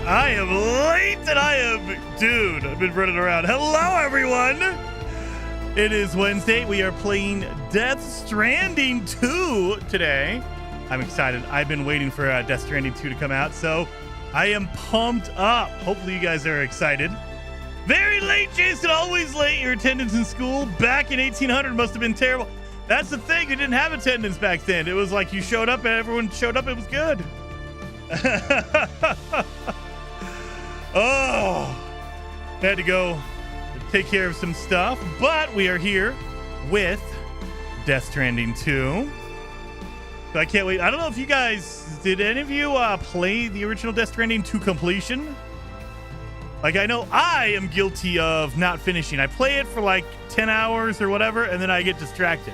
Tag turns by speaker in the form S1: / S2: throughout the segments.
S1: I am late and dude, I've been running around. Hello, everyone. It is Wednesday. We are playing Death Stranding 2 today. I'm excited. I've been waiting for Death Stranding 2 to come out, so I am pumped up. Hopefully you guys are excited. Very late, Jason. Always late. Your attendance in school back in 1800 must have been terrible. That's the thing. You didn't have attendance back then. It was like you showed up and everyone showed up. It was good. Oh, had to go take care of some stuff, but we are here with Death Stranding 2. So I can't wait. I don't know if you guys, did any of you play the original Death Stranding to completion? Like, I know I am guilty of not finishing. I play it for like 10 hours or whatever, and then I get distracted.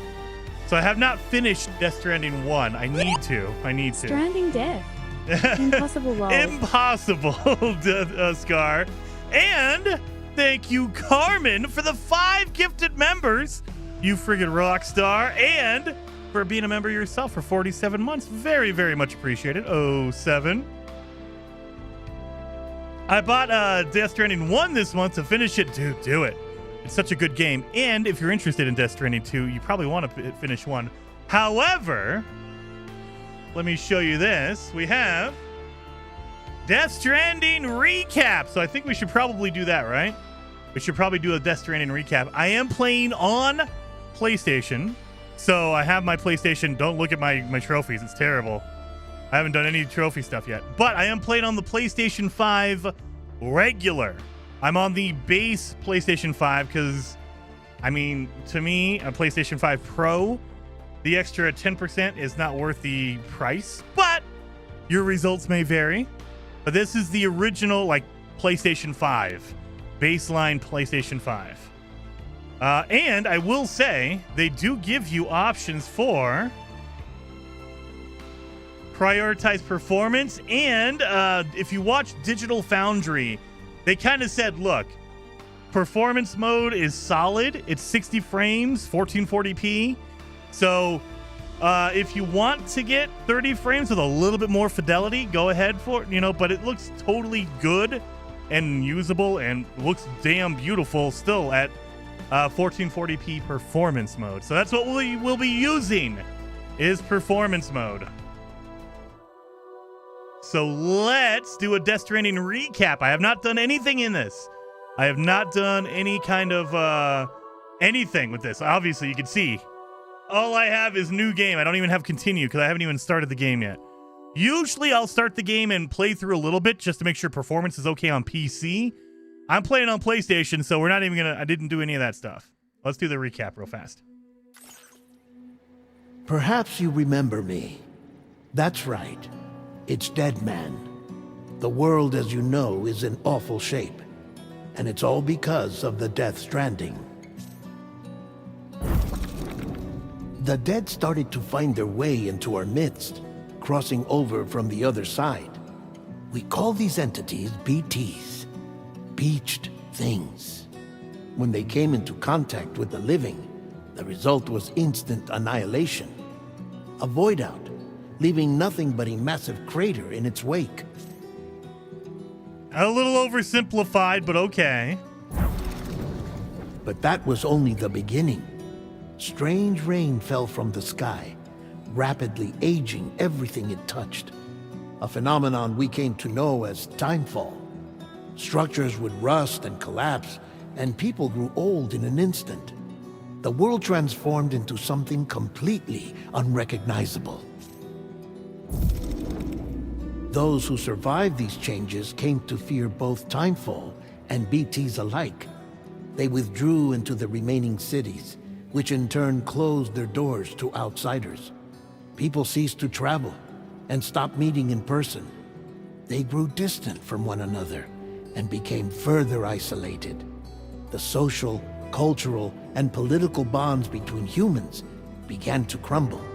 S1: So I have not finished Death Stranding 1. I need to.
S2: Stranding Death. Impossible role.
S1: Impossible, Scar. And thank you, Carmen, for the 5 gifted members. You friggin' rock star. And for being a member yourself for 47 months. Very, very much appreciated. 07. I bought Death Stranding 1 this month to finish it. Dude, do it. It's such a good game. And if you're interested in Death Stranding 2, you probably want to finish 1. However, let me show you this. We have Death Stranding recap. So I think we should probably do that, right? We should probably do a Death Stranding recap. I am playing on PlayStation. So I have my PlayStation. Don't look at my trophies. It's terrible. I haven't done any trophy stuff yet. But I am playing on the PlayStation 5 regular. I'm on the base PlayStation 5 because, I mean, to me, a PlayStation 5 Pro, the extra 10% is not worth the price, but your results may vary. But this is the original, like, PlayStation 5, baseline PlayStation 5. And I will say, they do give you options for prioritize performance. And if you watch Digital Foundry, they kind of said, look, performance mode is solid. It's 60 frames, 1440p. So if you want to get 30 frames with a little bit more fidelity, go ahead for it, but it looks totally good and usable and looks damn beautiful still at 1440p performance mode. So that's what we will be using is performance mode. So let's do a Death Stranding recap. I have not done anything in this. I have not done any kind of anything with this. Obviously, you can see. All I have is new game. I don't even have continue because I haven't even started the game yet. Usually, I'll start the game and play through a little bit just to make sure performance is okay on PC. I'm playing on PlayStation, so we're not even I didn't do any of that stuff. Let's do the recap real fast.
S3: Perhaps you remember me. That's right. It's Deadman. The world, as you know, is in awful shape. And it's all because of the Death Stranding. The dead started to find their way into our midst, crossing over from the other side. We call these entities BTs, Beached Things. When they came into contact with the living, the result was instant annihilation. A void out, leaving nothing but a massive crater in its wake.
S1: A little oversimplified, but okay.
S3: But that was only the beginning. Strange rain fell from the sky, rapidly aging everything it touched. A phenomenon we came to know as timefall. Structures would rust and collapse, and people grew old in an instant. The world transformed into something completely unrecognizable. Those who survived these changes came to fear both timefall and BTs alike. They withdrew into the remaining cities, which in turn closed their doors to outsiders. People ceased to travel and stopped meeting in person. They grew distant from one another and became further isolated. The social, cultural, and political bonds between humans began to crumble.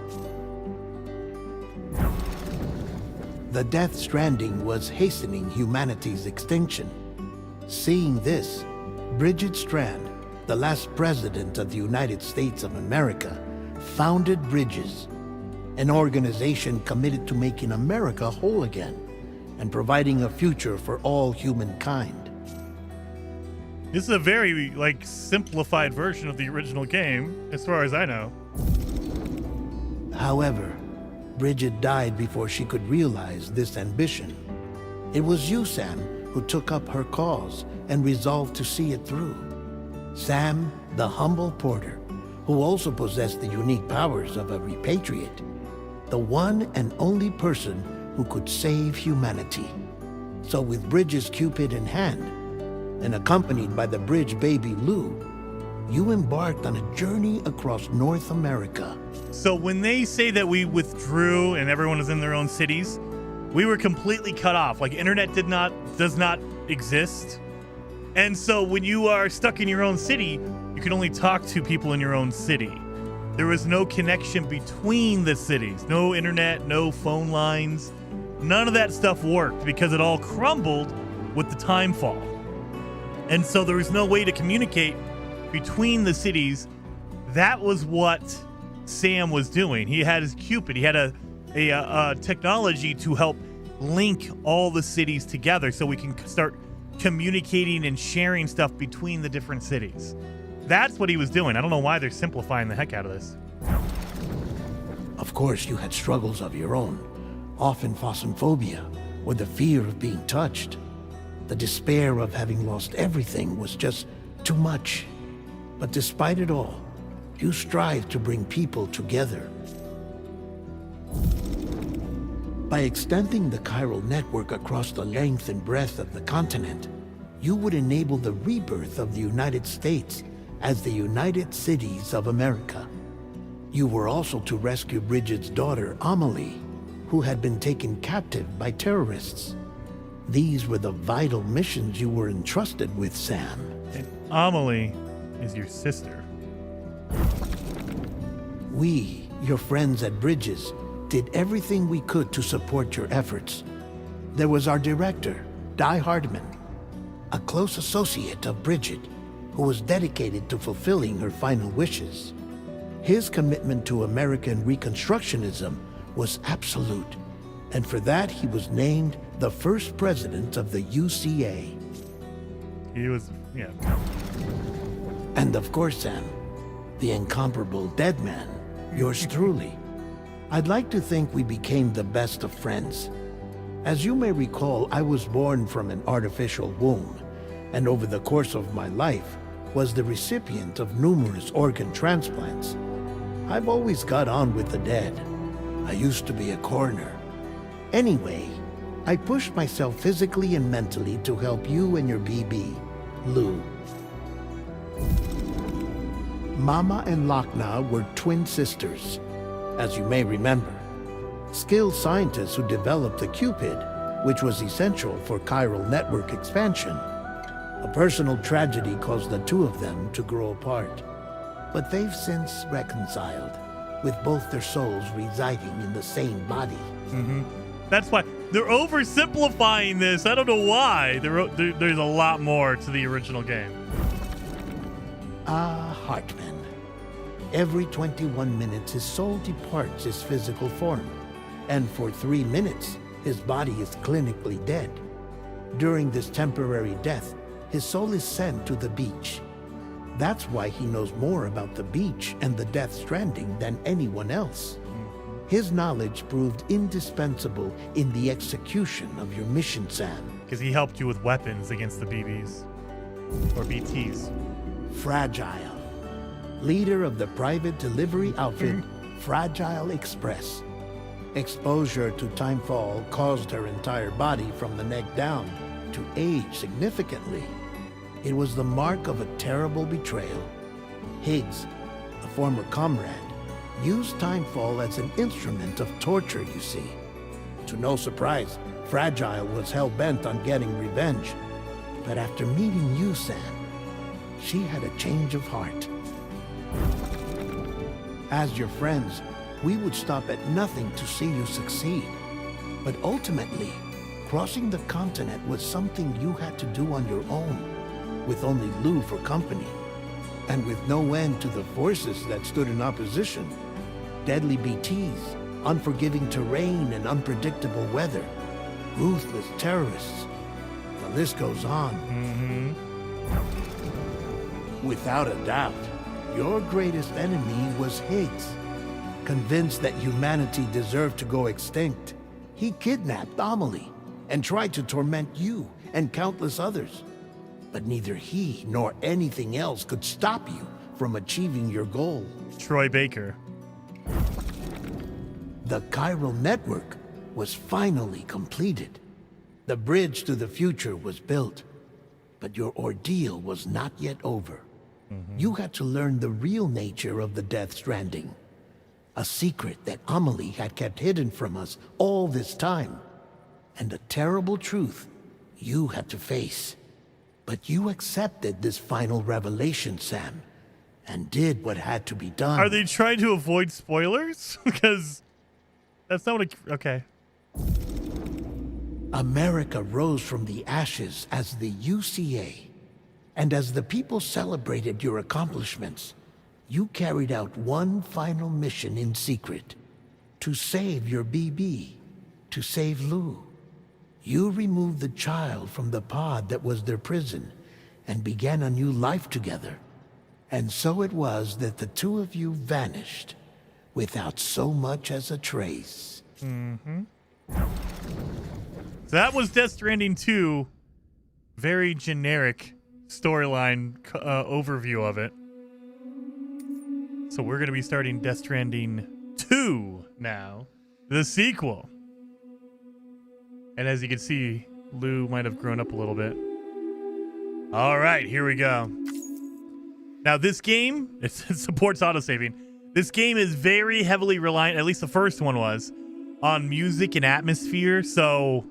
S3: The Death Stranding was hastening humanity's extinction. Seeing this, Bridget Strand, the last president of the United States of America, founded Bridges, an organization committed to making America whole again, and providing a future for all humankind.
S1: This is a very, simplified version of the original game, as far as I know.
S3: However, Bridget died before she could realize this ambition. It was you, Sam, who took up her cause and resolved to see it through. Sam, the humble porter, who also possessed the unique powers of a repatriate. The one and only person who could save humanity. So with Bridget's Cupid in hand, and accompanied by the bridge baby Lou, you embarked on a journey across North America.
S1: So when they say that we withdrew and everyone is in their own cities, we were completely cut off. Internet does not exist. And so when you are stuck in your own city, you can only talk to people in your own city. There was no connection between the cities. No internet, no phone lines. None of that stuff worked because it all crumbled with the timefall. And so there was no way to communicate between the cities. That was what Sam was doing. He had his Cupid. He had a technology to help link all the cities together so we can start communicating and sharing stuff between the different cities. That's what he was doing. I don't know why they're simplifying the heck out of this.
S3: Of course, you had struggles of your own, often phasmophobia, or the fear of being touched. The despair of having lost everything was just too much. But despite it all, you strive to bring people together. By extending the chiral network across the length and breadth of the continent, you would enable the rebirth of the United States as the United Cities of America. You were also to rescue Bridget's daughter, Amelie, who had been taken captive by terrorists. These were the vital missions you were entrusted with, Sam.
S1: And Amelie is your sister.
S3: We, your friends at Bridges, did everything we could to support your efforts. There was our director, Di Hardman, a close associate of Bridget, who was dedicated to fulfilling her final wishes. His commitment to American Reconstructionism was absolute, and for that he was named the first president of the UCA.
S1: He was, yeah.
S3: And of course, Sam, the incomparable Dead Man, yours truly. I'd like to think we became the best of friends. As you may recall, I was born from an artificial womb, and over the course of my life was the recipient of numerous organ transplants. I've always got on with the dead. I used to be a coroner. Anyway, I pushed myself physically and mentally to help you and your BB, Lou. Mama and Lakna were twin sisters, as you may remember. Skilled scientists who developed the Cupid, which was essential for chiral network expansion. A personal tragedy caused the two of them to grow apart. But they've since reconciled, with both their souls residing in the same body.
S1: Mm-hmm. That's why they're oversimplifying this. I don't know why. There's a lot more to the original game.
S3: Hartman. Every 21 minutes, his soul departs his physical form, and for 3 minutes, his body is clinically dead. During this temporary death, his soul is sent to the beach. That's why he knows more about the beach and the Death Stranding than anyone else. His knowledge proved indispensable in the execution of your mission, Sam.
S1: Because he helped you with weapons against the BBs. Or BTs.
S3: Fragile. Leader of the private delivery outfit, Fragile Express. Exposure to timefall caused her entire body from the neck down to age significantly. It was the mark of a terrible betrayal. Higgs, a former comrade, used timefall as an instrument of torture, you see. To no surprise, Fragile was hell-bent on getting revenge. But after meeting you, Sam, she had a change of heart. As your friends, we would stop at nothing to see you succeed. But ultimately, crossing the continent was something you had to do on your own, with only Lou for company, and with no end to the forces that stood in opposition. Deadly BTs, unforgiving terrain, and unpredictable weather. ruthless terrorists. The list goes on. Without a doubt, your greatest enemy was Higgs. Convinced that humanity deserved to go extinct, he kidnapped Amelie and tried to torment you and countless others. But neither he nor anything else could stop you from achieving your goal.
S1: Troy Baker.
S3: The chiral network was finally completed. The bridge to the future was built, but your ordeal was not yet over. You had to learn the real nature of the Death Stranding, a secret that Amelie had kept hidden from us all this time, and a terrible truth you had to face. But you accepted this final revelation, Sam, and did what had to be done.
S1: Are they trying to avoid spoilers? Because that's not what it... Okay.
S3: America rose from the ashes as the UCA. And as the people celebrated your accomplishments, you carried out one final mission in secret. To save your BB. To save Lou. You removed the child from the pod that was their prison and began a new life together. And so it was that the two of you vanished without so much as a trace.
S1: So that was Death Stranding 2. Very generic storyline overview of it. So we're going to be starting Death Stranding 2 now. The sequel. And as you can see, Lou might have grown up a little bit. All right, here we go. Now this game, it supports autosaving. This game is very heavily reliant, at least the first one was, on music and atmosphere. So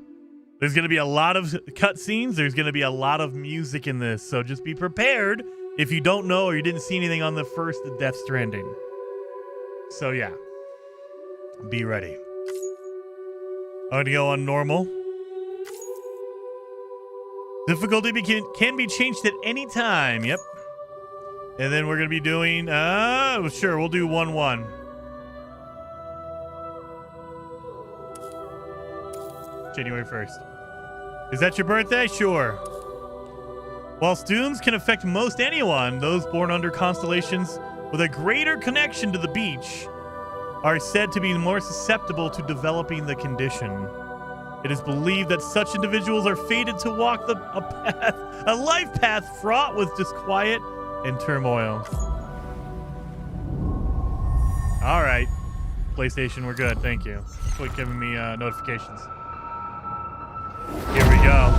S1: there's going to be a lot of cutscenes. There's going to be a lot of music in this. So just be prepared if you don't know or you didn't see anything on the first Death Stranding. So yeah, be ready. I'm going to go on normal. Difficulty can be changed at any time. Yep. And then we're going to be doing, sure, we'll do 1-1. January 1st. Is that your birthday? Sure. While dooms can affect most anyone, those born under constellations with a greater connection to the beach are said to be more susceptible to developing the condition. It is believed that such individuals are fated to walk a life path fraught with disquiet and turmoil. All right. PlayStation, we're good. Thank you. Quit giving me notifications. Here we go.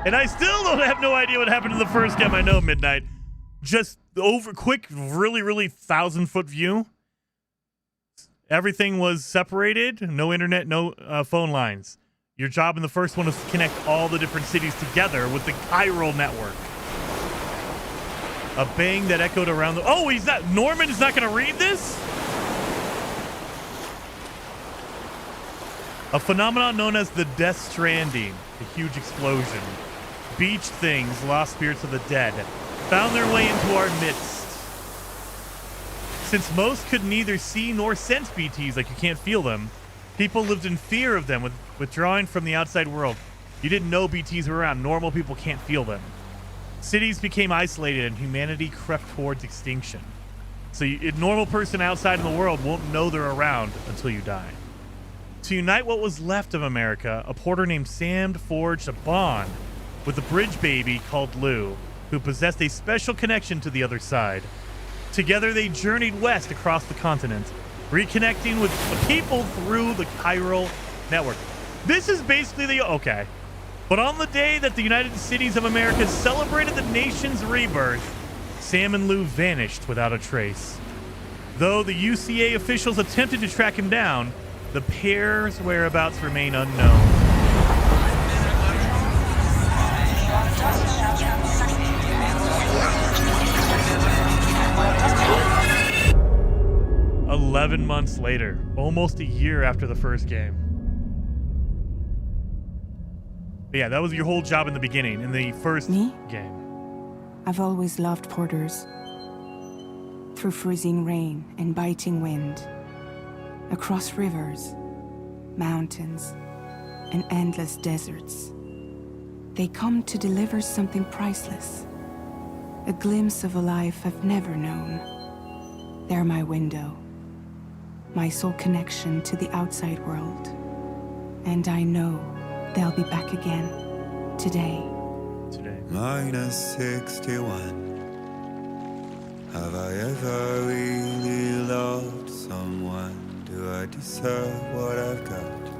S1: And I still don't have no idea what happened in the first game. I know, Midnight. Just quick, really 1,000-foot view. Everything was separated. No internet, no phone lines. Your job in the first one was to connect all the different cities together with the chiral network. A bang that echoed around the... Oh, he's not... Norman is not going to read this? A phenomenon known as the Death Stranding, a huge explosion. Beach things, lost spirits of the dead, found their way into our midst. Since most could neither see nor sense BTs, like you can't feel them, people lived in fear of them, withdrawing from the outside world. You didn't know BTs were around. Normal people can't feel them. Cities became isolated and humanity crept towards extinction. So a normal person outside in the world won't know they're around until you die. To unite what was left of America, a porter named Sam forged a bond with a bridge baby called Lou, who possessed a special connection to the other side. Together they journeyed west across the continent, reconnecting with the people through the chiral network. This is basically the... Okay. But on the day that the United Cities of America celebrated the nation's rebirth, Sam and Lou vanished without a trace. Though the UCA officials attempted to track him down, the pair's whereabouts remain unknown. "11 months later, almost a year after the first game." But yeah, that was your whole job in the beginning, in the first game.
S4: I've always loved porters. Through freezing rain and biting wind, across rivers, mountains, and endless deserts. They come to deliver something priceless, a glimpse of a life I've never known. They're my window, my sole connection to the outside world. And I know they'll be back again, today.
S5: Minus 61. Have I ever really loved someone? Do I deserve what I've got?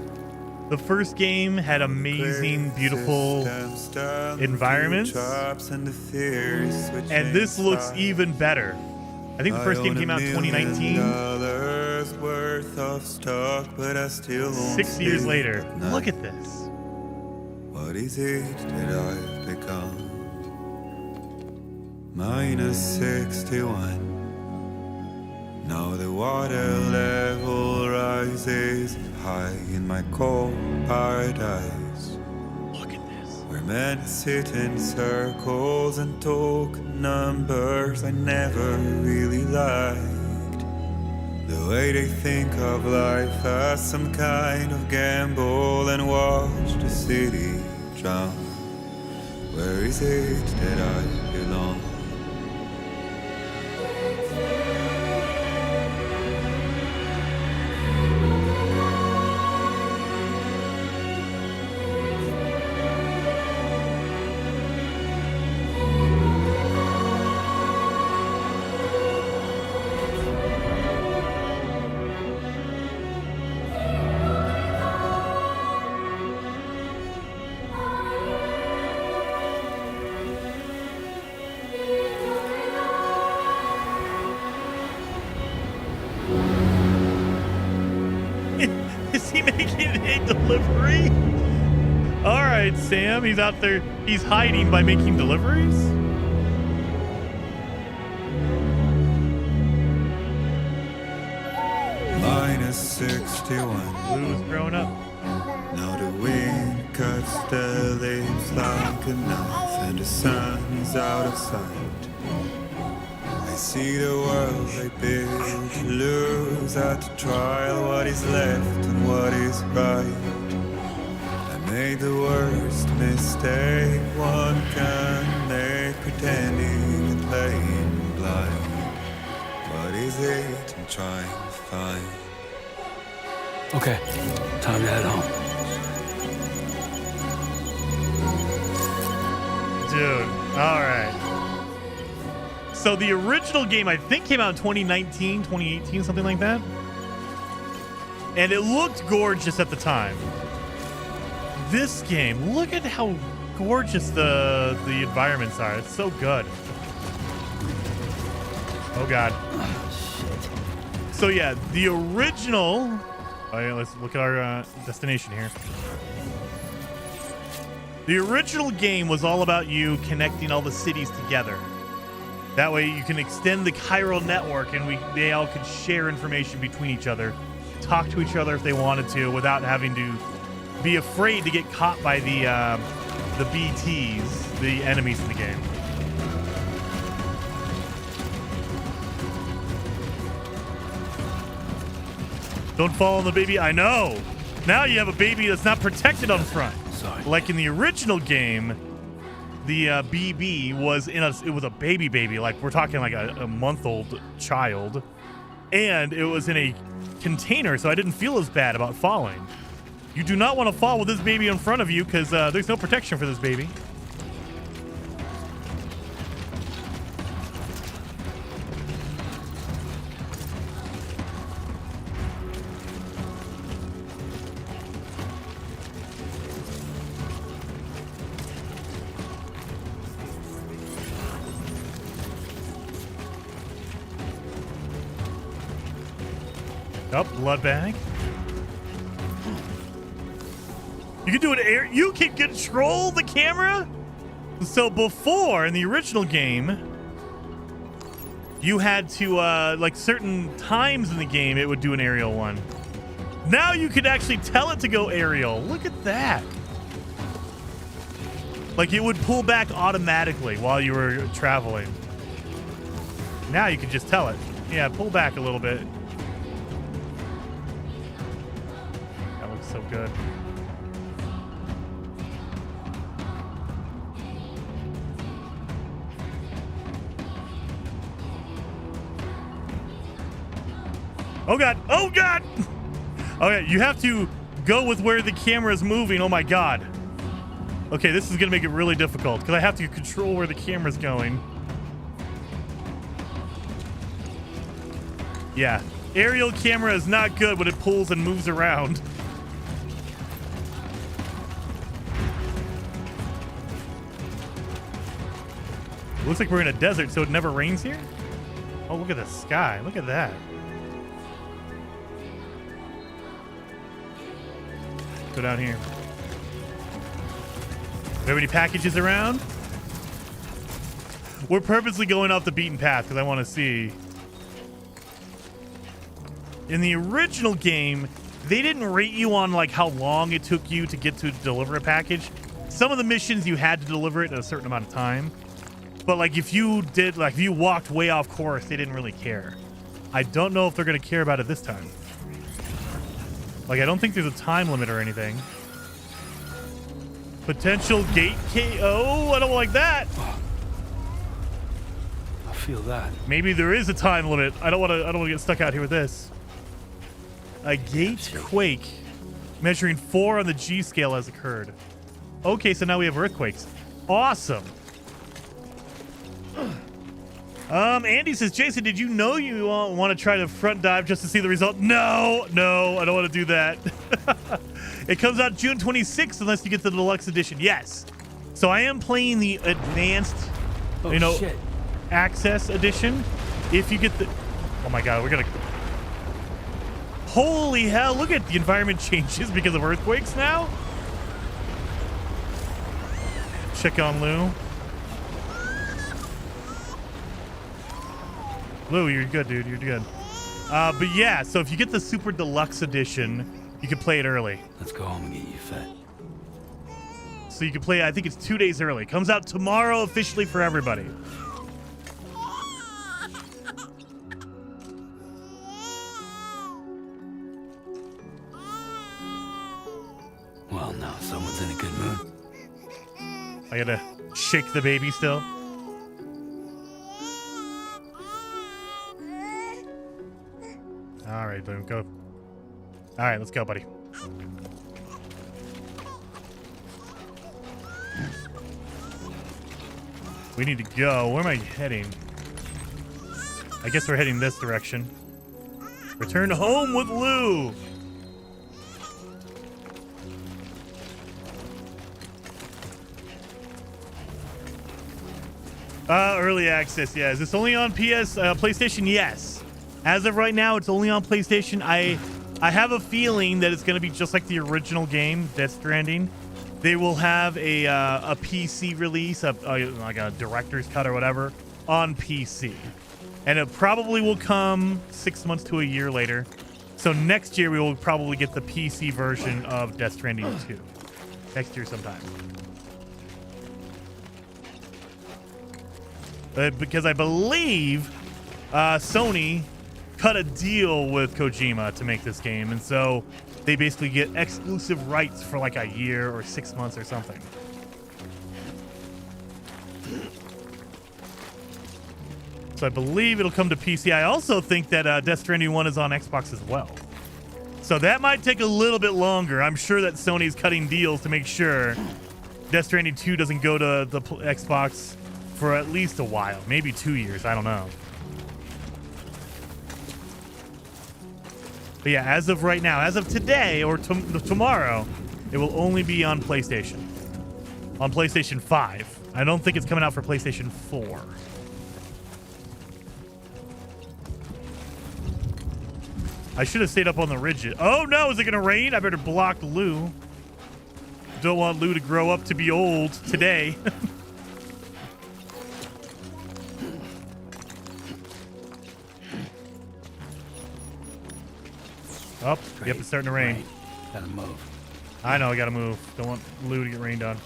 S1: The first game had amazing, beautiful environments, and this looks even better. I think the first game came out in 2019.
S5: Worth of stock, but I still
S1: 6 years later. Look at this.
S5: What is it that I've become? Minus 61. Now the water level rises high in my cold paradise.
S1: Look at this.
S5: Where men sit in circles and talk numbers I never really liked. The way they think of life as some kind of gamble and watch the city drown. Where is it that I belong?
S1: Is he making a delivery? All right, Sam, he's out there. He's hiding by making deliveries?
S5: Minus 61.
S1: Lou's growing up.
S5: Now the wind cuts the leaves like a knife and the sun is out of sight. I see the world they build to lose at the trial what is left and what is right. I made the worst mistake one can make, pretending and playing blind. What is it I'm trying to find?
S6: Okay, time to head home.
S1: Dude, all right. So the original game, I think, came out in 2019, 2018, something like that. And it looked gorgeous at the time. This game, look at how gorgeous the environments are. It's so good. Oh, God. So, yeah, the original... Oh, yeah, let's look at our destination here. The original game was all about you connecting all the cities together. That way you can extend the chiral network and they all could share information between each other, talk to each other if they wanted to without having to be afraid to get caught by the BTs, the enemies in the game. Don't fall on the baby. I know. Now you have a baby that's not protected on front.
S6: Sorry.
S1: Like in the original game, the BB was it was a baby, like we're talking like a month-old child, and it was in a container, so I didn't feel as bad about falling. You do not want to fall with this baby in front of you because there's no protection for this baby. Oh, blood bag. You can do it air. You can control the camera. So before in the original game, you had to like certain times in the game it would do an aerial one. Now you could actually tell it to go aerial. Look at that. Like it would pull back automatically while you were traveling. Now you can just tell it. Yeah, pull back a little bit. So good. Oh god! Oh god! Okay, you have to go with where the camera is moving. Oh my god. Okay, this is gonna make it really difficult because I have to control where the camera's going. Yeah, aerial camera is not good when it pulls and moves around. Looks like we're in a desert, so it never rains here? Oh, look at the sky. Look at that. Go down here. Have any packages around? We're purposely going off the beaten path because I want to see. In the original game, they didn't rate you on like how long it took you to get to deliver a package. Some of the missions you had to deliver it in a certain amount of time. But like if you walked way off course, they didn't really care. I don't know if they're going to care about it this time. Like I don't think there's a time limit or anything. Potential gate KO. I don't like that.
S6: I feel that.
S1: Maybe there is a time limit. I don't want to get stuck out here with this. A gate quake measuring 4 on the G scale has occurred. Okay, so now we have earthquakes. Awesome. Andy says, Jason, did you know you want to try to front dive just to see the result? No, I don't want to do that. It comes out June 26th unless you get the deluxe edition. Yes. So I am playing the advanced,
S6: Shit.
S1: access edition. If you get the, oh my god, we're gonna. Holy hell! Look at the environment changes because of earthquakes now. Check on Lou. Lou, you're good, dude. You're good. But yeah, so if you get the super deluxe edition, you can play it early.
S6: Let's go home and get you fed.
S1: So you can play, I think it's 2 days early. Comes out tomorrow officially for everybody.
S6: Well, now someone's in a good mood.
S1: I gotta shake the baby still. All right, Bloom, go. All right, let's go, buddy. We need to go. Where am I heading? I guess we're heading this direction. Return home with Lou. Early access, yeah. Is this only on PlayStation? Yes. As of right now, it's only on PlayStation. I have a feeling that it's going to be just like the original game, Death Stranding. They will have a PC release, like a director's cut or whatever, on PC. And it probably will come 6 months to a year later. So next year, we will probably get the PC version of Death Stranding 2. Next year sometime. Because I believe Sony cut a deal with Kojima to make this game, and so they basically get exclusive rights for like a year or 6 months or something. So I believe it'll come to PC. I also think that Death Stranding 1 is on Xbox as well. So that might take a little bit longer. I'm sure that Sony's cutting deals to make sure Death Stranding 2 doesn't go to the Xbox for at least a while. Maybe 2 years. I don't know. But yeah, as of right now, as of today or tomorrow, it will only be on PlayStation. On PlayStation 5. I don't think it's coming out for PlayStation 4. I should have stayed up on the ridge. Oh no, is it going to rain? I better block Lou. Don't want Lou to grow up to be old today. Oh, yep, it's starting to rain.
S6: Gotta move.
S1: I know, I gotta move. Don't want Lou to get rained on.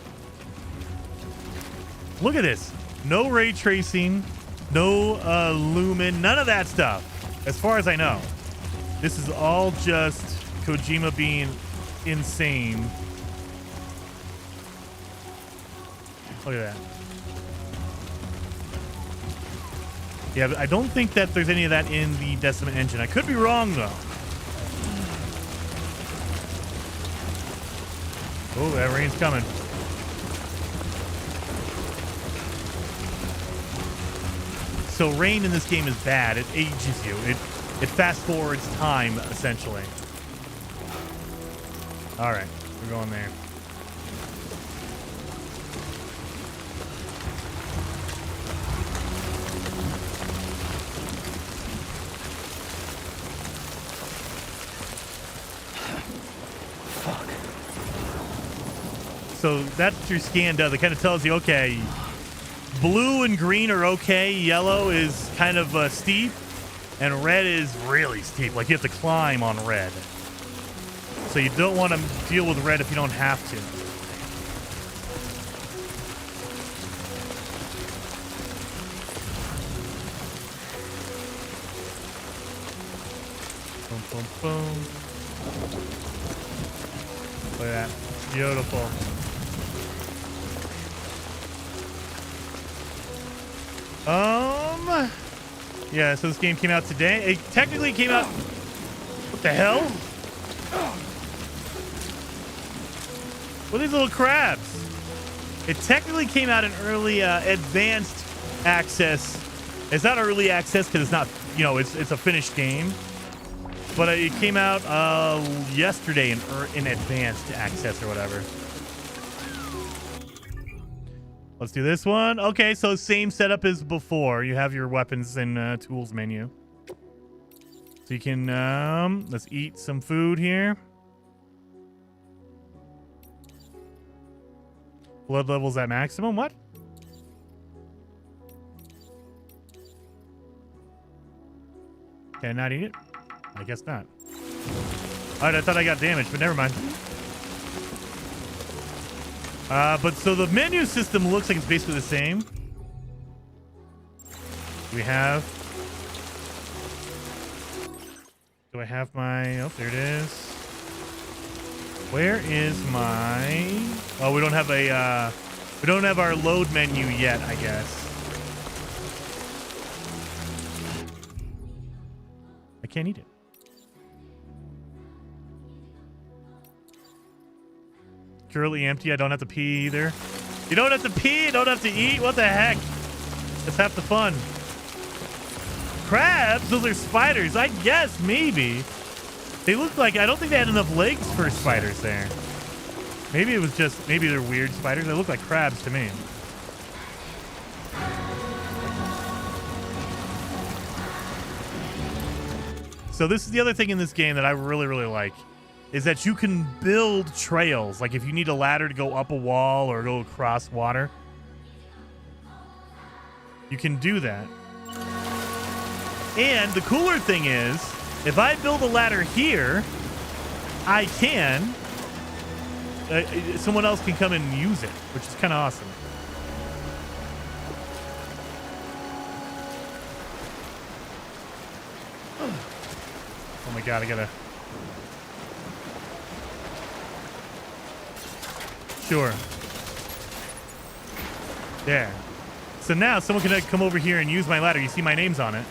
S1: Look at this. No ray tracing, no lumen, none of that stuff. As far as I know. This is all just Kojima being insane. Look at that. Yeah, but I don't think that there's any of that in the Decima engine. I could be wrong, though. Oh, that rain's coming. So rain in this game is bad. It ages you. It fast forwards time, essentially. All right, we're going there. So that's what your scan does. It kind of tells you, okay, blue and green are okay. Yellow is kind of steep. And red is really steep. Like you have to climb on red. So you don't want to deal with red if you don't have to. Boom, boom, boom. Look at that. Beautiful. Yeah, so this game came out today. It technically came out... What the hell? What are these little crabs? It technically came out in early advanced access. It's not early access because it's not, you know, it's a finished game. But it came out yesterday in advanced access or whatever. Let's do this one. Okay, so same setup as before. You have your weapons and tools menu. So you can, let's eat some food here. Blood levels at maximum. What? Can I not eat it? I guess not. All right, I thought I got damaged, but never mind. But so the menu system looks like it's basically the same. Do I have my... Oh, there it is. Where is my... Oh, we don't have a... we don't have our load menu yet, I guess. I can't eat it. Currently empty. I don't have to pee either. You don't have to pee. You don't have to eat. What the heck? That's half the fun. Crabs? Those are spiders. I guess maybe. They look like... I don't think they had enough legs for spiders there. Maybe it was just... Maybe they're weird spiders. They look like crabs to me. So this is the other thing in this game that I really, really like. Is that you can build trails. Like if you need a ladder to go up a wall or go across water, you can do that. And the cooler thing is, if I build a ladder here, I can, someone else can come and use it, which is kind of awesome. Oh my God, I gotta... Sure. There. So now someone can come over here and use my ladder. You see my name's on it.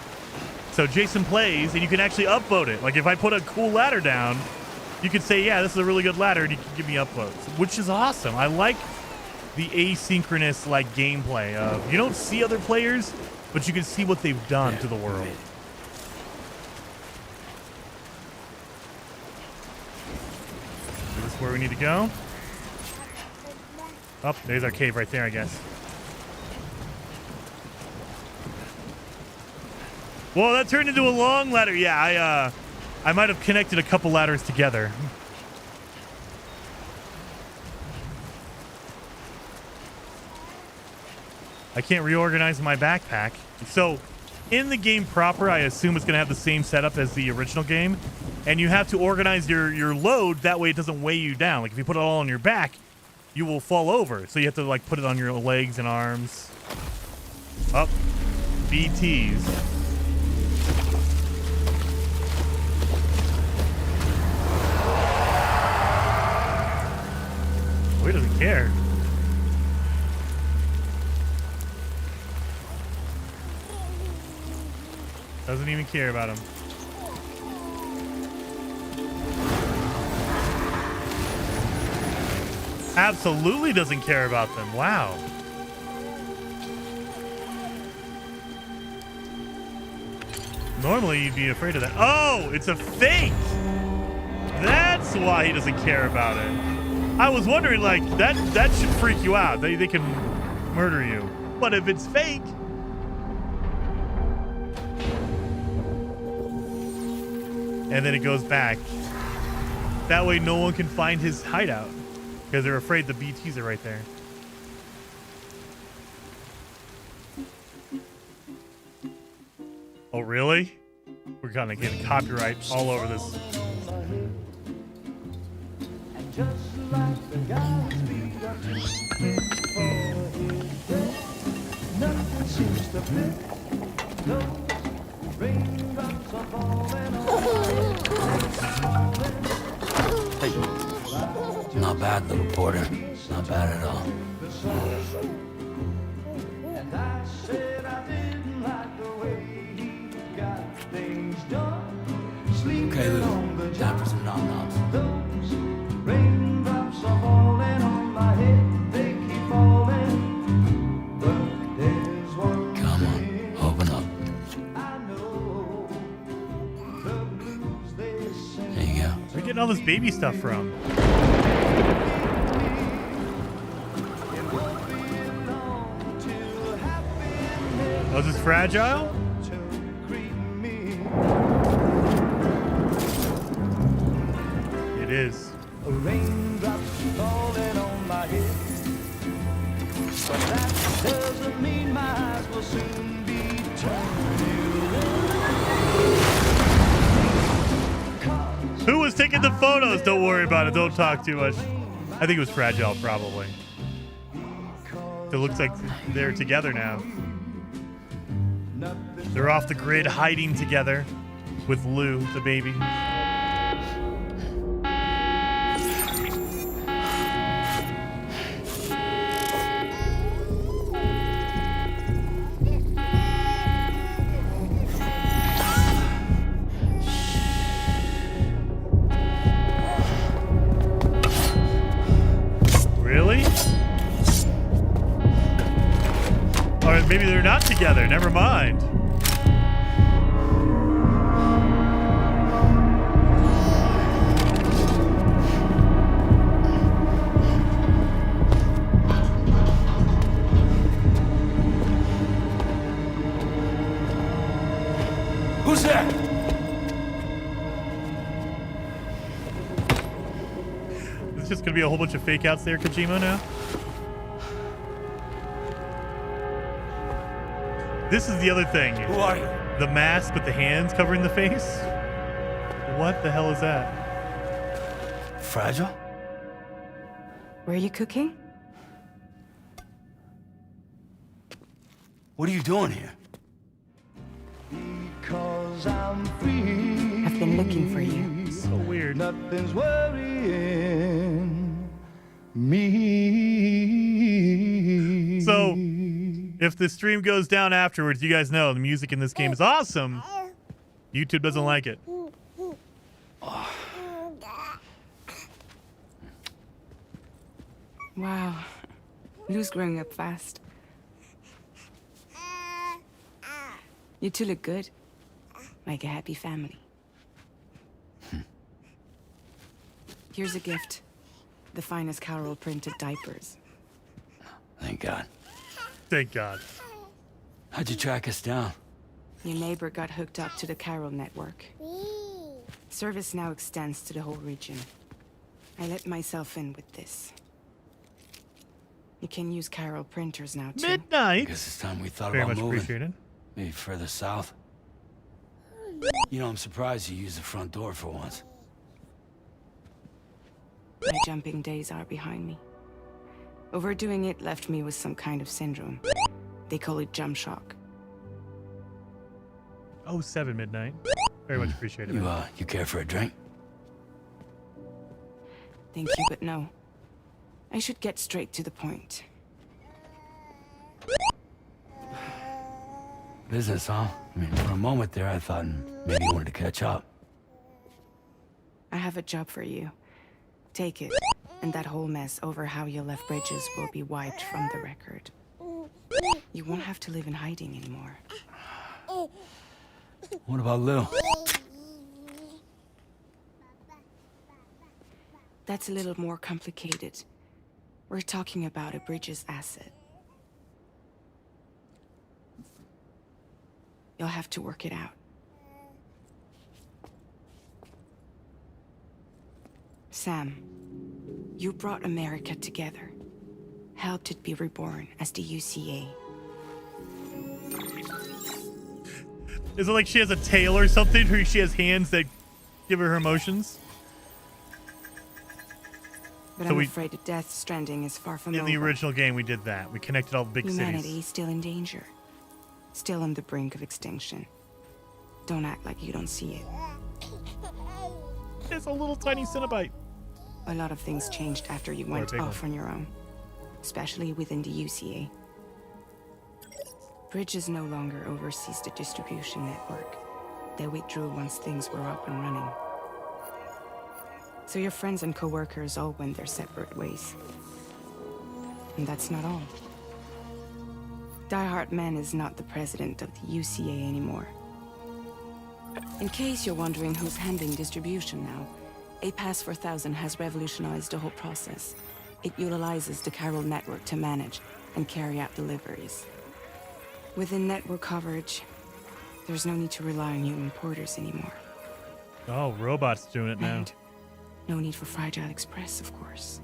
S1: So Jason Plays, and you can actually upvote it. Like if I put a cool ladder down, you could say, yeah, this is a really good ladder, and you can give me upvotes, which is awesome. I like the asynchronous like gameplay of you don't see other players, but you can see what they've done to the world. Is this where we need to go? Oh, there's our cave right there, I guess. Well, that turned into a long ladder. Yeah, I might have connected a couple ladders together. I can't reorganize my backpack. So, in the game proper, I assume it's going to have the same setup as the original game. And you have to organize your load. That way it doesn't weigh you down. Like if you put it all on your back, you will fall over. So you have to like put it on your legs and arms. Up. BTs. care. Doesn't even care about him. Absolutely doesn't care about them. Wow. Normally you'd be afraid of that. Oh, it's a fake. That's why he doesn't care about it. I was wondering, like, that should freak you out. They can murder you. But if it's fake. And then it goes back. That way no one can find his hideout. Because they're afraid the BTs are right there. Oh, really? We're gonna get copyright all over this.
S6: Not bad, little porter. Not bad at all. Okay, Lou. Time for some nom-noms. Come on, open up. There you go.
S1: Where are you getting all this baby stuff from? Oh, is this fragile? It is. Who was taking the photos? Don't worry about it. Don't talk too much. I think it was fragile, probably. It looks like they're together now. They're off the grid, hiding together with Lou, the baby. Really? Or maybe they're not together. Never mind.
S6: Who's there?
S1: It's just gonna be a whole bunch of fake outs there, Kojima, now. This is the other thing.
S6: Who are you?
S1: The mask with the hands covering the face. What the hell is that?
S6: Fragile?
S4: Were you cooking?
S6: What are you doing here?
S4: I've been looking for you.
S1: So weird.
S7: Nothing's worrying me.
S1: So, if the stream goes down afterwards, you guys know the music in this game is awesome. YouTube doesn't like it.
S4: Wow. Lou's growing up fast. You two look good. Like a happy family. Here's a gift. The finest Carol printed diapers.
S6: Thank God.
S1: Thank God.
S6: How'd you track us down?
S4: Your neighbor got hooked up to the Carol network. Service now extends to the whole region. I let myself in with this. You can use Carol printers now, too.
S1: Midnight.
S6: Guess it's time we thought
S1: Very
S6: about
S1: much
S6: moving.
S1: appreciated.
S6: Maybe further south. You know, I'm surprised you used the front door for once.
S4: My jumping days are behind me. Overdoing it left me with some kind of syndrome. They call it jump shock.
S1: 07 midnight. Very much appreciated. man.
S6: You care for a drink?
S4: Thank you, but no. I should get straight to the point.
S6: Business, huh? I mean, for a moment there, I thought maybe you wanted to catch up.
S4: I have a job for you. Take it, and that whole mess over how you left bridges will be wiped from the record. You won't have to live in hiding anymore.
S6: What about Lou?
S4: That's a little more complicated. We're talking about a bridges asset. You'll have to work it out. Sam, you brought America together. Helped it be reborn as the UCA.
S1: Is it like she has a tail or something, or she has hands that give her emotions?
S4: But
S1: So
S4: I'm afraid that Death Stranding is far from
S1: In
S4: over.
S1: the original game, we did that. We connected all the big
S4: Humanity
S1: cities.
S4: is still in danger. Still on the brink of extinction. Don't act like you don't see it.
S1: It's a little tiny Cenobite.
S4: A lot of things changed after you went
S1: big
S4: off on your own. Especially within the UCA. Bridges no longer oversees the distribution network. They withdrew once things were up and running. So your friends and co-workers all went their separate ways. And that's not all. Die Hard Man is not the president of the UCA anymore. In case you're wondering who's handling distribution now, A Pass 4000 has revolutionized the whole process. It utilizes the chiral network to manage and carry out deliveries. Within network coverage, there's no need to rely on human porters anymore.
S1: Oh, robots doing it now.
S4: And no need for Fragile Express, of course.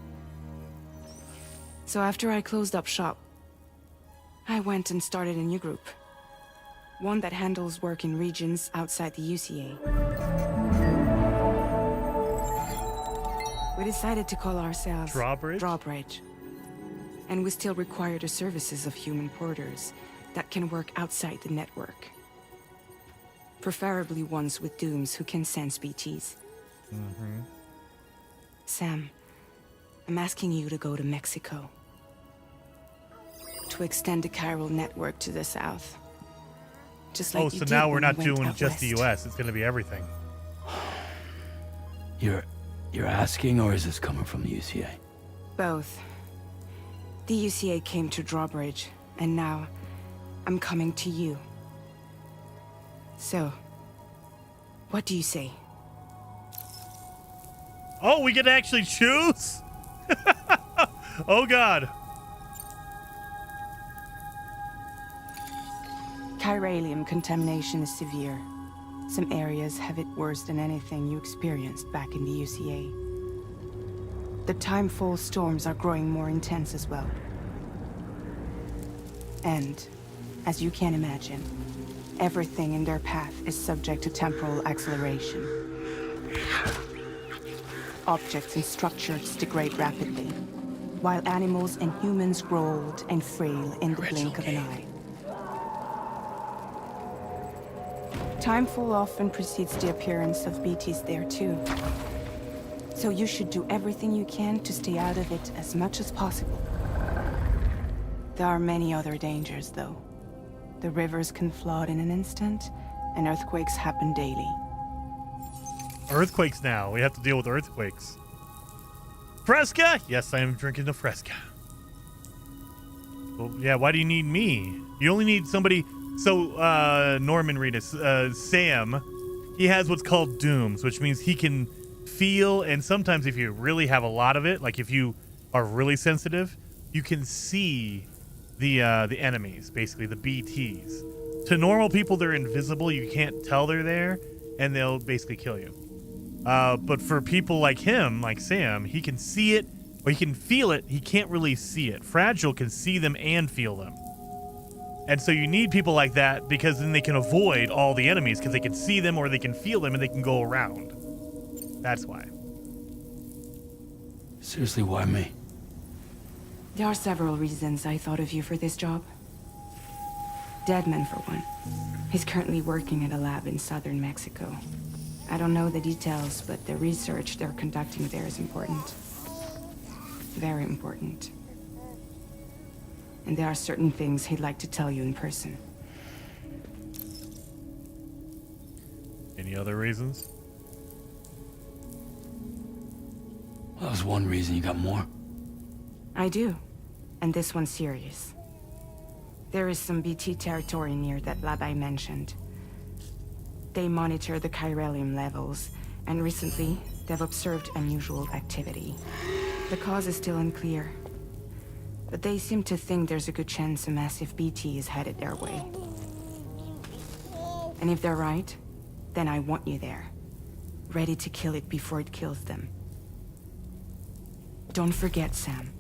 S4: So after I closed up shop, I went and started a new group. One that handles work in regions outside the UCA. We decided to call ourselves
S1: Drawbridge?
S4: Drawbridge. And we still require the services of human porters that can work outside the network. Preferably ones with dooms who can sense BTs. Sam, I'm asking you to go to Mexico. To extend the chiral network to the south. Just like
S1: Oh,
S4: you
S1: so
S4: did
S1: now we're
S4: when
S1: not
S4: you went
S1: doing
S4: out
S1: just the
S4: west.
S1: US. It's going to be everything.
S6: You're asking, or is this coming from the UCA?
S4: Both. The UCA came to Drawbridge, and now I'm coming to you. So, what do you say?
S1: Oh, we get to actually choose? Oh, God.
S4: Chiralium contamination is severe. Some areas have it worse than anything you experienced back in the UCA. The timefall storms are growing more intense as well. And, as you can imagine, everything in their path is subject to temporal acceleration. Objects and structures degrade rapidly, while animals and humans grow old and frail in the blink of an eye. Timefall often precedes the appearance of BTs there too. So you should do everything you can to stay out of it as much as possible. There are many other dangers, though. The rivers can flood in an instant, and earthquakes happen daily.
S1: Earthquakes now. We have to deal with earthquakes. Fresca? Yes, I am drinking the Fresca. Well, yeah, why do you need me? You only need somebody... So, Norman Reedus, Sam, he has what's called dooms, which means he can feel, and sometimes if you really have a lot of it, like if you are really sensitive, you can see the enemies, basically the BTs. To normal people, they're invisible. You can't tell they're there, and they'll basically kill you. But for people like him, like Sam, he can see it, or he can feel it. He can't really see it. Fragile can see them and feel them. And so you need people like that because then they can avoid all the enemies because they can see them or they can feel them and they can go around. That's why.
S6: Seriously, why me?
S4: There are several reasons I thought of you for this job. Deadman, for one. He's currently working at a lab in southern Mexico. I don't know the details, but the research they're conducting there is important. Very important. And there are certain things he'd like to tell you in person.
S1: Any other reasons?
S6: Well, that was one reason. You got more?
S4: I do. And this one's serious. There is some BT territory near that lab I mentioned. They monitor the chiralium levels, and recently, they've observed unusual activity. The cause is still unclear, but they seem to think there's a good chance a massive BT is headed their way. And if they're right, then I want you there, ready to kill it before it kills them. Don't forget, Sam.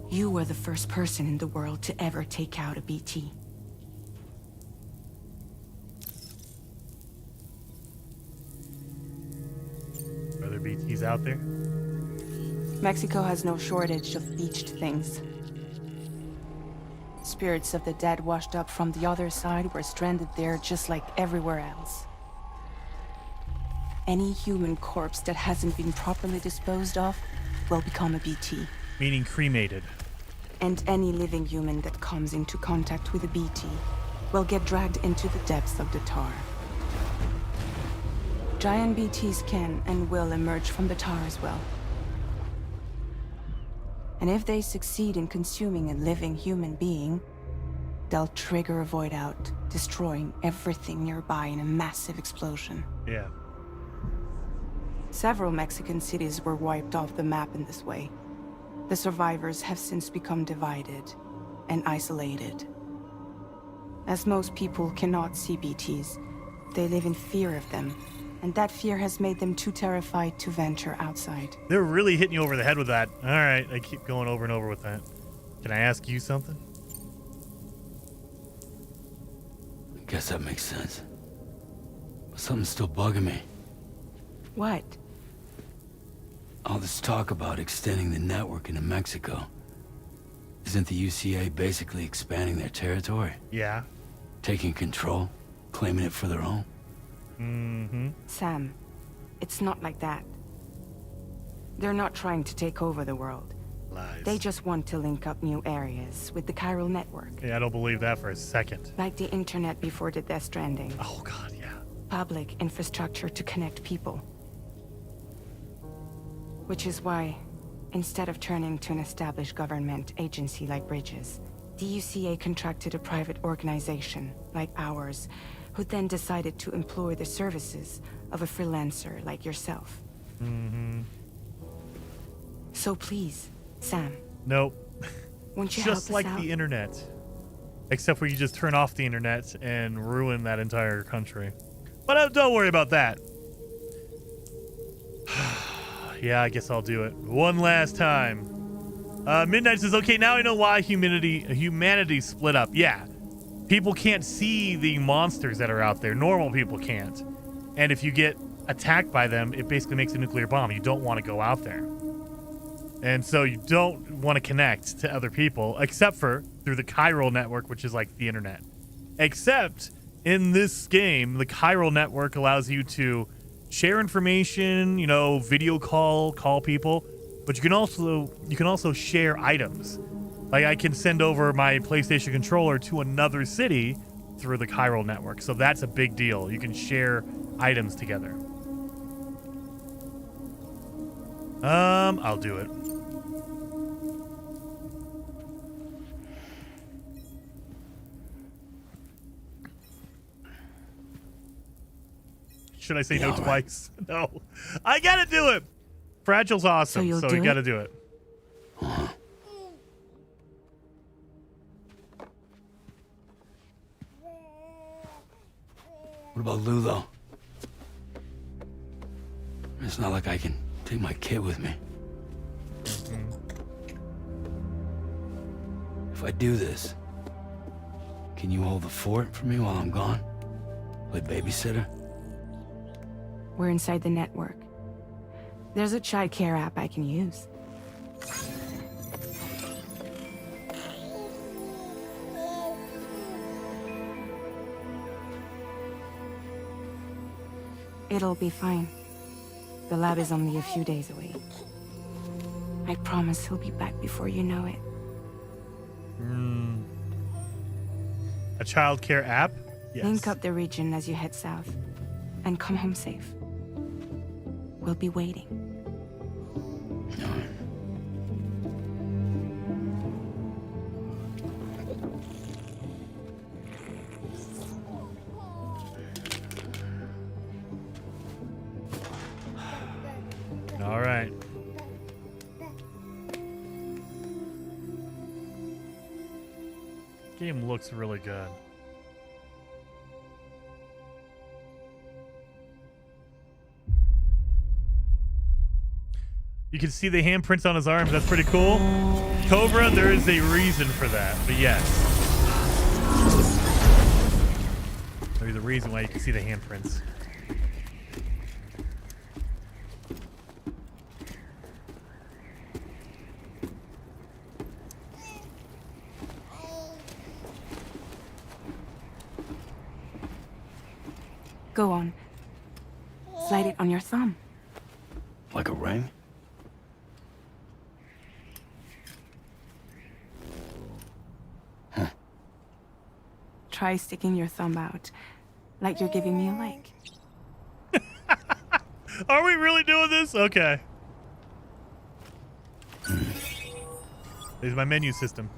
S4: You were the first person in the world to ever take out a BT.
S1: Are there BTs out there?
S4: Mexico has no shortage of beached things. Spirits of the dead washed up from the other side were stranded there just like everywhere else. Any human corpse that hasn't been properly disposed of will become a BT.
S1: Meaning cremated.
S4: And any living human that comes into contact with a BT will get dragged into the depths of the tar. Giant BTs can and will emerge from the tar as well. And if they succeed in consuming a living human being, they'll trigger a void out, destroying everything nearby in a massive explosion.
S1: Yeah.
S4: Several Mexican cities were wiped off the map in this way. The survivors have since become divided and isolated. As most people cannot see BTs, they live in fear of them, and that fear has made them too terrified to venture outside.
S1: They're really hitting you over the head with that. All right, I keep going over and over with that. Can I ask you something?
S6: I guess that makes sense. But something's still bugging me.
S4: What?
S6: All this talk about extending the network into Mexico. Isn't the UCA basically expanding their territory?
S1: Yeah.
S6: Taking control? Claiming it for their own?
S1: Mm-hmm.
S4: Sam, it's not like that. They're not trying to take over the world.
S1: Lies.
S4: They just want to link up new areas with the chiral network.
S1: Yeah, I don't believe that for a second.
S4: Like the internet before the Death Stranding.
S1: Oh, God, yeah.
S4: Public infrastructure to connect people. Which is why, instead of turning to an established government agency like Bridges, the UCA contracted a private organization, like ours, who then decided to employ the services of a freelancer like yourself.
S1: Mm-hmm.
S4: So please, Sam.
S1: Nope.
S4: Won't you help
S1: Just
S4: us
S1: like
S4: out?
S1: the internet. Except for you just turn off the internet and ruin that entire country. But don't worry about that. Yeah, I guess I'll do it. One last time. Midnight says, okay, now I know why humanity split up. Yeah. People can't see the monsters that are out there. Normal people can't. And if you get attacked by them, it basically makes a nuclear bomb. You don't want to go out there. And so you don't want to connect to other people, except for through the chiral network, which is like the internet. Except in this game, the chiral network allows you to share information, video call people, but you can also share items. Like I can send over my PlayStation controller to another city through the chiral network. So that's a big deal. You can share items together. I'll do it. Should I say no twice? No. I gotta do it. Fragile's awesome, so you gotta do it.
S6: What about Lou, though? It's not like I can take my kid with me. If I do this, can you hold the fort for me while I'm gone? Play babysitter?
S4: We're inside the network. There's a child care app I can use. It'll be fine. The lab is only a few days away. I promise he'll be back before you know it.
S1: A childcare app? Yes.
S4: Link up the region as you head south, and come home safe. We'll be waiting.
S1: All right. Game looks really good. You can see the handprints on his arms. That's pretty cool. Cobra, there is a reason for that, but yes. There's a reason why you can see the handprints.
S4: Go on. Slide it on your thumb.
S6: Like a ring?
S4: Try sticking your thumb out, like you're giving me a like.
S1: Are we really doing this? Okay. There's my menu system.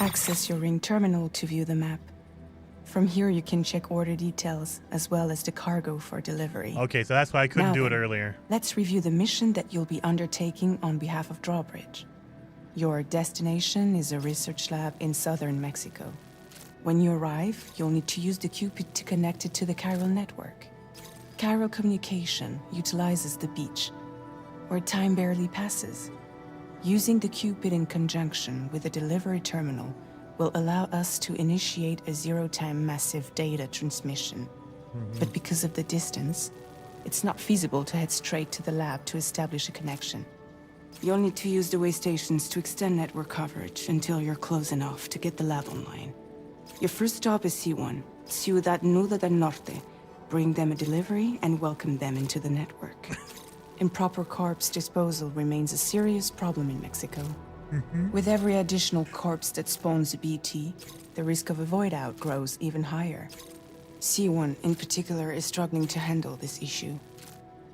S4: Access your ring terminal to view the map. From here, you can check order details, as well as the cargo for delivery.
S1: Okay, so that's why I couldn't
S4: Now
S1: do it
S4: then,
S1: earlier.
S4: Let's review the mission that you'll be undertaking on behalf of Drawbridge. Your destination is a research lab in southern Mexico. When you arrive, you'll need to use the Cupid to connect it to the chiral network. Chiral communication utilizes the beach, where time barely passes. Using the Cupid in conjunction with a delivery terminal will allow us to initiate a zero-time massive data transmission. But because of the distance, it's not feasible to head straight to the lab to establish a connection. You'll need to use the way stations to extend network coverage until you're close enough to get the lab online. Your first stop is C1, Ciudad Nuda del Norte. Bring them a delivery and welcome them into the network. Improper corpse disposal remains a serious problem in Mexico. With every additional corpse that spawns a BT, the risk of a void out grows even higher. C1 in particular is struggling to handle this issue.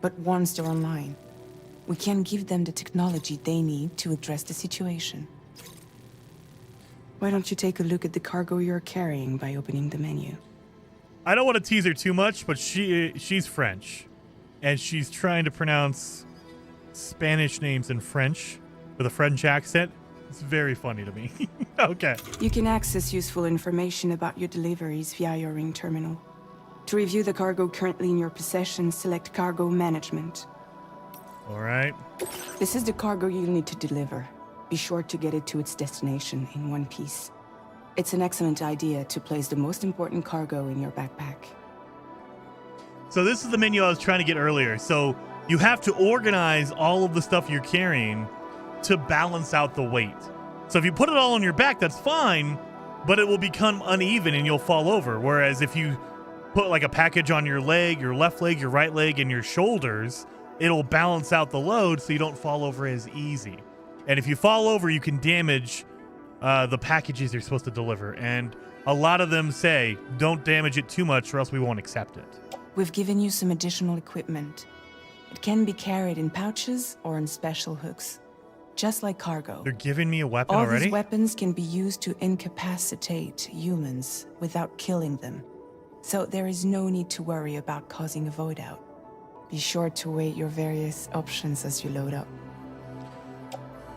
S4: But once they're online, we can give them the technology they need to address the situation. Why don't you take a look at the cargo you're carrying by opening the menu?
S1: I don't want to tease her too much, but she's French. And she's trying to pronounce Spanish names in French with a French accent. It's very funny to me. Okay.
S4: You can access useful information about your deliveries via your ring terminal. To review the cargo currently in your possession, select Cargo Management.
S1: All right.
S4: This is the cargo you'll need to deliver. Be sure to get it to its destination in one piece. It's an excellent idea to place the most important cargo in your backpack.
S1: So this is the menu I was trying to get earlier. So you have to organize all of the stuff you're carrying to balance out the weight. So if you put it all on your back, that's fine, but it will become uneven and you'll fall over. Whereas if you put like a package on your leg, your left leg, your right leg, and your shoulders, it'll balance out the load so you don't fall over as easy. And if you fall over, you can damage the packages you're supposed to deliver. And a lot of them say, don't damage it too much or else we won't accept it.
S4: We've given you some additional equipment. It can be carried in pouches or in special hooks, just like cargo.
S1: They're giving me a weapon
S4: All
S1: already?
S4: these weapons can be used to incapacitate humans without killing them. So there is no need to worry about causing a void out. Be sure to weigh your various options as you load up.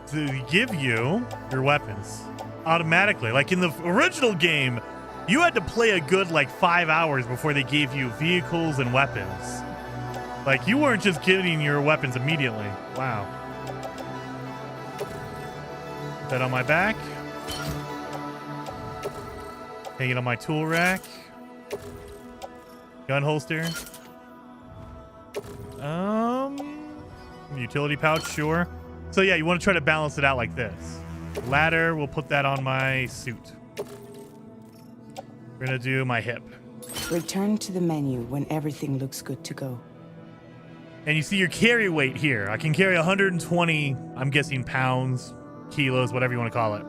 S1: To give you your weapons automatically. Like in the original game, you had to play a good 5 hours before they gave you vehicles and weapons. Like you weren't just getting your weapons immediately. Wow. Put that on my back. Hang it on my tool rack. Gun holster. Utility pouch, sure. So yeah, you want to try to balance it out like this. Ladder, we'll put that on my suit. We're gonna do my hip.
S4: Return to the menu when everything looks good to go.
S1: And you see your carry weight here. I can carry 120, I'm guessing pounds, kilos, whatever you want to call it.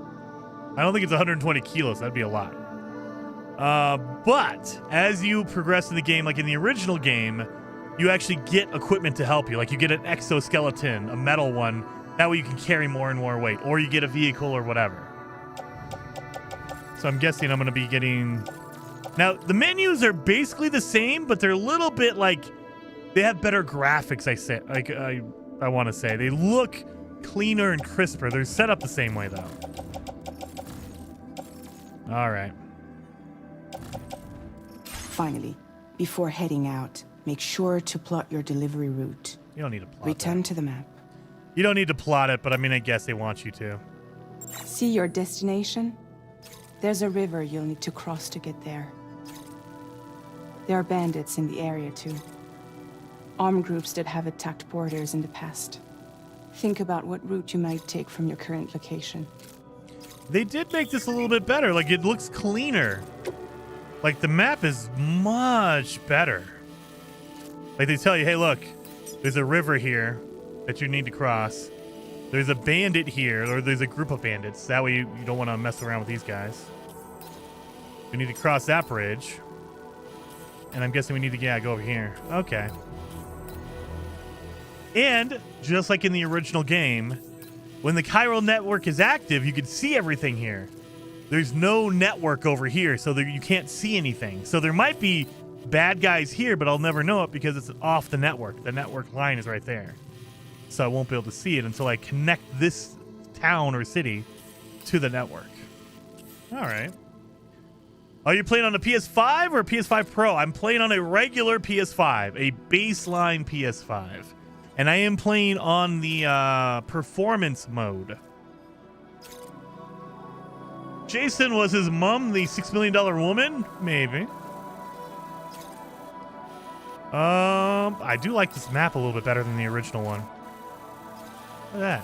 S1: I don't think it's 120 kilos. That'd be a lot. But as you progress in the game, like in the original game, you actually get equipment to help you. Like you get an exoskeleton, a metal one. That way you can carry more and more weight. Or you get a vehicle or whatever. So I'm guessing I'm going to be getting... Now, the menus are basically the same, but they're a little bit like... They have better graphics, I want to say. They look cleaner and crisper. They're set up the same way, though. All right.
S4: Finally, before heading out, make sure to plot your delivery route.
S1: You don't need to plot
S4: Return
S1: that.
S4: to the map.
S1: You don't need to plot it, but I mean, I guess they want you to.
S4: See your destination? There's a river you'll need to cross to get there. There are bandits in the area, too. Armed groups that have attacked borders in the past. Think about what route you might take from your current location.
S1: They did make this a little bit better. Like, it looks cleaner. Like, the map is much better. Like, they tell you, hey, look, there's a river here that you need to cross. There's a bandit here, or there's a group of bandits. That way you don't want to mess around with these guys. We need to cross that bridge. And I'm guessing we need to, go over here. Okay. And, just like in the original game, when the chiral network is active, you can see everything here. There's no network over here, so you can't see anything. So there might be bad guys here, but I'll never know it because it's off the network. The network line is right there. So I won't be able to see it until I connect this town or city to the network. All right. Are you playing on a PS5 or a PS5 Pro? I'm playing on a regular PS5, a baseline PS5. And I am playing on the performance mode. Jason, was his mom the $6 million woman? Maybe. I do like this map a little bit better than the original one. Look at that.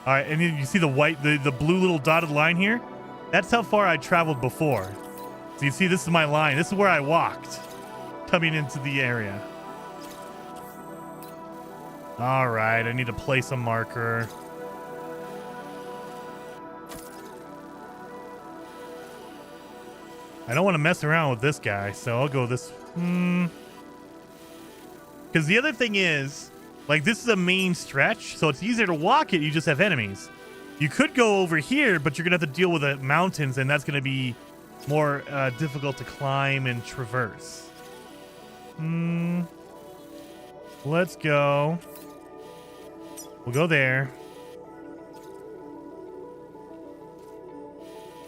S1: All right, and you see the white, the blue little dotted line here? That's how far I traveled before. So you see, this is my line. This is where I walked coming into the area. All right, I need to place a marker. I don't want to mess around with this guy, so I'll go this. Because the other thing is, like, this is a main stretch, so it's easier to walk it. You just have enemies. You could go over here, but you're going to have to deal with the mountains, and that's going to be more difficult to climb and traverse. Let's go. We'll go there.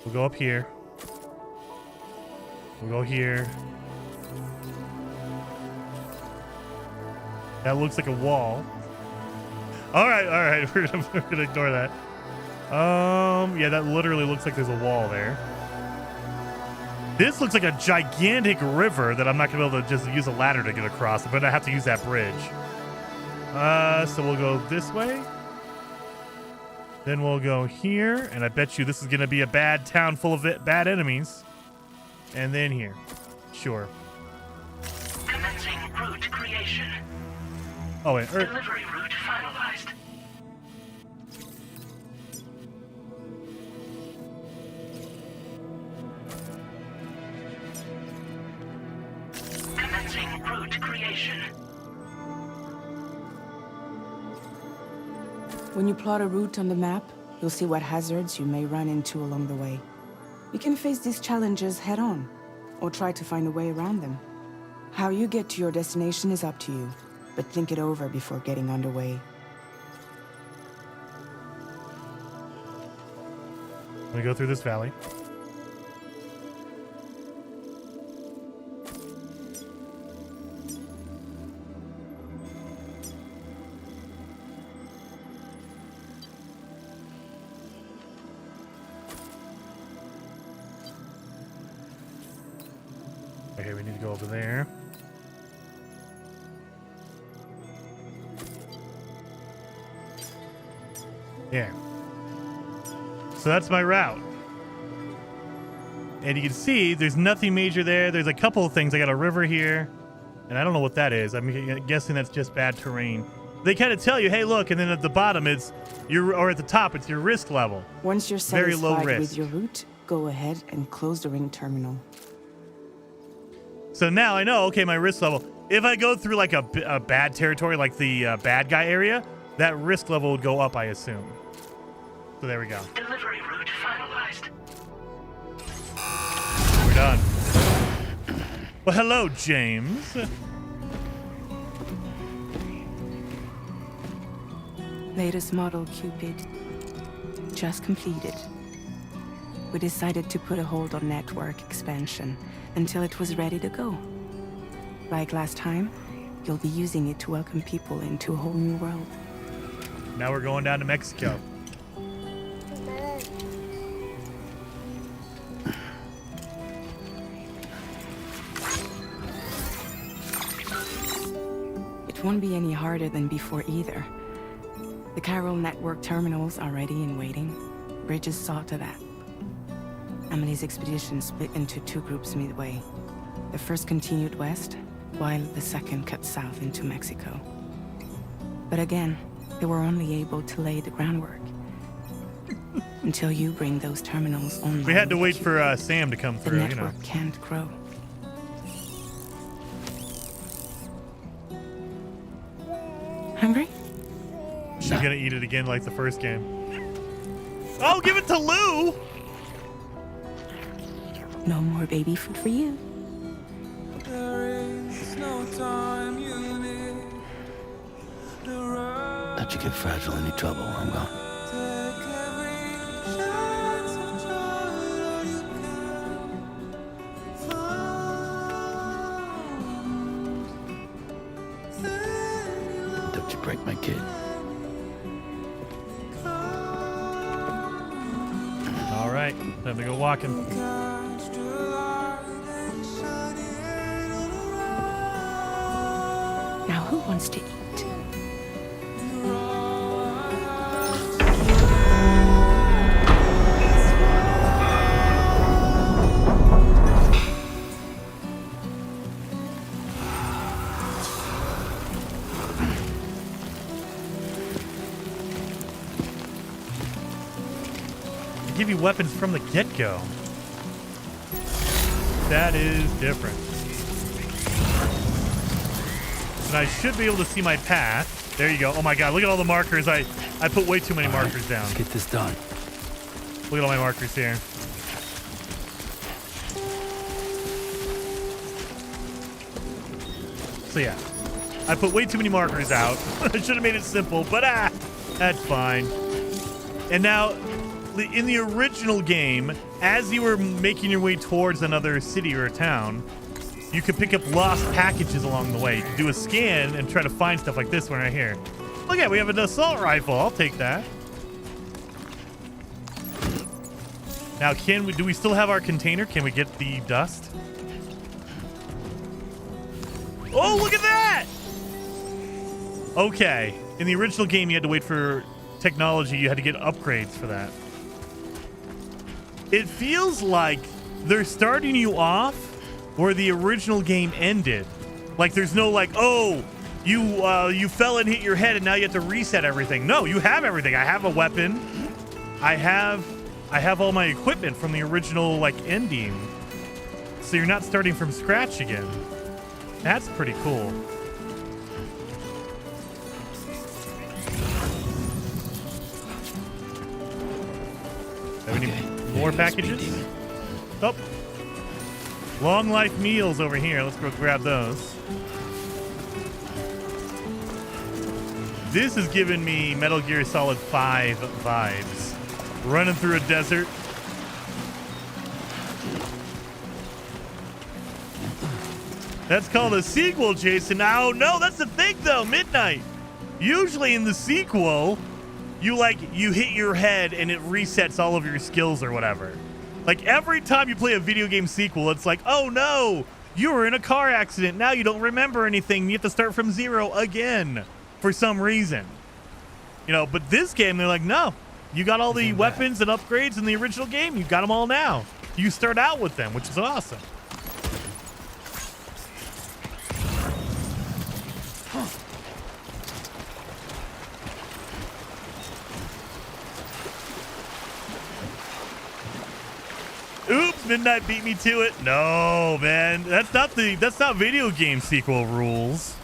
S1: We'll go up here. We'll go here. That looks like a wall. All right. We're gonna ignore that. Yeah, that literally looks like there's a wall there. This looks like a gigantic river that I'm not gonna be able to just use a ladder to get across, but I have to use that bridge. So we'll go this way. Then we'll go here, and I bet you this is gonna be a bad town full of bad enemies. And then here. Sure.
S7: Commencing route creation.
S1: Oh, wait.
S7: Delivery route finalized. Commencing route creation.
S4: When you plot a route on the map, you'll see what hazards you may run into along the way. You can face these challenges head-on, or try to find a way around them. How you get to your destination is up to you, but think it over before getting underway.
S1: I'm gonna go through this valley. Okay, we need to go over there. Yeah. So that's my route. And you can see there's nothing major there. There's a couple of things. I got a river here. And I don't know what that is. I'm guessing that's just bad terrain. They kind of tell you, hey, look, and then at the bottom it's or at the top it's your risk level.
S4: Once you're
S1: Very low
S4: satisfied
S1: risk.
S4: with your route, go ahead and close the ring terminal.
S1: So now I know, okay, my risk level. If I go through like a bad territory, like the bad guy area, that risk level would go up, I assume. So there we go.
S7: Delivery route finalized.
S1: We're done. Well, hello, James.
S4: Latest model Cupid. Just completed. We decided to put a hold on network expansion until it was ready to go. Like last time, you'll be using it to welcome people into a whole new world.
S1: Now we're going down to Mexico.
S4: It won't be any harder than before either. The Carol network terminals are ready and waiting. Bridges saw to that. Emily's expedition split into two groups midway. The first continued west, while the second cut south into Mexico. But again, they were only able to lay the groundwork. Until you bring those terminals online.
S1: We had to wait for Sam to come
S4: The
S1: through, you know.
S4: network can't grow. Hungry?
S1: She's gonna eat it again like the first game. Oh, give it to Lou!
S4: No more baby food for you.
S6: Let you get fragile, any trouble, I'm gone. Don't you break my kid.
S1: All right, time to go walking.
S4: Now who wants to eat?
S1: They give you weapons from the get-go. That is different. And I should be able to see my path. There you go. Oh my god, look at all the markers. I put way too many markers down.
S6: Let's get this done.
S1: Look at all my markers here. So yeah, I put way too many markers out. I should have made it simple, but that's fine. And now, in the original game, as you were making your way towards another city or a town, you could pick up lost packages along the way. You could do a scan and try to find stuff like this one right here. Look at, we have an assault rifle. I'll take that. Now, do we still have our container? Can we get the dust? Oh, look at that! Okay. In the original game, you had to wait for technology. You had to get upgrades for that. It feels like they're starting you off where the original game ended. Like, there's no like, oh, you fell and hit your head and now you have to reset everything. No, you have everything. I have a weapon. I have all my equipment from the original like ending. So you're not starting from scratch again. That's pretty cool. Have any more packages? Oh. Long life meals over here. Let's go grab those. This is giving me Metal Gear Solid 5 vibes. Running through a desert. That's called a sequel, Jason. Oh, no, that's the thing, though. Midnight. Usually in the sequel, you hit your head and it resets all of your skills or whatever. Like, every time you play a video game sequel, it's like, oh, no, you were in a car accident. Now you don't remember anything. You have to start from zero again for some reason. You know, but this game, they're like, no, you got all the weapons and upgrades in the original game. You got them all now. You start out with them, which is awesome. Midnight beat me to it. No, man. That's not video game sequel rules.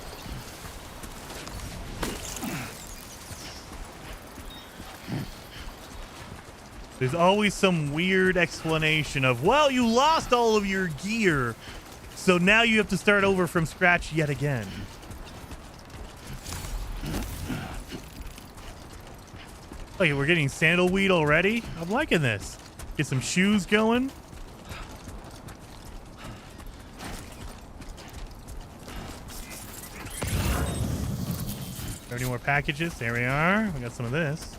S1: There's always some weird explanation of, well, you lost all of your gear, so now you have to start over from scratch yet again. Okay, we're getting sandalweed already. I'm liking this. Get some shoes going. Any more packages? There we are. We got some of this.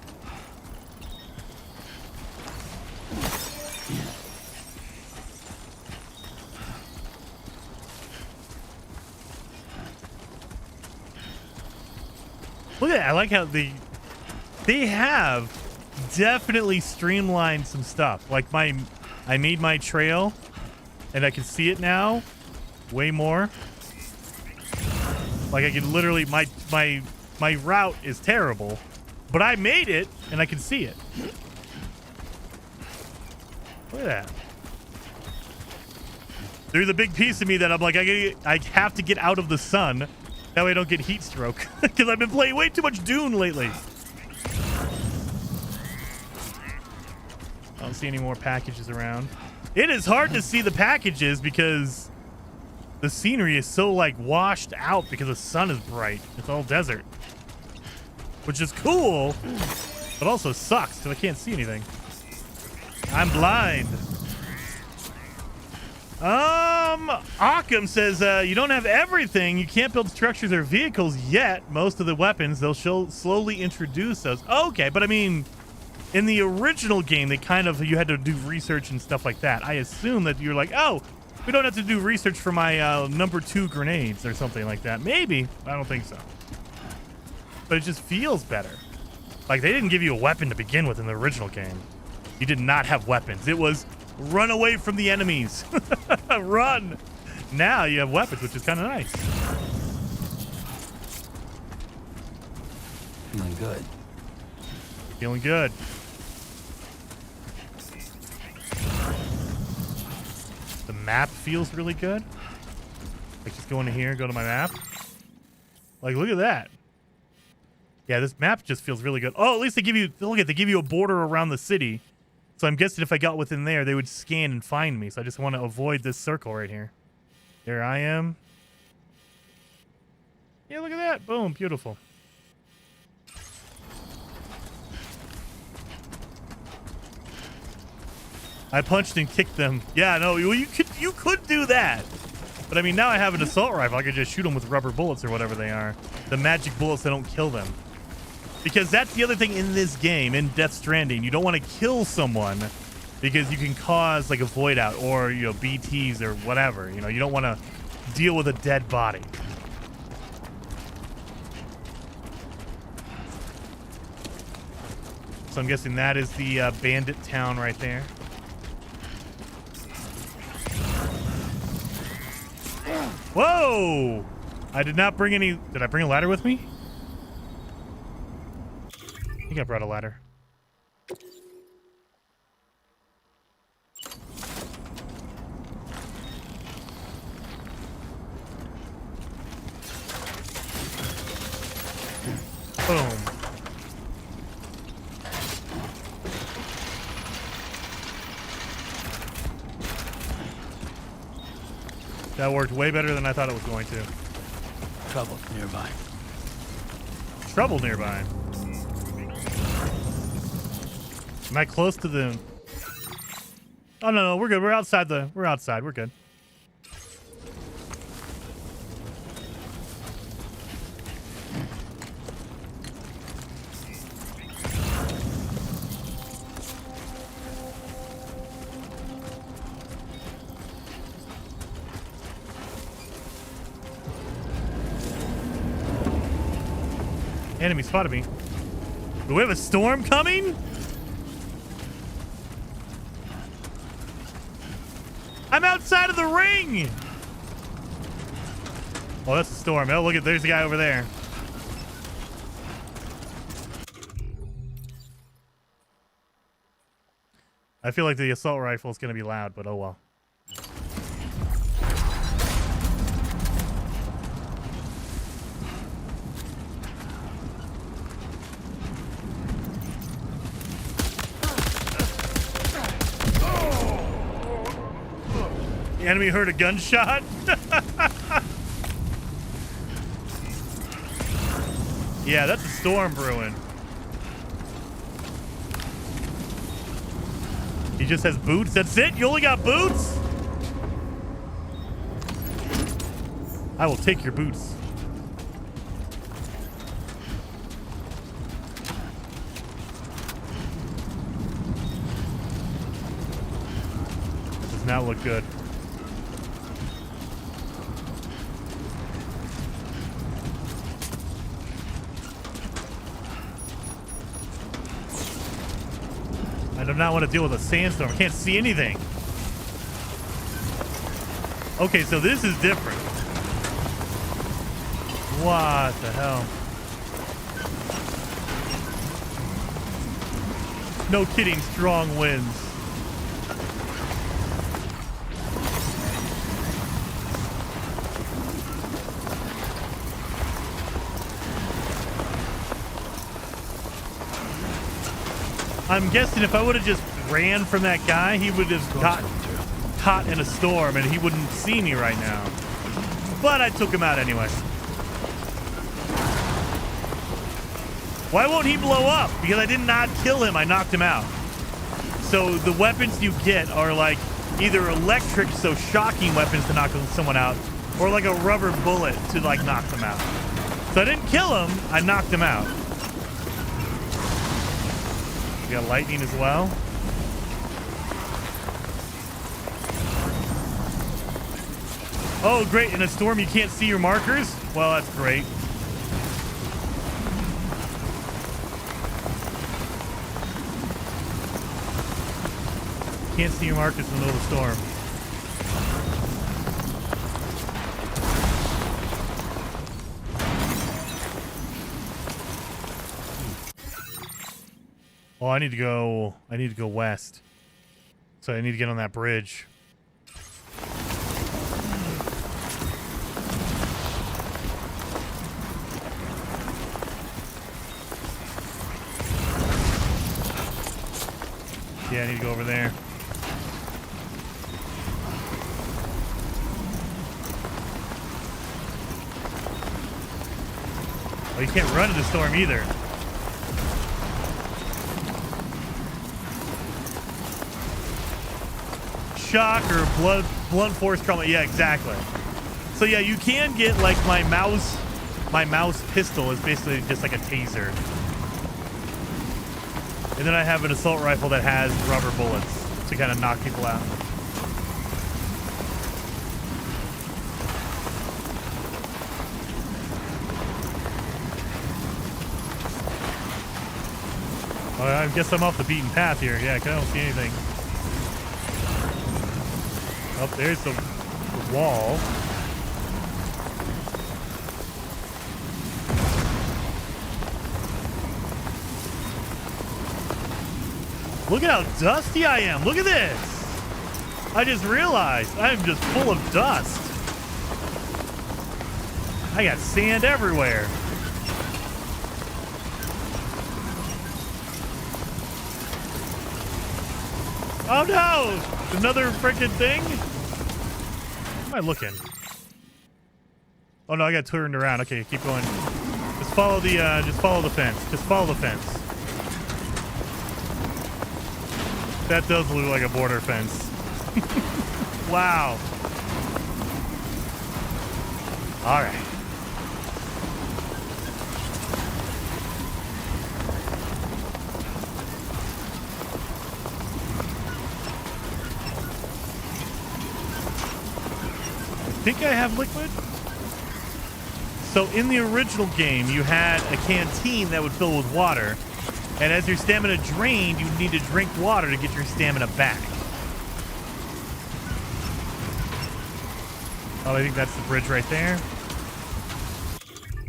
S1: Look at that. I like how they have definitely streamlined some stuff. Like I made my trail and I can see it now way more. Like I can literally, my route is terrible, but I made it and I can see it. Look at that. There's a big piece of me that I'm like, I have to get out of the sun. That way I don't get heat stroke. Because I've been playing way too much Dune lately. I don't see any more packages around. It is hard to see the packages because the scenery is so like washed out because the sun is bright. It's all desert. Which is cool, but also sucks because I can't see anything. I'm blind. Occam says, you don't have everything. You can't build structures or vehicles yet. Most of the weapons, they'll slowly introduce those. Okay, but I mean, in the original game, they kind of, you had to do research and stuff like that. I assume that you're like, oh, we don't have to do research for my number 2 grenades or something like that. Maybe. I don't think so. But it just feels better. Like, they didn't give you a weapon to begin with in the original game. You did not have weapons. It was run away from the enemies. Run. Now you have weapons, which is kind of nice.
S6: Feeling good.
S1: Feeling good. The map feels really good. Like, just go into here and go to my map. Like, look at that. Yeah, this map just feels really good. Oh, at least they give you, look at, they give you a border around the city. So I'm guessing if I got within there, they would scan and find me. So I just want to avoid this circle right here. There I am. Yeah, look at that. Boom, beautiful. I punched and kicked them. Yeah, no, you could do that. But I mean, now I have an assault rifle. I could just shoot them with rubber bullets or whatever they are. The magic bullets that don't kill them. Because that's the other thing in this game, in Death Stranding. You don't want to kill someone because you can cause like a void out or, you know, BTs or whatever. You know, you don't want to deal with a dead body. So I'm guessing that is the bandit town right there. Whoa! I did not bring any... Did I bring a ladder with me? I think I brought a ladder. Boom. That worked way better than I thought it was going to.
S6: Trouble nearby.
S1: Trouble nearby. Am I close to the... Oh, no, we're good. We're outside. We're good. Enemy spotted me. Do we have a storm coming? I'm outside of the ring. Oh, that's a storm. Oh, look at, there's the guy over there. I feel like the assault rifle is going to be loud, but oh well. The enemy heard a gunshot. Yeah, that's a storm brewing. He just has boots. That's it? You only got boots? I will take your boots. Does not look good. I do not want to deal with a sandstorm. I can't see anything. Okay, so this is different. What the hell? No kidding, strong winds. I'm guessing if I would have just ran from that guy, he would have gotten caught in a storm and he wouldn't see me right now. But I took him out anyway. Why won't he blow up? Because I did not kill him. I knocked him out. So the weapons you get are like either electric, so shocking weapons to knock someone out, or like a rubber bullet to like knock them out. So I didn't kill him. I knocked him out. We got lightning as well. Oh, great. In a storm, you can't see your markers? Well, that's great. Can't see your markers in the middle of the storm. Oh, I need to go west. So I need to get on that bridge. Yeah, I need to go over there. Oh, you can't run in the storm either. Shock or blunt force trauma. Yeah, exactly. So yeah, you can get like my mouse pistol is basically just like a taser. And then I have an assault rifle that has rubber bullets to kind of knock people out. Oh, I guess I'm off the beaten path here. Yeah, I don't see anything. Oh, there's the wall. Look at how dusty I am. Look at this. I just realized I'm just full of dust. I got sand everywhere. Oh no! Another freaking thing? Where am I looking? Oh no, I got turned around. Okay, keep going. Just follow the fence. Just follow the fence. That does look like a border fence. Wow. All right. I think I have liquid. So in the original game, you had a canteen that would fill with water. And as your stamina drained, you need to drink water to get your stamina back. Oh, I think that's the bridge right there.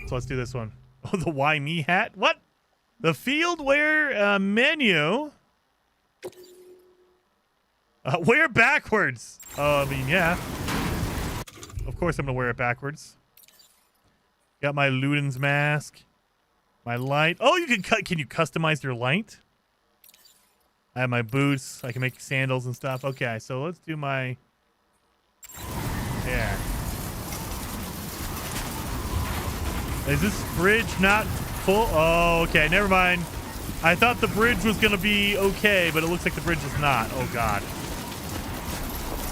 S1: So let's do this one. Oh, the why me hat? What? The field where menu. Wear it backwards. Oh, I mean, yeah. Of course I'm going to wear it backwards. Got my Luden's mask. My light. Oh, you can you customize your light? I have my boots. I can make sandals and stuff. Okay, so let's do my... Yeah. Is this bridge not full? Oh, okay. Never mind. I thought the bridge was going to be okay, but it looks like the bridge is not. Oh, God.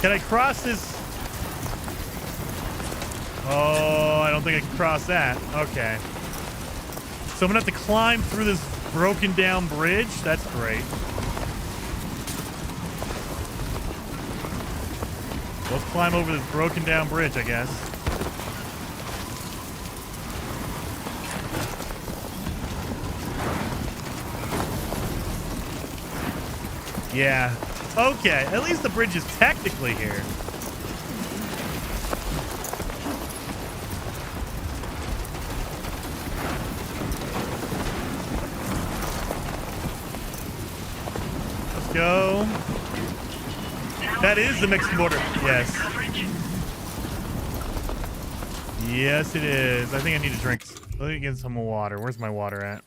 S1: Can I cross this? Oh, I don't think I can cross that. Okay. So I'm going to have to climb through this broken down bridge. That's great. Let's climb over this broken down bridge, I guess. Yeah. Okay. At least the bridge is technically here. Let's go. That is the Mexican border. Yes. Yes, it is. I think I need a drink. Let me get some more water. Where's my water at?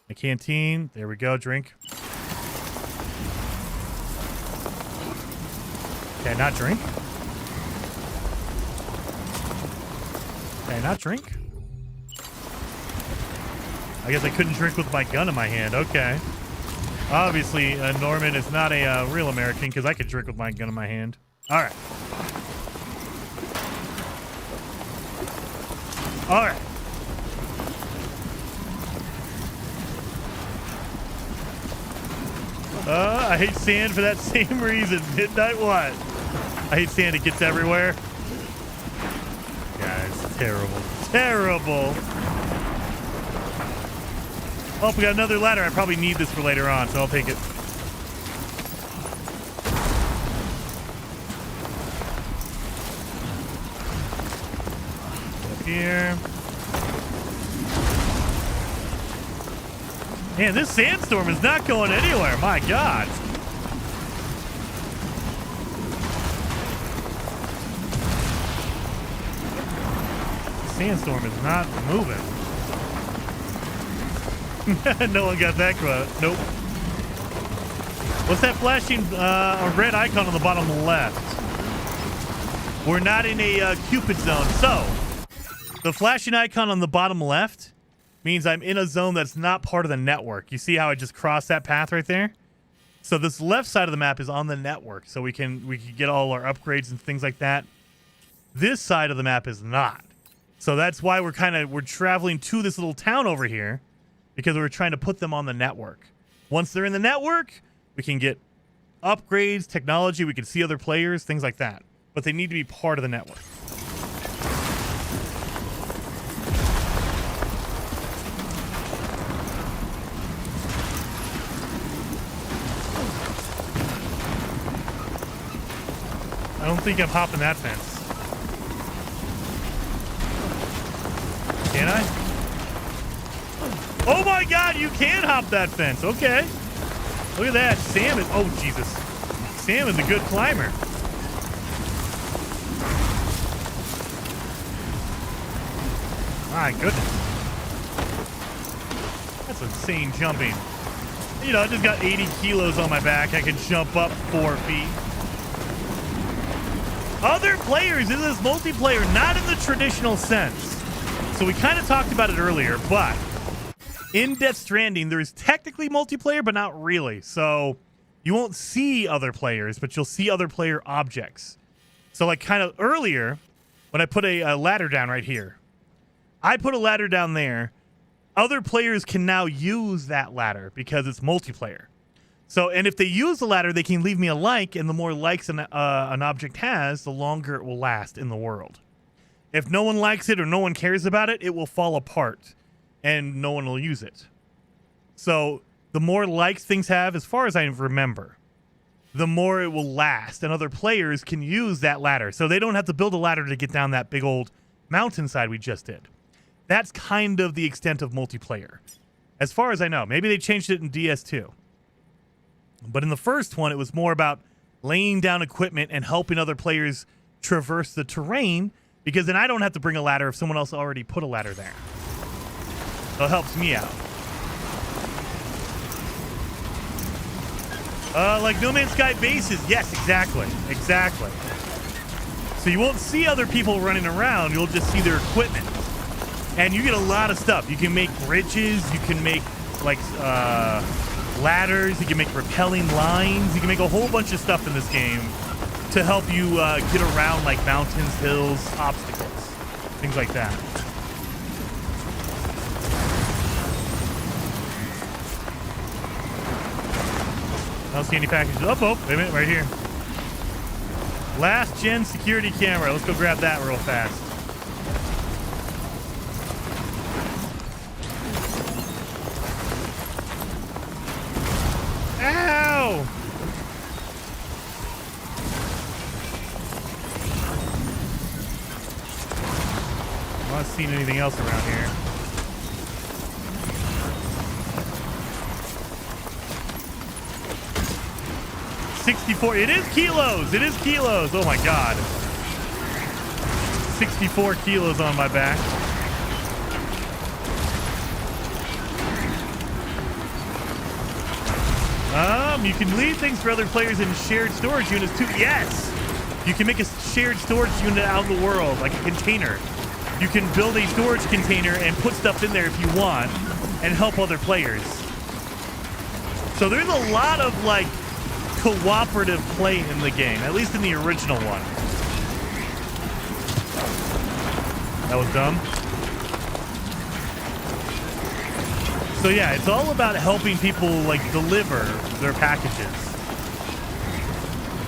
S1: My canteen. There we go. Drink. Can I not drink? Can I not drink? I guess I couldn't drink with my gun in my hand. Okay. Obviously, Norman is not a real American because I could drink with my gun in my hand. All right. All right. I hate sand for that same reason. Midnight what? I hate sand. It gets everywhere. Yeah, it's terrible. Terrible. Oh, we got another ladder. I probably need this for later on, so I'll take it. Up here. Man, this sandstorm is not going anywhere. My God. The sandstorm is not moving. No one got that quote. Nope. What's that flashing red icon on the bottom left? We're not in a Cupid zone. So, the flashing icon on the bottom left means I'm in a zone that's not part of the network. You see how I just crossed that path right there? So this left side of the map is on the network, so we can get all our upgrades and things like that. This side of the map is not. So that's why we're traveling to this little town over here, because we're trying to put them on the network. Once they're in the network, we can get upgrades, technology, we can see other players, things like that. But they need to be part of the network. I don't think I'm hopping that fence. Can I? Oh my God, you can hop that fence. Okay. Look at that. Sam is... Oh, Jesus. Sam is a good climber. My goodness. That's insane jumping. You know, I just got 80 kilos on my back. I can jump up 4 feet. Other players in this multiplayer, not in the traditional sense. So we kind of talked about it earlier, but in Death Stranding, there's technically multiplayer, but not really. So you won't see other players, but you'll see other player objects. So like kind of earlier, when I put a ladder down right here, I put a ladder down there. Other players can now use that ladder because it's multiplayer. So, and if they use the ladder, they can leave me a like, and the more likes an object has, the longer it will last in the world. If no one likes it or no one cares about it, it will fall apart, and no one will use it. So, the more likes things have, as far as I remember, the more it will last, and other players can use that ladder. So they don't have to build a ladder to get down that big old mountainside we just did. That's kind of the extent of multiplayer. As far as I know. Maybe they changed it in DS2. But in the first one, it was more about laying down equipment and helping other players traverse the terrain, because then I don't have to bring a ladder if someone else already put a ladder there. So it helps me out. Like No Man's Sky bases. Yes, exactly. Exactly. So you won't see other people running around. You'll just see their equipment. And you get a lot of stuff. You can make bridges. You can make, like, ladders. You can make rappelling lines. You can make a whole bunch of stuff in this game to help you get around, like, mountains, hills, obstacles, things like that. I don't see any packages. Oh, wait a minute, right here. Last gen security camera. Let's go grab that real fast. Ow! I'm not seeing anything else around here. $64. It is kilos. It is kilos. Oh my god. 64 kilos on my back. You can leave things for other players in shared storage units too. Yes! You can make a shared storage unit out in the world, like a container. You can build a storage container and put stuff in there if you want and help other players. So there's a lot of, like, cooperative play in the game, at least in the original one. That was dumb. So yeah, it's all about helping people, like, deliver their packages.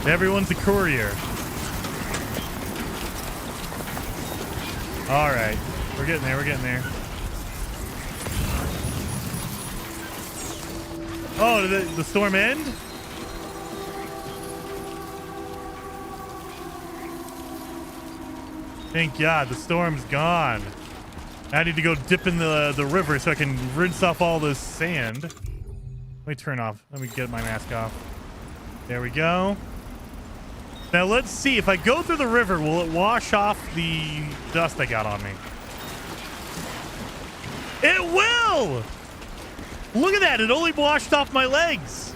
S1: Everyone's a courier. All right, we're getting there. We're getting there. Oh, did the storm end? Thank God, the storm's gone. I need to go dip in the river so I can rinse off all this sand. Let me turn off. Let me get my mask off. There we go. Now let's see. If I go through the river, will it wash off the dust I got on me? It will! Look at that. It only washed off my legs.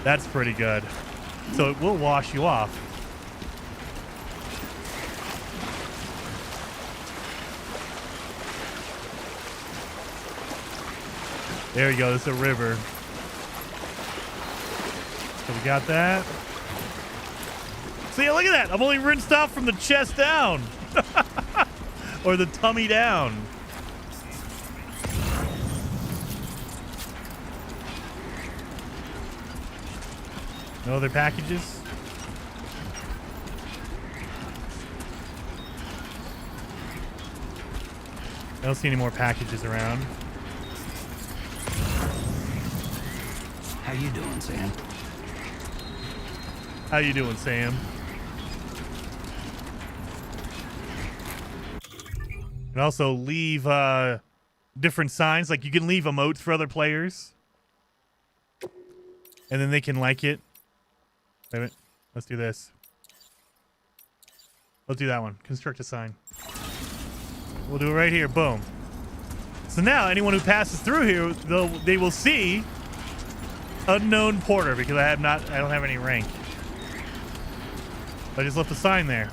S1: That's pretty good. So it will wash you off. There we go. This is a river. So we got that. See, look at that. I'm only rinsed off from the chest down. Or the tummy down. No other packages? I don't see any more packages around.
S6: How you doing, Sam?
S1: How you doing, Sam? And also leave different signs. Like you can leave emotes for other players. And then they can like it. Wait a minute. Let's do this. Let's do that one. Construct a sign. We'll do it right here. Boom. So now anyone who passes through here, they will see unknown porter because I don't have any rank. I just left a sign there.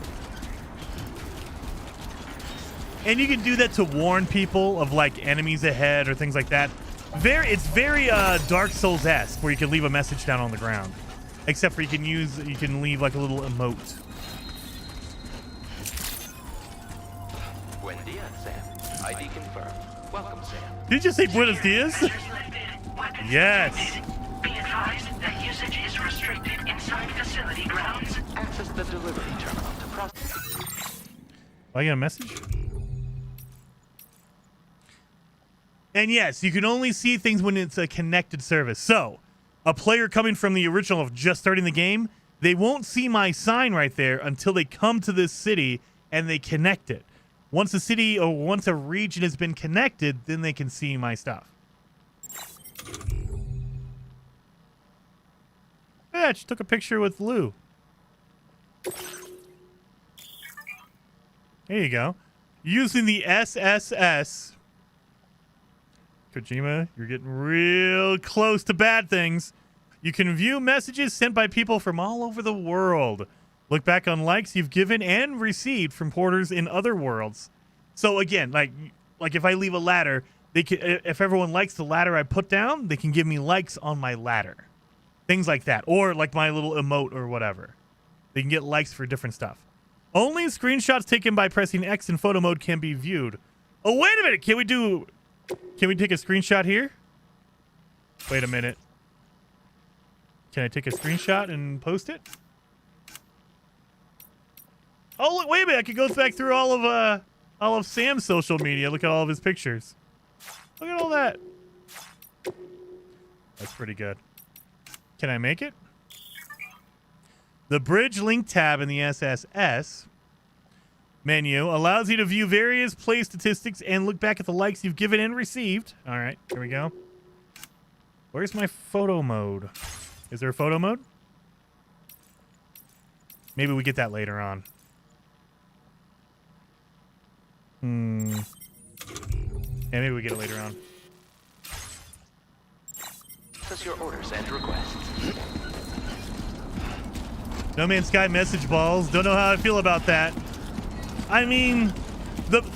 S1: And you can do that to warn people of like enemies ahead or things like that. It's very Dark Souls-esque where you can leave a message down on the ground. Except for you can leave like a little emote.
S8: Buen dia, Sam. ID confirmed. Welcome, Sam.
S1: Did you just say Buenos Dias? Yes.
S7: Be advised that usage is restricted inside facility grounds.
S8: Access the delivery terminal to process.
S1: I get a message? And yes, you can only see things when it's a connected service. So, a player coming from the original of just starting the game, they won't see my sign right there until they come to this city and they connect it. Once a city or once a region has been connected, then they can see my stuff. at that. She took a picture with Lou. There you go. Using the SSS. Kojima, you're getting real close to bad things. You can view messages sent by people from all over the world. Look back on likes you've given and received from porters in other worlds. So again, like if I leave a ladder, they can, if everyone likes the ladder I put down, they can give me likes on my ladder. Things like that. Or like my little emote or whatever. They can get likes for different stuff. Only screenshots taken by pressing X in photo mode can be viewed. Oh, wait a minute. Can we take a screenshot here? Wait a minute. Can I take a screenshot and post it? Oh, look, wait a minute. I could go back through all of Sam's social media. Look at all of his pictures. Look at all that. That's pretty good. Can I make it? The bridge link tab in the SSS menu allows you to view various play statistics and look back at the likes you've given and received. All right, here we go. Where's my photo mode? Is there a photo mode? Maybe we get that later on. Yeah, maybe we get it later on.
S8: Process your orders and requests.
S1: No Man's Sky message balls. Don't know how I feel about that. I mean,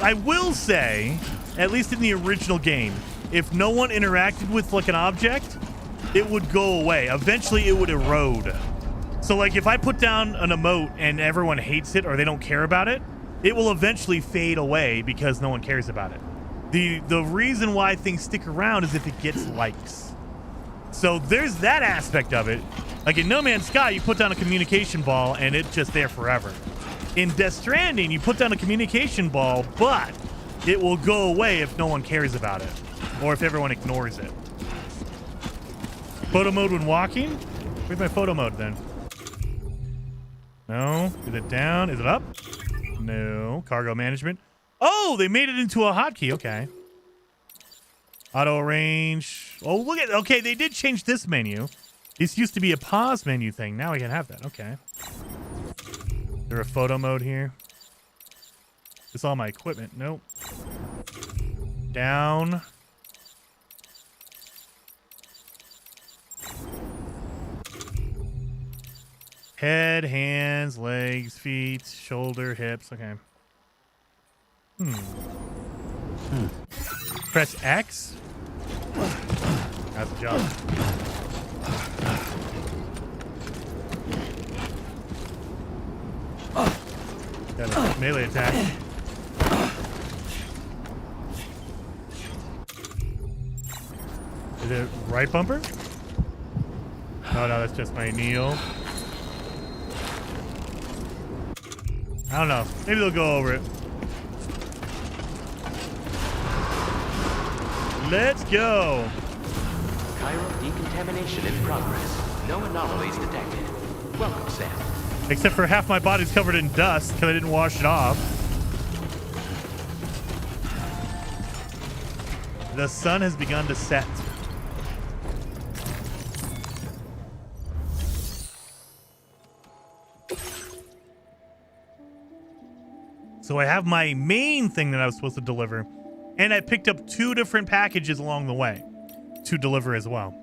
S1: I will say, at least in the original game, if no one interacted with like an object, it would go away. Eventually, it would erode. So like if I put down an emote and everyone hates it or they don't care about it, it will eventually fade away because no one cares about it. The reason why things stick around is if it gets likes. So there's that aspect of it. Like in No Man's Sky, you put down a communication ball and it's just there forever. In Death Stranding, you put down a communication ball, but it will go away if no one cares about it or if everyone ignores it. Photo mode when walking? Where's my photo mode then? No. Is it down? Is it up? No. Cargo management. Oh, they made it into a hotkey. Okay. Auto arrange. Oh, look at. Okay, they did change this menu. This used to be a pause menu thing. Now we can have that. Okay. Is there a photo mode here? Is all my equipment? Nope. Down. Head, hands, legs, feet, shoulder, hips. Okay. Press X. That's the job. Got a melee attack. Is it right bumper? Oh no, that's just my kneel. I don't know. Maybe they'll go over it. Let's go.
S8: Chiral decontamination in progress. No anomalies detected. Welcome, Sam.
S1: Except for half my body's covered in dust because I didn't wash it off. The sun has begun to set. So I have my main thing that I was supposed to deliver, and I picked up 2 different packages along the way to deliver as well.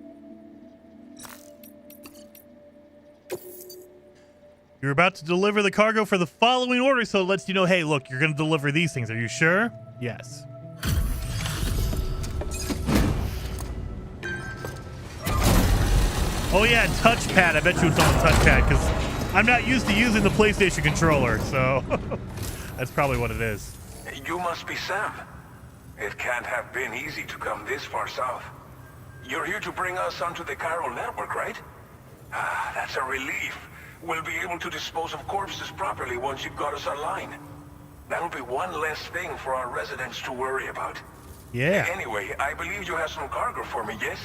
S1: You're about to deliver the cargo for the following order, so it lets you know, hey, look, you're going to deliver these things. Are you sure? Yes. Oh, yeah, touchpad. I bet you it's on the touchpad, because I'm not used to using the PlayStation controller, so that's probably what it is.
S9: You must be Sam. It can't have been easy to come this far south. You're here to bring us onto the Chiral network, right? Ah, that's a relief. We'll be able to dispose of corpses properly once you've got us online. That'll be one less thing for our residents to worry about.
S1: Yeah.
S9: Anyway, I believe you have some cargo for me, yes?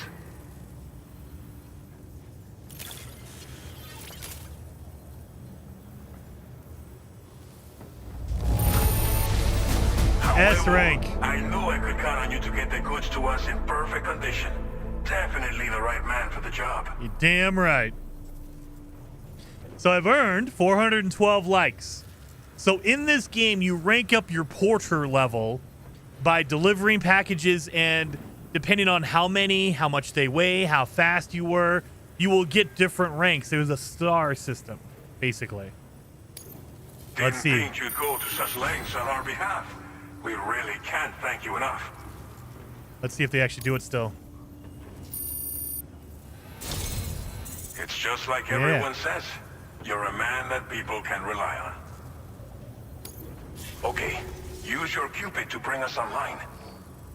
S1: S rank.
S9: I knew I could count on you to get the goods to us in perfect condition. Definitely the right man for the job.
S1: You're damn right. So I've earned 412 likes. So in this game, you rank up your porter level by delivering packages, and depending on how many, how much they weigh, how fast you were, you will get different ranks. There's a star system, basically. Let's see.
S9: Didn't think you'd go to such lengths on our behalf. We really can't thank you enough.
S1: Let's see if they actually do it still.
S9: It's just like everyone says. You're a man that people can rely on. Okay, use your Cupid to bring us online.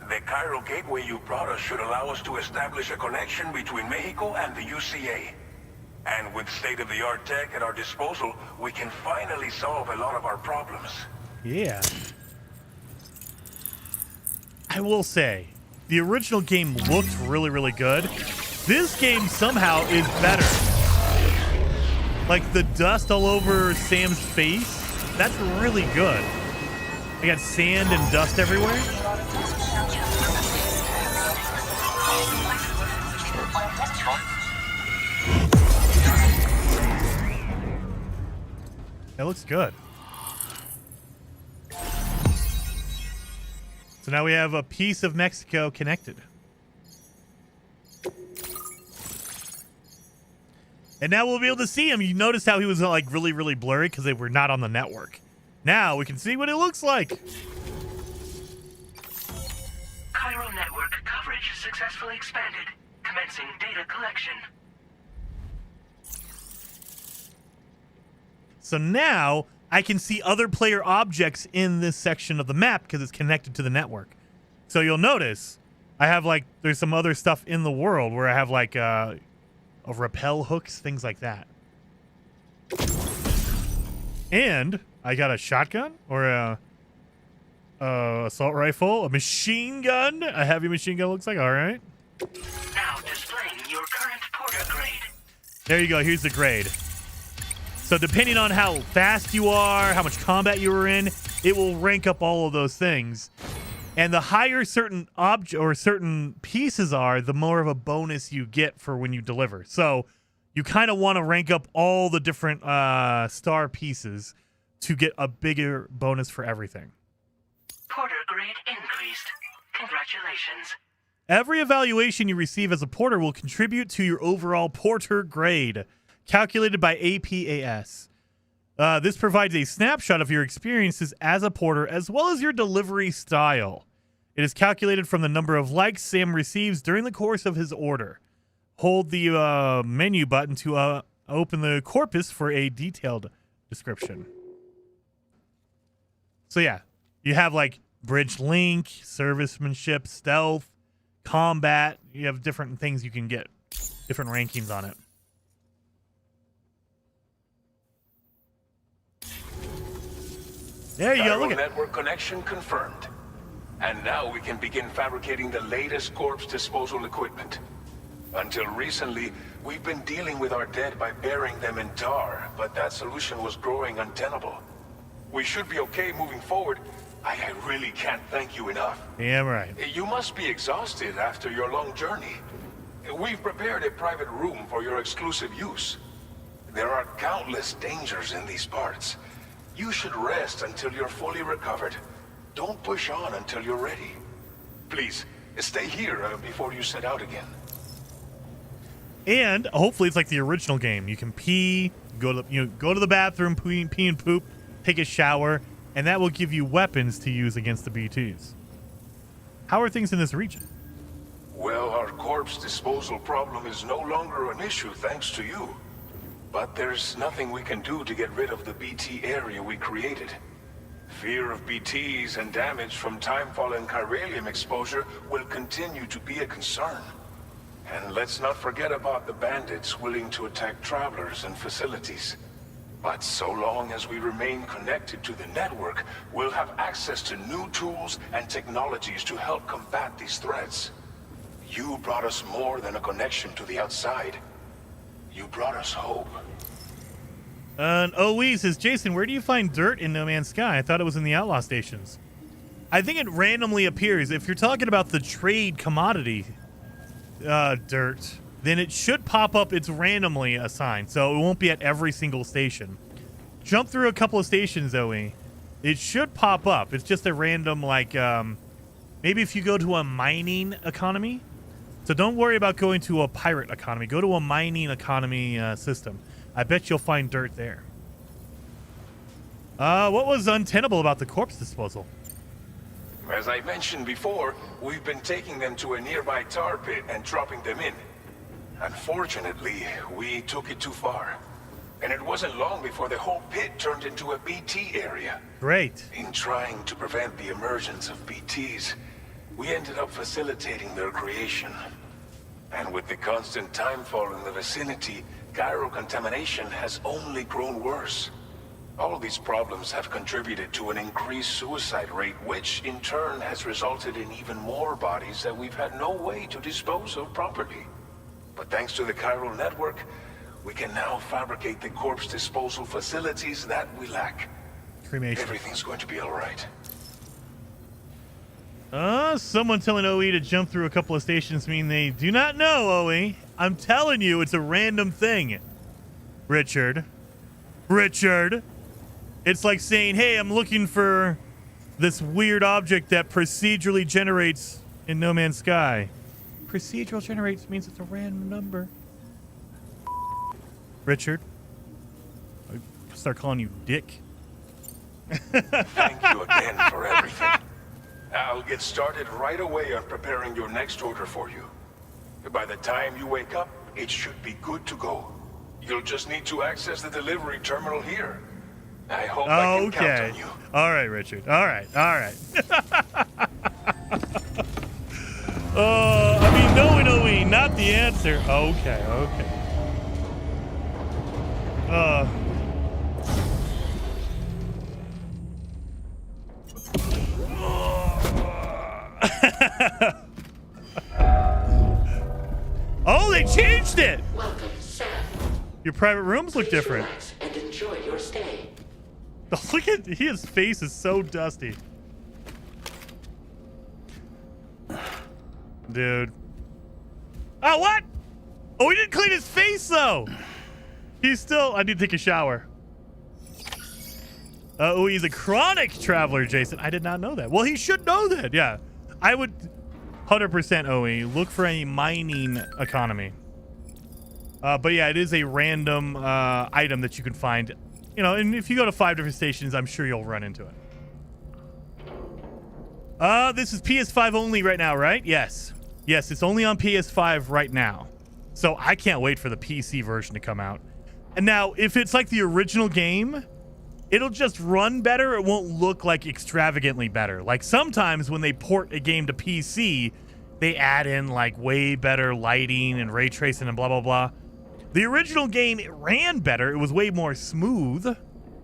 S9: The Cairo gateway you brought us should allow us to establish a connection between Mexico and the UCA. And with state-of-the-art tech at our disposal, we can finally solve a lot of our problems.
S1: Yeah. I will say, the original game looked really, really good. This game somehow is better. Like the dust all over Sam's face, that's really good. They got sand and dust everywhere. That looks good. So now we have a piece of Mexico connected. And now we'll be able to see him. You noticed how he was like really, really blurry because they were not on the network. Now we can see what it looks like.
S7: Cairo network coverage successfully expanded. Commencing data collection.
S1: So now I can see other player objects in this section of the map because it's connected to the network. So you'll notice I have like, there's some other stuff in the world where I have like rappel hooks, things like that. And I got a shotgun or a assault rifle, a machine gun, a heavy machine gun looks like. All right.
S7: Now displaying your current porter grade.
S1: There you go. Here's the grade. So depending on how fast you are, how much combat you were in, it will rank up all of those things. And the higher certain object or certain pieces are, the more of a bonus you get for when you deliver. So you kind of want to rank up all the different star pieces to get a bigger bonus for everything.
S7: Porter grade increased. Congratulations.
S1: Every evaluation you receive as a porter will contribute to your overall porter grade, calculated by APAS. This provides a snapshot of your experiences as a porter as well as your delivery style. It is calculated from the number of likes Sam receives during the course of his order. Hold the menu button to open the corpus for a detailed description. So yeah, you have like bridge link, servicemanship, stealth, combat. You have different things you can get, different rankings on it. There you go. Look at
S9: network connection confirmed. And now we can begin fabricating the latest corpse disposal equipment. Until recently, we've been dealing with our dead by burying them in tar, but that solution was growing untenable. We should be okay moving forward. I really can't thank you enough.
S1: Damn right.
S9: You must be exhausted after your long journey. We've prepared a private room for your exclusive use. There are countless dangers in these parts. You should rest until you're fully recovered. Don't push on until you're ready. Please, stay here before you set out again.
S1: And hopefully it's like the original game. You can pee, go to the bathroom, pee and poop, take a shower, and that will give you weapons to use against the BTs. How are things in this region?
S9: Well, our corpse disposal problem is no longer an issue thanks to you. But there's nothing we can do to get rid of the BT area we created. Fear of BTs and damage from timefall and chiralium exposure will continue to be a concern. And let's not forget about the bandits willing to attack travelers and facilities. But so long as we remain connected to the network, we'll have access to new tools and technologies to help combat these threats. You brought us more than a connection to the outside. You brought us hope.
S1: And OE says, Jason, where do you find dirt in No Man's Sky? I thought it was in the outlaw stations. I think it randomly appears. If you're talking about the trade commodity dirt, then it should pop up. It's randomly assigned, so it won't be at every single station. Jump through a couple of stations, Zoe. It should pop up. It's just a random, like, maybe if you go to a mining economy. So don't worry about going to a pirate economy. Go to a mining economy system. I bet you'll find dirt there. What was untenable about the corpse disposal?
S9: As I mentioned before, we've been taking them to a nearby tar pit and dropping them in. Unfortunately, we took it too far. And it wasn't long before the whole pit turned into a BT area.
S1: Great.
S9: In trying to prevent the emergence of BTs, we ended up facilitating their creation. And with the constant timefall in the vicinity, gyro contamination has only grown worse. All these problems have contributed to an increased suicide rate, which in turn has resulted in even more bodies that we've had no way to dispose of properly. But thanks to the chiral network, we can now fabricate the corpse disposal facilities that we lack.
S1: Cremation.
S9: Everything's going to be all right.
S1: Someone telling OE to jump through a couple of stations mean they do not know, OE. I'm telling you, it's a random thing. Richard. It's like saying, hey, I'm looking for this weird object that procedurally generates in No Man's Sky. Procedural generates means it's a random number. Richard. I start calling you Dick.
S9: Thank you again for everything. I'll get started right away on preparing your next order for you. By the time you wake up, it should be good to go. You'll just need to access the delivery terminal here. I hope I can count on you.
S1: All right, Richard. All right. I mean, knowing OE, not the answer. Okay. Oh, they changed it.
S7: Welcome, Sam.
S1: Your private rooms look different.
S7: Relax and enjoy your stay.
S1: Look at his face is so dusty. Dude. Oh, what? Oh, he didn't clean his face though. He's still, I need to take a shower. Oh, he's a chronic traveler, Jason. I did not know that. Well, he should know that. Yeah. I would 100% OE look for a mining economy. But yeah, it is a random item that you can find. You know, and if you go to 5 different stations, I'm sure you'll run into it. This is PS5 only right now, right? Yes. Yes, it's only on PS5 right now. So I can't wait for the PC version to come out. And now, if it's like the original game, it'll just run better. It won't look like extravagantly better. Like sometimes when they port a game to PC, they add in like way better lighting and ray tracing and blah, blah, blah. The original game, it ran better. It was way more smooth.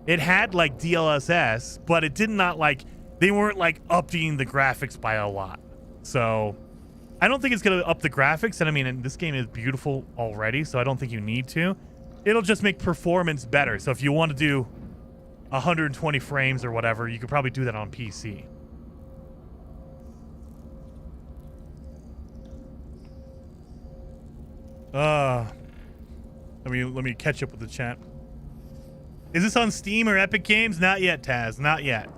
S1: It had like DLSS, but it did not like, they weren't like upping the graphics by a lot. So I don't think it's going to up the graphics. And I mean, this game is beautiful already, so I don't think you need to. It'll just make performance better. So if you want to do 120 frames or whatever, you could probably do that on PC. Let me catch up with the chat. Is this on Steam or Epic Games? Not yet, Taz. Not yet.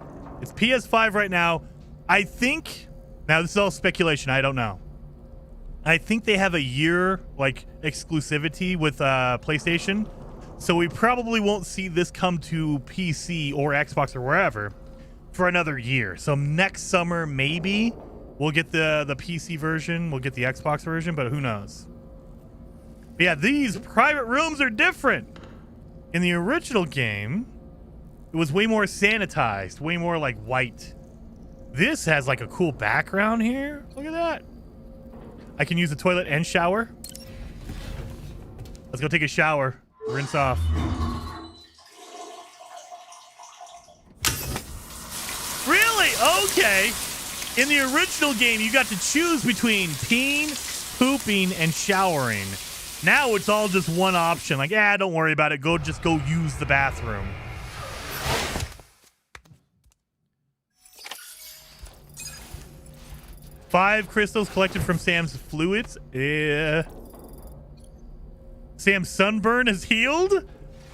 S1: It's PS5 right now. I think, now this is all speculation. I don't know. I think they have a year like exclusivity with PlayStation. So we probably won't see this come to PC or Xbox or wherever for another year. So next summer, maybe we'll get the PC version. We'll get the Xbox version, but who knows? But yeah, these private rooms are different. In the original game, it was way more sanitized, way more like white. This has like a cool background here. Look at that. I can use the toilet and shower. Let's go take a shower. Rinse off. Really? Okay. In the original game, you got to choose between peeing, pooping, and showering. Now it's all just one option. Like, don't worry about it. Just go use the bathroom. Five crystals collected from Sam's fluids. Yeah. Sam's sunburn is healed?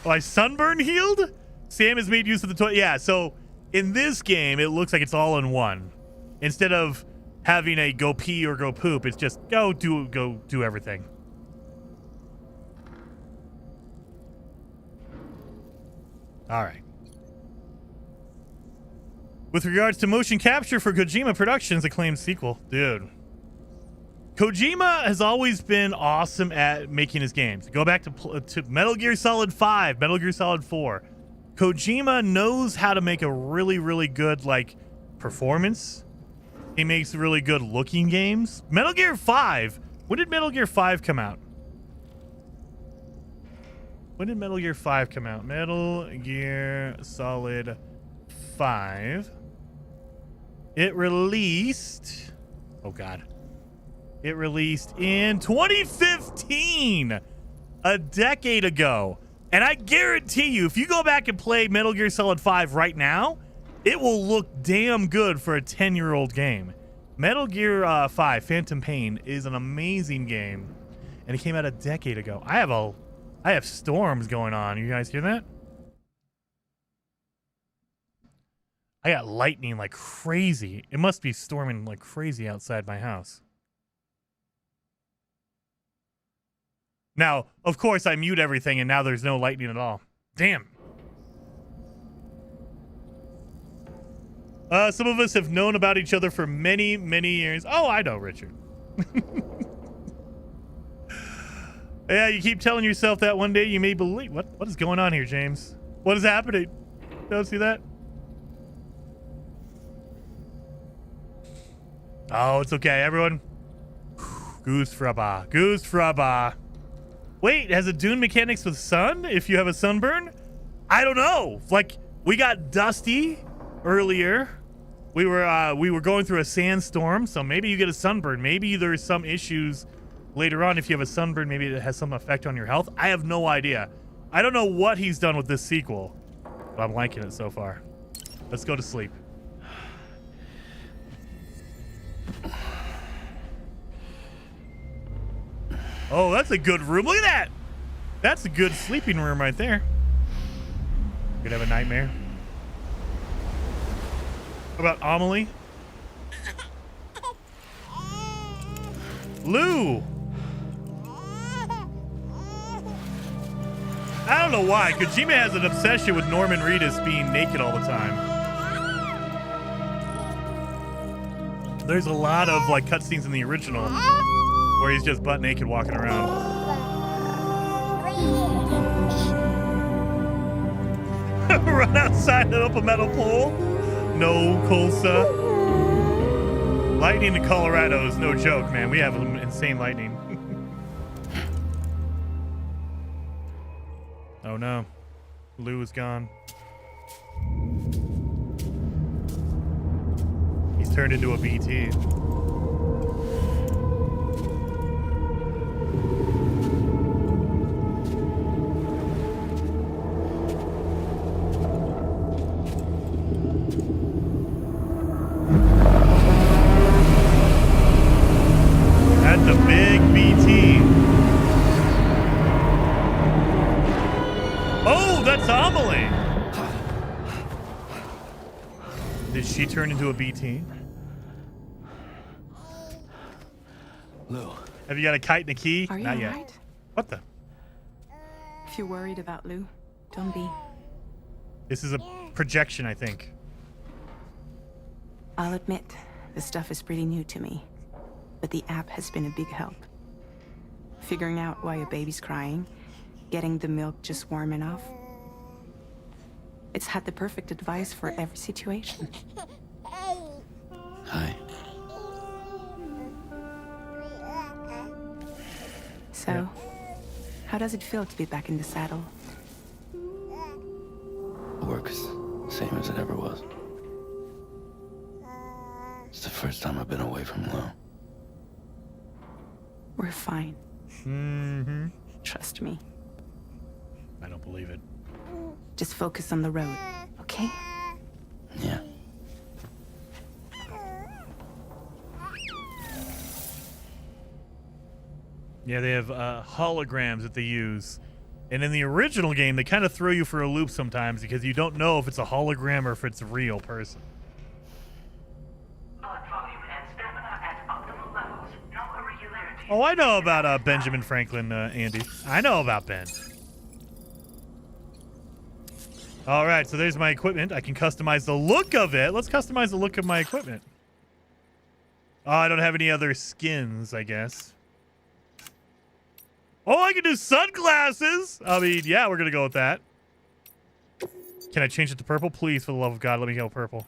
S1: My sunburn healed? Sam has made use of the toilet. Yeah, so in this game, it looks like it's all in one. Instead of having a go pee or go poop, it's just go do everything. All right. With regards to motion capture for Kojima Productions' acclaimed sequel, dude. Kojima has always been awesome at making his games. Go back to Metal Gear Solid 5, Metal Gear Solid 4. Kojima knows how to make a really, really good, like, performance. He makes really good looking games. Metal Gear 5. When did Metal Gear 5 come out? When did Metal Gear 5 come out? Metal Gear Solid 5. It released... Oh, God. It released in 2015. A decade ago. And I guarantee you, if you go back and play Metal Gear Solid 5 right now, it will look damn good for a 10-year-old game. Metal Gear 5 Phantom Pain is an amazing game. And it came out a decade ago. I have storms going on. You guys hear that? I got lightning like crazy. It must be storming like crazy outside my house. Now, of course, I mute everything and now there's no lightning at all. Damn. Some of us have known about each other for many, many years. Oh, I know, Richard. Yeah, you keep telling yourself that one day you may believe. What is going on here, James? What is happening? Don't see that? Oh, it's okay, everyone. Goose fraba. Goose fraba. Wait, has it Dune mechanics with sun if you have a sunburn? I don't know. Like, we got dusty earlier. We were going through a sandstorm, so maybe you get a sunburn. Maybe there's some issues later on if you have a sunburn. Maybe it has some effect on your health. I have no idea. I don't know what he's done with this sequel, but I'm liking it so far. Let's go to sleep. Oh, that's a good room. Look at that. That's a good sleeping room right there. Could have a nightmare. How about Amelie? Lou. I don't know why. Kojima has an obsession with Norman Reedus being naked all the time. There's a lot of like cutscenes in the original where he's just butt naked walking around. Run outside and open metal pole. No, Colsa. Lightning in Colorado is no joke, man. We have insane lightning. Oh no. Lou is gone. He's turned into a BT. That's a big BT. Oh, that's Amelie. Did she turn into a BT?
S6: Lou.
S1: Have you got a kite and a key?
S4: Are you
S1: Not yet.
S4: alright?
S1: What the?
S4: If you're worried about Lou, don't be.
S1: This is a projection, I think.
S4: I'll admit, this stuff is pretty new to me, but the app has been a big help. Figuring out why a baby's crying, getting the milk just warm enough. It's had the perfect advice for every situation.
S6: Hi.
S4: So, how does it feel to be back in the saddle?
S6: Works same as it ever was. It's the first time I've been away from Lou.
S4: We're fine.
S1: Mm-hmm.
S4: Trust me.
S1: I don't believe it.
S4: Just focus on the road, okay?
S6: Yeah.
S1: Yeah, they have holograms that they use. And in the original game, they kind of throw you for a loop sometimes because you don't know if it's a hologram or if it's a real person.
S7: Blood volume and stamina at optimal levels. No irregularities.
S1: Oh, I know about Benjamin Franklin, Andy. I know about Ben. All right, so there's my equipment. I can customize the look of it. Let's customize the look of my equipment. Oh, I don't have any other skins, I guess. Oh, I can do sunglasses. I mean, yeah, we're going to go with that. Can I change it to purple? Please, for the love of God, let me go purple.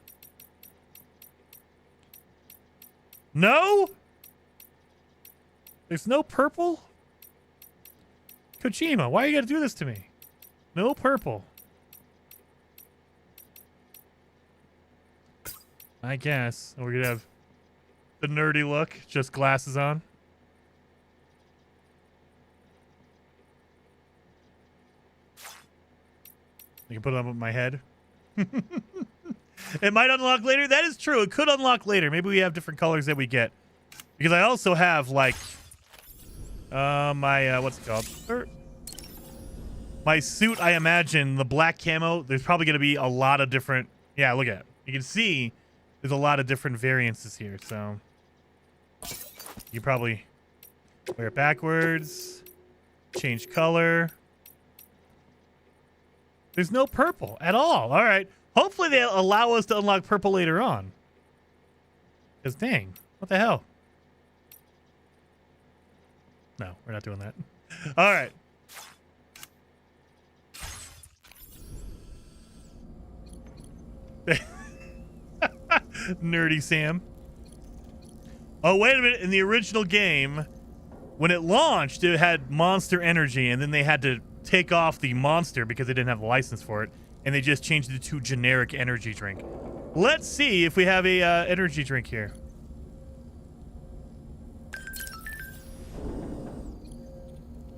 S1: No? There's no purple? Kojima, why you got to do this to me? No purple. I guess. We're going to have the nerdy look, just glasses on. I can put it on my head. It might unlock later. That is true. It could unlock later. Maybe we have different colors that we get. Because I also have, like, my, what's it called? My suit, I imagine, the black camo, there's probably going to be a lot of different... Yeah, look at it. You can see there's a lot of different variances here, so... You probably wear it backwards. Change color. There's no purple at all. All right. Hopefully they'll allow us to unlock purple later on. Because dang, what the hell? No, we're not doing that. All right. Nerdy Sam. Oh, wait a minute. In the original game, when it launched, it had Monster Energy, and then they had to take off the monster because they didn't have a license for it, and they just changed it to generic energy drink. Let's see if we have a energy drink here.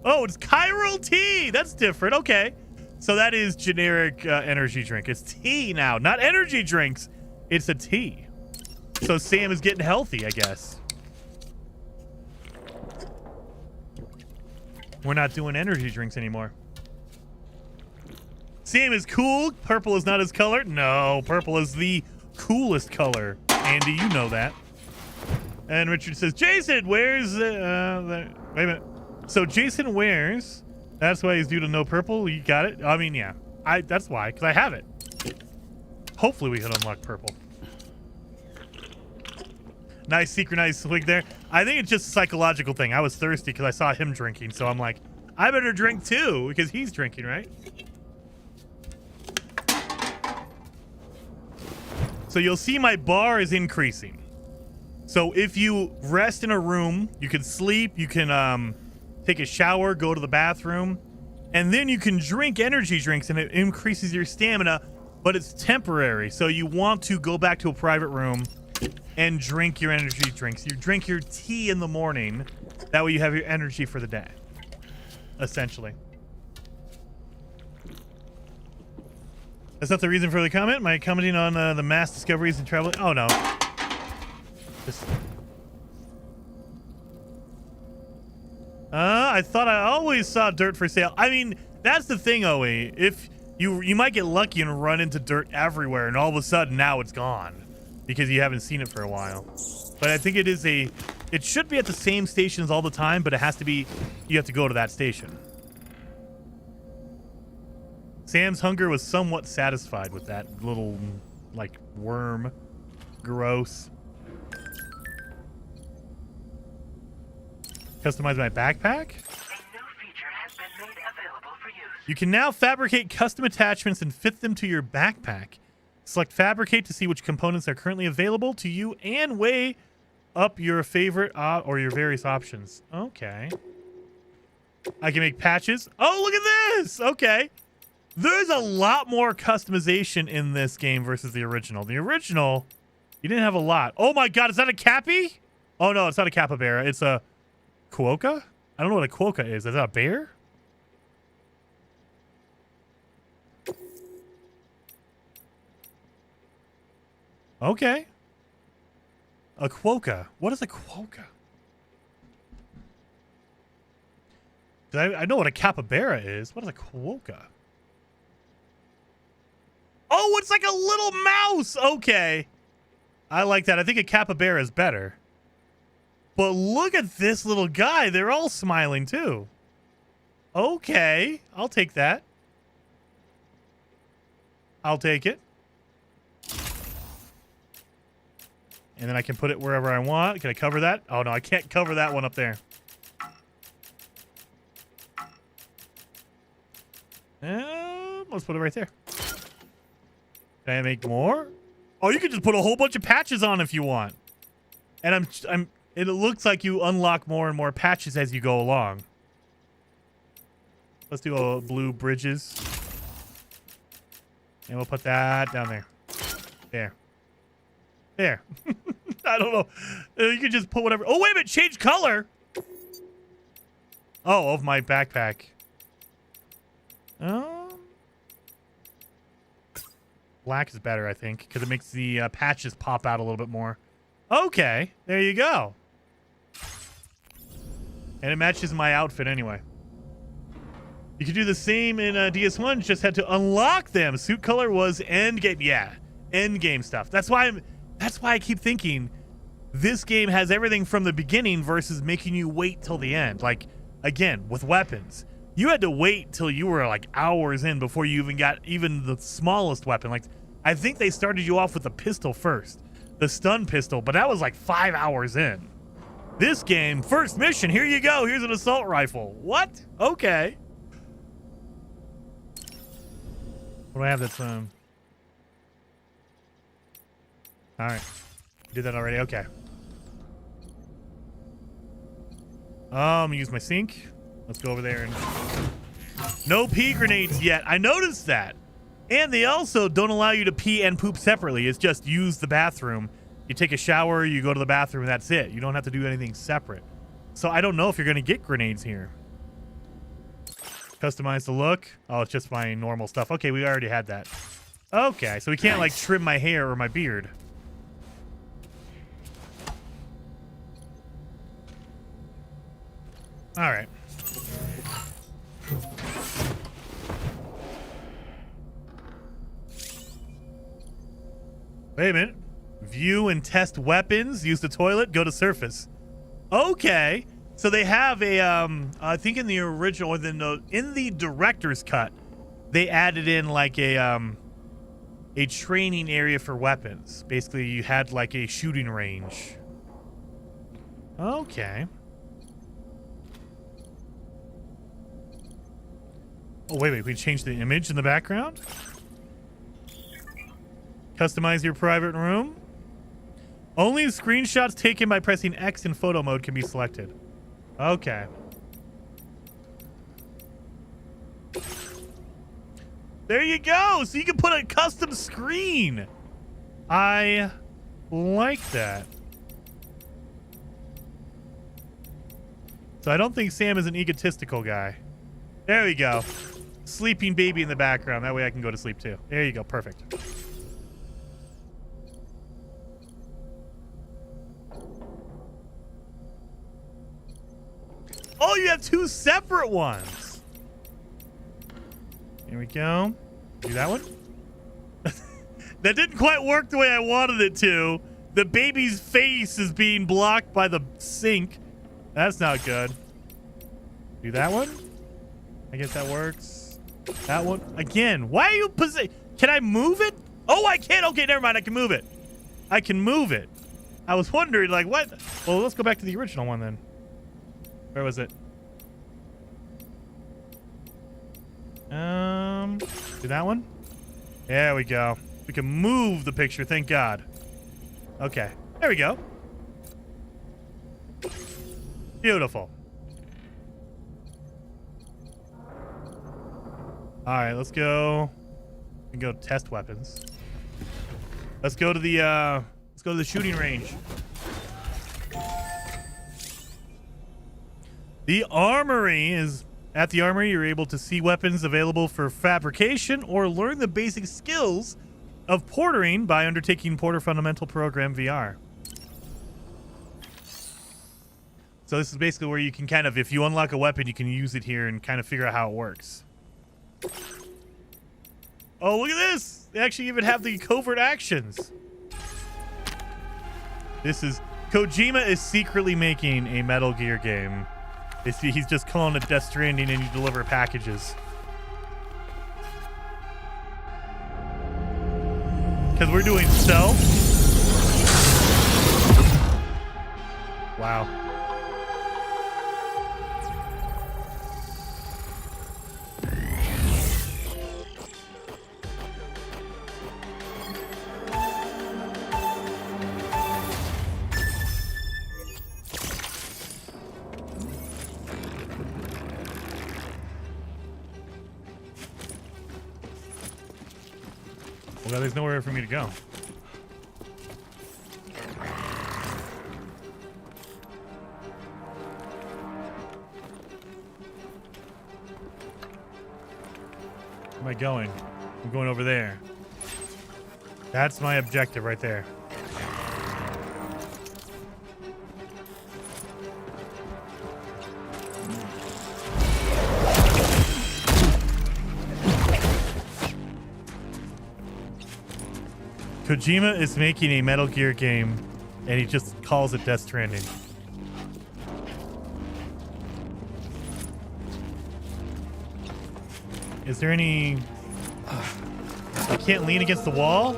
S1: Oh, it's chiral tea. That's different. Okay. So that is generic energy drink. It's tea now, not energy drinks. It's a tea. So Sam is getting healthy, I guess. We're not doing energy drinks anymore. Sam is cool. Purple is not his color. No, purple is the coolest color. Andy, you know that. And Richard says, Jason, where's wait a minute. So Jason wears. That's why he's due to no purple. You got it? I mean, yeah. That's why, because I have it. Hopefully we can unlock purple. Nice synchronized swig there. I think it's just a psychological thing. I was thirsty because I saw him drinking, so I'm like, I better drink too because he's drinking, right? So you'll see my bar is increasing. So if you rest in a room, you can sleep, you can take a shower, go to the bathroom, and then you can drink energy drinks and it increases your stamina, but it's temporary. So you want to go back to a private room and drink your energy drinks. You drink your tea in the morning. That way you have your energy for the day, essentially. That's not the reason for the comment. Am I commenting on the mass discoveries and traveling? Oh, no. I thought I always saw dirt for sale. I mean, that's the thing, Oe. If you might get lucky and run into dirt everywhere, and all of a sudden now it's gone because you haven't seen it for a while. But I think it should be at the same stations all the time, but it has to be, you have to go to that station. Sam's hunger was somewhat satisfied with that little, like, worm. Gross. Customize my backpack? You can now fabricate custom attachments and fit them to your backpack. Select fabricate to see which components are currently available to you and weigh up your favorite or your various options. Okay. I can make patches. Oh, look at this. Okay. There's a lot more customization in this game versus the original. The original, you didn't have a lot. Oh my God, is that a cappy? Oh no, it's not a capybara. It's a quokka? I don't know what a quokka is. Is that a bear? Okay. A quokka. What is a quokka? I know what a capybara is. What is a quokka? Oh, it's like a little mouse. Okay. I like that. I think a capybara is better. But look at this little guy. They're all smiling too. Okay. I'll take that. I'll take it. And then I can put it wherever I want. Can I cover that? Oh, no, I can't cover that one up there. Let's put it right there. Can I make more? Oh, you can just put a whole bunch of patches on if you want. And it looks like you unlock more and more patches as you go along. Let's do a blue bridges. And we'll put that down there. There. There. I don't know. You can just put whatever. Oh, wait a minute. Change color. Oh, of my backpack. Black is better, I think, because it makes the patches pop out a little bit more. Okay. There you go. And it matches my outfit anyway. You could do the same in DS1, just had to unlock them. Suit color was end game. Yeah, end game stuff. That's why I keep thinking this game has everything from the beginning versus making you wait till the end. Like, again, with weapons. You had to wait till you were like hours in before you even got even the smallest weapon. Like, I think they started you off with the pistol first. The stun pistol, but that was like 5 hours in. This game, first mission, here you go. Here's an assault rifle. What? Okay. What do I have that's all right. Did that already? Okay. I'm gonna use my sink. Let's go over there and no pee grenades yet. I noticed that. And they also don't allow you to pee and poop separately. It's just use the bathroom. You take a shower, you go to the bathroom, and that's it. You don't have to do anything separate. So I don't know if you're gonna get grenades here. Customize the look. Oh, it's just my normal stuff. Okay, we already had that. Okay, so we can't like trim my hair or my beard. All right. Wait a minute. View and test weapons. Use the toilet. Go to surface. Okay. So they have a, I think in the original, or in the director's cut, they added in like a training area for weapons. Basically, you had like a shooting range. Okay. Oh, wait, we changed the image in the background? Customize your private room. Only screenshots taken by pressing X in photo mode can be selected. Okay. There you go. So you can put a custom screen. I like that. So I don't think Sam is an egotistical guy. There we go. Sleeping baby in the background. That way I can go to sleep too. There you go. Perfect. Oh, you have two separate ones. Here we go. Do that one. That didn't quite work the way I wanted it to. The baby's face is being blocked by the sink. That's not good. Do that one. I guess that works. That one. Again, why are you position? Can I move it? Oh, I can. Okay, never mind. I can move it. I can move it. I was wondering, like, what? Well, let's go back to the original one then. Where was it? Do that one? There we go. We can move the picture, thank God. Okay, there we go. Beautiful. All right, let's go. We can go test weapons. Let's go to the shooting range. The armory is at the armory. You're able to see weapons available for fabrication or learn the basic skills of portering by undertaking Porter Fundamental Program VR. So this is basically where you can kind of, if you unlock a weapon, you can use it here and kind of figure out how it works. Oh, look at this! They actually even have the covert actions. This is... Kojima is secretly making a Metal Gear game. He's just calling it Death Stranding and you deliver packages. Because we're doing stealth. Wow. Well, there's nowhere for me to go. Where am I going? I'm going over there. That's my objective right there. Kojima is making a Metal Gear game, and he just calls it Death Stranding. Is there any... I can't lean against the wall?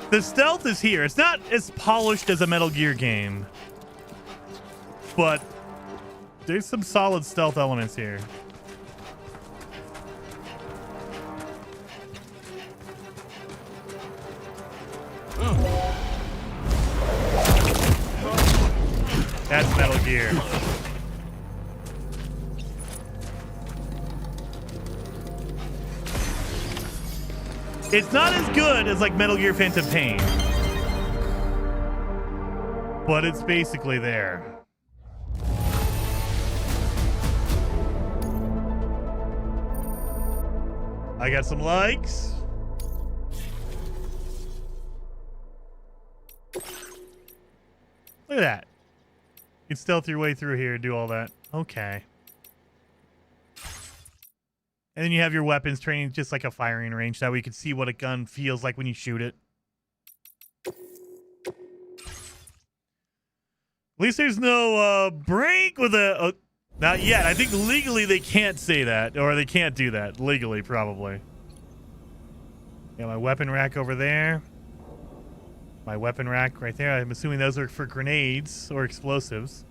S1: The stealth is here. It's not as polished as a Metal Gear game, but there's some solid stealth elements here. That's Metal Gear. It's not as good as like Metal Gear Phantom Pain, but it's basically there. I got some likes. Look at that. You can stealth your way through here and do all that. Okay. And then you have your weapons training just like a firing range. That way you can see what a gun feels like when you shoot it. At least there's no break with a... not yet. I think legally they can't say that. Or they can't do that. Legally, probably. Got my weapon rack over there. My weapon rack right there. I'm assuming those are for grenades or explosives.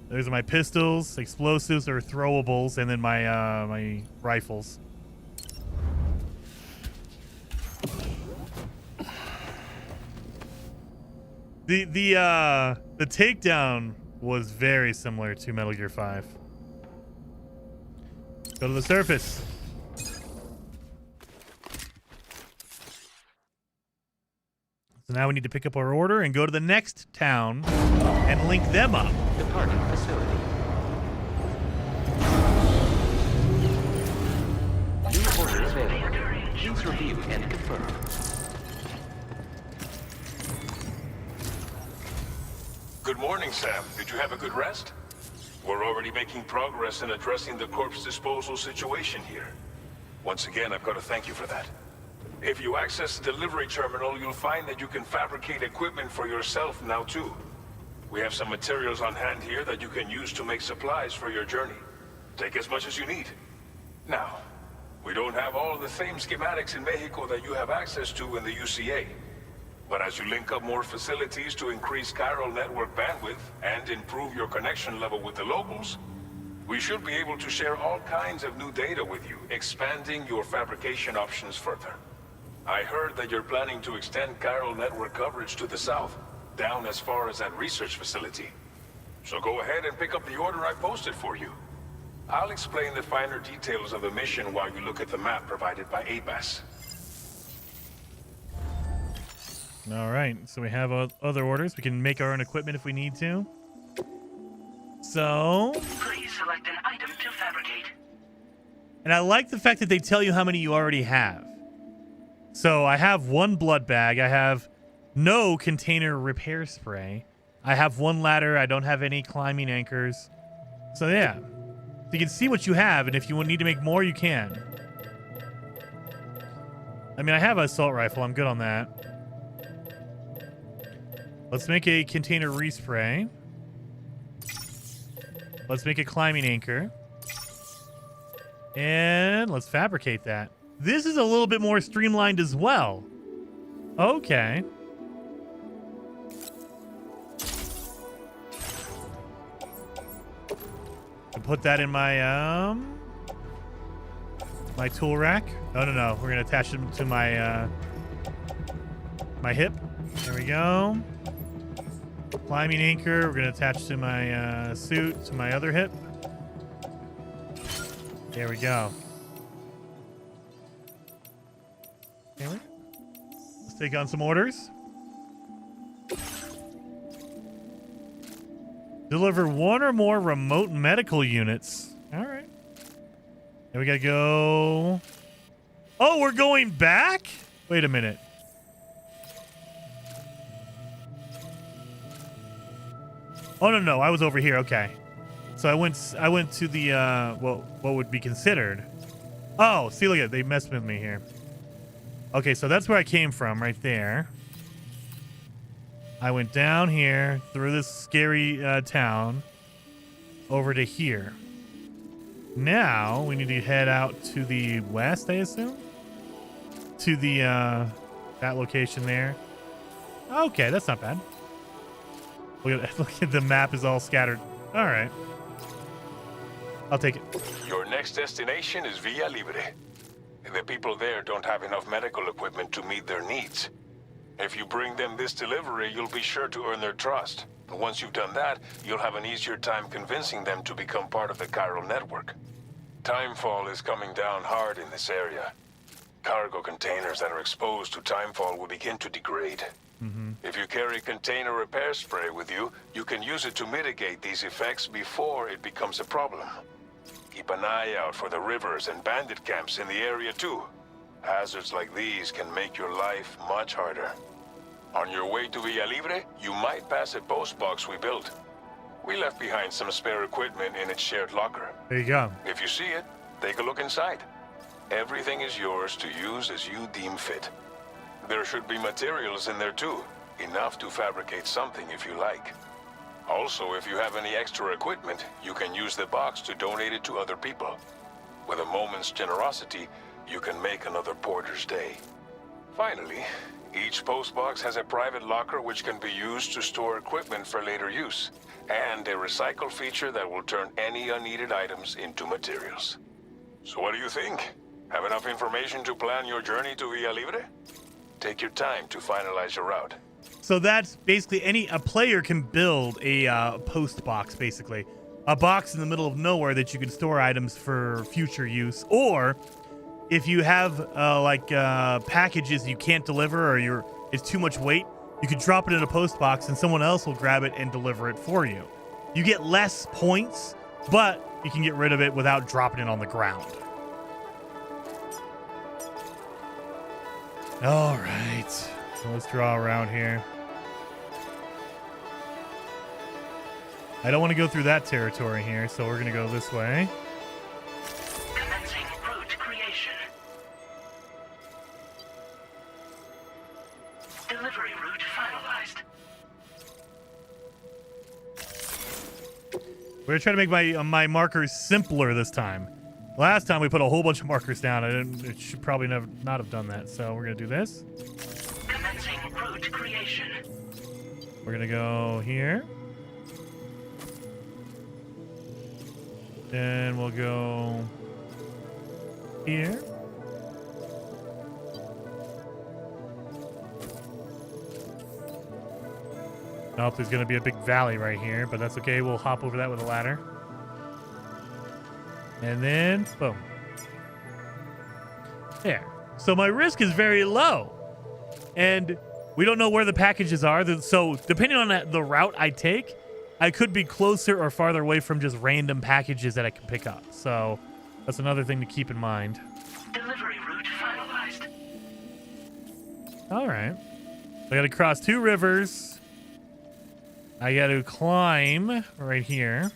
S1: Those are my pistols, explosives, or throwables, and then my my rifles. The takedown was very similar to Metal Gear 5. Go to the surface. So now we need to pick up our order and go to the next town and link them up.
S8: Departing facility. New order available. Please review and confirm.
S9: Good morning, Sam. Did you have a good rest? We're already making progress in addressing the corpse disposal situation here. Once again, I've got to thank you for that. If you access the delivery terminal, you'll find that you can fabricate equipment for yourself now too. We have some materials on hand here that you can use to make supplies for your journey. Take as much as you need. Now, we don't have all the same schematics in Mexico that you have access to in the UCA. But as you link up more facilities to increase chiral network bandwidth and improve your connection level with the locals, we should be able to share all kinds of new data with you, expanding your fabrication options further. I heard that you're planning to extend chiral network coverage to the south, down as far as that research facility. So go ahead and pick up the order I posted for you. I'll explain the finer details of the mission while you look at the map provided by ABAS.
S1: All right, so we have other orders. We can make our own equipment if we need to. So,
S7: Please select an item to fabricate.
S1: and I like the fact that they tell you how many you already have. So I have 1 blood bag. I have no container repair spray. I have 1 ladder. I don't have any climbing anchors. So yeah, you can see what you have, and if you need to make more, you can. I mean, I have an assault rifle. I'm good on that. Let's make a container respray. Let's make a climbing anchor. And let's fabricate that. This is a little bit more streamlined as well. Okay. And put that in my my tool rack. No. We're gonna attach it to my my hip. There we go. Climbing anchor. We're gonna attach to my suit to my other hip. There we go. Anyway, let's take on some orders. Deliver 1 or more remote medical units. All right. And we gotta go. Oh, we're going back? Wait a minute. Oh no, I was over here. Okay. So I went to the what would be considered. Oh, see, look at it. They messed with me here. Okay, so that's where I came from, right there. I went down here through this scary town over to here. Now we need to head out to the west, I assume, to the that location there. Okay, that's not bad. Look at the map is all scattered. All right. I'll take it.
S9: Your next destination is Villa Libre. The people there don't have enough medical equipment to meet their needs. If you bring them this delivery, you'll be sure to earn their trust. And once you've done that, you'll have an easier time convincing them to become part of the chiral network. Timefall is coming down hard in this area. Cargo containers that are exposed to timefall will begin to degrade. If you carry container repair spray with you, you can use it to mitigate these effects before it becomes a problem. Keep an eye out for the rivers and bandit camps in the area too. Hazards like these can make your life much harder. On your way to Villa Libre, you might pass a post box we built. We left behind some spare equipment in its shared locker.
S1: There you go.
S9: If you see it, take a look inside. Everything is yours to use as you deem fit. There should be materials in there too, enough to fabricate something if you like. Also, if you have any extra equipment, you can use the box to donate it to other people. With a moment's generosity, you can make another porter's day. Finally, each postbox has a private locker which can be used to store equipment for later use, and a recycle feature that will turn any unneeded items into materials. So what do you think? Have enough information to plan your journey to Villa Libre? Take your time to finalize your route.
S1: So that's basically a player can build a post box, basically. A box in the middle of nowhere that you can store items for future use. Or if you have packages you can't deliver or it's too much weight, you can drop it in a post box and someone else will grab it and deliver it for you. You get less points, but you can get rid of it without dropping it on the ground. All right. So let's draw around here. I don't want to go through that territory here, so we're going to go this way.
S7: Commencing route creation. Delivery route finalized.
S1: We're going to try to make my markers simpler this time. Last time we put a whole bunch of markers down. It should probably not have done that. So we're going to do this.
S7: Commencing route creation.
S1: We're going to go here. Then we'll go here. Nope, there's going to be a big valley right here, but that's okay. We'll hop over that with a ladder. And then, boom. There. So my risk is very low. And we don't know where the packages are. So depending on the route I take, I could be closer or farther away from just random packages that I can pick up. So that's another thing to keep in mind.
S7: Delivery route finalized.
S1: All right. I got to cross 2 rivers. I got to climb right here.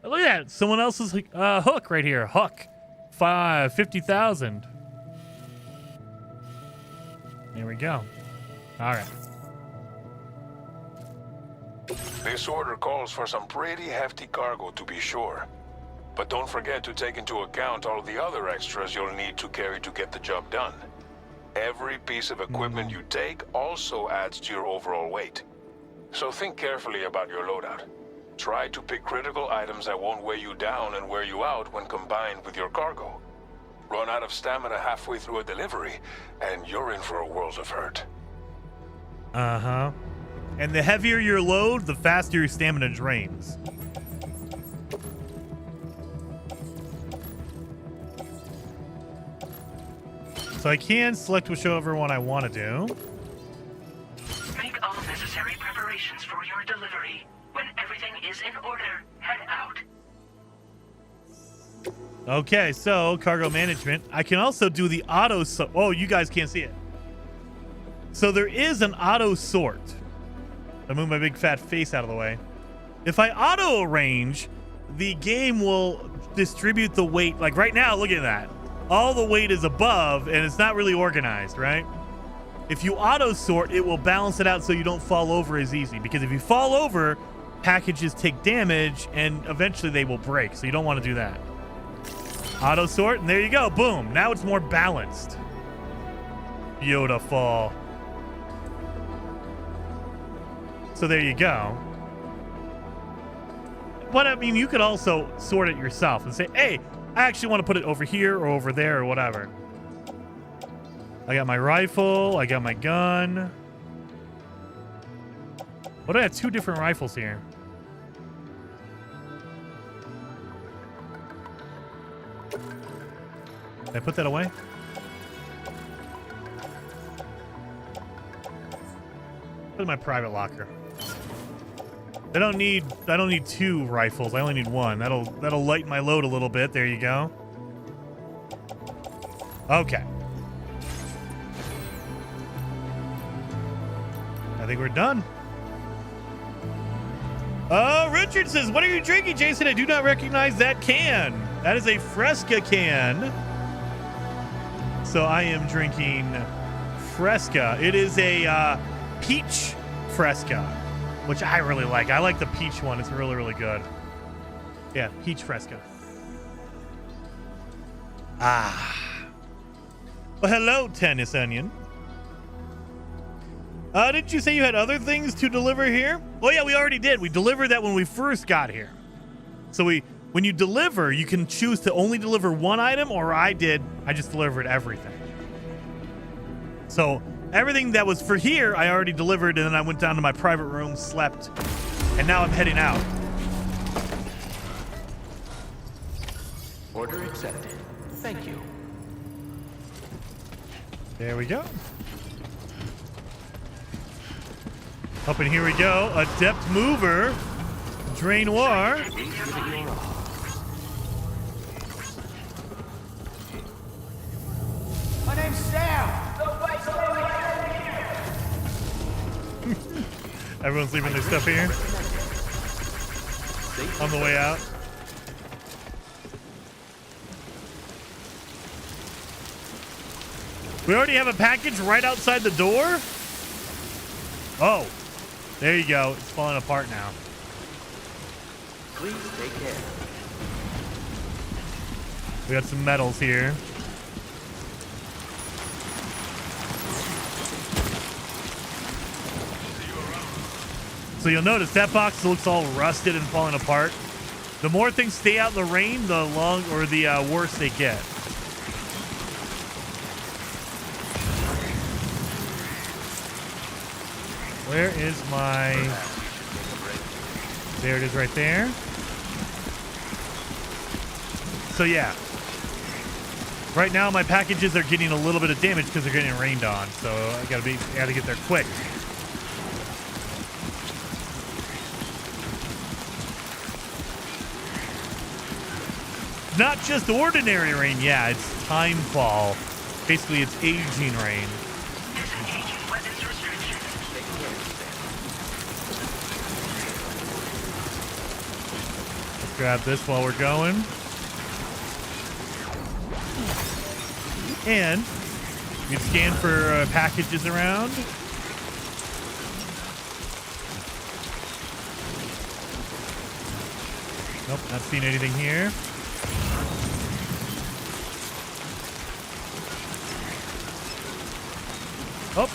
S1: Oh, look at that. Someone else's hook right here. Hook. 50,000. There we go. All right.
S9: This order calls for some pretty hefty cargo, to be sure. But don't forget to take into account all the other extras you'll need to carry to get the job done. Every piece of equipment you take also adds to your overall weight. So think carefully about your loadout. Try to pick critical items that won't weigh you down and wear you out when combined with your cargo. Run out of stamina halfway through a delivery, and you're in for a world of hurt.
S1: Uh-huh. And the heavier your load, the faster your stamina drains. So I can select whichever one I want to do.
S7: Make all necessary preparations for your delivery. When everything is in order, head out.
S1: Okay, so cargo management. I can also do the auto oh, you guys can't see it. So there is an auto sort. I move my big fat face out of the way. If I auto arrange, the game will distribute the weight. Like right now, look at that. All the weight is above and it's not really organized, right? If you auto sort, it will balance it out so you don't fall over as easy. Because if you fall over, packages take damage and eventually they will break. So you don't want to do that. Auto sort, and there you go. Boom. Now it's more balanced. Beautiful. So there you go. But I mean, you could also sort it yourself and say, hey, I actually want to put it over here or over there or whatever. I got my rifle. I got my gun. What do I have? 2 different rifles here. Did I put that away? Put in my private locker. I don't need 2 rifles. I only need 1. That'll lighten my load a little bit. There you go. Okay. I think we're done. Oh, Richard says, what are you drinking, Jason? I do not recognize that can. That is a Fresca can. So I am drinking Fresca. It is a peach Fresca, which I really like. I like the peach one. It's really, really good. Yeah, peach Fresca. Ah. Well, hello, Tennis Onion. Didn't you say you had other things to deliver here? Oh, yeah, we already did. We delivered that when we first got here. So when you deliver, you can choose to only deliver 1 item, or I just delivered everything. So everything that was for here, I already delivered, and then I went down to my private room, slept, and now I'm heading out.
S8: Order accepted. Thank you.
S1: There we go. Up and here we go. Adept Mover. Drainoir.
S10: My name's Sam.
S1: Everyone's leaving their stuff here on the way out. We already have a package right outside the door? Oh, there you go. It's falling apart now.
S8: Please take care.
S1: We got some metals here. So you'll notice that box looks all rusted and falling apart. The more things stay out in the rain, the worse they get. Where is my... There it is right there. So yeah. Right now my packages are getting a little bit of damage because they're getting rained on. So I gotta get there quick. not just ordinary rain. Yeah, it's timefall. Basically, it's aging rain.
S7: Disengaging weapons restriction.
S1: Let's grab this while we're going. And you can scan for packages around. Nope, not seeing anything here. Oh,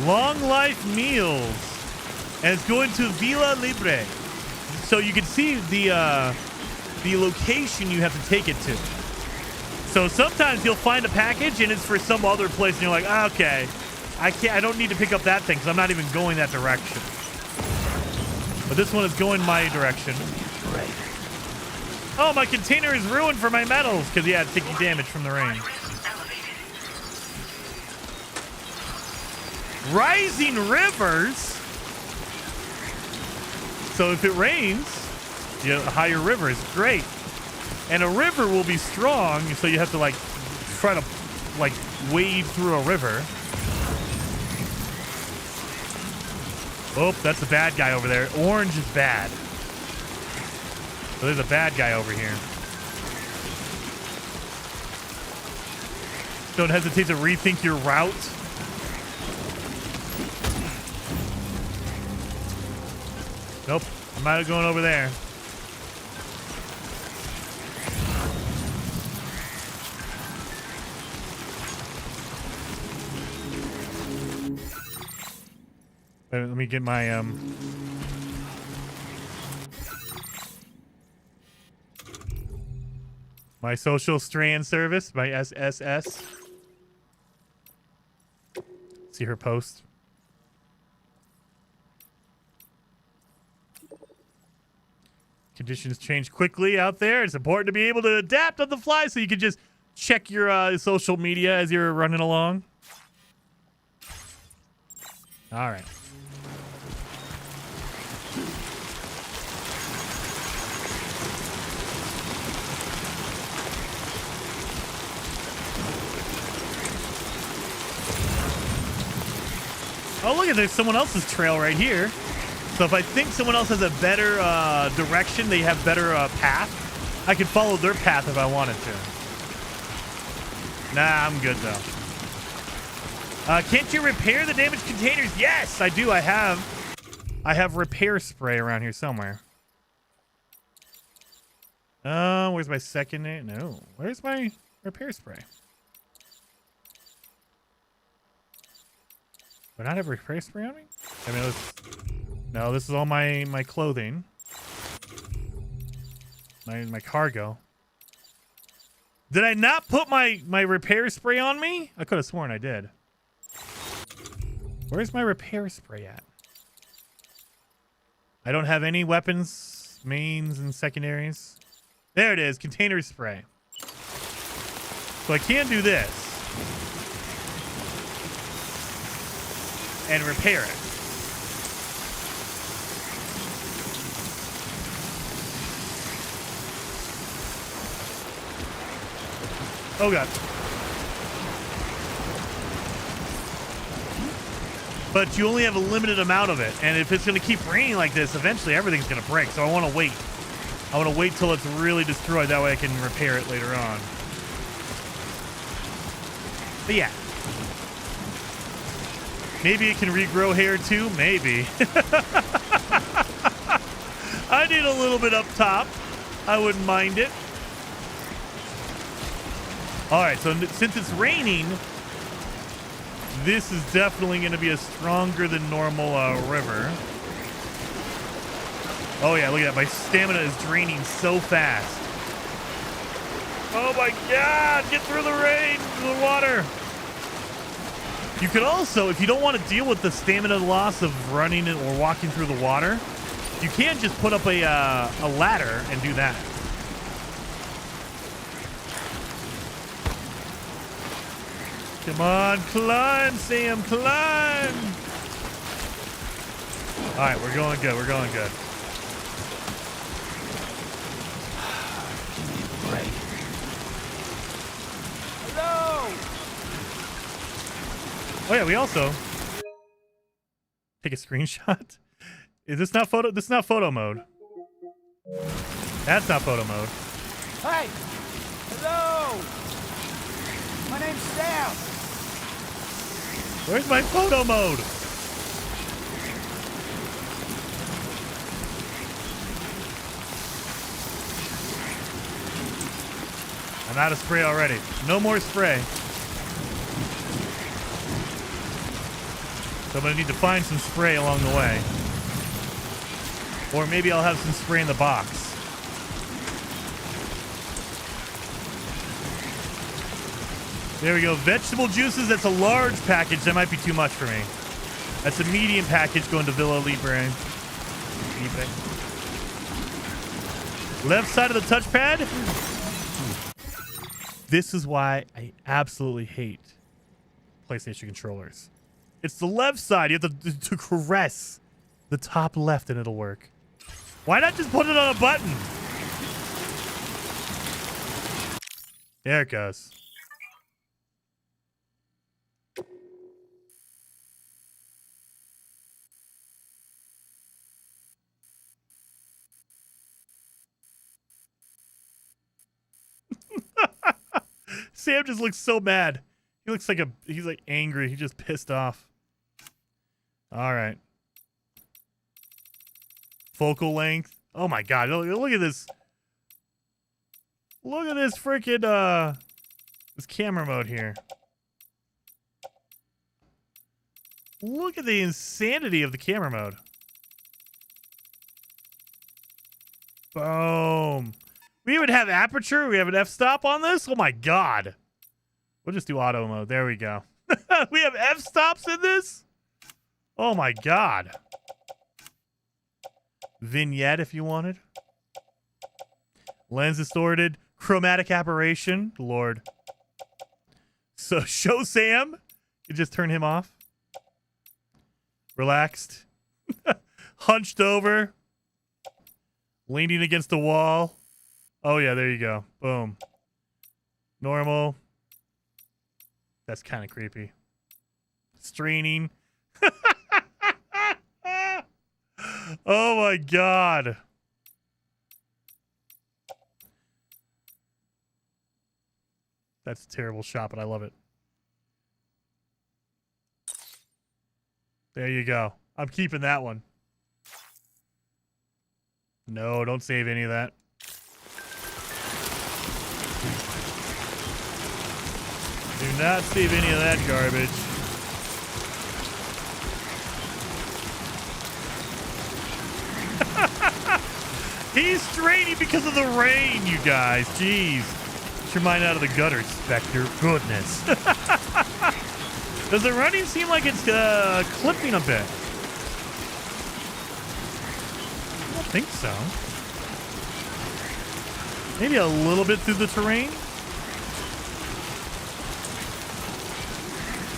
S1: long life meals. And it's going to Villa Libre. So you can see the location you have to take it to. So sometimes you'll find a package and it's for some other place and you're like, ah, okay, I don't need to pick up that thing because I'm not even going that direction. But this one is going my direction.
S8: Right.
S1: Oh, my container is ruined for my metals because, yeah, it's taking damage from the rain. Rising rivers. So if it rains, you know, a higher river is great. And a river will be strong, so you have to, like, try to, like, wade through a river. Oh, that's a bad guy over there. Orange is bad. So there's a bad guy over here. Don't hesitate to rethink your route. Nope, I'm not going over there. Let me get my my social strand service, my SSS. See her post. Conditions change quickly out there. It's important to be able to adapt on the fly, so you can just check your social media as you're running along. All right. Oh, look at there's someone else's trail right here. So if I think someone else has a better direction, they have better path, I could follow their path if I wanted to. Nah, I'm good though. Can't you repair the damaged containers? Yes, I do. I have repair spray around here somewhere. Where's my second name? No. Where's my repair spray? Do I not have repair spray on me? I mean, no, this is all my clothing. My cargo. Did I not put my repair spray on me? I could have sworn I did. Where's my repair spray at? I don't have any weapons, mains, and secondaries. There it is, container spray. So I can do this. And repair it. Oh god. But you only have a limited amount of it, and if it's going to keep raining like this, eventually everything's going to break. So I want to wait. I want to wait till it's really destroyed. That way I can repair it later on. But yeah. Maybe it can regrow hair too. Maybe. I need a little bit up top. I wouldn't mind it. All right, so since it's raining, this is definitely going to be a stronger than normal river. Oh yeah, look at that. My stamina is draining so fast. Oh my god, get through the rain, the water. You could also, if you don't want to deal with the stamina loss of running or walking through the water, you can just put up a ladder and do that. Come on, climb, Sam, climb. All right, we're going good. We're going good.
S8: Give me a break.
S1: Oh yeah, we also take a screenshot. Is this not photo? This is not photo mode. That's not photo mode.
S10: Hey! Hello! My name's Sam!
S1: Where's my photo mode? I'm out of spray already. No more spray. So I'm gonna need to find some spray along the way. Or maybe I'll have some spray in the box. There we go. Vegetable juices. That's a large package. That might be too much for me. That's a medium package going to Villa Libre. Left side of the touchpad. This is why I absolutely hate PlayStation controllers. It's the left side. You have to caress the top left and it'll work. Why not just put it on a button? There it goes. Sam just looks so mad. He looks like he's like angry. He's just pissed off. All right. Focal length. Oh my god. Look at this. Look at this freaking this camera mode here. Look at the insanity of the camera mode. Boom. We even have aperture. We have an f-stop on this. Oh my god. We'll just do auto mode. There we go. We have f-stops in this. Oh my god. Vignette if you wanted. Lens distorted. Chromatic aberration. Lord. So show Sam. You just turn him off. Relaxed. Hunched over. Leaning against the wall. Oh, yeah, there you go. Boom. Normal. That's kind of creepy. Straining. Oh, my God. That's a terrible shot, but I love it. There you go. I'm keeping that one. No, don't save any of that. Do not save any of that garbage. He's straining because of the rain, you guys. Jeez. Get your mind out of the gutter, Spectre. Goodness. Does the running seem like it's clipping a bit? I don't think so. Maybe a little bit through the terrain.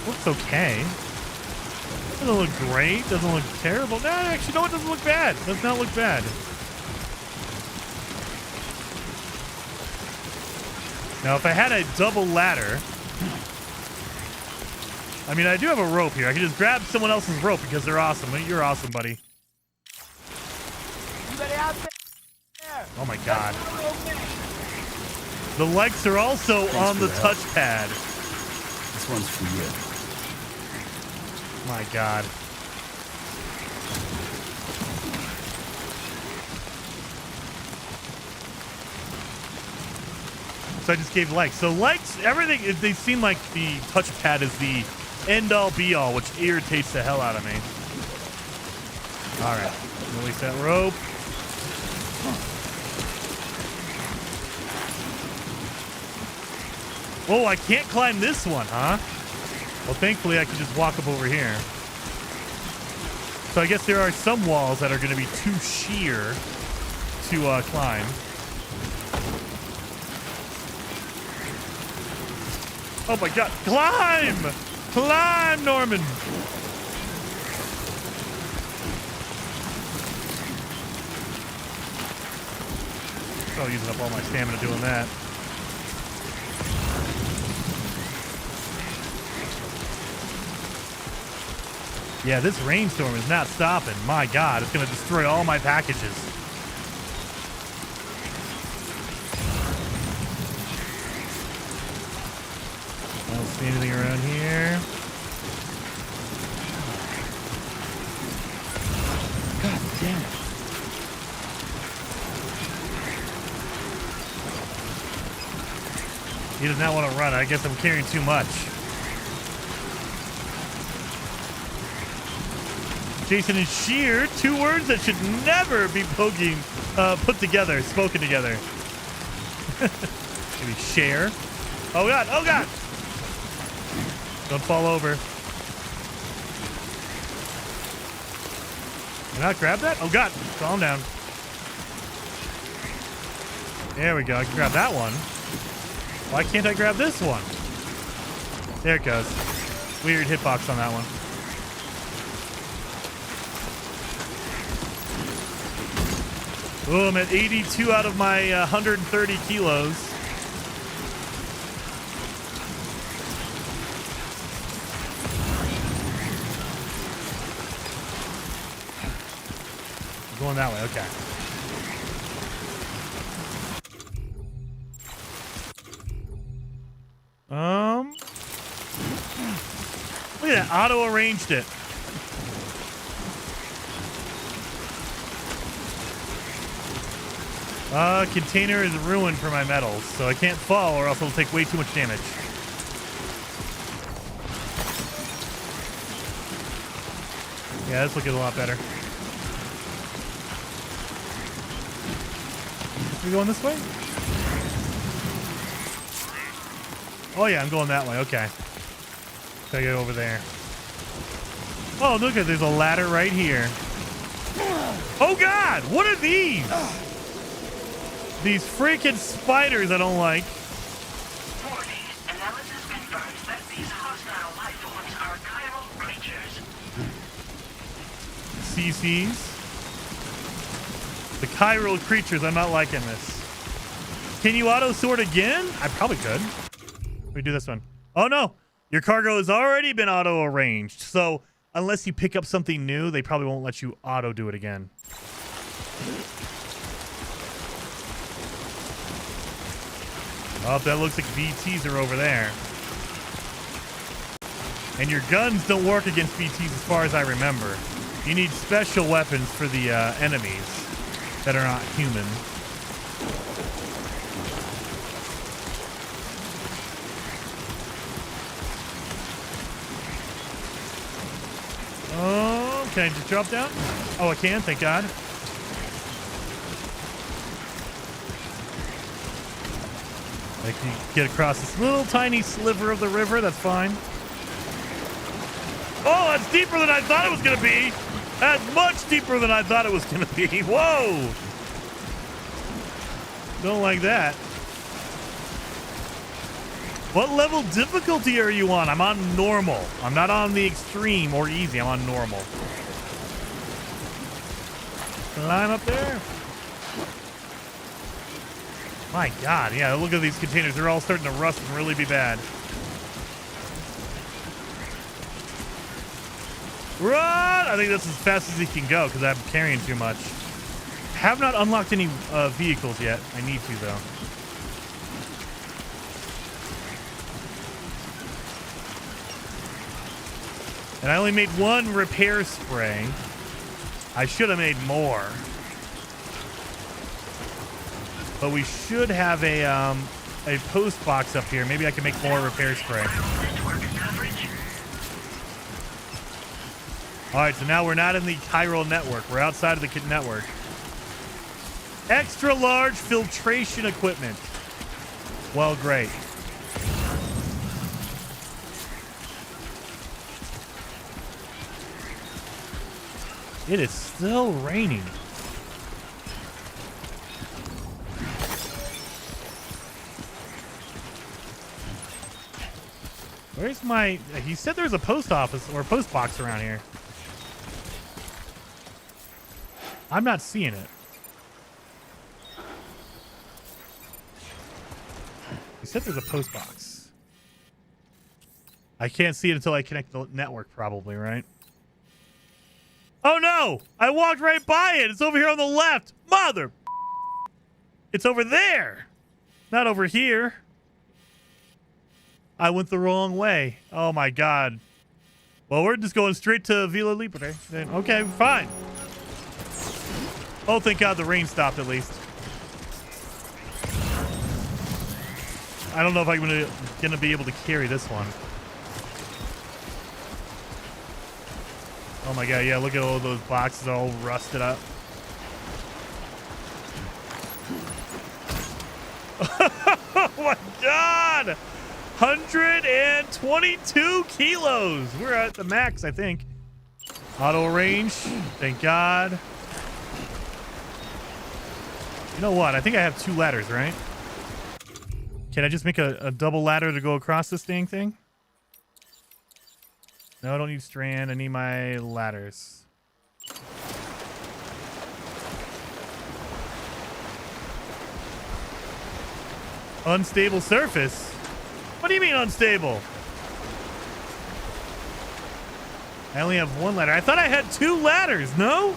S1: Looks okay. Doesn't look great. Doesn't look terrible. No, actually, no, it doesn't look bad. Does not look bad. Now, if I had a double ladder... I mean, I do have a rope here. I can just grab someone else's rope because they're awesome. You're awesome, buddy. Oh, my God. The lights are also on the touchpad.
S6: This one's for you.
S1: My God. So I just gave likes. So likes, everything, they seem like the touchpad is the end-all be-all, which irritates the hell out of me. All right. Release that rope. Oh, I can't climb this one, huh? Well, thankfully, I can just walk up over here. So I guess there are some walls that are going to be too sheer to climb. Oh my God. Climb! Climb, Norman! Oh, using up all my stamina doing that. Yeah, this rainstorm is not stopping. My God, it's going to destroy all my packages. I don't see anything around here.
S6: God damn it.
S1: He does not want to run. I guess I'm carrying too much. Jason and sheer, two words that should never be put together, spoken together. Maybe share. Oh God, oh God. Don't fall over. Can I grab that? Oh God, calm down. There we go, I can grab that one. Why can't I grab this one? There it goes. Weird hitbox on that one. Oh, I'm at 82 out of my 130 kilos. I'm going that way, okay. Look at that, auto arranged it. Container is ruined for my metals, so I can't fall or else it'll take way too much damage. Yeah, that's looking a lot better. Are we going this way? Oh yeah, I'm going that way, okay. Gotta get over there. Oh, look at there's a ladder right here. Oh God, what are these? These freaking spiders I don't like.
S7: Warning. Analysis confirms that these hostile life forms are chiral creatures.
S1: CCs. The chiral creatures, I'm not liking this. Can you auto sort again? I probably could. Let me do this one. Oh no, your cargo has already been auto arranged. So unless you pick up something new, they probably won't let you auto do it again. Oh, that looks like VTs are over there. And your guns don't work against VTs as far as I remember. You need special weapons for the enemies that are not human. Oh, can I just drop down? Oh, I can, thank God. I can get across this little tiny sliver of the river. That's fine. Oh, that's deeper than I thought it was going to be. That's much deeper than I thought it was going to be. Whoa. Don't like that. What level difficulty are you on? I'm on normal. I'm not on the extreme or easy. I'm on normal. Climb up there. My God, yeah, look at these containers. They're all starting to rust and really be bad. Run! I think that's as fast as he can go because I'm carrying too much. Have not unlocked any vehicles yet. I need to, though. And I only made one repair spray. I should have made more. But we should have a post box up here. Maybe I can make more repair spray. All right, so now we're not in the chiral network. We're outside of the network. Extra large filtration equipment. Well, great. It is still raining. Where's my... He said there's a post office or a post box around here. I'm not seeing it. He said there's a post box. I can't see it until I connect the network, probably, right? Oh no! I walked right by it. It's over here on the left. Mother. It's over there. Not over here. I went the wrong way. Oh my god. Well, we're just going straight to Villa Libre. Okay, fine. Oh, thank god the rain stopped at least. I don't know if I'm gonna be able to carry this one. Oh my god, yeah, look at all those boxes all rusted up. Oh my god! 122 kilos! We're at the max, I think. Auto range, thank god. You know what? I think I have 2 ladders, right? Can I just make a double ladder to go across this dang thing? No, I don't need strand. I need my ladders. Unstable surface? What do you mean unstable? I only have 1 ladder. I thought I had 2 ladders, no?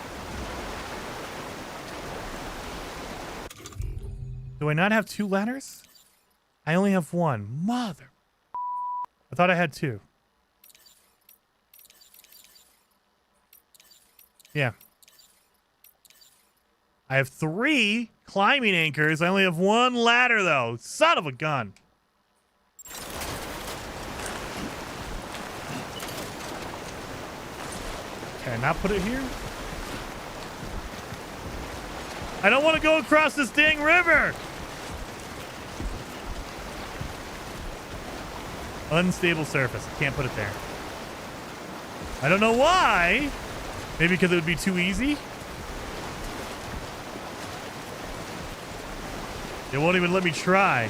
S1: Do I not have 2 ladders? I only have 1. Mother. I thought I had 2. Yeah. I have 3 climbing anchors. I only have 1 ladder, though. Son of a gun. Can I not put it here? I don't want to go across this dang river. Unstable surface. Can't put it there. I don't know why. Maybe because it would be too easy. It won't even let me try.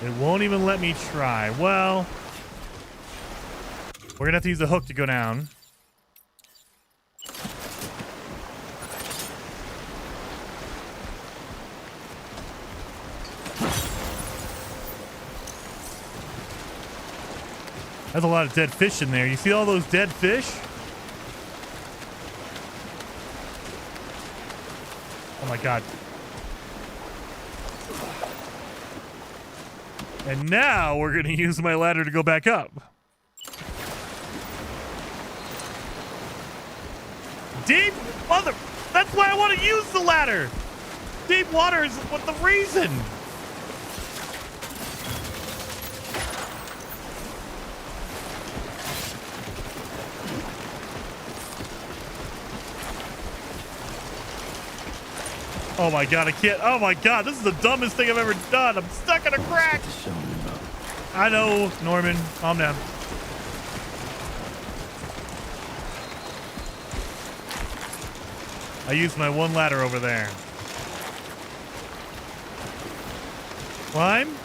S1: It won't even let me try. Well, we're gonna have to use the hook to go down. There's a lot of dead fish in there. You see all those dead fish? Oh my god. And now we're going to use my ladder to go back up. Deep mother... That's why I want to use the ladder. Deep water is what the reason. Oh my god, I can't. Oh my god, this is the dumbest thing I've ever done. I'm stuck in a crack. I know, Norman. Calm down. I used my 1 ladder over there. Climb.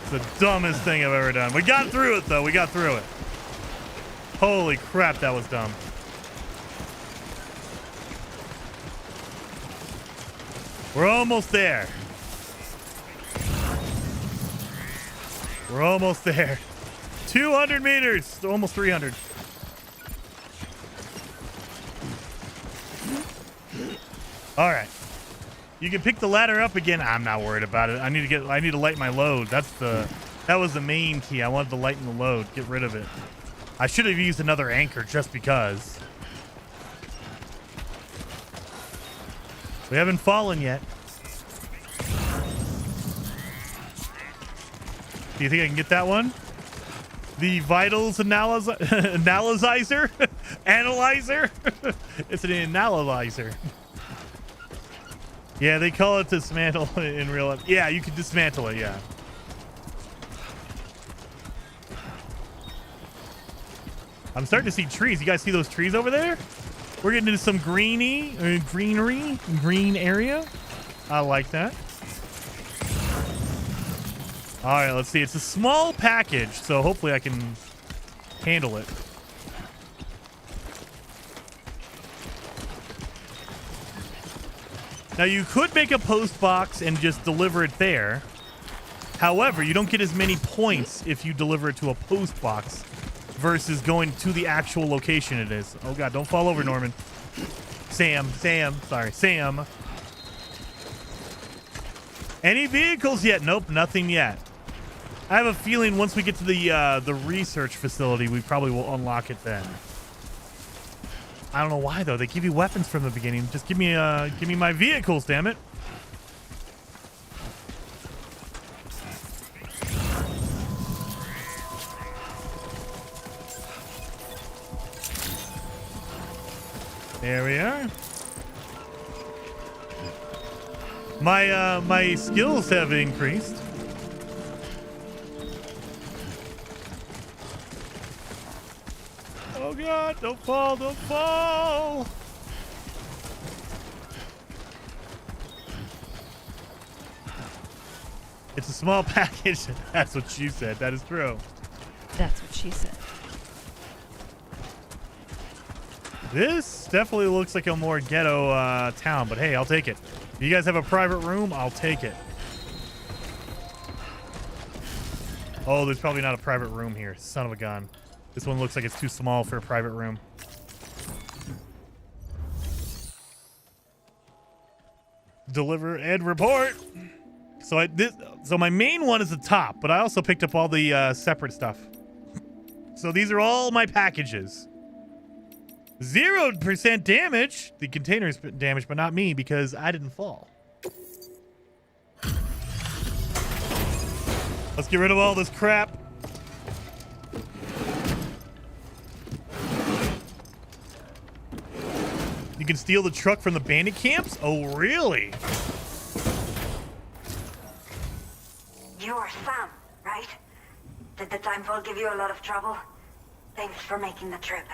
S1: It's the dumbest thing I've ever done. We got through it, though. We got through it. Holy crap, that was dumb. We're almost there. We're almost there. 200 meters. Almost 300. All right. You can pick the ladder up again. I'm not worried about it. I need to lighten my load. That was the main key. I wanted to lighten the load. Get rid of it. I should have used another anchor just because. We haven't fallen yet. Do you think I can get that one? The vitals analyzer? Analyzer? It's an analyzer. Yeah, they call it dismantle in real life. Yeah, you can dismantle it, yeah. I'm starting to see trees. You guys see those trees over there? We're getting into some greenery, green area. I like that. All right, let's see. It's a small package, so hopefully I can handle it. Now, you could make a post box and just deliver it there. However, you don't get as many points if you deliver it to a post box versus going to the actual location it is. Oh god, don't fall over, Norman. Sam. Any vehicles yet? Nope, nothing yet. I have a feeling once we get to the research facility, we probably will unlock it then. I don't know why though. They give you weapons from the beginning. Just give me my vehicles, damn it. There we are. My skills have increased. Oh god, don't fall, don't fall. It's a small package. That's what she said. That is true.
S11: That's what she said.
S1: This definitely looks like a more ghetto town, but hey, I'll take it. If you guys have a private room, I'll take it. Oh, there's probably not a private room here. Son of a gun. This one looks like it's too small for a private room. Deliver and report. So my main one is the top, but I also picked up all the separate stuff. So these are all my packages. 0% damage. The container's damaged, but not me because I didn't fall. Let's get rid of all this crap. You can steal the truck from the bandit camps? Oh, really?
S12: You're Sam, right? Did the Timefall give you a lot of trouble? Thanks for making the trip.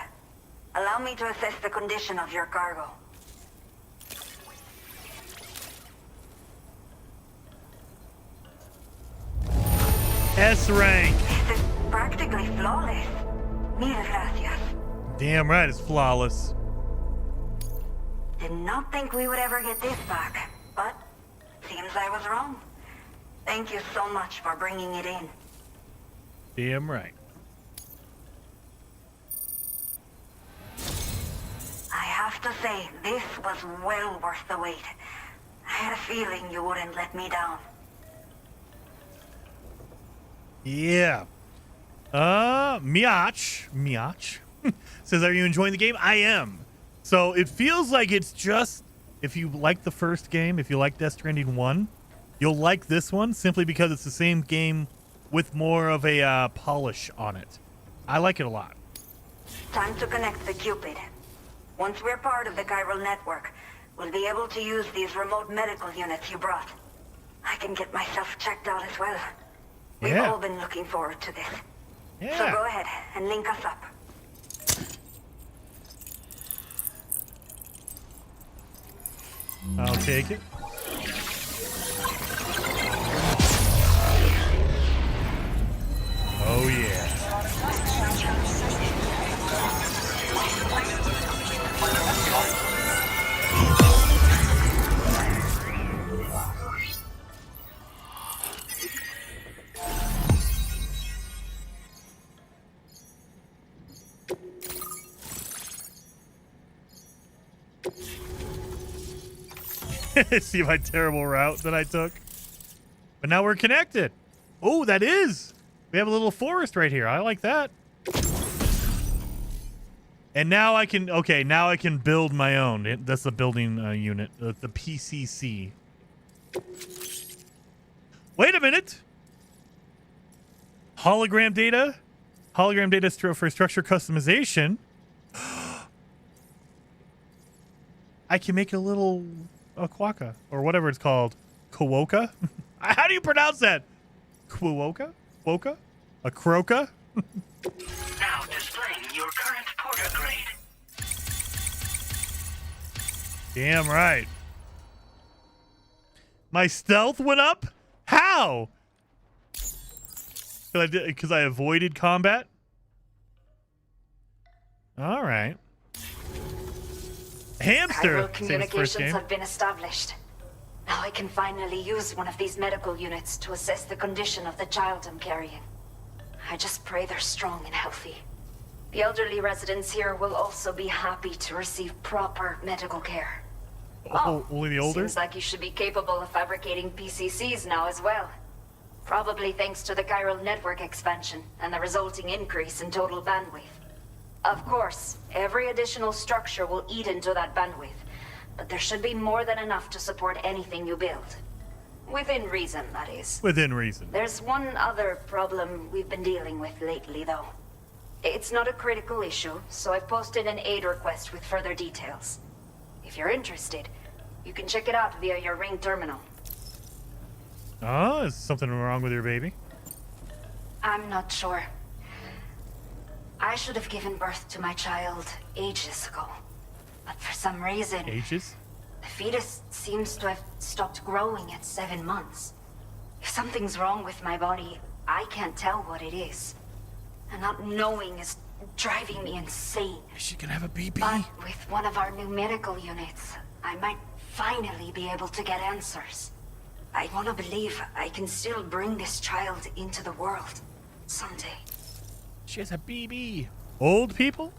S12: Allow me to assess the condition of your cargo.
S1: S rank.
S12: This is practically flawless. Mil gracias.
S1: Damn right, it's flawless.
S12: Did not think we would ever get this back, but seems I was wrong. Thank you so much for bringing it in.
S1: Damn right.
S12: I have to say, this was well worth the wait. I had a feeling you wouldn't let me down.
S1: Yeah. Miach says, are you enjoying the game? I am. So it feels like it's just, if you like the first game, if you like Death Stranding 1, you'll like this one simply because it's the same game with more of a polish on it. I like it a lot.
S12: Time to connect the Cupid. Once we're part of the chiral network, we'll be able to use these remote medical units you brought. I can get myself checked out as well. We've all been looking forward to this.
S1: Yeah.
S12: So go ahead and link us up.
S1: I'll take it. Oh yeah. See my terrible route that I took. But now we're connected. Oh, that is. We have a little forest right here. I like that. And now I can, okay, now I can build my own. That's the building unit, the PCC. Wait a minute. Hologram data. Hologram data for structure customization. I can make a little quokka or whatever it's called. Quokka? How do you pronounce that? Quokka? Quokka? A croca?
S7: Now displaying your current porter grade.
S1: Damn right. My stealth went up? How? Because I avoided combat? All right. Hamster.
S12: Chiral communications have been established. Now I can finally use one of these medical units to assess the condition of the child I'm carrying. I just pray they're strong and healthy. The elderly residents here will also be happy to receive proper medical care.
S1: Oh, only the older?
S12: Seems like you should be capable of fabricating PCCs now as well. Probably thanks to the chiral network expansion and the resulting increase in total bandwidth. Of course, every additional structure will eat into that bandwidth, but there should be more than enough to support anything you build. Within reason, that is.
S1: Within reason.
S12: There's one other problem we've been dealing with lately, though. It's not a critical issue, so I've posted an aid request with further details. If you're interested, you can check it out via your Ring terminal.
S1: Oh, is something wrong with your baby?
S12: I'm not sure. I should have given birth to my child ages ago. But for some reason...
S1: Ages?
S12: The fetus seems to have stopped growing at 7 months. If something's wrong with my body, I can't tell what it is. And not knowing is driving me insane.
S1: Is she gonna have a baby?
S12: But with one of our new medical units, I might finally be able to get answers. I want to believe I can still bring this child into the world someday.
S1: She has a baby. Old people?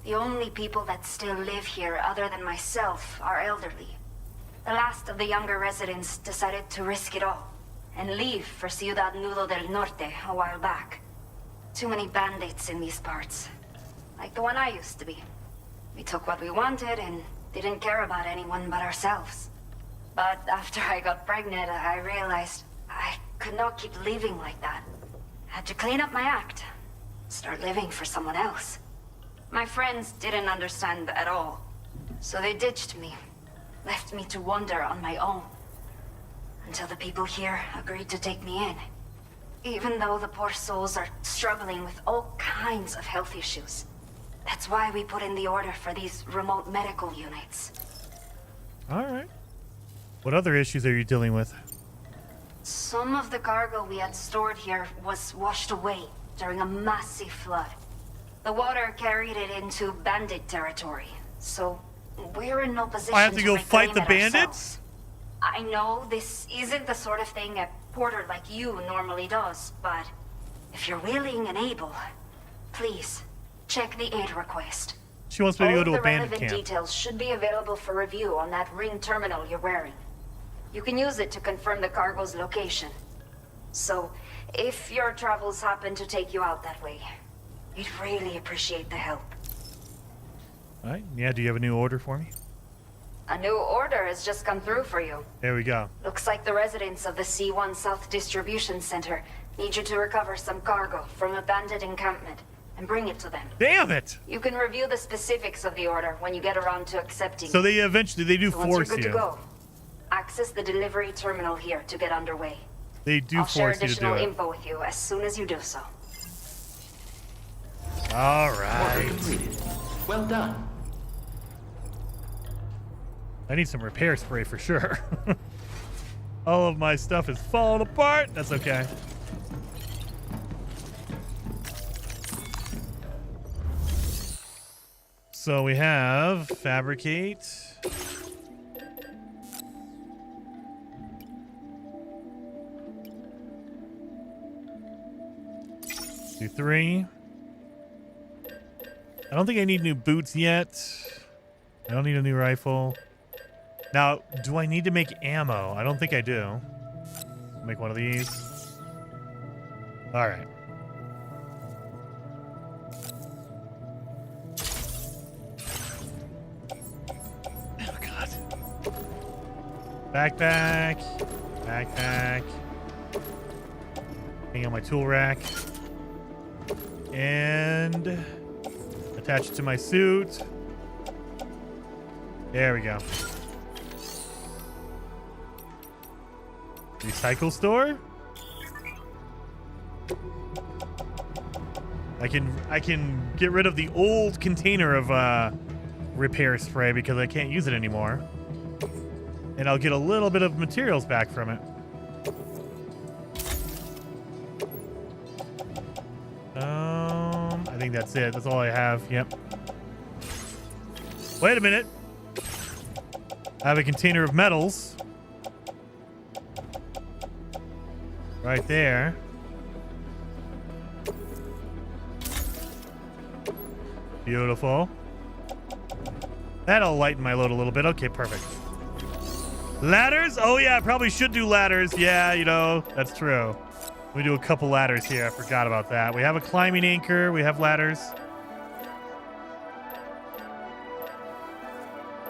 S12: The only people that still live here other than myself are elderly. The last of the younger residents decided to risk it all and leave for Ciudad Nudo del Norte a while back. Too many bandits in these parts. Like the one I used to be. We took what we wanted and didn't care about anyone but ourselves. But after I got pregnant, I realized I could not keep living like that. Had to clean up my act. Start living for someone else. My friends didn't understand at all. So they ditched me. Left me to wander on my own. Until the people here agreed to take me in. Even though the poor souls are struggling with all kinds of health issues. That's why we put in the order for these remote medical units.
S1: Alright. What other issues are you dealing with?
S12: Some of the cargo we had stored here was washed away during a massive flood. The water carried it into bandit territory, so we're in no position
S1: I have to go fight the
S12: reclaim it
S1: bandits?
S12: ourselves. I know this isn't the sort of thing a porter like you normally does, but if you're willing and able, please check the aid request.
S1: She wants me to go to a bandit
S12: All the relevant
S1: camp.
S12: details should be available for review on that Ring terminal you're wearing. You can use it to confirm the cargo's location. So, if your travels happen to take you out that way, we'd really appreciate the help.
S1: Alright, yeah, do you have a new order for me?
S12: A new order has just come through for you.
S1: There we go.
S12: Looks like the residents of the C1 South Distribution Center need you to recover some cargo from a bandit encampment and bring it to them.
S1: Damn it!
S12: You can review the specifics of the order when you get around to accepting.
S1: So they eventually, they do
S12: So once
S1: force
S12: you're good
S1: you.
S12: to go, access the delivery terminal here to get underway.
S1: They do
S12: I'll share
S1: force you to do
S12: additional
S1: it.
S12: info with you as soon as you do so.
S1: Alright.
S8: Order completed. Well done.
S1: I need some repair spray for sure. All of my stuff is falling apart. That's okay. So we have fabricate. Do 3. I don't think I need new boots yet. I don't need a new rifle. Now, do I need to make ammo? I don't think I do. Make one of these. All right. Oh, God. Backpack. Backpack. Hang on my tool rack. And attach it to my suit. There we go. Recycle store? I can get rid of the old container of repair spray because I can't use it anymore. And I'll get a little bit of materials back from it. I think that's it. That's all I have. Yep. Wait a minute. I have a container of metals. Right there. Beautiful. That'll lighten my load a little bit. Okay, perfect. Ladders? Oh, yeah, I probably should do ladders. Yeah, you know, that's true. Let me do a couple ladders here. I forgot about that. We have a climbing anchor. We have ladders.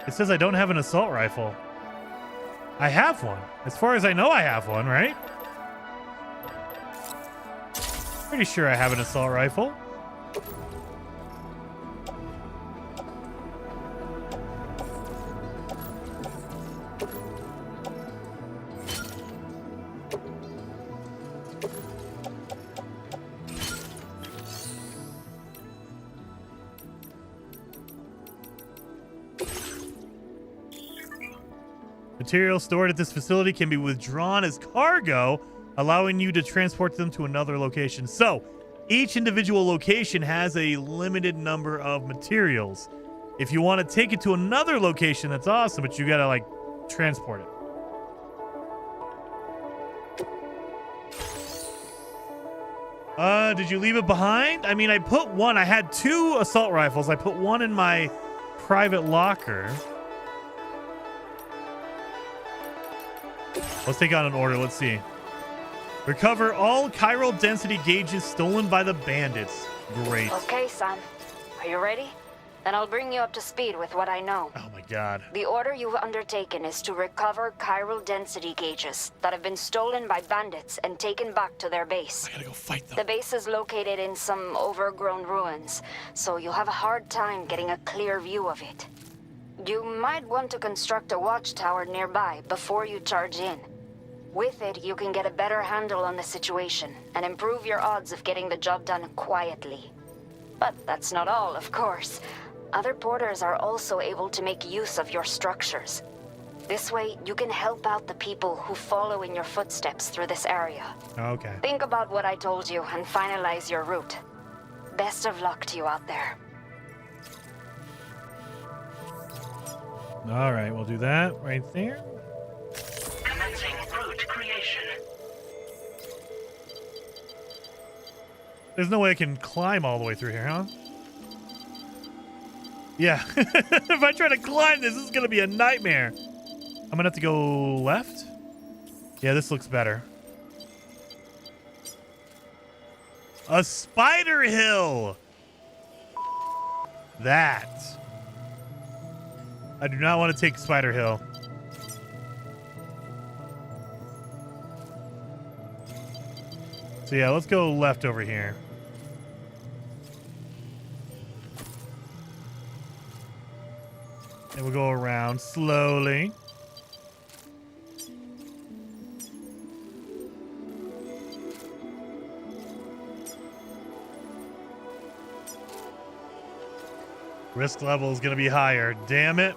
S1: It says I don't have an assault rifle. I have one. As far as I know, I have one, right? Pretty sure I have an assault rifle. Materials stored at this facility can be withdrawn as cargo, allowing you to transport them to another location. So, each individual location has a limited number of materials. If you want to take it to another location, that's awesome, but you gotta, like, transport it. Did you leave it behind? I mean, I put one. I had 2 assault rifles. I put one in my private locker. Let's take out an order. Let's see. Recover all chiral density gauges stolen by the bandits. Great.
S12: Okay, son. Are you ready? Then I'll bring you up to speed with what I know.
S1: Oh my god.
S12: The order you've undertaken is to recover chiral density gauges that have been stolen by bandits and taken back to their base.
S1: I gotta go fight them.
S12: The base is located in some overgrown ruins, so you'll have a hard time getting a clear view of it. You might want to construct a watchtower nearby before you charge in. With it, you can get a better handle on the situation and improve your odds of getting the job done quietly. But that's not all, of course. Other porters are also able to make use of your structures. This way, you can help out the people who follow in your footsteps through this area.
S1: Okay.
S12: Think about what I told you and finalize your route. Best of luck to you out there.
S1: All right, we'll do that right there.
S7: Commencing route creation.
S1: There's no way I can climb all the way through here, huh? Yeah. If I try to climb this is going to be a nightmare. I'm going to have to go left. Yeah, this looks better. A spider hill. That. I do not want to take Spider Hill. So yeah, let's go left over here. And we'll go around slowly. Risk level is going to be higher. Damn it.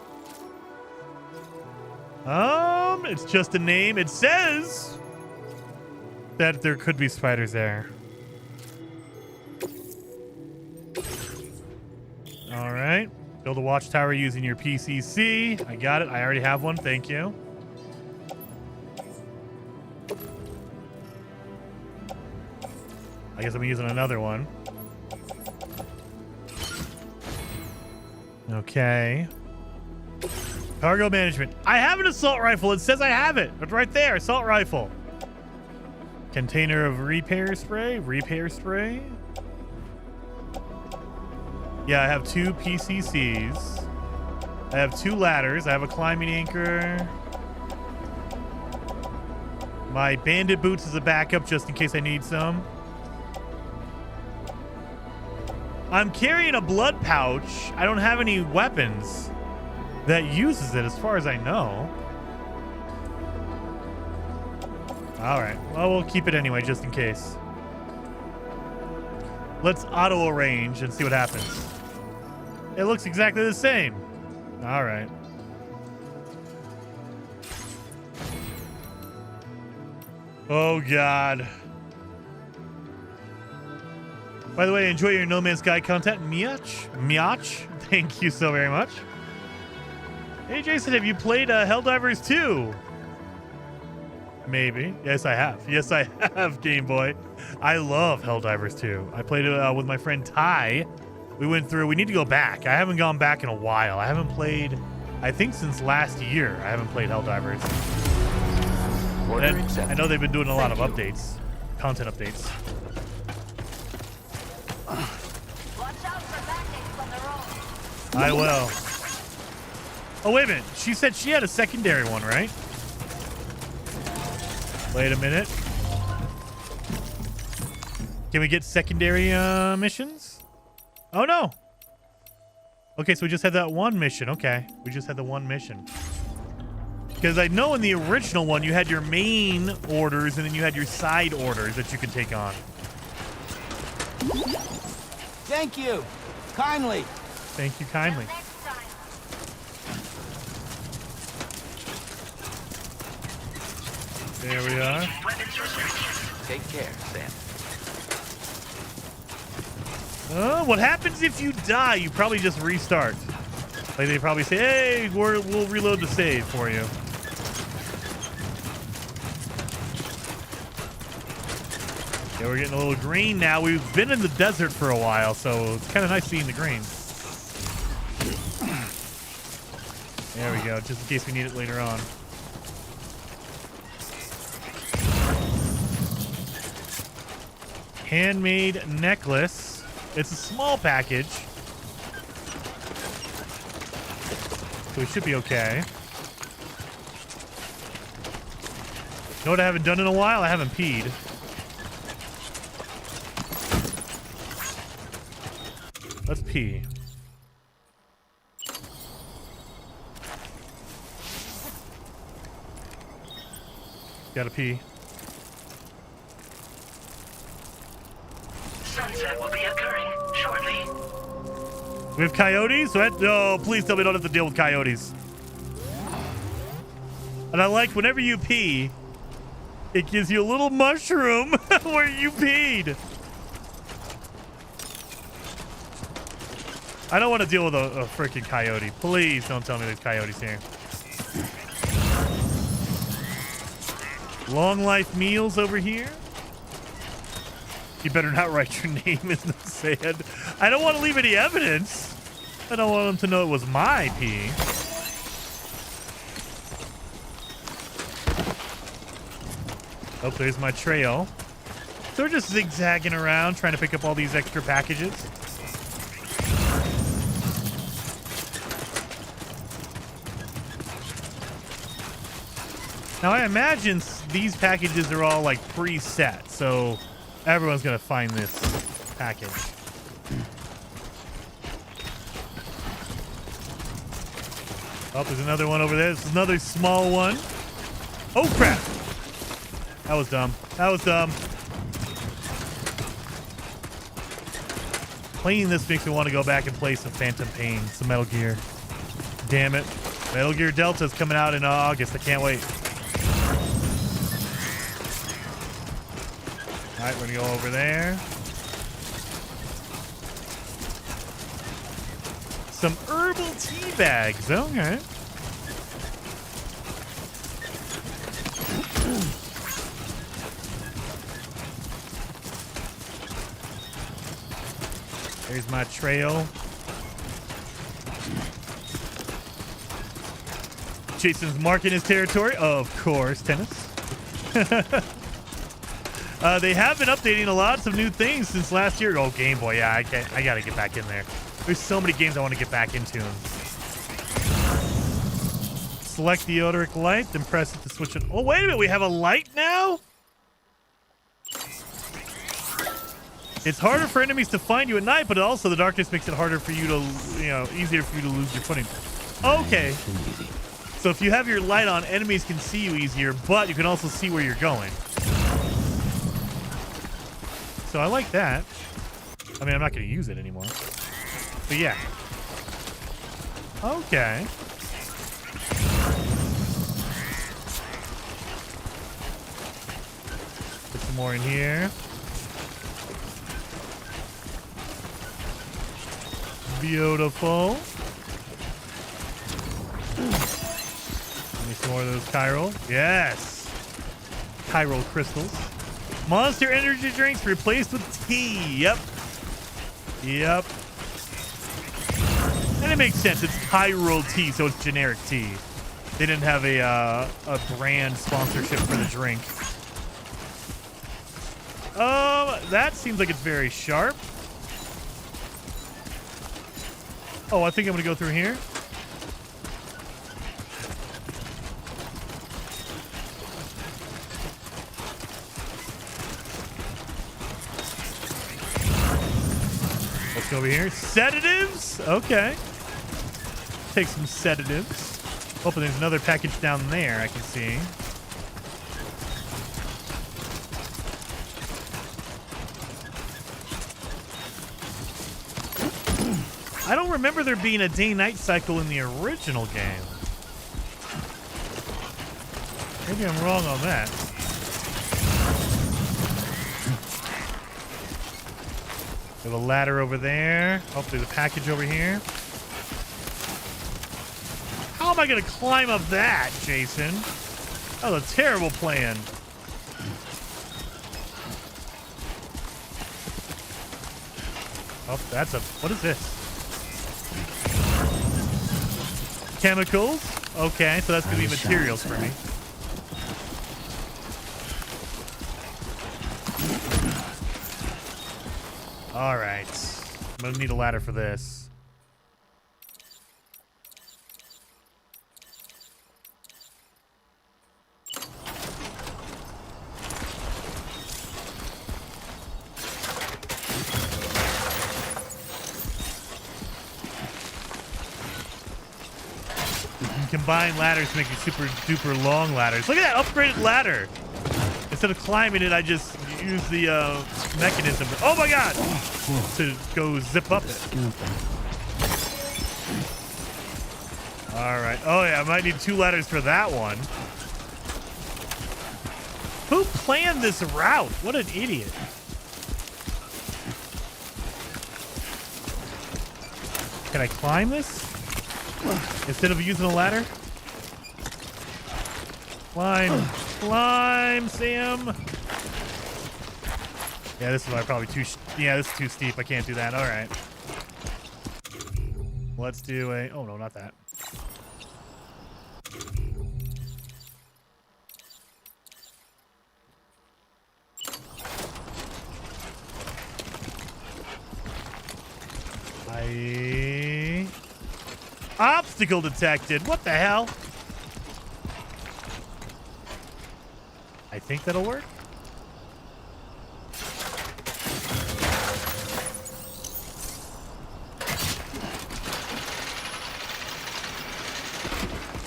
S1: It's just a name. It says that there could be spiders there. All right. Build a watchtower using your PCC. I got it. I already have one. Thank you. I guess I'm using another one. Okay. Cargo management. I have an assault rifle. It says I have it. It's right there. Assault rifle. Container of repair spray. Repair spray. Yeah, I have 2 PCCs. I have 2 ladders. I have a climbing anchor. My bandit boots is a backup just in case I need some. I'm carrying a blood pouch. I don't have any weapons that uses it as far as I know. All right. Well, we'll keep it anyway just in case. Let's auto arrange and see what happens. It looks exactly the same. All right. Oh, God. By the way, enjoy your No Man's Sky content. Miach. Thank you so very much. Hey, Jason, have you played Helldivers 2? Maybe. Yes, I have. Yes, I have, Game Boy. I love Helldivers 2. I played it with my friend Ty. We went through. We need to go back. I haven't gone back in a while. I haven't played, I think since last year, I haven't played Helldivers. And I know they've been doing a lot of updates. Content updates. I will. Oh, wait a minute. She said she had a secondary one, right? Wait a minute. Can we get secondary missions? Oh, no. Okay, so we just had that one mission. Okay. We just had the one mission. Because I know in the original one, you had your main orders and then you had your side orders that you could take on.
S10: Thank you. Kindly.
S1: Thank you kindly. There we are.
S8: Take care, Sam.
S1: What happens if you die? You probably just restart. Like they probably say, hey, we'll reload the save for you. Yeah, we're getting a little green now. We've been in the desert for a while, so it's kind of nice seeing the green. There we go, just in case we need it later on. Handmade necklace. It's a small package. So we should be okay. You know what I haven't done in a while? I haven't peed. Let's pee. Gotta pee.
S7: Sunset will be occurring shortly.
S1: We have coyotes? What? Oh, please tell me I don't have to deal with coyotes. And I like whenever you pee, it gives you a little mushroom where you peed. I don't want to deal with a freaking coyote. Please don't tell me there's coyotes here. Long life meals over here. You better not write your name in the sand. I don't want to leave any evidence. I don't want them to know it was my pee. Oh, there's my trail. So we're just zigzagging around trying to pick up all these extra packages. Now, I imagine these packages are all like preset, so everyone's going to find this package. Oh, there's another one over there. This is another small one. Oh, crap. That was dumb. That was dumb. Playing this makes me want to go back and play some Phantom Pain, some Metal Gear. Damn it. Metal Gear Delta's coming out in August. I can't wait. Alright, we're gonna go over there. Some herbal tea bags. Okay. There's my trail. Jason's marking his territory. Of course, tennis. They have been updating lots of new things since last year. Oh, Game Boy. Yeah, I gotta get back in there. There's so many games I want to get back into. Select the deodoric light, then press it to switch it. Oh, wait a minute. We have a light now? It's harder for enemies to find you at night, but also the darkness makes it harder for you to, easier for you to lose your footing. Okay. So if you have your light on, enemies can see you easier, but you can also see where you're going. So I like that. I mean, I'm not going to use it anymore. But yeah. Okay. Put some more in here. Beautiful. Give me some more of those chiral. Yes. chiral crystals. Monster energy drinks replaced with tea. Yep. Yep. And it makes sense. It's chiral tea, so it's generic tea. They didn't have a brand sponsorship for the drink. That seems like it's very sharp. Oh, I think I'm gonna go through here. Let's go over here. Sedatives? Okay. Take some sedatives. Oh, but there's another package down there I can see. I don't remember there being a day-night cycle in the original game. Maybe I'm wrong on that. We have a ladder over there. Oh, there's a package over here. How am I going to climb up that, Jason? That was a terrible plan. Oh, that's a... What is this? Chemicals? Okay, so that's going to be materials for me. All right. I'm going to need a ladder for this. Combine ladders to make you super duper long ladders. Look at that upgraded ladder. Instead of climbing it, I just use the mechanism. Oh my god! To go zip up it. All right. Oh yeah, I might need 2 ladders for that one. Who planned this route? What an idiot. Can I climb this? Instead of using a ladder? Climb. Climb, Sam. Yeah, this is probably too... Yeah, this is too steep. I can't do that. All right. Let's do a... Oh, no, not that. Obstacle detected. What the hell? I think that'll work.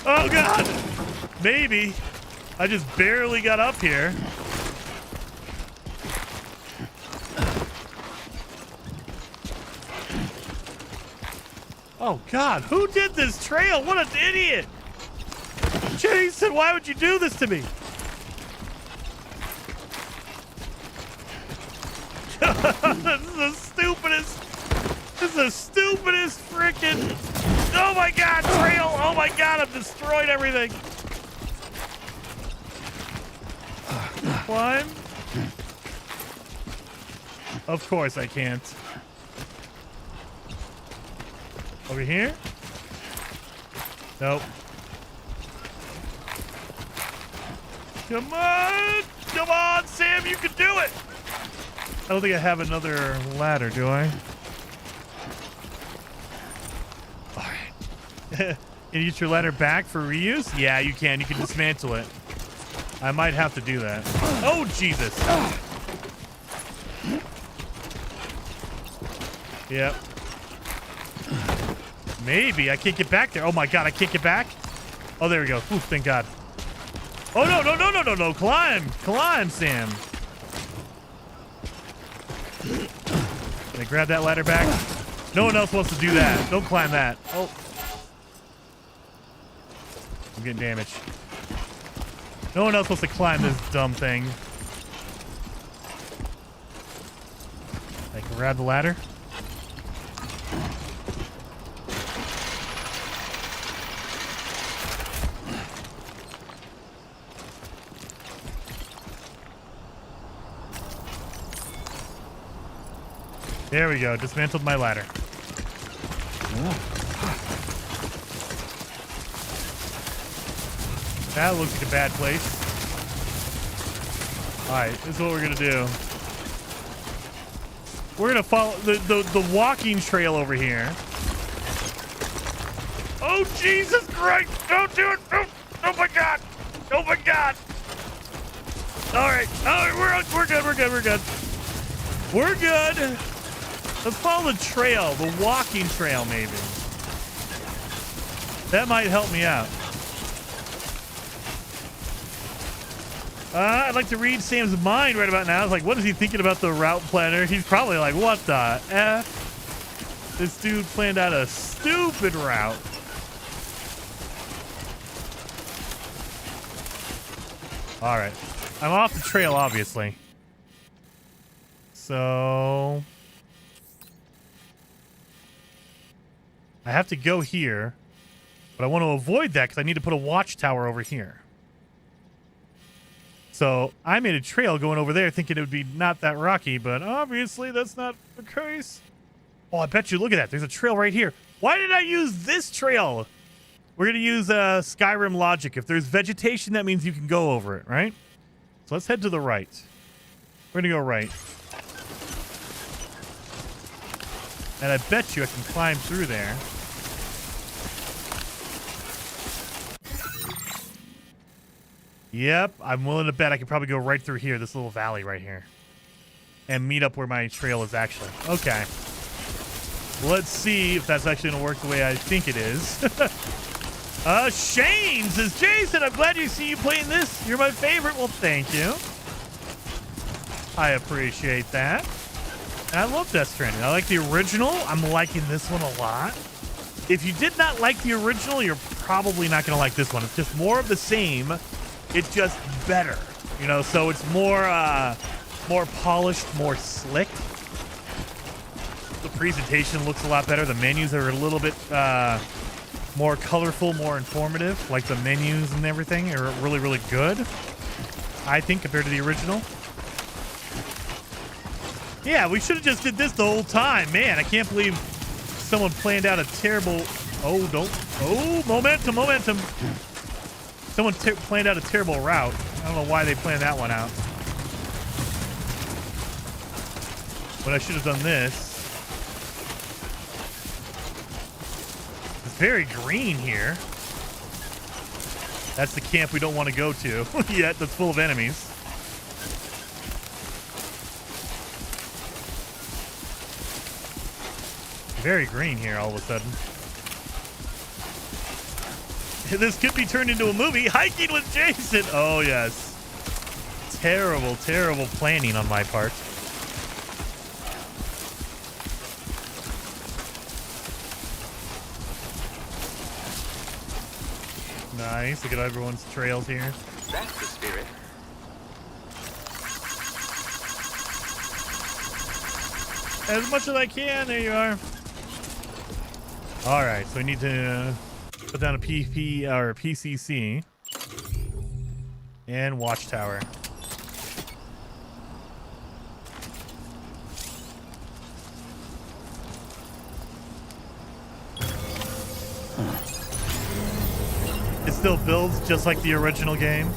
S1: Oh god! Maybe. I just barely got up here. Oh god, who did this trail? What an idiot! Jason, why would you do this to me? This is the stupidest. This is the stupidest freaking. Oh my god, trail! Oh my god, I've destroyed everything. Climb? Of course I can't. Over here? Nope. Come on! Come on, Sam, you can do it! I don't think I have another ladder, do I? Alright. Can you use your ladder back for reuse? Yeah, you can. You can dismantle it. I might have to do that. Oh, Jesus! Yep. Maybe. I can't get back there. Oh my god, I can't get back? Oh, there we go. Ooh, thank god. Oh, no, no, no, no, no, no. Climb. Climb, Sam. Can I grab that ladder back? No one else wants to do that. Don't climb that. Oh. I'm getting damaged. No one else wants to climb this dumb thing. I can grab the ladder. There we go. Dismantled my ladder. That looks like a bad place. Alright, this is what we're going to do. We're going to follow the walking trail over here. Oh, Jesus Christ! Don't do it! Don't. Oh, my God! Oh, my God! Alright, we're good, we're good, we're good. We're good. Let's follow the trail, the walking trail, maybe. That might help me out. I'd like to read Sam's mind right about now. It's like, what is he thinking about the route planner? He's probably like, what the F? This dude planned out a stupid route. All right. I'm off the trail, obviously. So I have to go here, but I want to avoid that because I need to put a watchtower over here. So I made a trail going over there thinking it would be not that rocky, but obviously that's not the case. Oh, I bet you, look at that. There's a trail right here. Why did I use this trail? We're going to use Skyrim logic. If there's vegetation, that means you can go over it, right? So let's head to the right. We're going to go right. And I bet you I can climb through there. Yep, I'm willing to bet I could probably go right through here, this little valley right here. And meet up where my trail is actually. Okay. Let's see if that's actually going to work the way I think it is. Shane says, Jason, I'm glad to see you playing this. You're my favorite. Well, thank you. I appreciate that. And I love Death Stranding. I like the original. I'm liking this one a lot. If you did not like the original, you're probably not going to like this one. It's just more of the same. It's just better. You know, so it's more polished, more slick. The presentation looks a lot better. The menus are a little bit more colorful, more informative. Like the menus and everything are really, really good, I think, compared to the original. Yeah, we should have just did this the whole time. Man, I can't believe someone planned out a terrible... Oh, don't... Oh, momentum, momentum. Someone planned out a terrible route. I don't know why they planned that one out. But I should have done this. It's very green here. That's the camp we don't want to go to yet. That's full of enemies. Very green here all of a sudden. This could be turned into a movie. Hiking with Jason. Oh, yes. Terrible, terrible planning on my part. Nice. Look at everyone's trails here.
S8: That's the spirit.
S1: As much as I can. There you are. All right. So we need to put down a PP or a PCC and watchtower. It still builds just like the original game.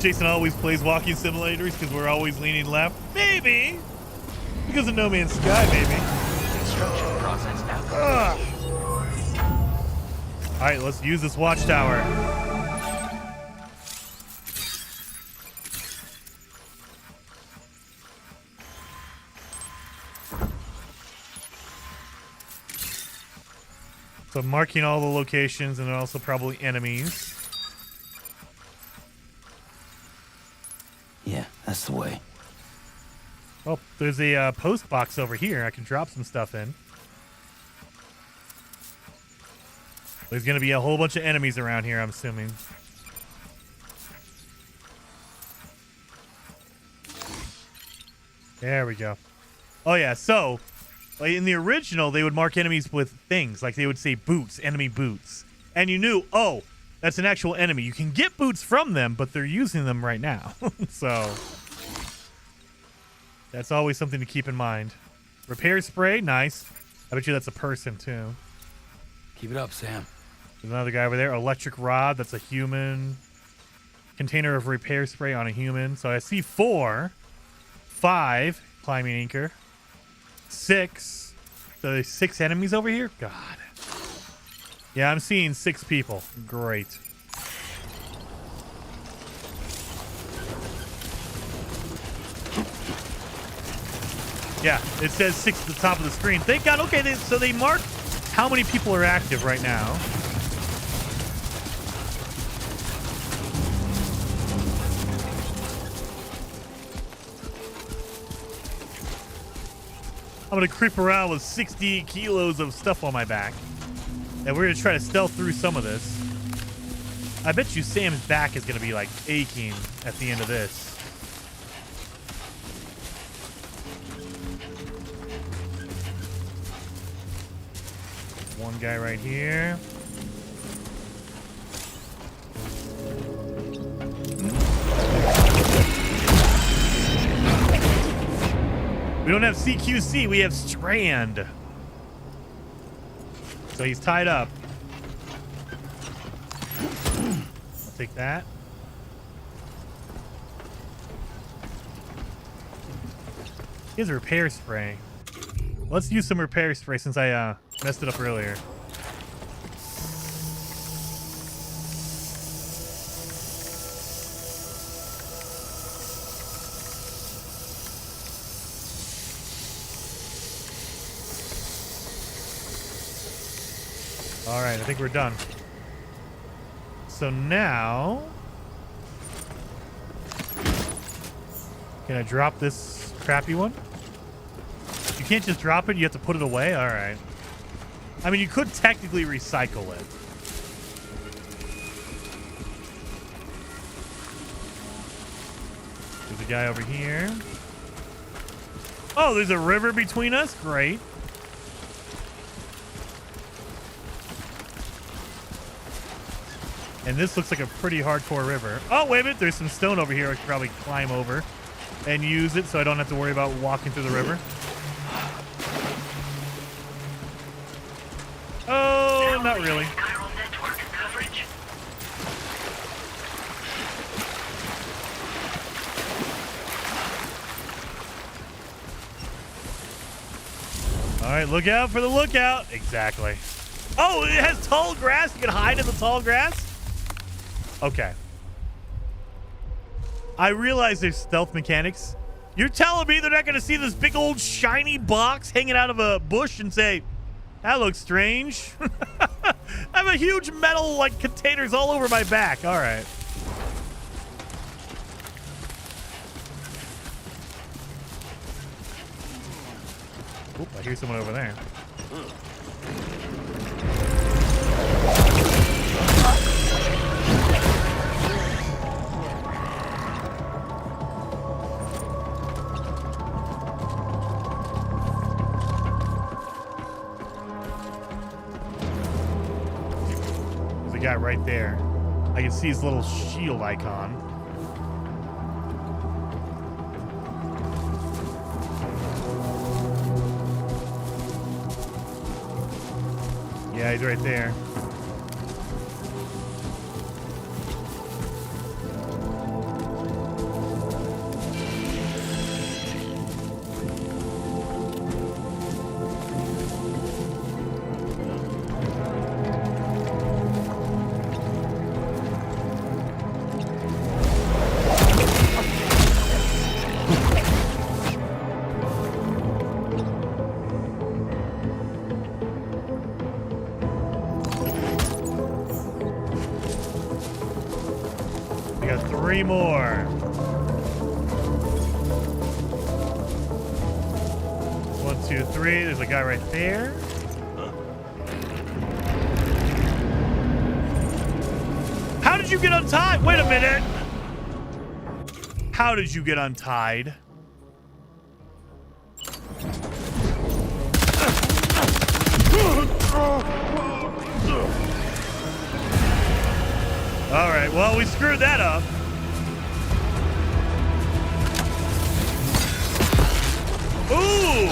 S1: Jason always plays walking simulators because we're always leaning left. Maybe. Because of No Man's Sky, maybe.
S8: Construction process now complete.
S1: All right, let's use this watchtower. So marking all the locations and also probably enemies.
S6: Yeah, that's the way.
S1: Oh, there's a post box over here. I can drop some stuff in. There's going to be a whole bunch of enemies around here, I'm assuming. There we go. Oh, yeah. So, in the original, they would mark enemies with things. Like, they would say boots, enemy boots. And you knew, oh, That's an actual enemy. You can get boots from them, but they're using them right now. So that's always something to keep in mind. Repair spray, nice. I bet you that's a person too.
S6: Keep it up, Sam.
S1: There's another guy over there. Electric rod, that's a human. Container of repair spray on a human. So I see 4, 5 climbing anchor, 6. So there's 6 enemies over here. God. Yeah, I'm seeing 6 people. Great. Yeah, it says 6 at the top of the screen. Thank God. Okay, so they mark how many people are active right now. I'm going to creep around with 60 kilos of stuff on my back. And we're going to try to stealth through some of this. I bet you Sam's back is going to be like aching at the end of this. One guy right here. We don't have CQC, we have Strand. So he's tied up. I'll take that. He has a repair spray. Let's use some repair spray since I messed it up earlier. All right, I think we're done. So now, can I drop this crappy one? You can't just drop it, you have to put it away? All right. I mean, you could technically recycle it. There's a guy over here. Oh, there's a river between us? Great. And this looks like a pretty hardcore river. Oh, wait a minute. There's some stone over here I could probably climb over and use it so I don't have to worry about walking through the river. Oh, not really. All right, look out for the lookout. Exactly. Oh, it has tall grass. You can hide in the tall grass. Okay. I realize there's stealth mechanics. You're telling me they're not going to see this big old shiny box hanging out of a bush and say, that looks strange. I have a huge metal like containers all over my back. All right. Oop, I hear someone over there. There's a guy right there. I can see his little shield icon. Yeah, he's right there. We got 3 more. 1, 2, 3. There's a guy right there. How did you get untied? Wait a minute. How did you get untied? All right, well, we screwed that up. Ooh!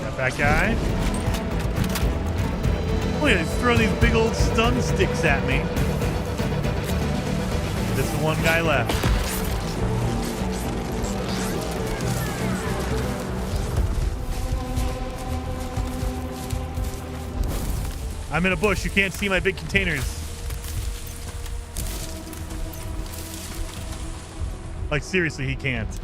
S1: Got that guy. Oh yeah, he's throwing these big old stun sticks at me. There's the one guy left. I'm in a bush. You can't see my big containers. Like, seriously, he can't.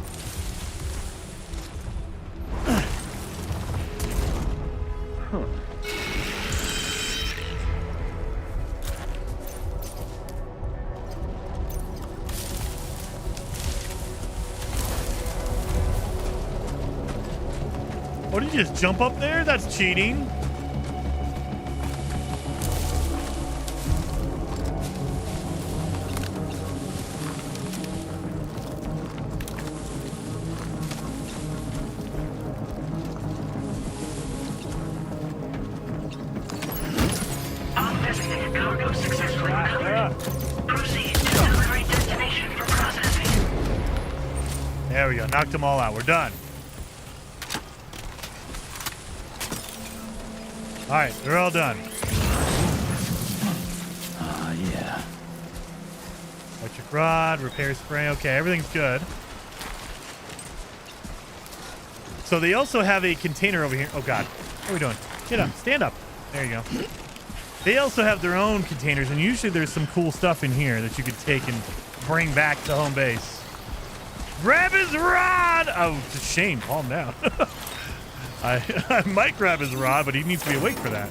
S1: What, did you just jump up there? That's cheating.
S7: Undesignated cargo successfully recovered. Proceed to delivery destination for processing.
S1: There we go. Knocked them all out. We're done. All right, they're all done.
S6: Yeah.
S1: Electric rod, repair spray. Okay, everything's good. So they also have a container over here. Oh, God. What are we doing? Get up. Stand up. There you go. They also have their own containers, and usually there's some cool stuff in here that you could take and bring back to home base. Grab his rod! Oh, it's a shame. Calm down. I might grab his rod, but he needs to be awake for that.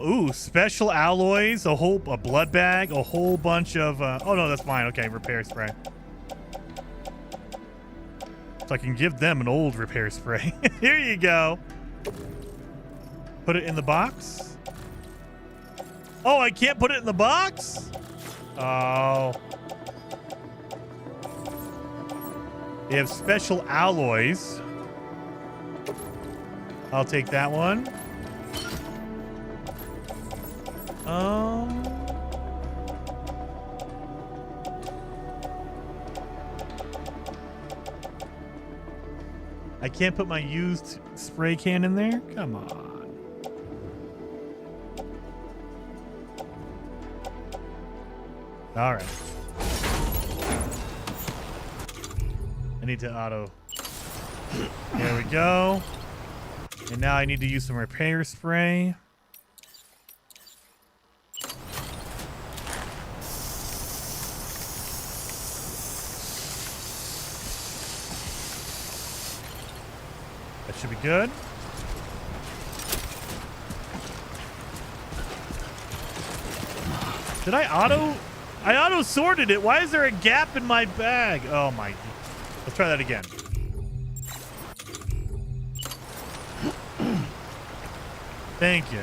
S1: Ooh, special alloys, a blood bag, a whole bunch of, oh no, that's mine. Okay, repair spray. So I can give them an old repair spray. Here you go. Put it in the box. Oh, I can't put it in the box? Oh. They have special alloys. I'll take that one. I can't put my used spray can in there? Come on. All right. I need to auto. There we go. And now I need to use some repair spray. That should be good. Did I auto? I auto sorted it. Why is there a gap in my bag? Oh my. Let's try that again. Thank you.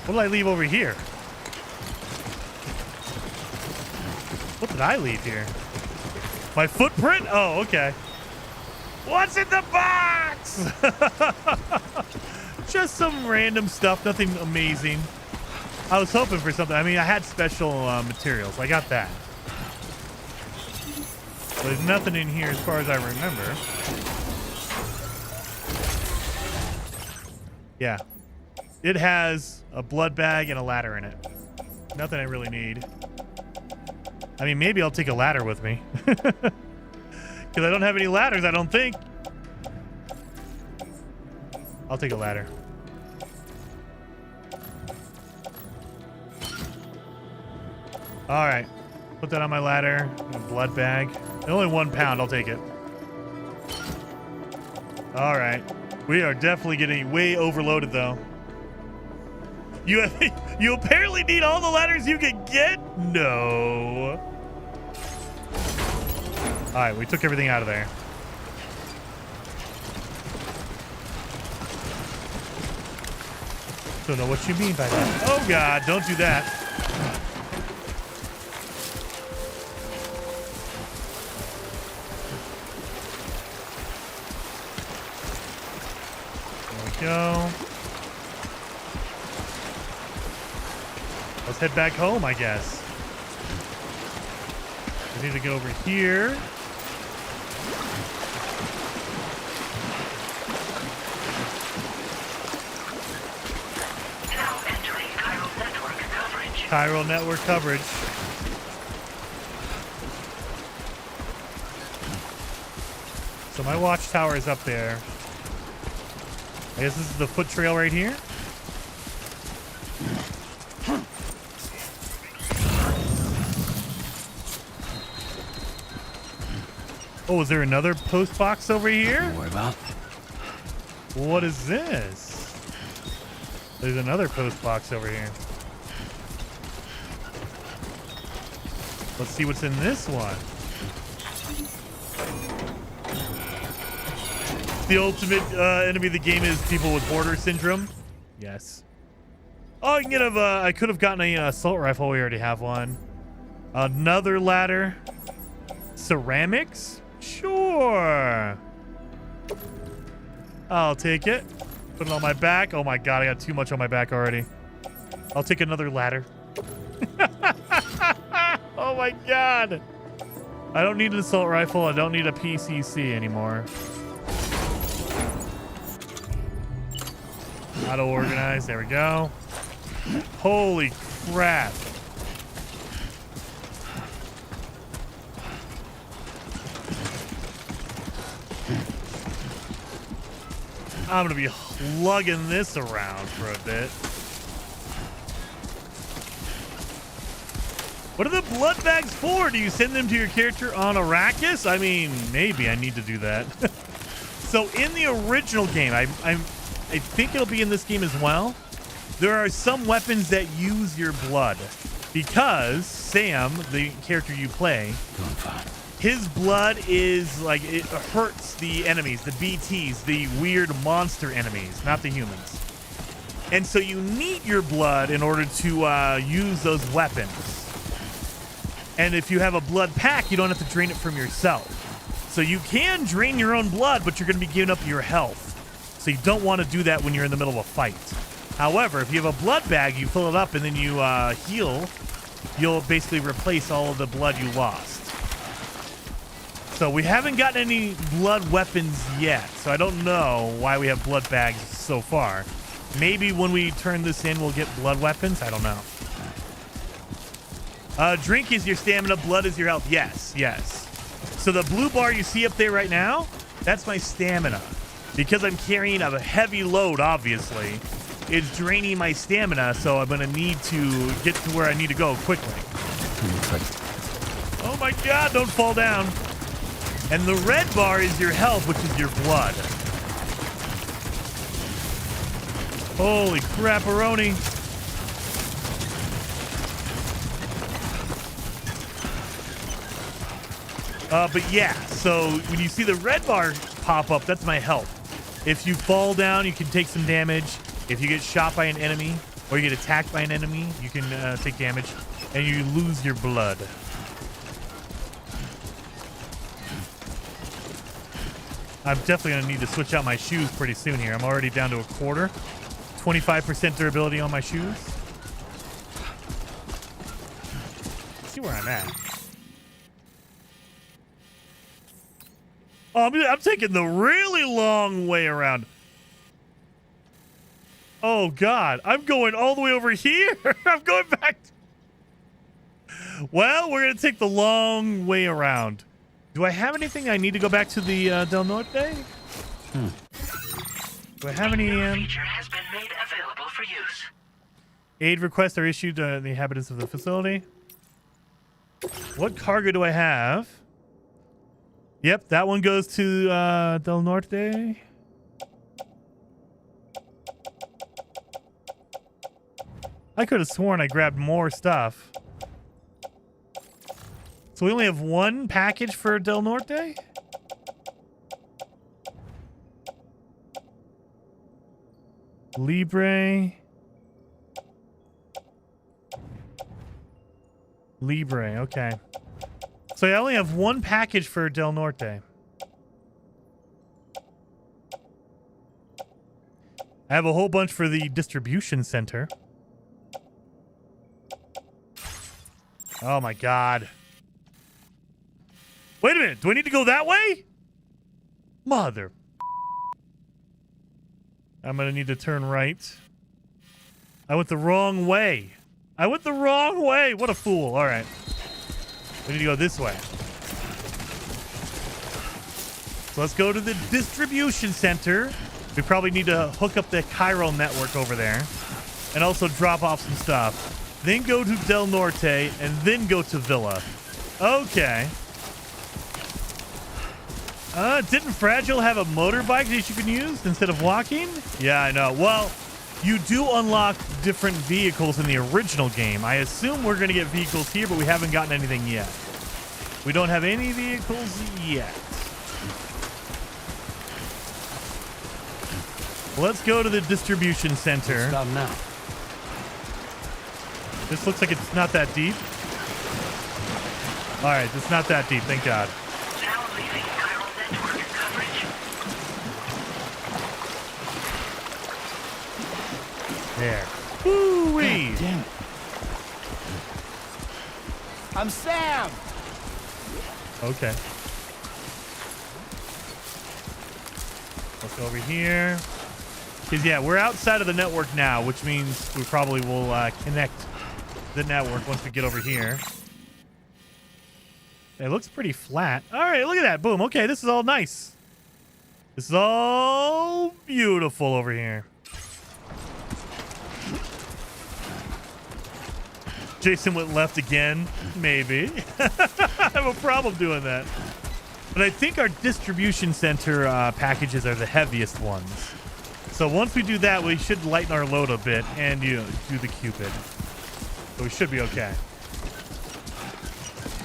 S1: What did I leave over here? What did I leave here? My footprint? Oh, okay. What's in the box? Just some random stuff, nothing amazing. I was hoping for something. I mean, I had special materials. I got that. But there's nothing in here as far as I remember. Yeah. It has a blood bag and a ladder in it. Nothing I really need. I mean, maybe I'll take a ladder with me. Because I don't have any ladders, I don't think. I'll take a ladder. All right. Put that on my ladder. A blood bag. Only 1 pound. I'll take it. All right. We are definitely getting way overloaded, though. You apparently need all the ladders you can get? No. All right, we took everything out of there. Don't know what you mean by that. Oh God, don't do that. There we go. Let's head back home, I guess. We need to go over here. Chiral network coverage. So my watchtower is up there. I guess this is the foot trail right here. Oh, is there another post box over here?
S6: Don't worry about.
S1: What is this? There's another post box over here. Let's see what's in this one. The ultimate enemy of the game is people with border syndrome. Yes. Oh, I can get I could have gotten a assault rifle. We already have one. Another ladder. Ceramics? Sure. I'll take it. Put it on my back. Oh my God, I got too much on my back already. I'll take another ladder. Oh my God. I don't need an assault rifle. I don't need a PCC anymore. Auto organize. There we go. Holy crap. I'm going to be lugging this around for a bit. What are the blood bags for? Do you send them to your character on Arrakis? I mean, maybe I need to do that. So in the original game, I think it'll be in this game as well. There are some weapons that use your blood because Sam, the character you play, his blood is like, it hurts the enemies, the BTs, the weird monster enemies, not the humans. And so you need your blood in order to use those weapons. And if you have a blood pack, you don't have to drain it from yourself. So you can drain your own blood, but you're going to be giving up your health. So you don't want to do that when you're in the middle of a fight. However, if you have a blood bag, you fill it up and then you heal, you'll basically replace all of the blood you lost. So we haven't gotten any blood weapons yet, so I don't know why we have blood bags so far. Maybe when we turn this in, we'll get blood weapons. I don't know. Drink is your stamina, blood is your health. Yes, yes. So the blue bar you see up there right now, that's my stamina. Because I'm carrying a heavy load, obviously, it's draining my stamina, so I'm going to need to get to where I need to go quickly. Oh my God, don't fall down. And the red bar is your health, which is your blood. Holy crap-a-roni. But yeah, so when you see the red bar pop up, that's my health. If you fall down, you can take some damage. If you get shot by an enemy or you get attacked by an enemy, you can take damage and you lose your blood. I'm definitely going to need to switch out my shoes pretty soon here. I'm already down to a quarter. 25% durability on my shoes. Let's see where I'm at. Oh, I'm taking the really long way around. Oh, God. I'm going all the way over here. I'm going back. Well, we're going to take the long way around. Do I have anything I need to go back to the Del Norte? Do I have any...
S7: feature has been made available for use.
S1: Aid requests are issued to the inhabitants of the facility. What cargo do I have? Yep, that one goes to Del Norte. I could have sworn I grabbed more stuff. So we only have one package for Del Norte? Libre. Okay. So I only have one package for Del Norte. I have a whole bunch for the distribution center. Oh my god. Wait a minute. Do I need to go that way? Mother. I'm going to need to turn right. I went the wrong way. What a fool. All right. We need to go this way. So let's go to the distribution center. We probably need to hook up the chiral network over there. And also drop off some stuff. Then go to Del Norte, and then go to Villa. Okay. Didn't Fragile have a motorbike that you can use instead of walking? Yeah, I know. Well, you do unlock different vehicles in the original game. I assume we're going to get vehicles here, but we haven't gotten anything yet. We don't have any vehicles yet. Let's go to the distribution center.
S6: Stop now.
S1: This looks like it's not that deep. All right, it's not that deep. Thank God.
S7: Now leaving chiral network coverage.
S1: There. Woo-wee.
S10: Damn it. I'm Sam.
S1: Okay. Let's go over here. Because, yeah, we're outside of the network now, which means we probably will connect the network once we get over here. It looks pretty flat. All right, look at that. Boom. Okay, this is all nice. This is all beautiful over here. Jason went left again. Maybe. I have a problem doing that. But I think our distribution center packages are the heaviest ones. So once we do that, we should lighten our load a bit and do the Cupid. So we should be okay.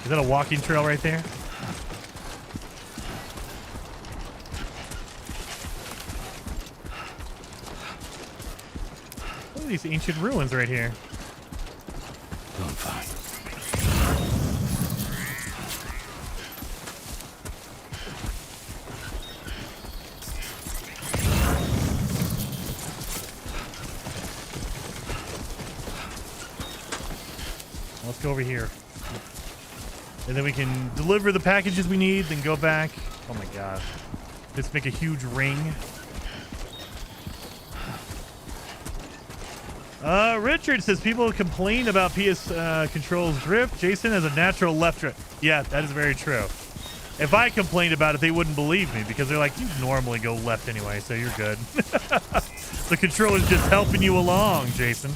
S1: Is that a walking trail right there? What are these ancient ruins right here?
S6: Doing fine.
S1: Let's go over here. And then we can deliver the packages we need, then go back. Oh my god. Let's make a huge ring. Richard says people complain about PS controls drift. Jason has a natural left drift. Yeah, that is very true. If I complained about it, they wouldn't believe me because they're like, you normally go left anyway, so you're good. The controller's just helping you along, Jason.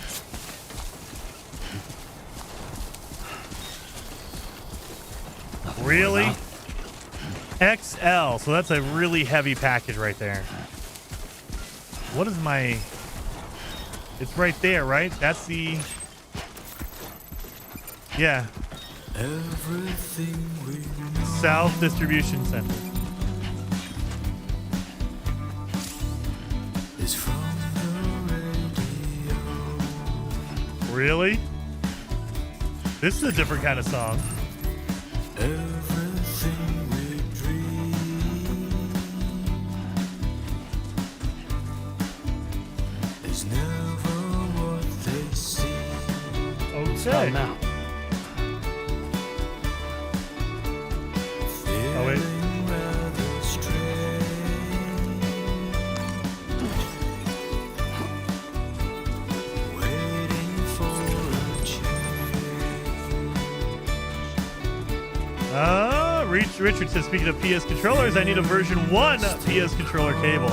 S1: Really? XL. So that's a really heavy package right there. What is my... It's right there, right? That's the... Yeah. South Distribution Center. Really? This is a different kind of song.
S5: Everything we dream is never what they seem.
S1: Okay.
S6: Stop now.
S1: Oh, wait.
S5: Rather strange. Waiting for a change.
S1: Richard says, speaking of PS controllers, I need a version 1 PS controller cable.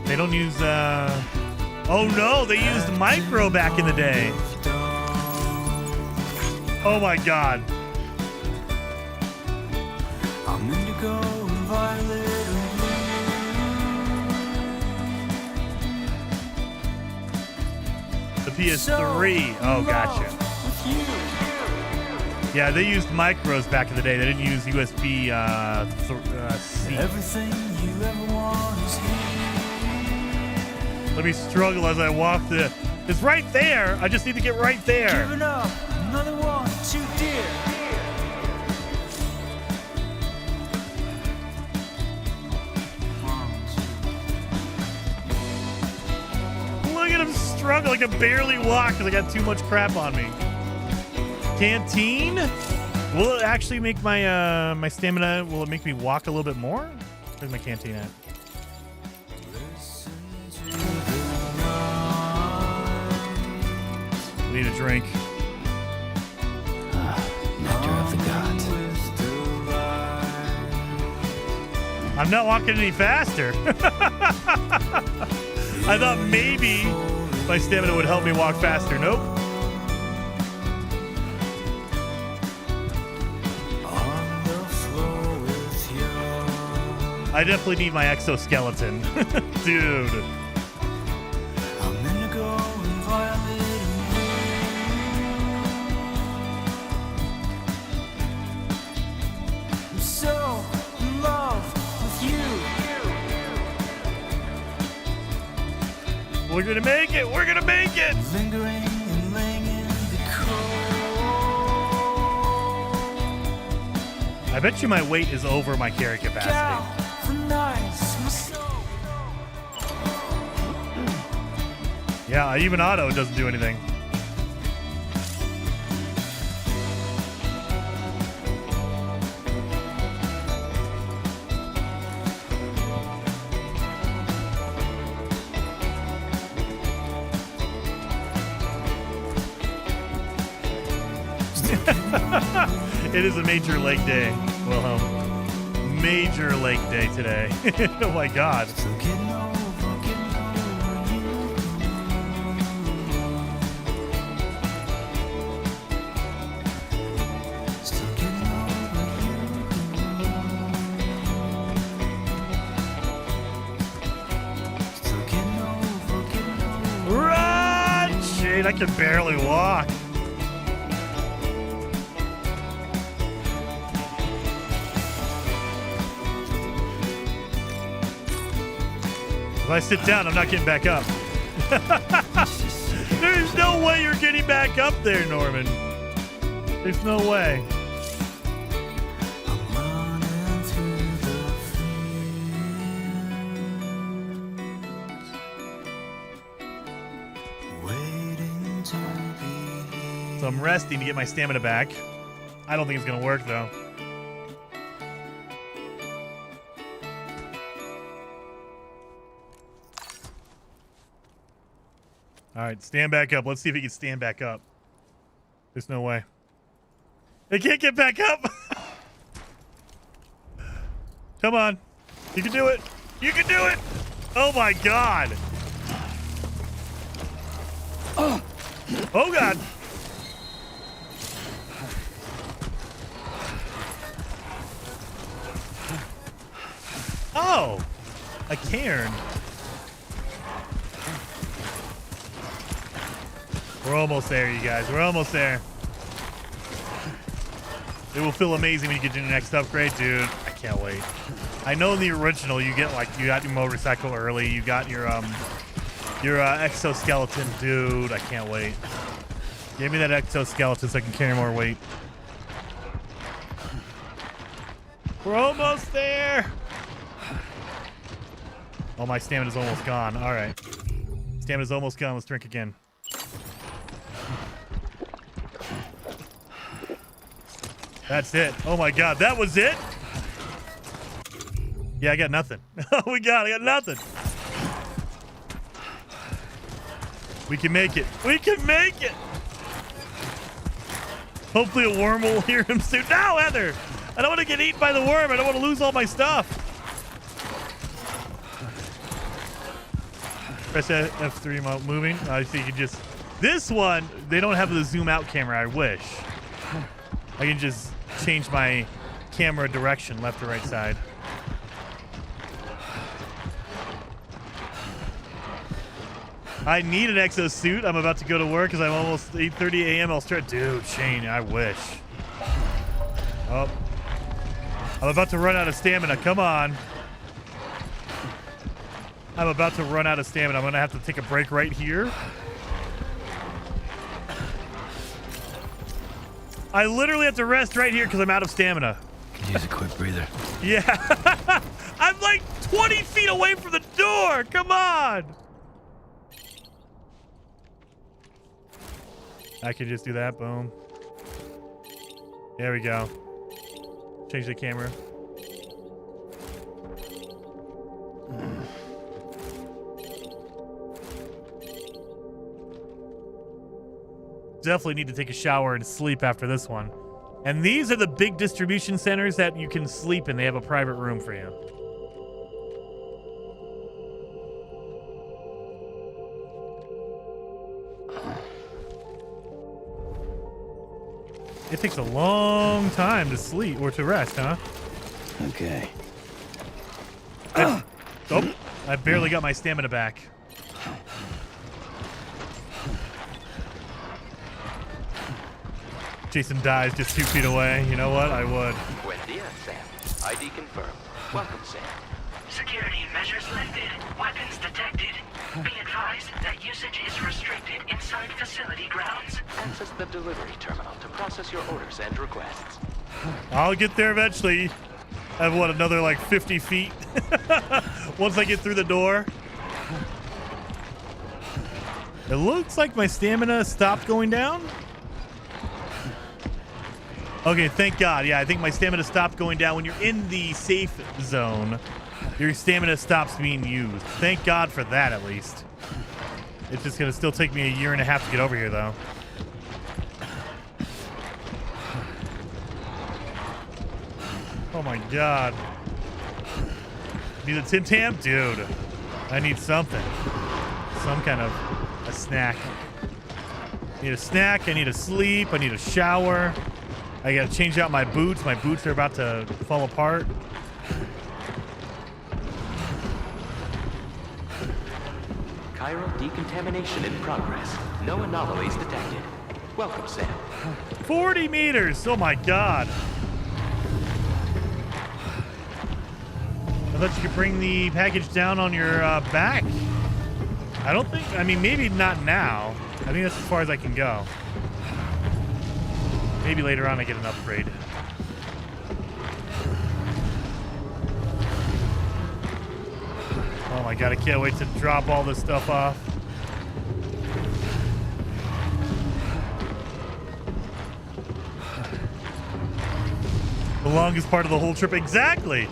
S1: They don't use, oh no, they used micro back in the day. Oh my god.
S5: I'm indigo and violet and
S1: The PS3. Oh, gotcha.
S5: with you.
S1: Yeah, they used micros back in the day. They didn't use USB C.
S13: Everything you ever want is here.
S1: Let me struggle as I walk the... It's right there. I just need to get right there.
S13: Giving up, another one too dear.
S1: Look at him struggle. I can barely walk because I got too much crap on me. Canteen? Will it actually make my my stamina? Will it make me walk a little bit more? Where's my canteen at? I need a drink.
S6: Nectar of the gods.
S1: I'm not walking any faster. I thought maybe my stamina would help me walk faster. Nope. I definitely need my exoskeleton. Dude.
S13: I'm so in love with you.
S1: We're gonna make it. We're gonna make it.
S13: Lingering and laying in the
S1: I bet you my weight is over my carry capacity. Yeah, even auto doesn't do anything. It is a major lake day, Wilhelm. Major lake day today. Oh my God. Run! Shit, I can barely walk. If I sit down, I'm not getting back up. There's no way you're getting back up there, Norman. There's no way. So I'm resting to get my stamina back. I don't think it's going to work, though. All right, stand back up. Let's see if he can stand back up. There's no way. They can't get back up. Come on. You can do it. You can do it. Oh, my God. Oh, God. Oh, a cairn. We're almost there, you guys. We're almost there. It will feel amazing when you get to the next upgrade, dude. I can't wait. I know in the original you get you got your motorcycle early. You got your exoskeleton, dude. I can't wait. Give me that exoskeleton so I can carry more weight. We're almost there. Oh, my stamina's almost gone. All right. Stamina's almost gone. Let's drink again. That's it. Oh my God, that was it? Yeah, I got nothing. Oh my God, I got nothing. We can make it. We can make it. Hopefully a worm will hear him soon. No, Heather! I don't want to get eaten by the worm. I don't want to lose all my stuff. Press F3 while moving. I see you can just... This one, they don't have the zoom out camera. I wish. I can just change my camera direction, left or right side. I need an exosuit. I'm about to go to work because I'm almost 8:30 a.m. I'll start. Dude, Shane, I wish. Oh. I'm about to run out of stamina. Come on. I'm about to run out of stamina. I'm going to have to take a break right here. I literally have to rest right here because I'm out of stamina.
S6: Could use a quick breather.
S1: Yeah. I'm like 20 feet away from the door. Come on. I can just do that. Boom. There we go. Change the camera. Definitely need to take a shower and sleep after this one. And these are the big distribution centers that you can sleep in. They have a private room for you. It takes a long time to sleep or to rest, huh?
S6: Okay.
S1: Oh, I barely got my stamina back. Jason dies just 2 feet away. You know what? I would.
S8: Buen dia, Sam. ID confirmed. Welcome, Sam.
S7: Security measures lifted. Weapons detected. Be advised that usage is restricted inside facility grounds.
S8: Access the delivery terminal to process your orders and requests.
S1: I'll get there eventually. I have, what, another like 50 feet? Once I get through the door. It looks like my stamina stopped going down. Okay, thank God. Yeah, I think my stamina stopped going down. When you're in the safe zone, your stamina stops being used. Thank God for that, at least. It's just going to still take me a year and a half to get over here, though. Oh, my God. Need a Tim Tam? Dude, I need something. Some kind of a snack. I need a snack. I need a sleep. I need a shower. I gotta change out my boots. My boots are about to fall apart.
S8: Chiral decontamination in progress. No anomalies detected. Welcome, Sam.
S1: 40 meters! Oh my God. I thought you could bring the package down on your back. I don't think, I mean, maybe not now. I think that's as far as I can go. Maybe later on I get an upgrade. Oh my God, I can't wait to drop all this stuff off. The longest part of the whole trip, exactly.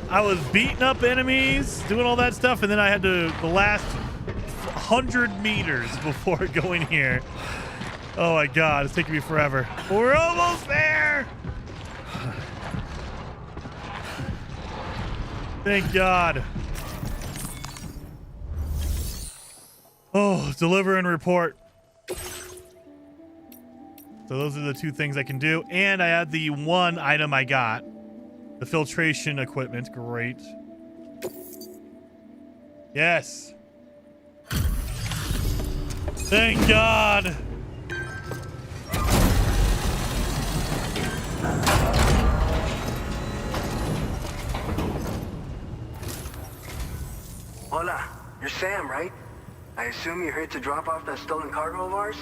S1: I was beating up enemies, doing all that stuff, and then I had to, the last 100 meters before going here. Oh my God, it's taking me forever. We're almost there! Thank God. Oh, deliver and report. So those are the two things I can do. And I had the one item I got. The filtration equipment. Great. Yes. Thank God.
S14: Hola, you're Sam, right? I assume you're here to drop off that stolen cargo of ours?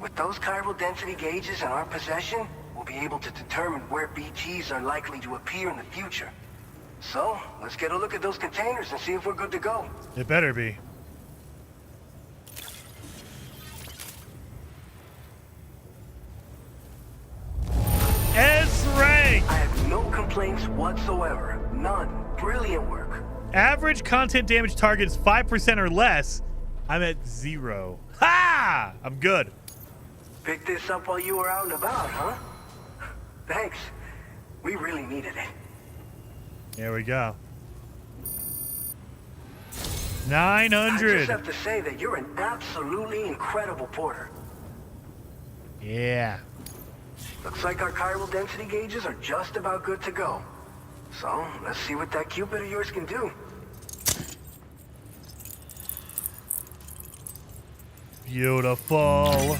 S14: With those chiral density gauges in our possession, we'll be able to determine where BTs are likely to appear in the future. So, let's get a look at those containers and see if we're good to go.
S1: It better be. S-rank!
S14: I have no complaints whatsoever. None. Brilliant work.
S1: Average content damage targets 5% or less. I'm at 0. Ha! I'm good.
S14: Picked this up while you were out and about, huh? Thanks. We really needed it.
S1: There we go.
S14: I
S1: 900.
S14: just have to say that you're an absolutely incredible porter.
S1: Yeah.
S14: Looks like our chiral density gauges are just about good to go. So, let's see what that Cupid of yours can do.
S1: Beautiful.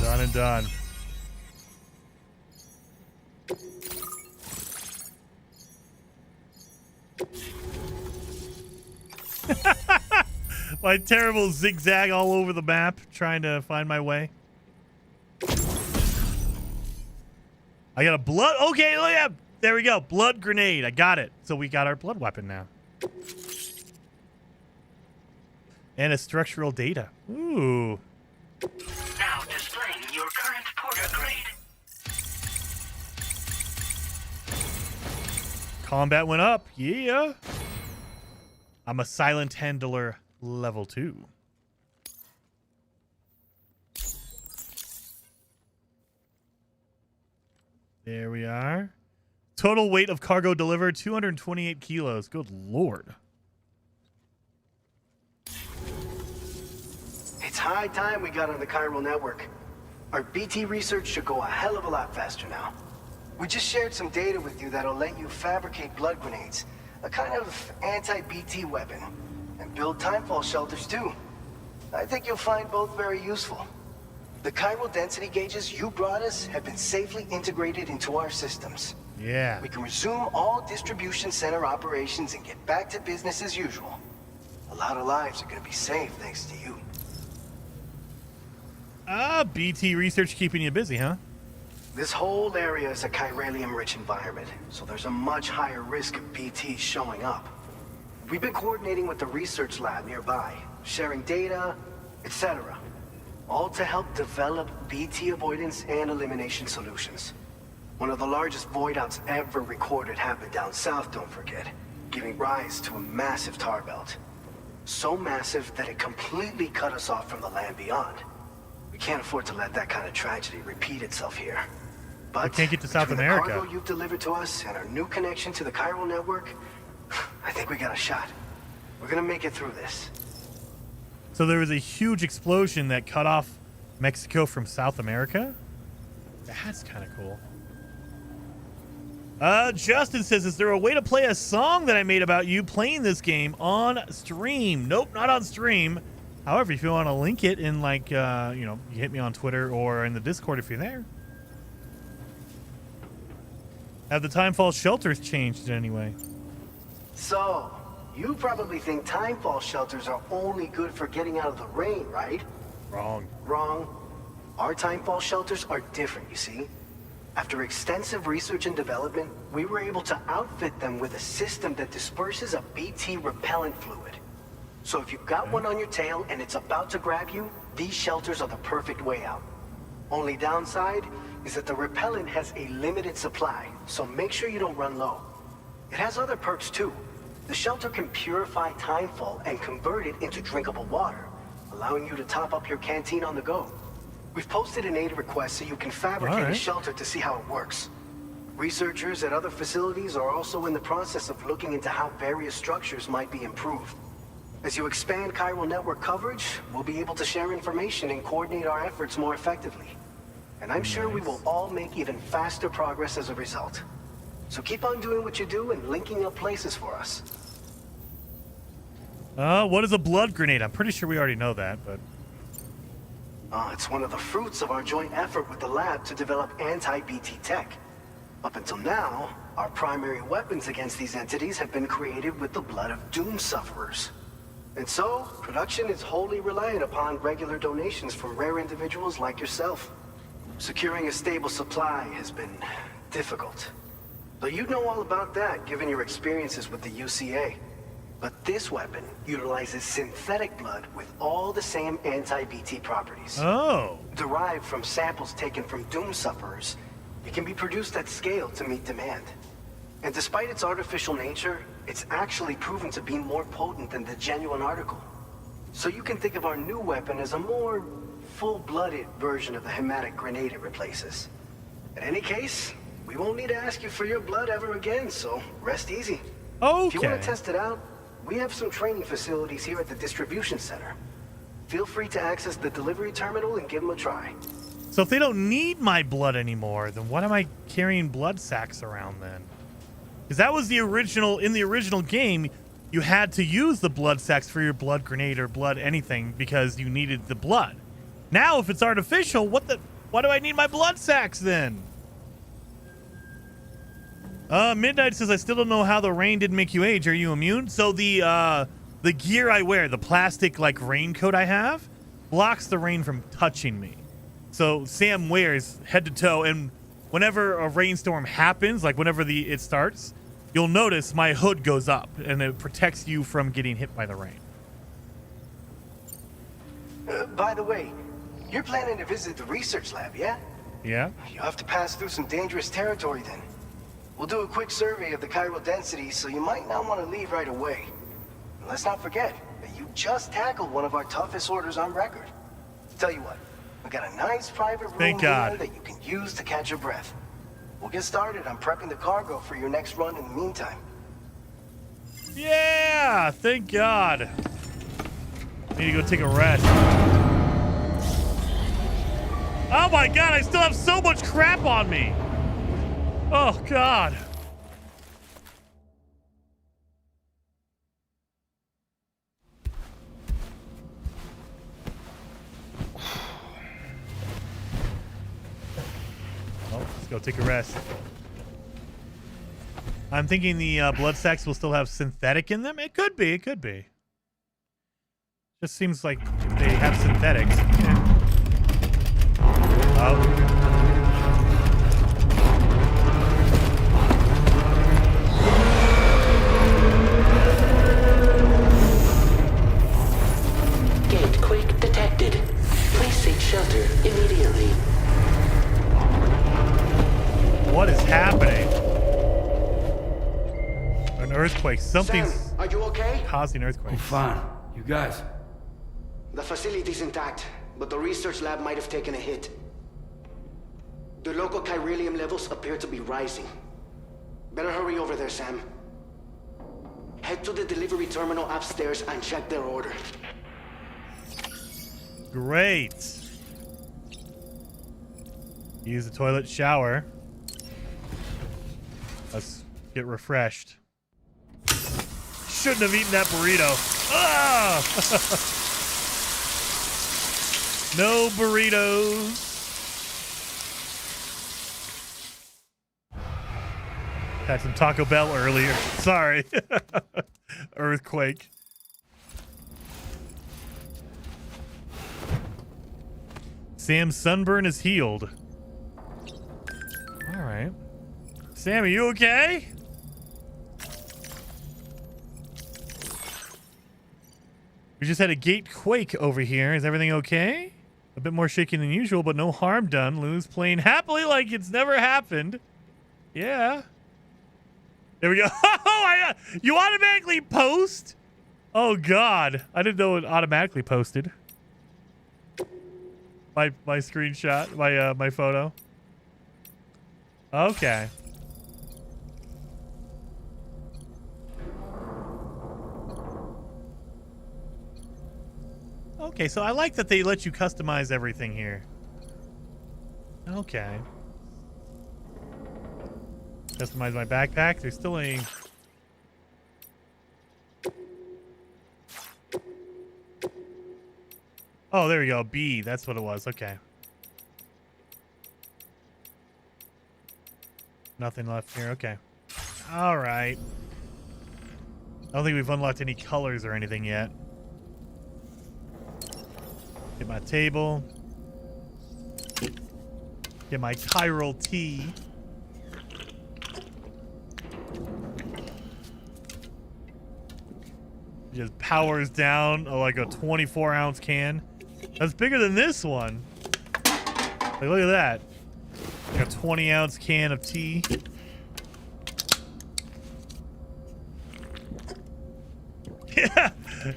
S1: Done and done. My terrible zigzag all over the map trying to find my way. I got a blood. Okay, look at, there we go. Blood grenade. I got it. So we got our blood weapon now. And a structural data. Ooh.
S7: Now displaying your current porter grade.
S1: Combat went up. Yeah. I'm a silent handler level 2. There we are. Total weight of cargo delivered 228 kilos. Good lord.
S14: It's high time we got on the chiral network. Our BT research should go a hell of a lot faster now. We just shared some data with you that'll let you fabricate blood grenades, a kind of anti-BT weapon, and build timefall shelters too. I think you'll find both very useful. The chiral density gauges you brought us have been safely integrated into our systems.
S1: Yeah.
S14: We can resume all distribution center operations and get back to business as usual. A lot of lives are going to be saved thanks to you.
S1: BT research keeping you busy, huh?
S14: This whole area is a chiralium-rich environment, so there's a much higher risk of BTs showing up. We've been coordinating with the research lab nearby, sharing data, etc. All to help develop BT avoidance and elimination solutions. One of the largest void outs ever recorded happened down south, don't forget, giving rise to a massive tar belt. So massive that it completely cut us off from the land beyond. We can't afford to let that kind of tragedy repeat itself here. But
S1: we can't get to South America.
S14: The cargo you've delivered to us and our new connection to the chiral network, I think we got a shot. We're gonna make it through this.
S1: So there was a huge explosion that cut off Mexico from South America? That's kind of cool. Justin says, is there a way to play a song that I made about you playing this game on stream? Nope, not on stream. However, if you want to link it in, like, you hit me on Twitter or in the Discord if you're there. Have the Timefall shelters changed in any way?
S14: So, you probably think timefall shelters are only good for getting out of the rain, right?
S1: Wrong.
S14: Wrong. Our timefall shelters are different, you see. After extensive research and development, we were able to outfit them with a system that disperses a BT repellent fluid. So if you've got one on your tail and it's about to grab you, these shelters are the perfect way out. Only downside is that the repellent has a limited supply, so make sure you don't run low. It has other perks too. The shelter can purify timefall and convert it into drinkable water, allowing you to top up your canteen on the go. We've posted an aid request so you can fabricate a shelter to see how it works. Researchers at other facilities are also in the process of looking into how various structures might be improved. As you expand chiral network coverage, we'll be able to share information and coordinate our efforts more effectively. And I'm sure we will all make even faster progress as a result. So keep on doing what you do and linking up places for us.
S1: What is a blood grenade? I'm pretty sure we already know that, but...
S14: It's one of the fruits of our joint effort with the lab to develop anti-BT tech. Up until now, our primary weapons against these entities have been created with the blood of doom sufferers. And so, production is wholly reliant upon regular donations from rare individuals like yourself. Securing a stable supply has been difficult. But you know all about that, given your experiences with the UCA. But this weapon utilizes synthetic blood with all the same anti-BT properties.
S1: Oh.
S14: Derived from samples taken from doom sufferers, it can be produced at scale to meet demand. And despite its artificial nature, it's actually proven to be more potent than the genuine article. So you can think of our new weapon as a more full-blooded version of the hematic grenade it replaces. In any case, we won't need to ask you for your blood ever again, so rest easy.
S1: Okay.
S14: If you want to test it out, we have some training facilities here at the distribution center. Feel free to access the delivery terminal and give them a try.
S1: So if they don't need my blood anymore, then what am I carrying blood sacks around then? Because that was the original, in the original game, you had to use the blood sacks for your blood grenade or blood anything because you needed the blood. Now, if it's artificial, why do I need my blood sacks then? Midnight says, I still don't know how the rain didn't make you age. Are you immune? So the gear I wear, the plastic like raincoat I have, blocks the rain from touching me. So Sam wears head to toe, and whenever a rainstorm happens, like whenever it starts, you'll notice my hood goes up, and it protects you from getting hit by the rain.
S14: By the way, you're planning to visit the research lab, yeah?
S1: Yeah?
S14: You have to pass through some dangerous territory then. We'll do a quick survey of the chiral density, so you might not want to leave right away. And let's not forget that you just tackled one of our toughest orders on record. Tell you what, we got a nice private room here that you can use to catch your breath. We'll get started on prepping the cargo for your next run in the meantime.
S1: Yeah, thank God. Need to go take a rest. Oh my God, I still have so much crap on me. Oh God. Well, let's go take a rest. I'm thinking the blood sacks will still have synthetic in them. It could be. It could be. Just seems like they have synthetics. Oh.
S8: Gate quake detected. Please seek shelter immediately.
S1: What is happening? An earthquake. Something's
S14: Sam, are you okay?
S1: causing earthquakes.
S6: I'm fine. You guys?
S14: The facility's intact, but the research lab might have taken a hit. The local chiralium levels appear to be rising. Better hurry over there, Sam. Head to the delivery terminal upstairs and check their order.
S1: Great. Use the toilet, shower. Let's get refreshed. Shouldn't have eaten that burrito. Ah! No burritos. Had some Taco Bell earlier. Sorry. Earthquake. Sam's sunburn is healed. All right. Sam, are you okay? We just had a gate quake over here. Is everything okay? A bit more shaking than usual, but no harm done. Lou's playing happily like it's never happened. Yeah. There we go. Oh, you automatically post? Oh, God. I didn't know it automatically posted. My screenshot, my photo. Okay. Okay, so I like that they let you customize everything here. Okay. Customize my backpack. There's still a... Oh, there we go. B. That's what it was. Okay. Nothing left here. Okay. All right. I don't think we've unlocked any colors or anything yet. Get my table. Get my chiral tea. Just powers down like a 24-ounce can. That's bigger than this one. Like, look at that. Like a 20-ounce can of tea. Yeah,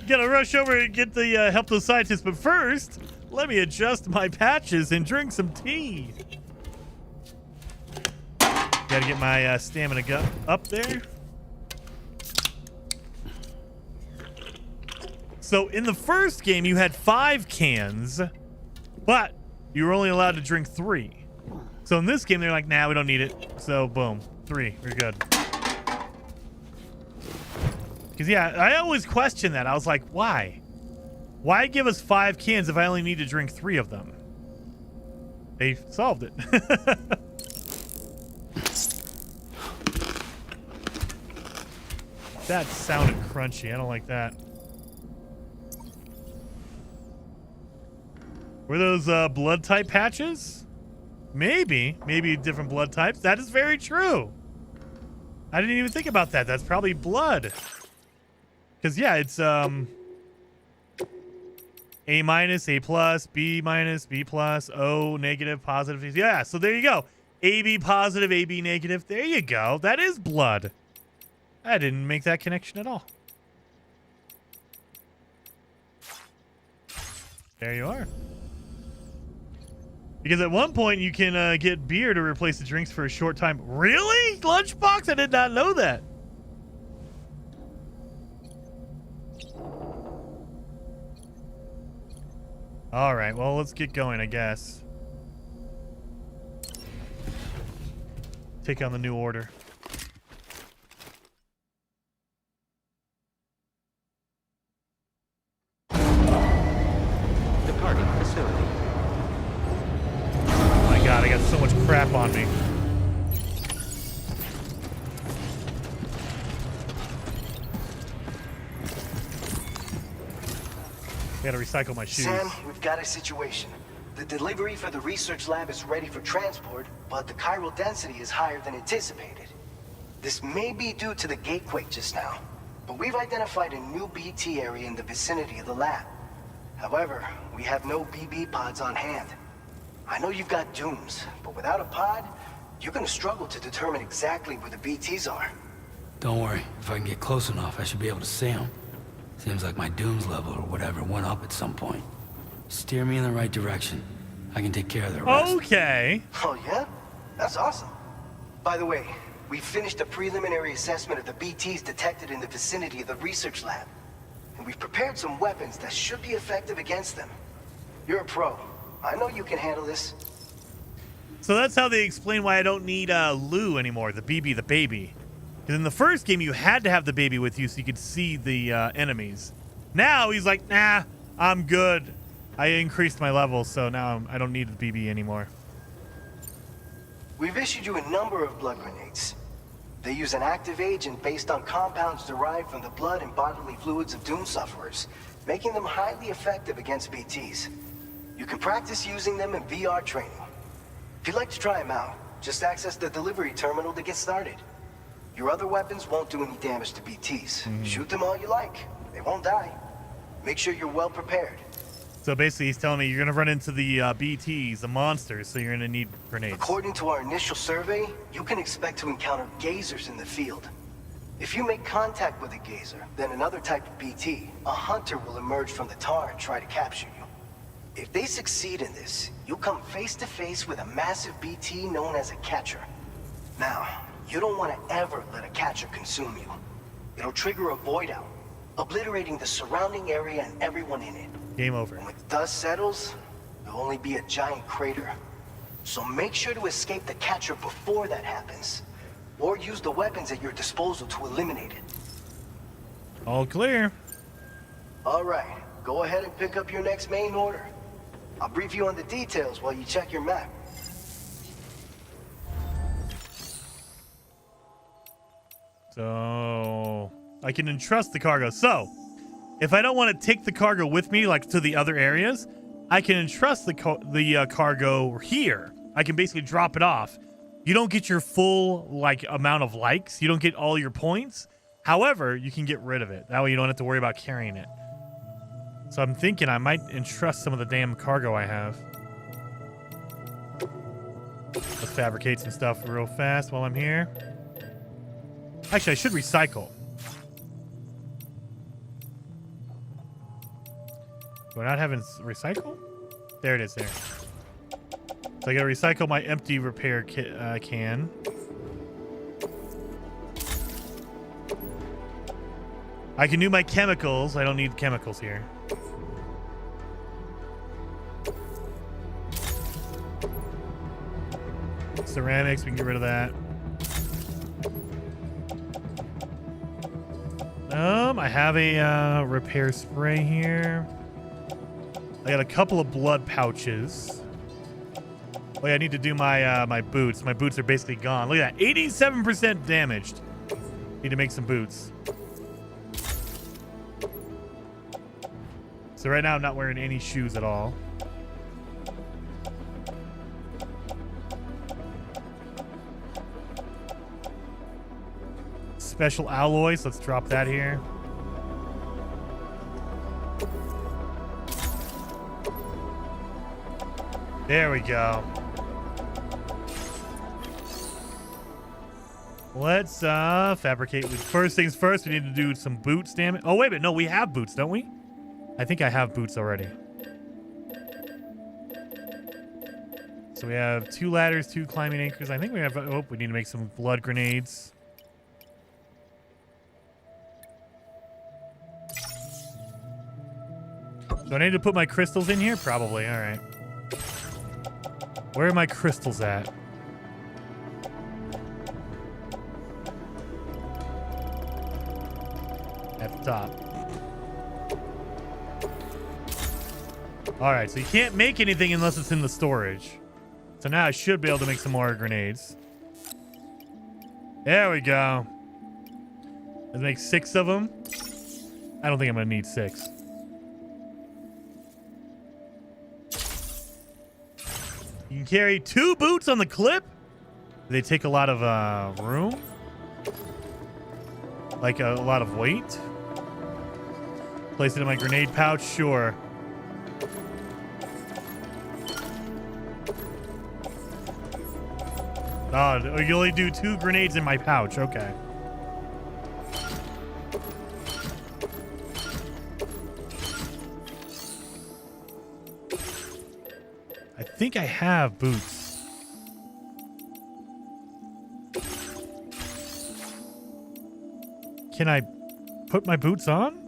S1: gotta rush over and get the help those scientists, but first, let me adjust my patches and drink some tea. Gotta get my stamina up there. So in the first game, you had 5 cans, but you were only allowed to drink 3. So in this game, they're like, nah, we don't need it. So boom, 3, we're good. Because yeah, I always question that. I was like, why? Why give us 5 cans if I only need to drink 3 of them? They solved it. That sounded crunchy. I don't like that. Were those blood type patches? Maybe different blood types. That is very true. I didn't even think about that. That's probably blood. Because yeah, it's A-, A+, B-, B+, O-, negative, positive. Yeah, so there you go. AB positive, AB negative. There you go. That is blood. I didn't make that connection at all. There you are. Because at one point you can get beer to replace the drinks for a short time. Really? Lunchbox? I did not know that. All right, well, let's get going, I guess. Take on the new order.
S8: Departing facility.
S1: Oh my god, I got so much crap on me. I gotta recycle my shoes.
S10: Sam, we've got a situation. The delivery for the research lab is ready for transport, but the chiral density is higher than anticipated. This may be due to the gatequake just now, but we've identified a new BT area in the vicinity of the lab. However, we have no BB pods on hand. I know you've got dooms, but without a pod, you're gonna struggle to determine exactly where the BTs are.
S6: Don't worry. If I can get close enough, I should be able to see them. Seems like my dooms level or whatever went up at some point. Steer me in the right direction. I can take care of the rest.
S1: Okay.
S10: Oh yeah? That's awesome. By the way, we finished a preliminary assessment of the BTs detected in the vicinity of the research lab. And we've prepared some weapons that should be effective against them. You're a pro. I know you can handle this.
S1: So that's how they explain why I don't need Lou anymore, the BB, the baby. Because in the first game, you had to have the baby with you so you could see the enemies. Now he's like, nah, I'm good. I increased my level, so now I don't need the BB anymore.
S10: We've issued you a number of blood grenades. They use an active agent based on compounds derived from the blood and bodily fluids of Doom sufferers, making them highly effective against BTs. You can practice using them in VR training. If you'd like to try them out, just access the delivery terminal to get started. Your other weapons won't do any damage to BTs. Shoot them all you like. They won't die. Make sure you're well prepared.
S1: So basically he's telling me you're going to run into the BTs, the monsters, so you're going to need grenades.
S10: According to our initial survey, you can expect to encounter gazers in the field. If you make contact with a gazer, then another type of BT, a hunter will emerge from the tar and try to capture you. If they succeed in this, you'll come face to face with a massive BT known as a catcher. Now, you don't want to ever let a catcher consume you. It'll trigger a void out, obliterating the surrounding area and everyone in it.
S1: Game over.
S10: When the dust settles, there'll only be a giant crater. So make sure to escape the catcher before that happens, or use the weapons at your disposal to eliminate it.
S1: All clear.
S10: All right, go ahead and pick up your next main order. I'll brief you on the details while you check your map.
S1: So I can entrust the cargo. So if I don't want to take the cargo with me, like to the other areas, I can entrust the cargo here. I can basically drop it off. You don't get your full amount of likes. You don't get all your points. However, you can get rid of it. That way you don't have to worry about carrying it. So I'm thinking I might entrust some of the damn cargo I have. Let's fabricate some stuff real fast while I'm here. Actually, I should recycle. Do I not have recycle? There it is there. So I gotta recycle my empty repair can. I can do my chemicals. I don't need chemicals here. ceramics. We can get rid of that. I have a repair spray here. I got a couple of blood pouches. Oh yeah, I need to do my my boots. My boots are basically gone. Look at that, 87% damaged. Need to make some boots. So right now I'm not wearing any shoes at all. Special alloys. Let's drop that here. There we go. Let's fabricate. First things first, we need to do some boots, damn it. Oh, wait a minute. No, we have boots, don't we? I think I have boots already. So we have 2 ladders, 2 climbing anchors. I think we have... Oh, we need to make some blood grenades. Do I need to put my crystals in here? Probably. All right. Where are my crystals at? At the top. All right, so you can't make anything unless it's in the storage. So now I should be able to make some more grenades. There we go. Let's make 6 of them. I don't think I'm gonna need 6. You can carry 2 boots on the clip. They take a lot of room. Like a lot of weight. Place it in my grenade pouch, sure. Oh, you only do 2 grenades in my pouch, okay. I think I have boots. Can I put my boots on?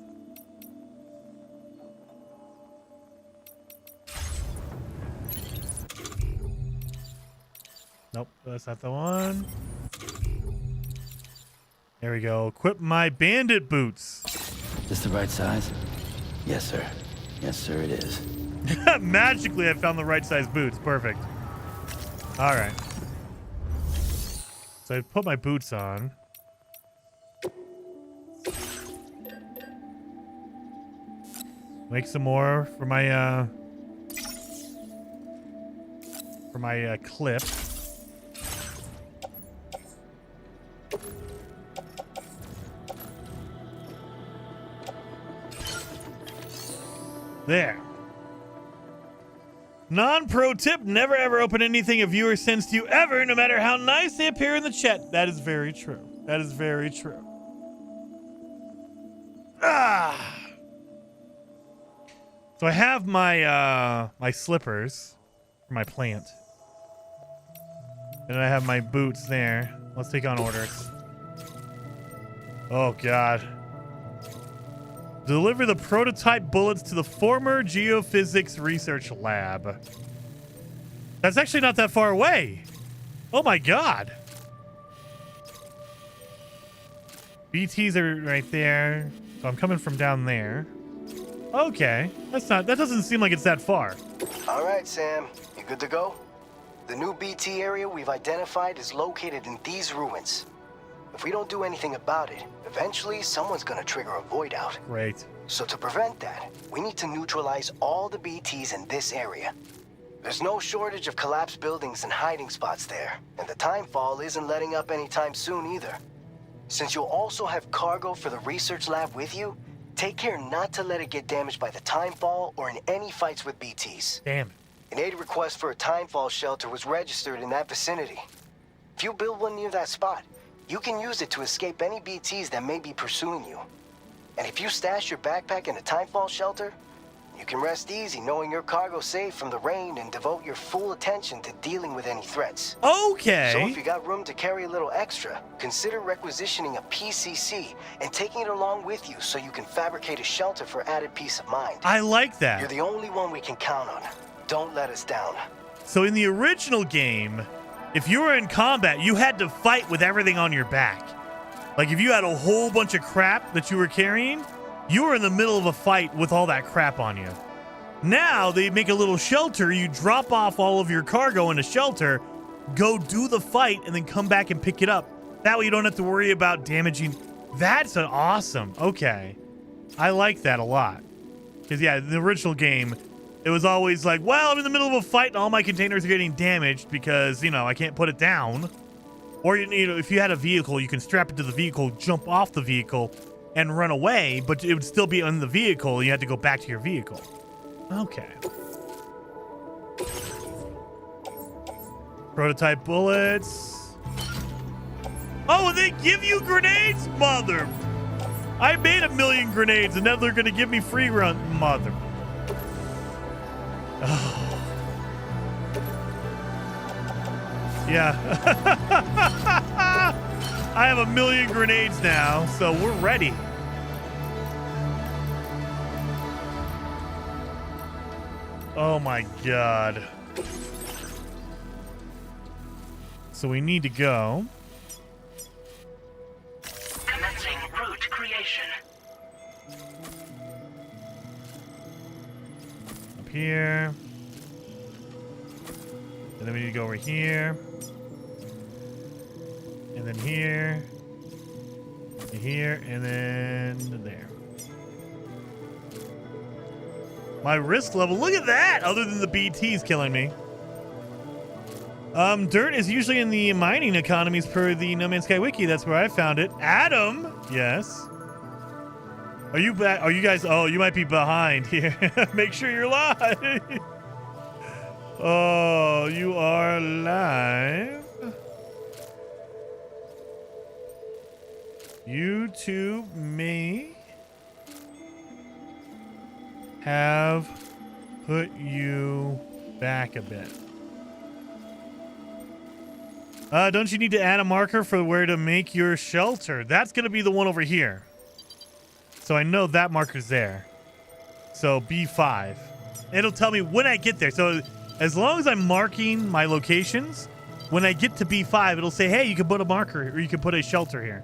S1: Nope, that's not the one. There we go. Equip my bandit boots.
S6: This the right size? Yes, sir. Yes, sir, it is.
S1: Magically, I found the right size boots. Perfect. All right. So I put my boots on. Make some more for my clip. There. Non-pro tip, never ever open anything a viewer sends to you ever, no matter how nice they appear in the chat. That is very true. That is very true. Ah. So I have my my slippers for my plant. And I have my boots there. Let's take on orders. Oh god. Deliver the prototype bullets to the former geophysics research lab. That's actually not that far away. Oh my god. BTs are right there. So I'm coming from down there. Okay. That doesn't seem like it's that far.
S10: All right, Sam. You good to go? The new BT area we've identified is located in these ruins. If we don't do anything about it, eventually someone's gonna trigger a void out.
S1: Great.
S10: So to prevent that, we need to neutralize all the BTs in this area. There's no shortage of collapsed buildings and hiding spots there, and the timefall isn't letting up anytime soon either. Since you'll also have cargo for the research lab with you, take care not to let it get damaged by the timefall or in any fights with BTs.
S1: Damn it.
S10: An aid request for a timefall shelter was registered in that vicinity. If you build one near that spot, you can use it to escape any BTs that may be pursuing you. And if you stash your backpack in a timefall shelter, you can rest easy knowing your cargo's safe from the rain and devote your full attention to dealing with any threats.
S1: Okay.
S10: So if you got room to carry a little extra, consider requisitioning a PCC and taking it along with you so you can fabricate a shelter for added peace of mind.
S1: I like that.
S10: You're the only one we can count on. Don't let us down.
S1: So in the original game, if you were in combat, you had to fight with everything on your back. Like if you had a whole bunch of crap that you were carrying, you were in the middle of a fight with all that crap on you. Now they make a little shelter. You drop off all of your cargo in a shelter, go do the fight, and then come back and pick it up. That way you don't have to worry about damaging. That's an awesome. Okay. I like that a lot. Because, yeah, in the original game, it was always like, well, I'm in the middle of a fight and all my containers are getting damaged because, you know, I can't put it down. Or, you know, if you had a vehicle, you can strap it to the vehicle, jump off the vehicle, and run away, but it would still be on the vehicle. You had to go back to your vehicle. Okay. Prototype bullets. Oh, and they give you grenades? Mother. I made 1,000,000 grenades, and now they're going to give me free run. Mother. Oh. Yeah. I have 1,000,000 grenades now, so we're ready. Oh my god. So we need to go.
S7: Commencing route creation.
S1: Up here. And then we need to go over here. And then here. And here. And then there. My risk level. Look at that! Other than the BTs killing me. Dirt is usually in the mining economies per the No Man's Sky wiki. That's where I found it. Adam! Yes. Are you back? Are you guys? Oh, you might be behind here. Make sure you're live. Oh, you are live. YouTube may have put you back a bit. Don't you need to add a marker for where to make your shelter? That's going to be the one over here. So I know that marker's there. So B5. It'll tell me when I get there. So as long as I'm marking my locations, when I get to B5, it'll say, hey, you can put a marker or you can put a shelter here.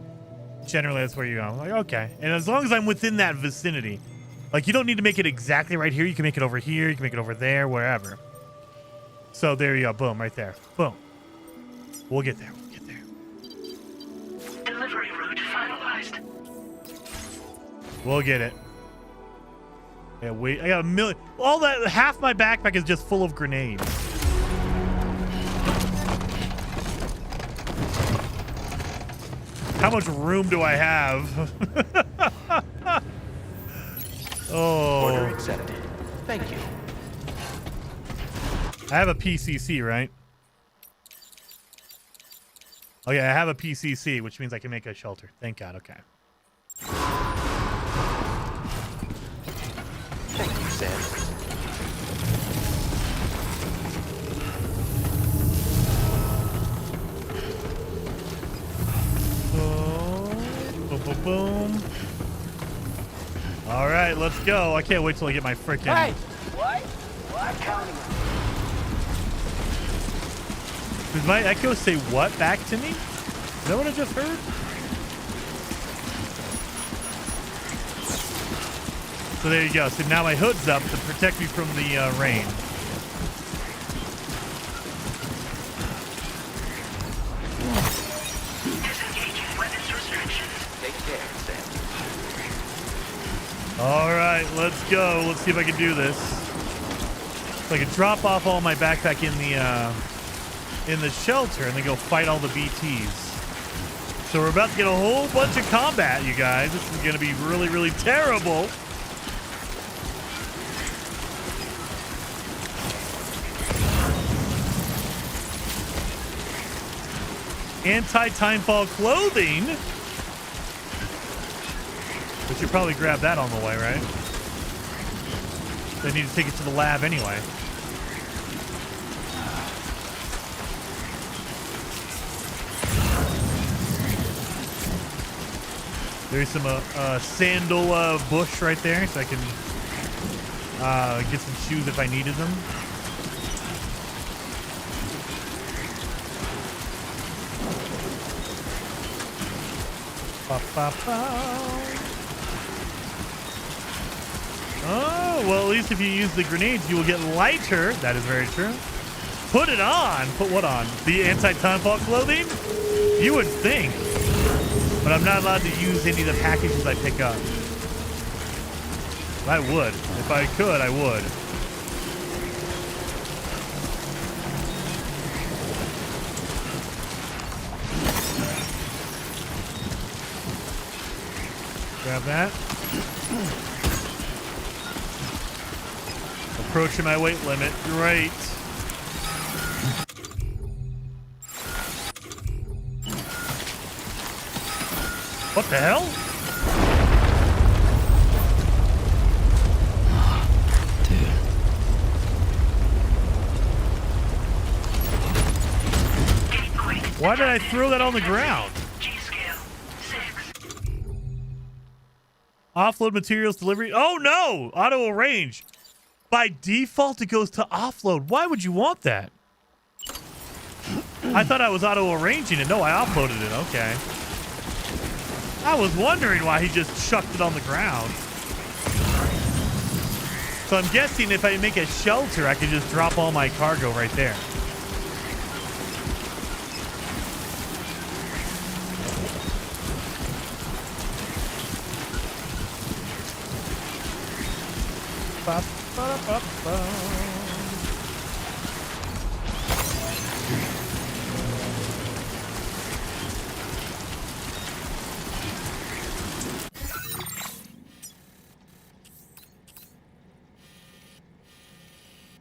S1: Generally, that's where you go. I'm like, okay. And as long as I'm within that vicinity, like you don't need to make it exactly right here. You can make it over here. You can make it over there, wherever. So there you go. Boom, right there. Boom. We'll get there. We'll get there.
S7: Delivery route finalized.
S1: We'll get it. Yeah, wait. I got 1,000,000. All that, half my backpack is just full of grenades. How much room do I have? Oh.
S8: Order accepted. Thank you.
S1: I have a PCC, right? Oh yeah, I have a PCC, which means I can make a shelter. Thank God. Okay.
S8: Thank you, Sam.
S1: Boom, boom, boom, boom. All right, let's go. I can't wait till I get my frickin'.
S14: Hey! What? I'm counting.
S1: Did my echo say what back to me? Is that what I just heard? So there you go. So now my hood's up to protect me from the rain.
S7: Disengaging weapons restrictions.
S8: Take care, Sam.
S1: All right, let's go. Let's see if I can do this. So I can drop off all my backpack in the shelter and then go fight all the BTs. So we're about to get a whole bunch of combat, you guys. This is going to be really, really terrible. Anti-timefall clothing. We should probably grab that on the way, right? They need to take it to the lab anyway. There's some sandal bush right there, so I can get some shoes if I needed them. Oh, well, at least if you use the grenades, you will get lighter. That is very true. Put it on. Put what on? The anti-timefall clothing? You would think. But I'm not allowed to use any of the packages I pick up. I would. If I could, I would. Grab that. Approaching my weight limit. Great. What the hell? Why did I throw that on the ground? Offload materials delivery. Oh no! Auto arrange. By default, it goes to offload. Why would you want that? I thought I was auto arranging it. No, I offloaded it. Okay. I was wondering why he just chucked it on the ground. So I'm guessing if I make a shelter, I can just drop all my cargo right there.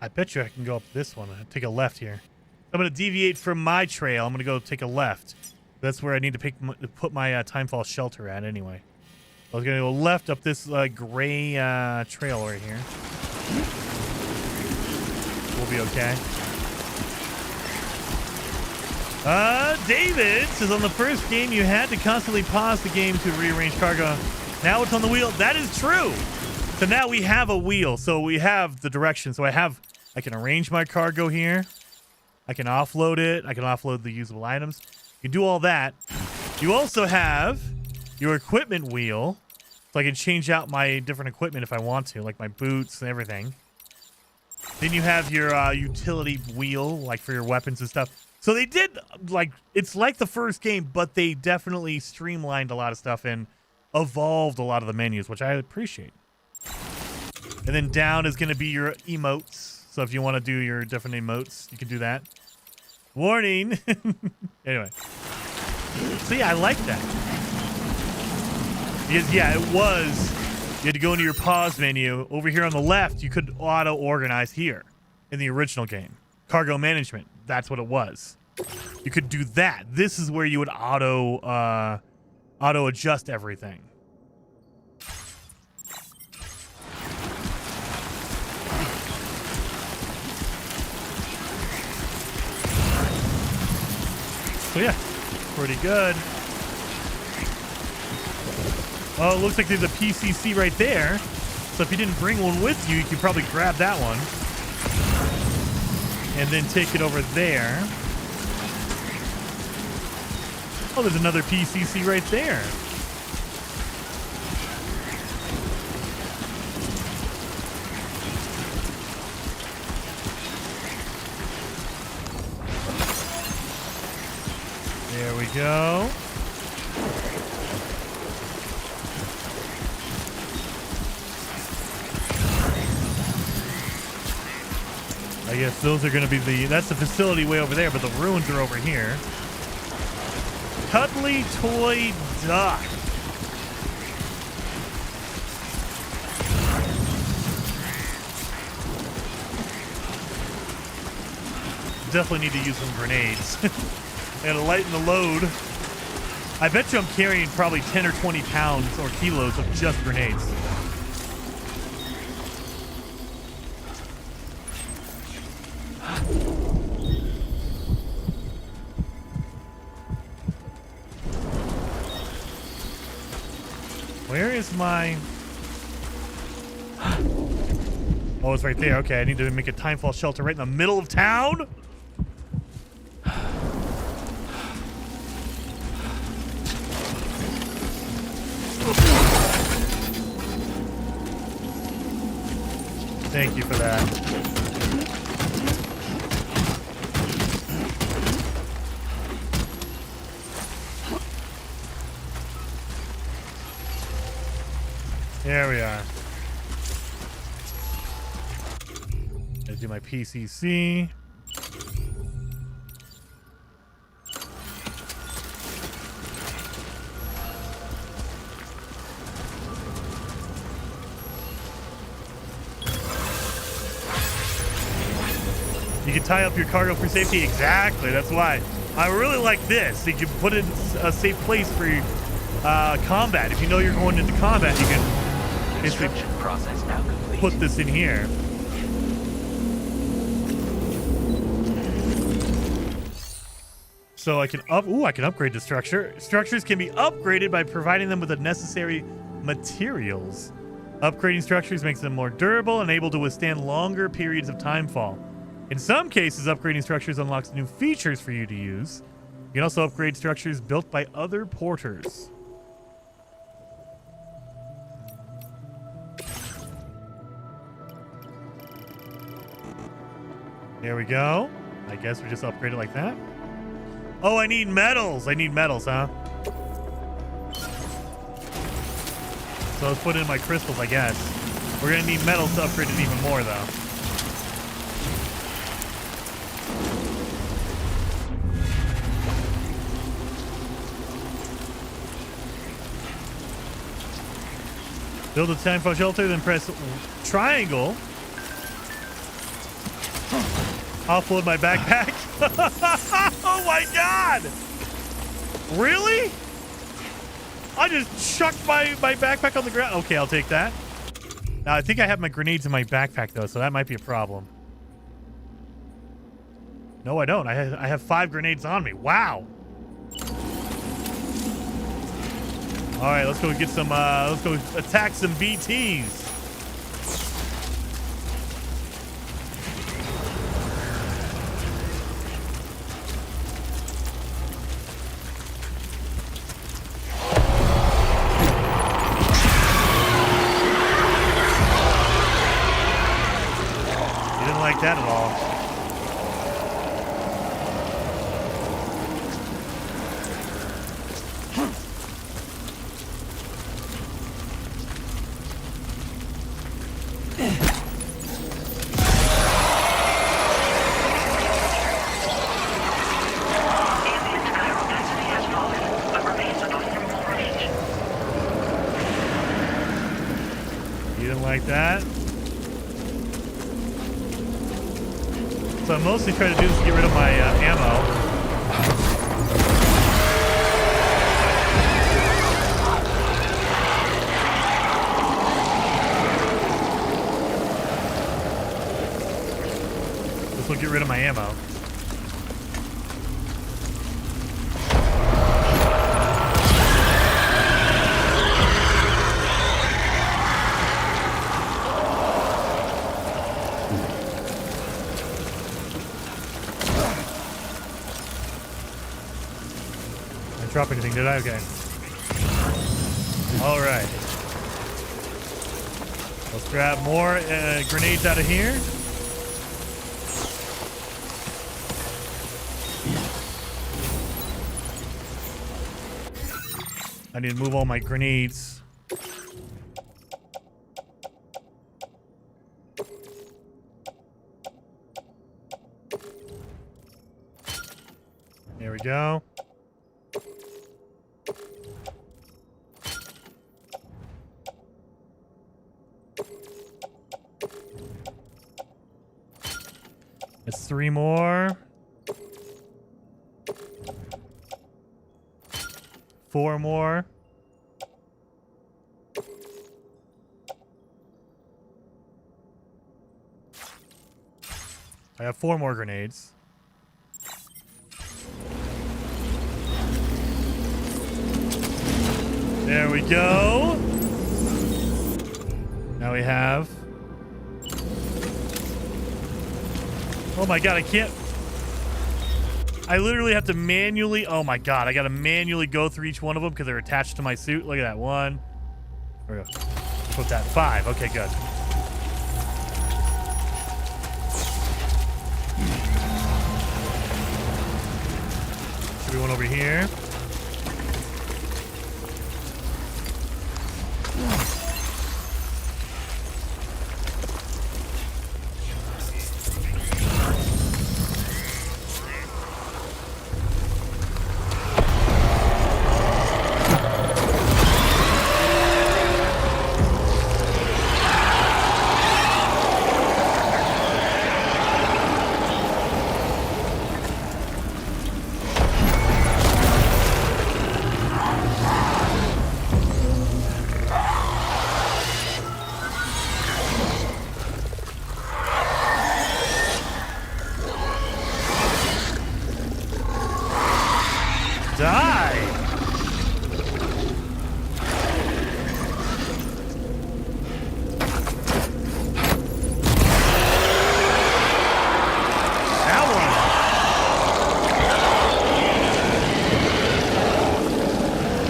S1: I bet you I can go up this one. I'll take a left here. I'm going to deviate from my trail. I'm going to go take a left. That's where I need to put my timefall shelter at anyway. I was going to go left up this gray trail right here. We'll be okay. David says on the first game you had to constantly pause the game to rearrange cargo. Now it's on the wheel. That is true. So now we have a wheel. So we have the direction. So I can arrange my cargo here. I can offload it. I can offload the usable items. You can do all that. You also have your equipment wheel. So I can change out my different equipment if I want to, like my boots and everything. Then you have your utility wheel, like for your weapons and stuff. So they did, like, it's like the first game, but they definitely streamlined a lot of stuff and evolved a lot of the menus, which I appreciate. And then down is going to be your emotes. So if you want to do your different emotes, you can do that. Warning. Anyway. So yeah, I like that. Because yeah, it was, you had to go into your pause menu. Over here on the left, you could auto-organize here in the original game. Cargo management, that's what it was. You could do that. This is where you would auto-adjust everything. So yeah, pretty good. Oh, it looks like there's a PCC right there. So if you didn't bring one with you, you could probably grab that one. And then take it over there. Oh, there's another PCC right there. There we go. I guess those are going to be that's the facility way over there, but the ruins are over here. Cuddly Toy Duck. Definitely need to use some grenades. And to lighten the load. I bet you I'm carrying probably 10 or 20 pounds or kilos of just grenades. Where is my... Oh, it's right there. Okay, I need to make a timefall shelter right in the middle of town. Thank you for that. There we are. Gotta do my PCC. You can tie up your cargo for safety. Exactly. That's why I really like this. You can put it in a safe place for combat. If you know you're going into combat, you can basically
S8: process now complete.
S1: Put this in here. So I can upgrade the structure. Structures can be upgraded by providing them with the necessary materials. Upgrading structures makes them more durable and able to withstand longer periods of timefall. In some cases, upgrading structures unlocks new features for you to use. You can also upgrade structures built by other porters. There we go. I guess we just upgrade it like that. Oh, I need metals. I need metals, huh? So let's put in my crystals, I guess. We're going to need metals to upgrade it even more, though. Build a timefall shelter, then press triangle. Offload my backpack. Oh my god! Really? I just chucked my backpack on the ground. Okay, I'll take that. Now, I think I have my grenades in my backpack, though, so that might be a problem. No, I don't. I have 5 grenades on me. Wow. All right, let's go get some, let's go attack some BTs. You didn't like that at all. Like that. So I'm mostly trying to do is get rid of my ammo. This will get rid of my ammo. Drop anything, did I? Okay. All right. Let's grab more grenades out of here. I need to move all my grenades. There we go. It's 3 more. 4 more. I have 4 more grenades. There we go. Now we have... Oh my god, I can't... I literally have to manually... Oh my god, I gotta manually go through each one of them because they're attached to my suit. Look at that. 1. There we go. Put that 5. Okay, good. do one over here.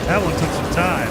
S1: That one took some time.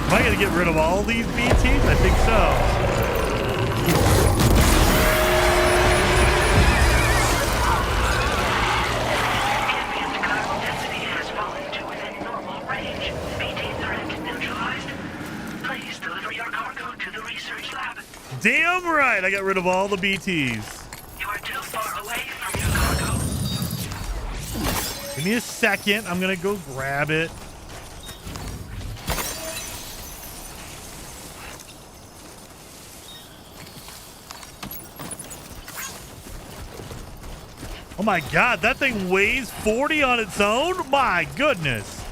S1: Am I going to get rid of all these BTs? I think so. Damn right, I got rid of all the BTs.
S7: You are too far away from your cargo.
S1: Give me a second. I'm going to go grab it. Oh my god, that thing weighs 40 on its own? My goodness.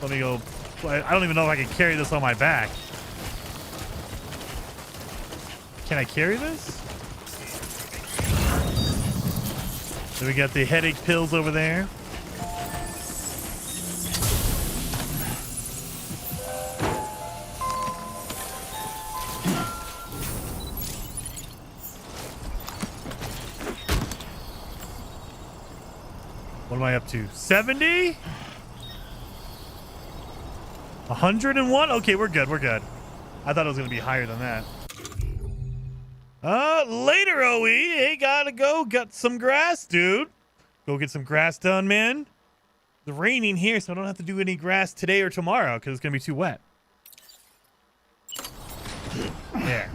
S1: Let me go. I don't even know if I can carry this on my back. Can I carry this? So we got the headache pills over there. What am I up to? 70? 101? Okay, we're good. We're good. I thought it was going to be higher than that. Later, OE. Hey, gotta go. Got some grass, dude. Go get some grass done, man. It's raining here, so I don't have to do any grass today or tomorrow because it's going to be too wet. There.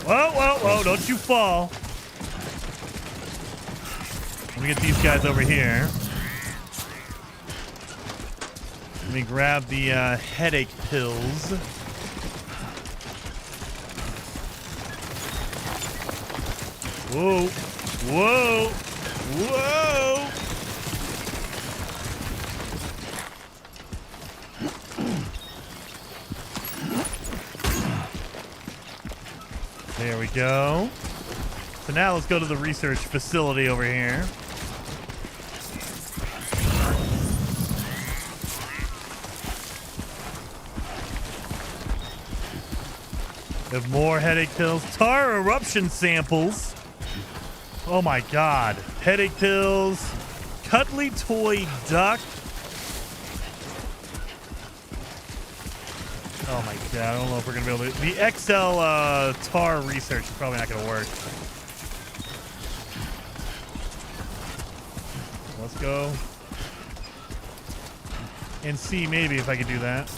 S1: Whoa, whoa, whoa. Don't you fall. Let me get these guys over here. Let me grab the headache pills. Whoa. Whoa. Whoa. There we go. So now let's go to the research facility over here. We have more headache pills. Tar eruption samples. Oh my god. Headache pills. Cuddly toy duck. Oh my god. I don't know if we're going to be able to... The XL tar research is probably not going to work. Let's go. And see maybe if I can do that.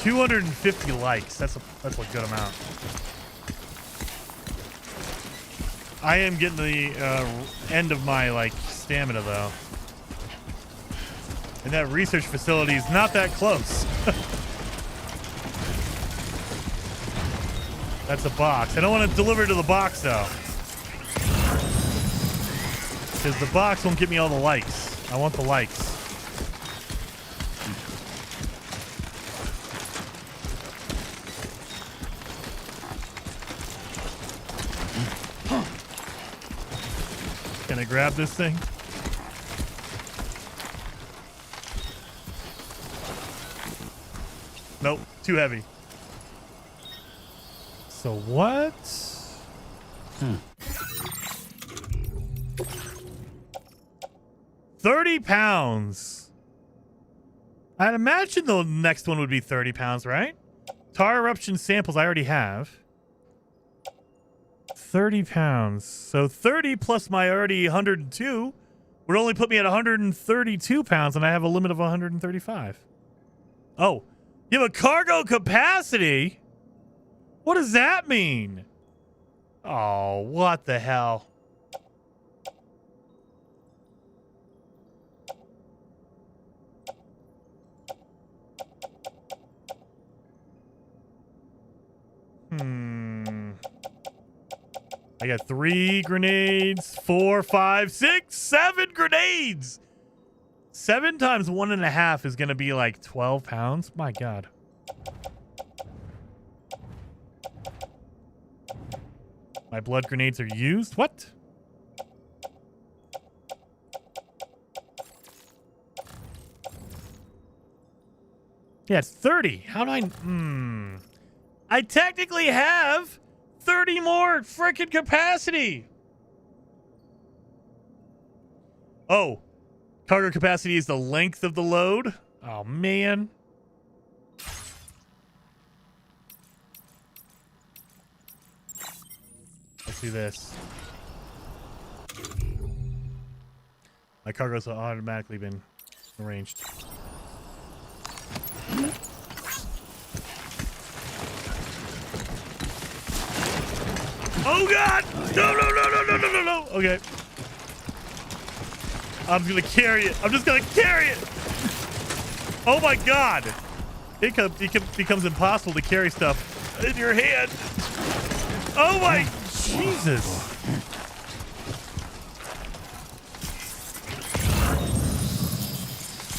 S1: $250 likes. That's a good amount. I am getting the end of my stamina though, and that research facility is not that close. That's a box. I don't want to deliver to the box, though. Because the box won't get me all the likes. I want the likes. Can I grab this thing? Nope, too heavy. So what? 30 pounds. I'd imagine the next one would be 30 pounds, right? Tar eruption samples I already have. 30 pounds. So 30 plus my already 102 would only put me at 132 pounds, and I have a limit of 135. Oh, you have a cargo capacity? What does that mean? Oh, what the hell? I got 3 grenades, 4, 5, 6, 7 grenades. 7 times 1.5 is going to be like 12 pounds. My God. My blood grenades are used. What? Yeah, it's 30. How do I... I technically have 30 more freaking capacity. Oh. Cargo capacity is the length of the load. Oh, man. Let's do this. My cargo's automatically been arranged. Oh God! No! Okay. I'm gonna carry it. I'm just gonna carry it. Oh my God! It becomes impossible to carry stuff in your hand. Oh my Jesus!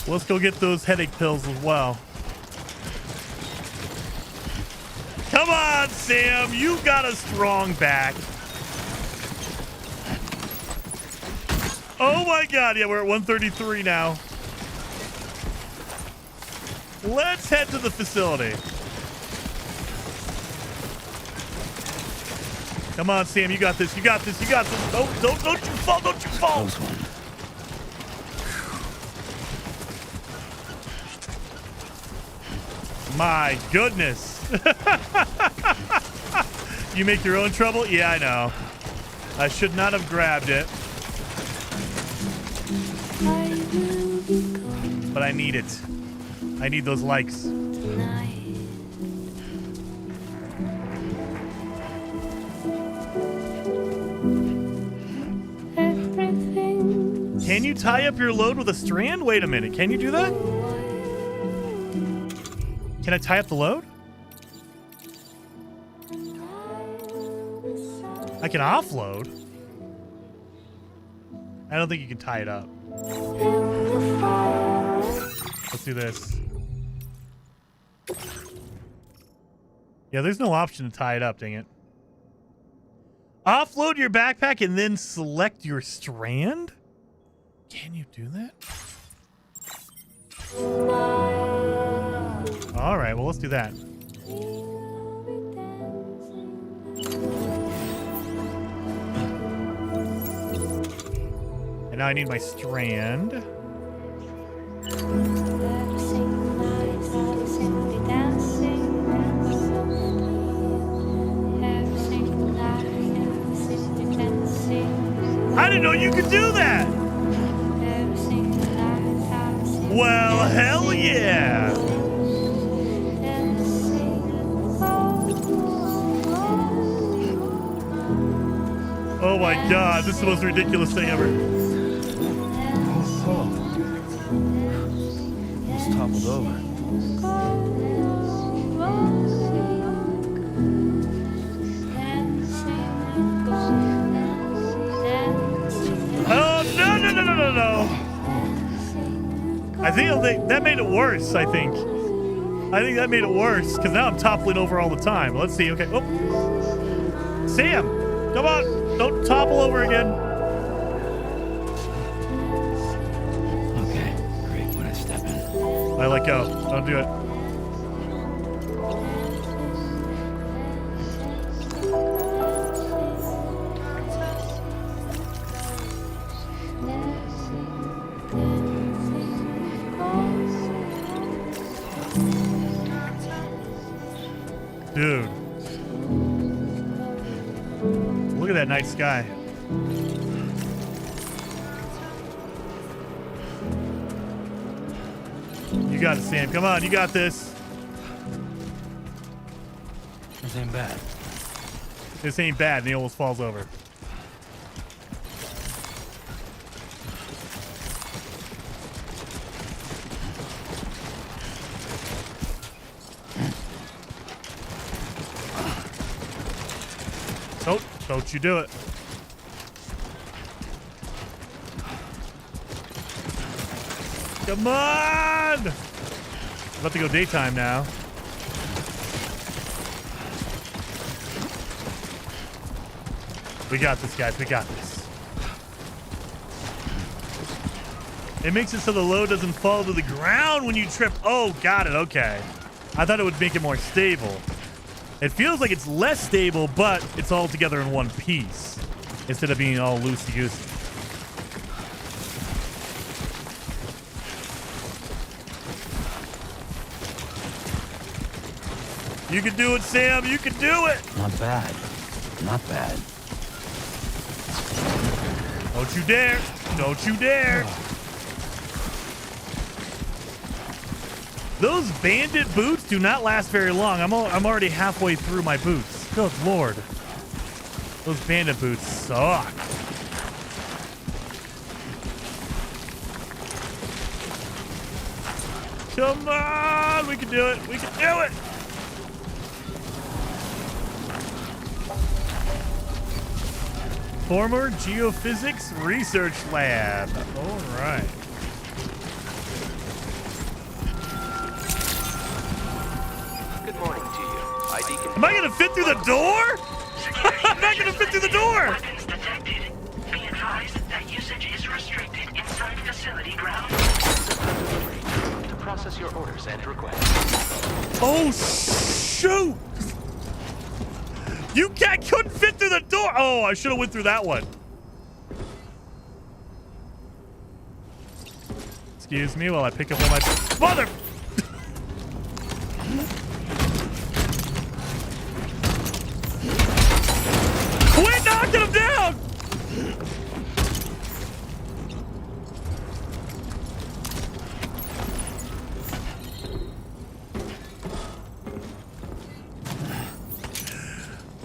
S1: Let's go get those headache pills as well. Come on, Sam. You got a strong back. Oh my God. Yeah, we're at 133 now. Let's head to the facility. Come on, Sam. You got this. You got this. You got this. Don't you fall. Don't you fall. My goodness. You make your own trouble? Yeah, I know. I should not have grabbed it. But I need it. I need those likes. Can you tie up your load with a strand? Wait a minute. Can you do that? Can I tie up the load? I can offload. I don't think you can tie it up. Let's do this. Yeah, there's no option to tie it up, dang it. Offload your backpack and then select your strand? Can you do that? All right, well, let's do that. And now I need my strand. I didn't know you could do that! Well, hell yeah! Oh my God, this is the most ridiculous thing ever.
S15: Almost toppled over.
S1: think that made it worse, I think. I think that made it worse, because now I'm toppling over all the time. Let's see. Okay. Oh. Sam, come on. Don't topple over again.
S6: Okay, great. When I step in.
S1: I let go. Don't do it. Dude. Look at that night sky. You got it, Sam. Come on, you got this.
S6: This ain't bad.
S1: This ain't bad, and he almost falls over. Don't you do it. Come on! About to go daytime now. We got this, guys. We got this. It makes it so the load doesn't fall to the ground when you trip. Oh, got it. Okay. I thought it would make it more stable. It feels like it's less stable, but it's all together in one piece instead of being all loosey-goosey. You can do it, Sam. You can do it.
S6: Not bad. Not bad.
S1: Don't you dare. Don't you dare. Those bandit boots do not last very long. I'm already halfway through my boots. Good Lord. Those bandit boots suck. Come on. We can do it. We can do it. Former Geophysics Research Lab. All right.
S8: Good morning to you.
S1: Am I gonna fit through the door? I'm not gonna fit through the door.
S7: Weapons detected. Be advised that usage is restricted inside facility grounds.
S8: To process your orders and requests.
S1: Oh shoot! You couldn't fit through the door. Oh, I should have went through that one. Excuse me while I pick up all my mother. Quit knocking him down!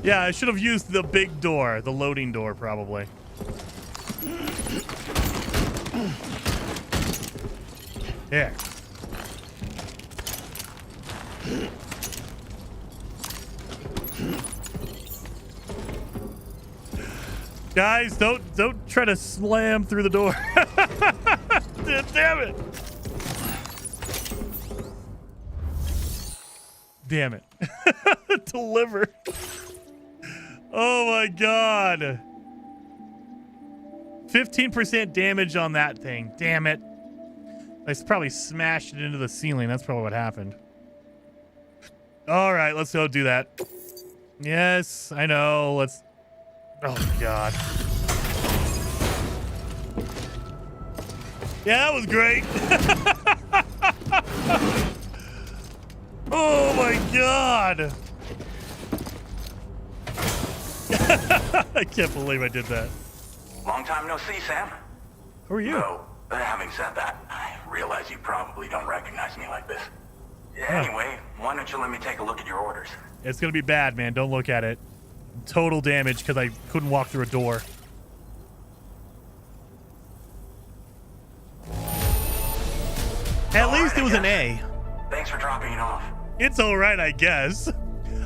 S1: Yeah, I should have used the big door, the loading door, probably. There. Guys, don't try to slam through the door. Damn it. Damn it. Deliver. Oh my god. 15% damage on that thing. Damn it. I probably smashed it into the ceiling. That's probably what happened. All right, let's go do that. Yes, I know. Let's... Oh, my God. Yeah, that was great. Oh, my God. I can't believe I did that.
S9: Long time no see, Sam.
S1: Who are you?
S9: No, having said that, I realize you probably don't recognize me like this. Anyway, why don't you let me take a look at your orders?
S1: It's going to be bad, man. Don't look at it. Total damage because I couldn't walk through a door. At least it was an A.
S9: Thanks for dropping it off.
S1: It's all right, I guess.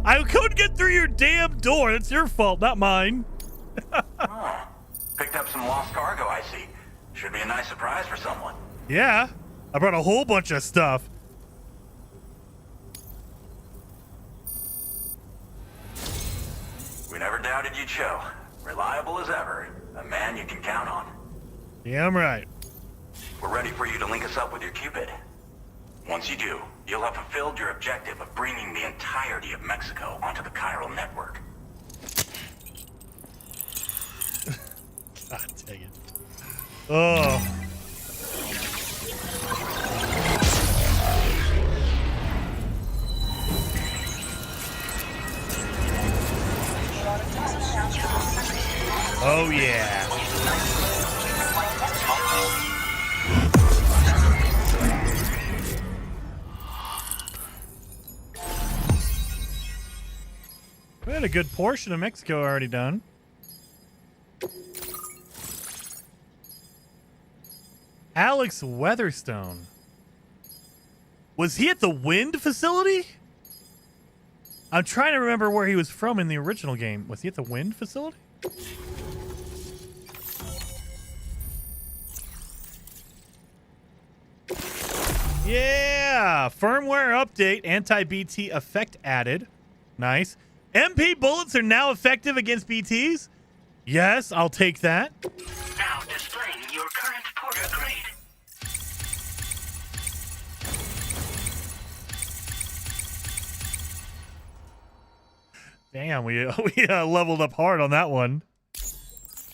S1: I couldn't get through your damn door. That's your fault, not mine.
S9: Picked up some lost cargo, I see. Should be a nice surprise for someone.
S1: Yeah. I brought a whole bunch of stuff.
S9: We never doubted you'd show. Reliable as ever. A man you can count on.
S1: Yeah, I'm right.
S9: We're ready for you to link us up with your Cupid. Once you do, you'll have fulfilled your objective of bringing the entirety of Mexico onto the chiral network.
S1: God dang it. Oh. Oh, yeah. We had a good portion of Mexico already done. Alex Weatherstone. Was he at the wind facility? I'm trying to remember where he was from in the original game. Was he at the wind facility? Yeah! Firmware update. Anti-BT effect added. Nice. MP bullets are now effective against BTs? Yes, I'll take that.
S7: Now displaying your current porter grade.
S1: Damn, we leveled up hard on that one.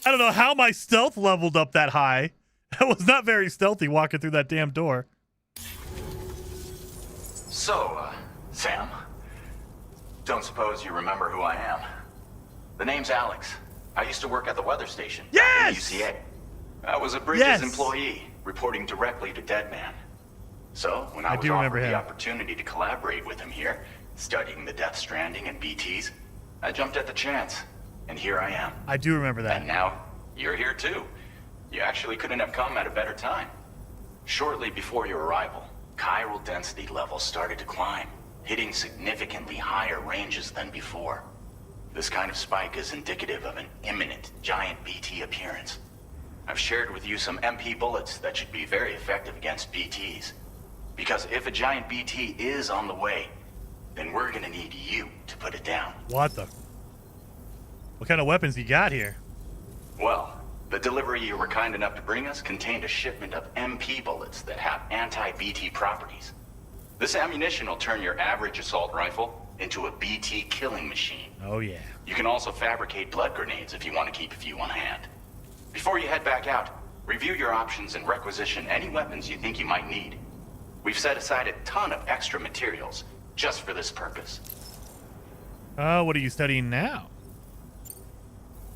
S1: I don't know how my stealth leveled up that high. I was not very stealthy walking through that damn door.
S15: So, Sam, don't suppose you remember who I am? The name's Alex. I used to work at the weather station.
S1: Yes!
S15: In the UCA. I was a Bridges employee, reporting directly to Deadman. So, when I was offered the opportunity to collaborate with him here, studying the Death Stranding and BTs, I jumped at the chance, and here I am.
S1: I do remember that.
S15: And now, you're here too. You actually couldn't have come at a better time. Shortly before your arrival, chiral density levels started to climb, hitting significantly higher ranges than before. This kind of spike is indicative of an imminent giant BT appearance. I've shared with you some MP bullets that should be very effective against BTs. Because if a giant BT is on the way, then we're gonna need you to put it down.
S1: What kind of weapons you got here?
S15: Well, the delivery you were kind enough to bring us contained a shipment of MP bullets that have anti-BT properties. This ammunition will turn your average assault rifle into a BT killing machine.
S1: Oh yeah.
S15: You can also fabricate blood grenades if you want to keep a few on hand. Before you head back out, review your options and requisition any weapons you think you might need. We've set aside a ton of extra materials just for this purpose.
S1: What are you studying now?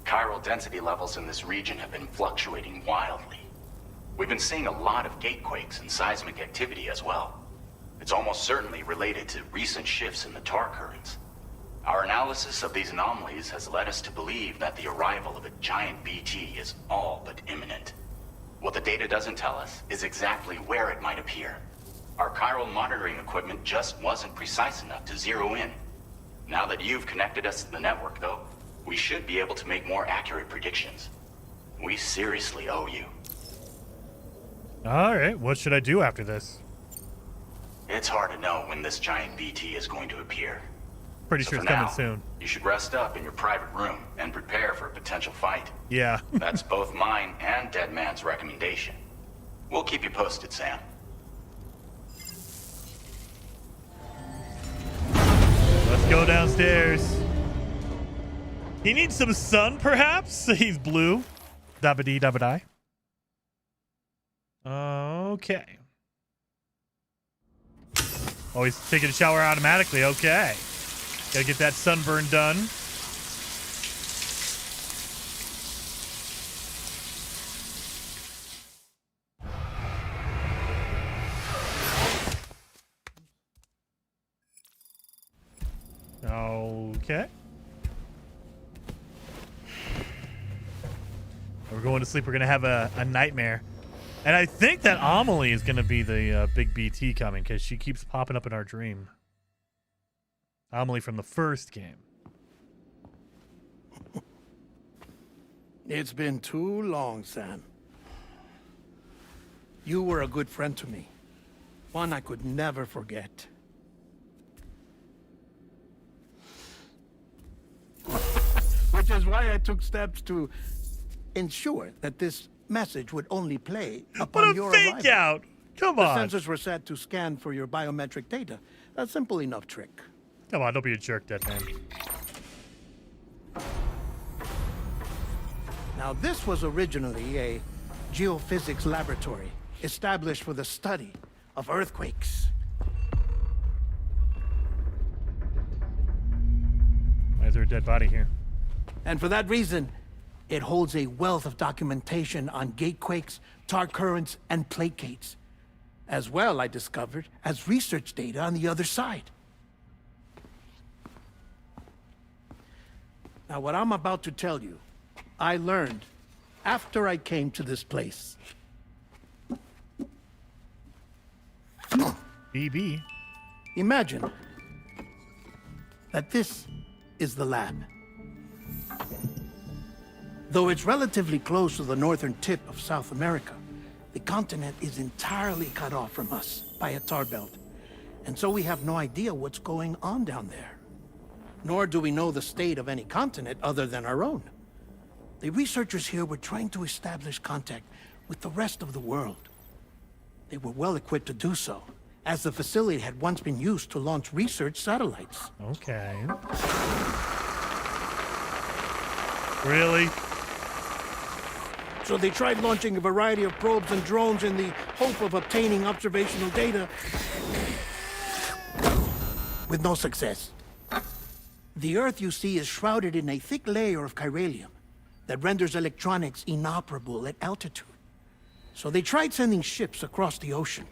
S15: Chiral density levels in this region have been fluctuating wildly. We've been seeing a lot of gatequakes and seismic activity as well. It's almost certainly related to recent shifts in the tar currents. Our analysis of these anomalies has led us to believe that the arrival of a giant BT is all but imminent. What the data doesn't tell us is exactly where it might appear. Our chiral monitoring equipment just wasn't precise enough to zero in. Now that you've connected us to the network, though, we should be able to make more accurate predictions. We seriously owe you.
S1: All right, what should I do after this?
S15: It's hard to know when this giant BT is going to appear.
S1: Pretty sure it's coming soon.
S15: You should rest up in your private room and prepare for a potential fight.
S1: Yeah.
S15: That's both mine and Deadman's recommendation. We'll keep you posted, Sam.
S1: Let's go downstairs. He needs some sun, perhaps? He's blue. Dabba-dee, dabba-die. Okay. Oh, he's taking a shower automatically. Okay. Gotta get that sunburn done. Okay. We're going to sleep. We're going to have a nightmare. And I think that Amelie is going to be the big BT coming because she keeps popping up in our dream. Amelie from the first game.
S3: It's been too long, Sam. You were a good friend to me. One I could never forget. Which is why I took steps to ensure that this message would only play upon your arrival.
S1: Fake out! Come on.
S3: The sensors were set to scan for your biometric data. A simple enough trick.
S1: Come on, don't be a jerk, Dead Man.
S3: Now, this was originally a geophysics laboratory established for the study of earthquakes.
S1: Why is there a dead body here?
S3: And for that reason, it holds a wealth of documentation on gatequakes, tar currents, and plate gates. As well, I discovered, as research data on the other side. Now, what I'm about to tell you, I learned after I came to this place.
S1: BB.
S3: Imagine that this is the lab. Though it's relatively close to the northern tip of South America, the continent is entirely cut off from us by a tar belt. And so we have no idea what's going on down there. Nor do we know the state of any continent other than our own. The researchers here were trying to establish contact with the rest of the world. They were well equipped to do so, as the facility had once been used to launch research satellites.
S1: Okay. Really?
S3: So they tried launching a variety of probes and drones in the hope of obtaining observational data, with no success. The Earth, you see, is shrouded in a thick layer of chiralium that renders electronics inoperable at altitude. So they tried sending ships across the ocean.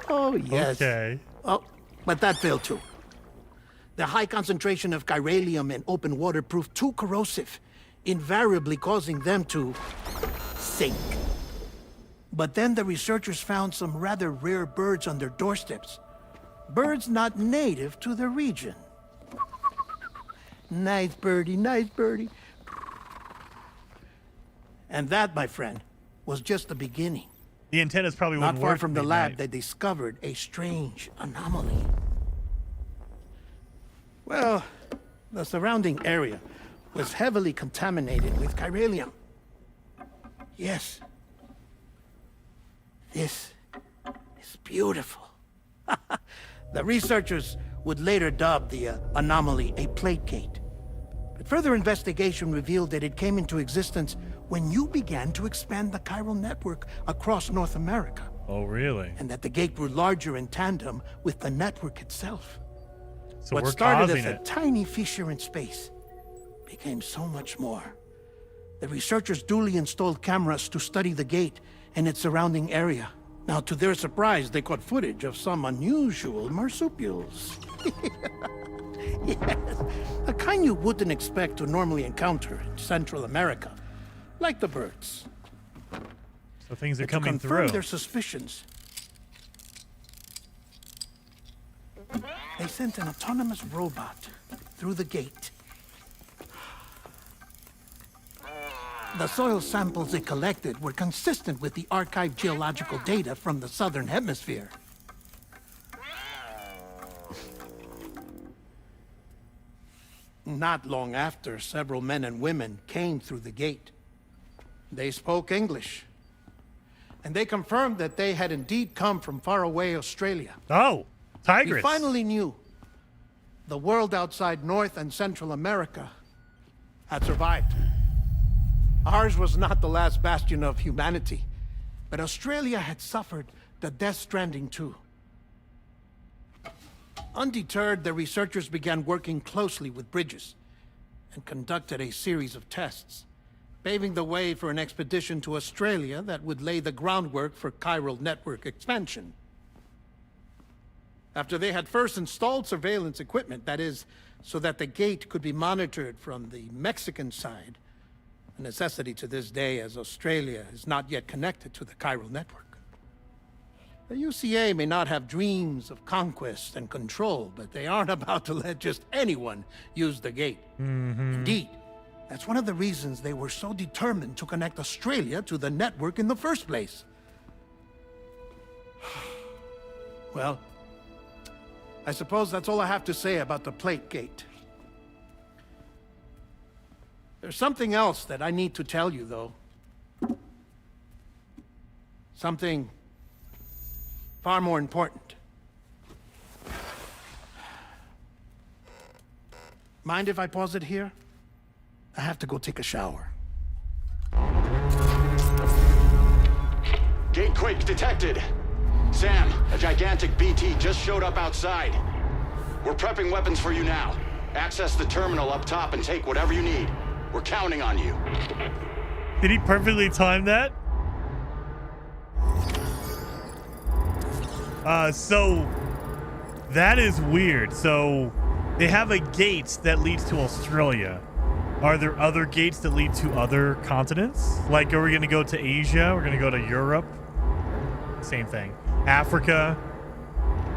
S3: Oh, yes.
S1: Okay.
S3: Oh, but that failed too. The high concentration of chiralium in open water proved too corrosive, invariably causing them to sink. But then the researchers found some rather rare birds on their doorsteps. Birds not native to the region. Nice birdie, nice birdie. And that, my friend, was just the beginning.
S1: The antennas probably
S3: Not
S1: wouldn't
S3: far
S1: work
S3: from the
S1: midnight.
S3: lab, they discovered a strange anomaly. Well, the surrounding area was heavily contaminated with chiralium. Yes. This is beautiful. The researchers would later dub the anomaly a plate gate. But further investigation revealed that it came into existence when you began to expand the chiral network across North America.
S1: Oh, really?
S3: And that the gate grew larger in tandem with the network itself.
S1: So
S3: What
S1: we're
S3: started
S1: causing
S3: as a
S1: it.
S3: tiny fissure in space became so much more. The researchers duly installed cameras to study the gate and its surrounding area. Now, to their surprise, they caught footage of some unusual marsupials. Yes, a kind you wouldn't expect to normally encounter in Central America, like the birds.
S1: So things are
S3: But
S1: coming
S3: to confirm
S1: through.
S3: their suspicions, they sent an autonomous robot through the gate. The soil samples it collected were consistent with the archived geological data from the southern hemisphere. Not long after, several men and women came through the gate. They spoke English. And they confirmed that they had indeed come from faraway Australia.
S1: Oh, tigress.
S3: We finally knew the world outside North and Central America had survived. Ours was not the last bastion of humanity, but Australia had suffered the death stranding too. Undeterred, the researchers began working closely with Bridges and conducted a series of tests, paving the way for an expedition to Australia that would lay the groundwork for chiral network expansion. After they had first installed surveillance equipment, that is, so that the gate could be monitored from the Mexican side, a necessity to this day as Australia is not yet connected to the chiral network. The UCA may not have dreams of conquest and control, but they aren't about to let just anyone use the gate. Indeed, that's one of the reasons they were so determined to connect Australia to the network in the first place. Well, I suppose that's all I have to say about the plate gate. There's something else that I need to tell you, though. Something far more important. Mind if I pause it here? I have to go take a shower.
S16: Gatequake detected. Sam, a gigantic BT just showed up outside. We're prepping weapons for you now. Access the terminal up top and take whatever you need. We're counting on you.
S1: Did he perfectly time that? So that is weird. So they have a gate that leads to Australia. Are there other gates that lead to other continents? Like, are we going to go to Asia? We're going to go to Europe? Same thing. Africa?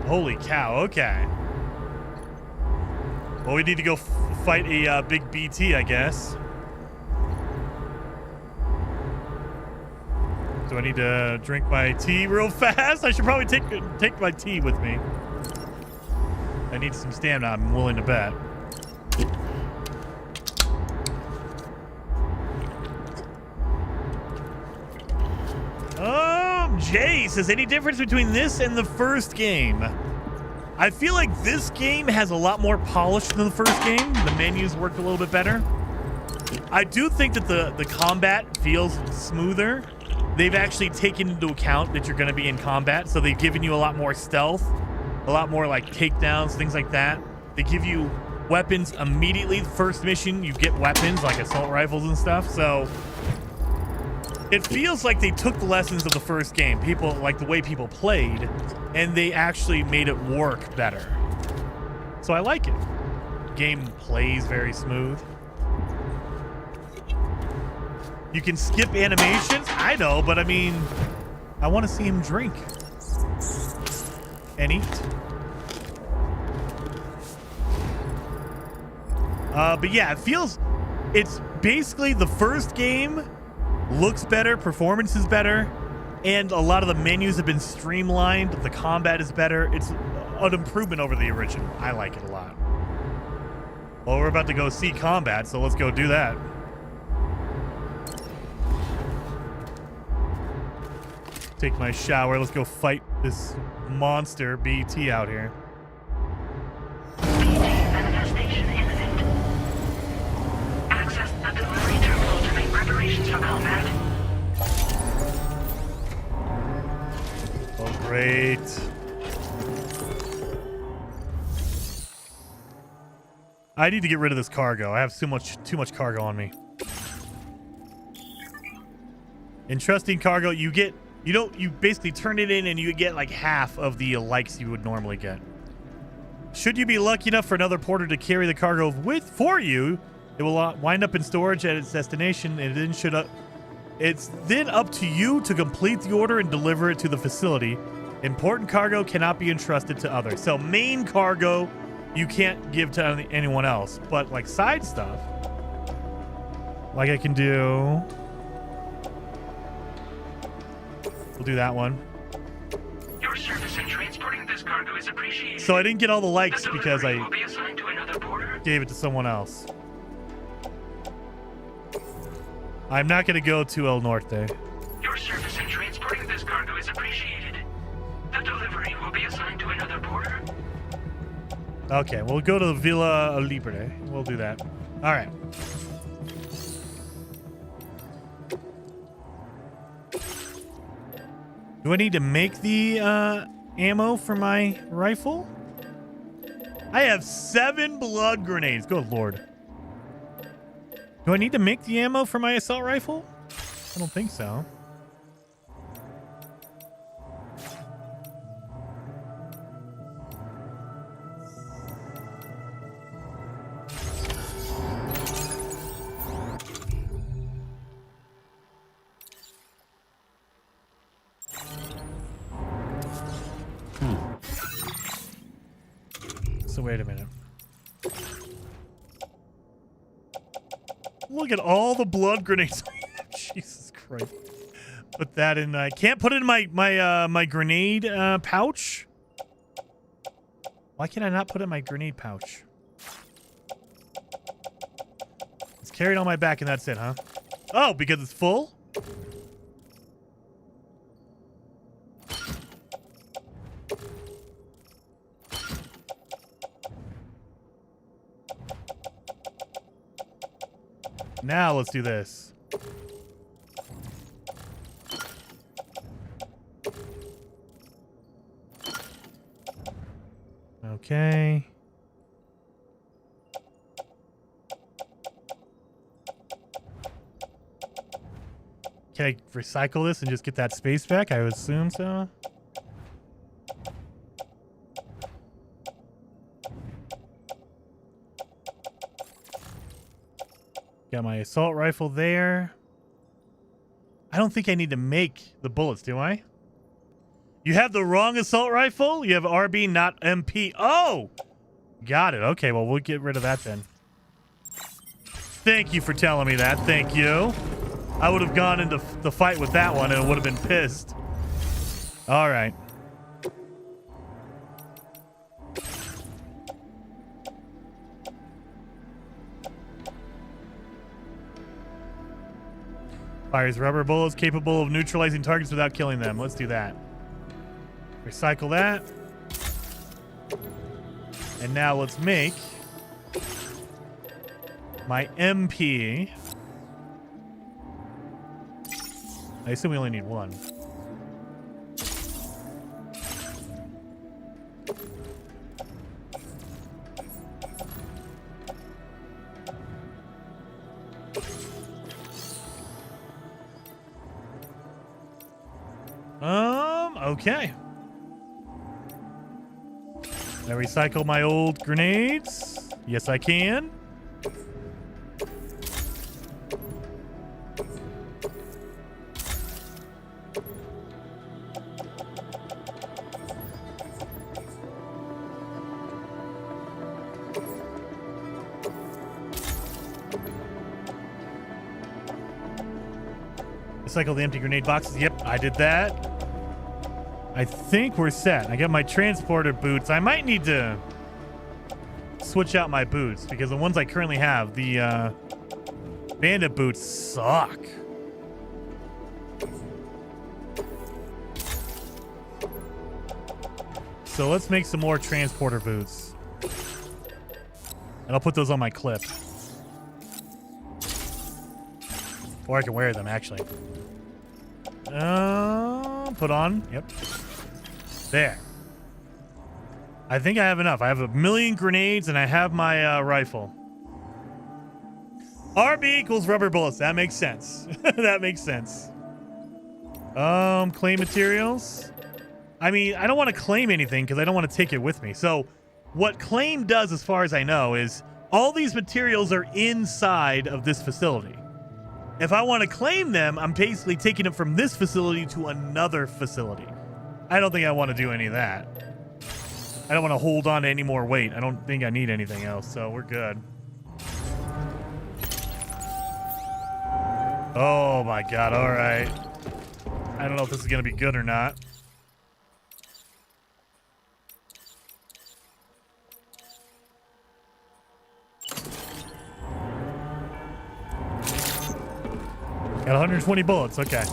S1: Holy cow, okay. Well, we need to go fight a big BT, I guess. Do I need to drink my tea real fast? I should probably take my tea with me. I need some stamina, I'm willing to bet. Jay says, any difference between this and the first game? I feel like this game has a lot more polish than the first game. The menus work a little bit better. I do think that the combat feels smoother. They've actually taken into account that you're going to be in combat, so they've given you a lot more stealth, a lot more like takedowns, things like that. They give you weapons immediately. The first mission, you get weapons like assault rifles and stuff, so it feels like they took the lessons of the first game, people like the way people played, and they actually made it work better. So I like it. Game plays very smooth. You can skip animations. I know, but I mean, I want to see him drink and eat. But yeah, it's basically the first game. Looks better, performance is better, and a lot of the menus have been streamlined. The combat is better. It's an improvement over the original. I like it a lot. Well, we're about to go see combat, so let's go do that. Take my shower. Let's go fight this monster BT out here.
S7: Manifestation imminent. Access the delivery terminal to make preparations for combat.
S1: Oh, great. I need to get rid of this cargo. I have too much cargo on me. Entrusting cargo, you basically turn it in and you get like half of the likes you would normally get. Should you be lucky enough for another porter to carry the cargo for you, it will wind up in storage at its destination, and it's then up to you to complete the order and deliver it to the facility. Important cargo cannot be entrusted to others. So main cargo you can't give to anyone else, but like side stuff, like I can do. We'll do that one.
S7: Your service in transporting this cargo is appreciated.
S1: So I didn't get all the likes because I
S7: will be assigned to another porter.
S1: gave it to someone else. I'm not going to go to El Norte.
S7: Your service in transporting this cargo is appreciated. The delivery will be assigned to another porter.
S1: Okay, we'll go to the Villa Libre. We'll do that. All right. Do I need to make the ammo for my rifle? I have 7 blood grenades. Good Lord. Do I need to make the ammo for my assault rifle? I don't think so. So wait a minute. Look at all the blood grenades. Jesus Christ. Put that in. I can't put it in my grenade pouch. Why can I not put it in my grenade pouch? It's carried on my back and that's it, huh? Oh, because it's full? Now let's do this. Okay. Can I recycle this and just get that space back? I would assume so. Got my assault rifle there. I don't think I need to make the bullets, do I? You have the wrong assault rifle? You have RB, not MP. Oh! Got it. Okay, well, we'll get rid of that then. Thank you for telling me that. Thank you. I would have gone into the fight with that one and it would have been pissed. All right. Fires rubber bullets capable of neutralizing targets without killing them. Let's do that. Recycle that. And now let's make my MP. I assume we only need one. Okay. Can I recycle my old grenades? Yes, I can. Recycle the empty grenade boxes. Yep, I did that. I think we're set. I got my transporter boots. I might need to switch out my boots because the ones I currently have, the bandit boots, suck. So let's make some more transporter boots. And I'll put those on my clip. Or I can wear them, actually. Put on. Yep. There. I think I have enough. I have 1,000,000 grenades and I have my rifle. RB equals rubber bullets. That makes sense. That makes sense. Claim materials. I mean, I don't want to claim anything because I don't want to take it with me. So what claim does, as far as I know, is all these materials are inside of this facility. If I want to claim them, I'm basically taking them from this facility to another facility. I don't think I want to do any of that. I don't want to hold on to any more weight. I don't think I need anything else, so we're good. Oh my god, all right. I don't know if this is going to be good or not. Got 120 bullets, okay.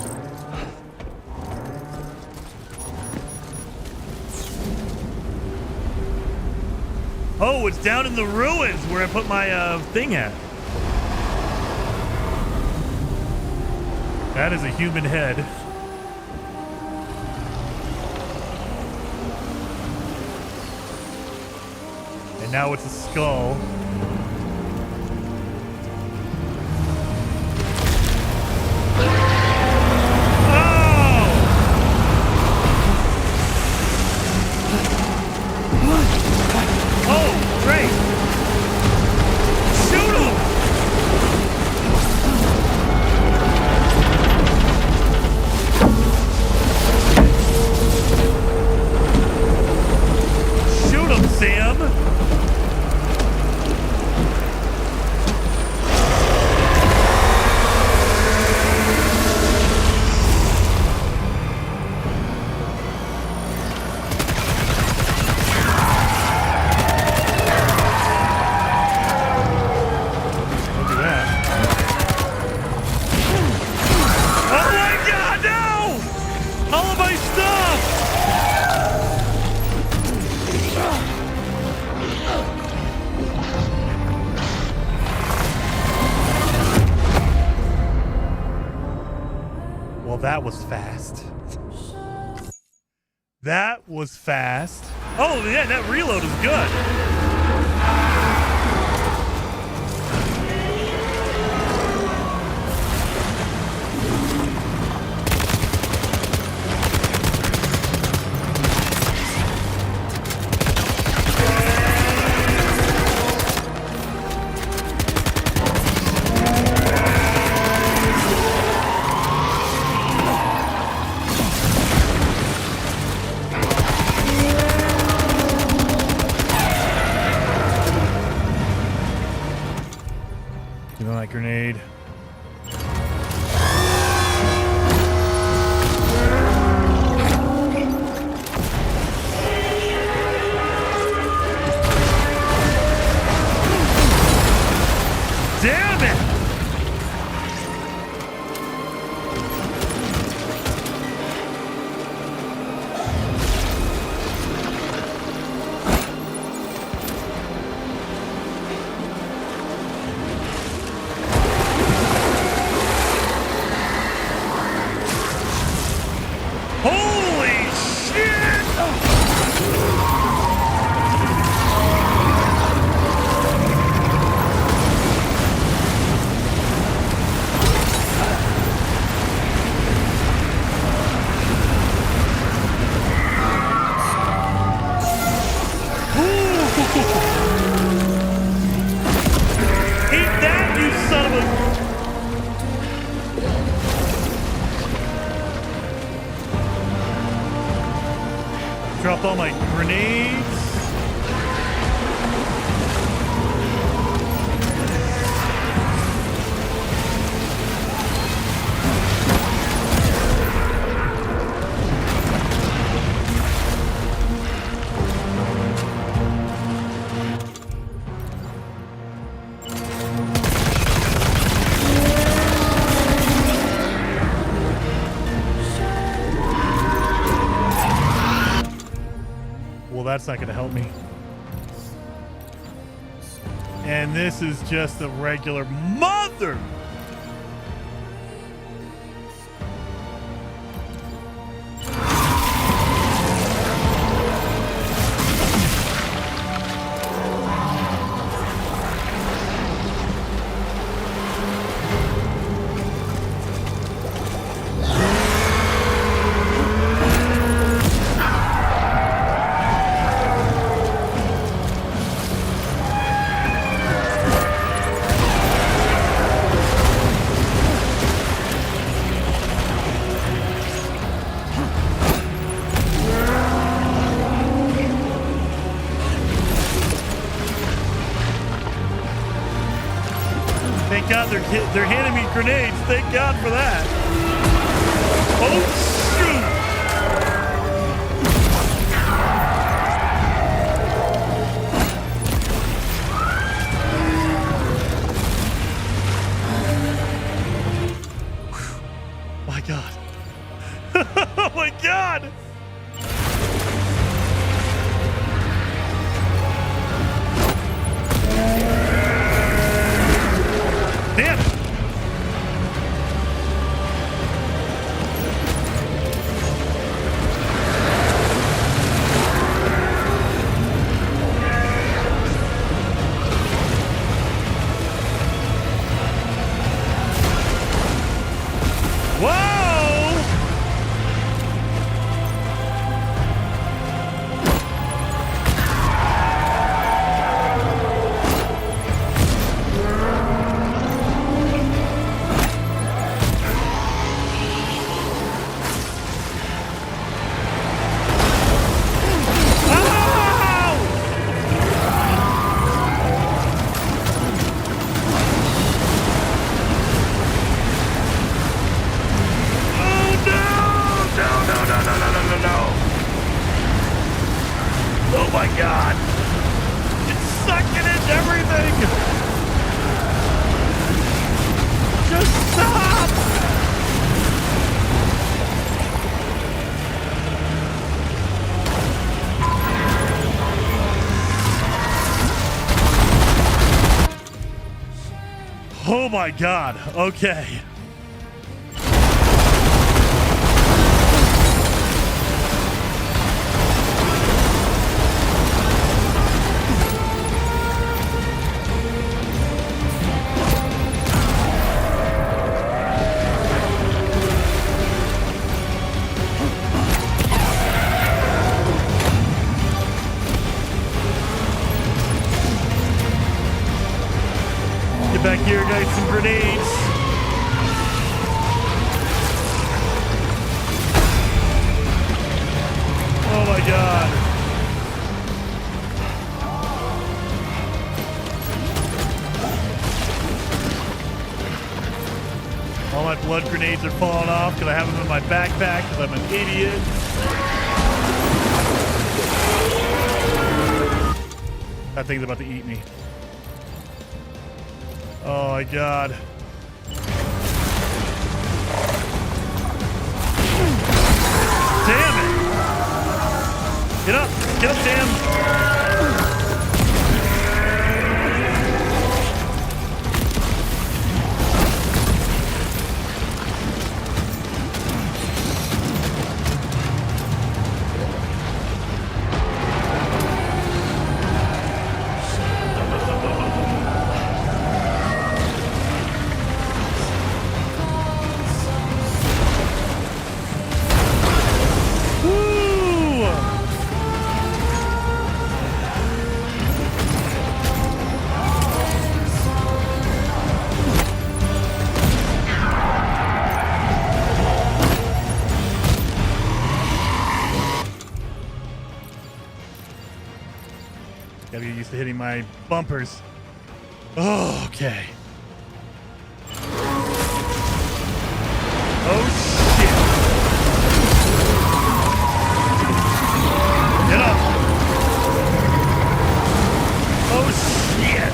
S1: Oh, it's down in the ruins where I put my thing at. That is a human head. And now it's a skull. that was fast. That was fast. Oh, yeah, that reload is good. Give me my grenade. Damn it! Holy shit! Eat that, you son of a... Dropped all my grenades. Well, that's not going to help me. And this is just a regular mother. Thank God they're handing me grenades. Thank God for that. Oh, shoot. My God. Oh, my God. Damn it! Whoa! Oh my God! It's sucking in everything! Just stop! Oh my God, okay. Get back here, guys. Some grenades. Oh my god. All my blood grenades are falling off because I have them in my backpack because I'm an idiot. That thing's about to eat me. Oh my god. Damn it! Get up! Get up, Sam! Gotta get used to hitting my bumpers. Oh, okay. Oh, shit. Get up. Oh, shit.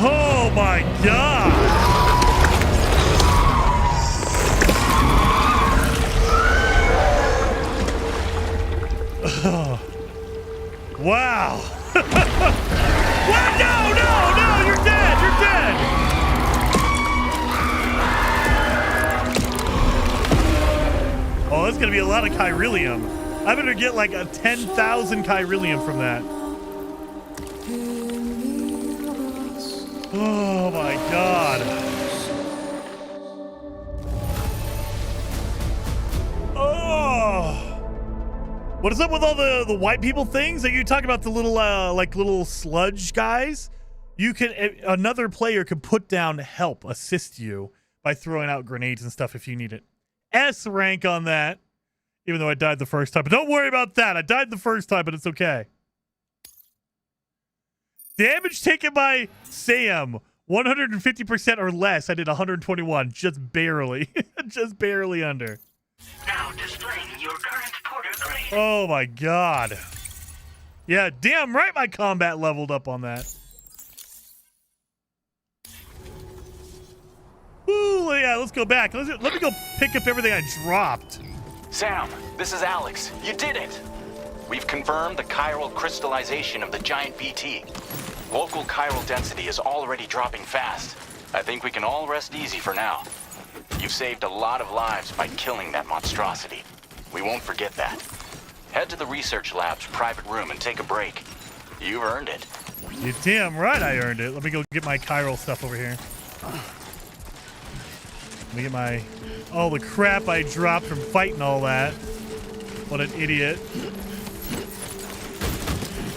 S1: Oh my god! Oh. Wow! What? No! You're dead! You're dead! Oh, that's gonna be a lot of chiralium. I better get like a 10,000 chiralium from that. Oh my god. Oh. What is up with all the white people things? Are you talking about the little like little sludge guys? You can another player could put down help, assist you by throwing out grenades and stuff if you need it. S rank on that. Even though I died the first time. But don't worry about that. I died the first time, but it's okay. Damage taken by Sam, 150% or less. I did 121, just barely. Just barely under.
S7: Now displaying your current porter grade.
S1: Oh my god. Yeah, damn right my combat leveled up on that. Ooh, yeah, let's go back. Let me go pick up everything I dropped.
S15: Sam, this is Alex. You did it! We've confirmed the chiral crystallization of the giant BT. Local chiral density is already dropping fast. I think we can all rest easy for now. You've saved a lot of lives by killing that monstrosity. We won't forget that. Head to the research lab's private room and take a break. You've earned it.
S1: You're damn right I earned it. Let me go get my chiral stuff over here. Let me get my... all the crap I dropped from fighting all that. What an idiot.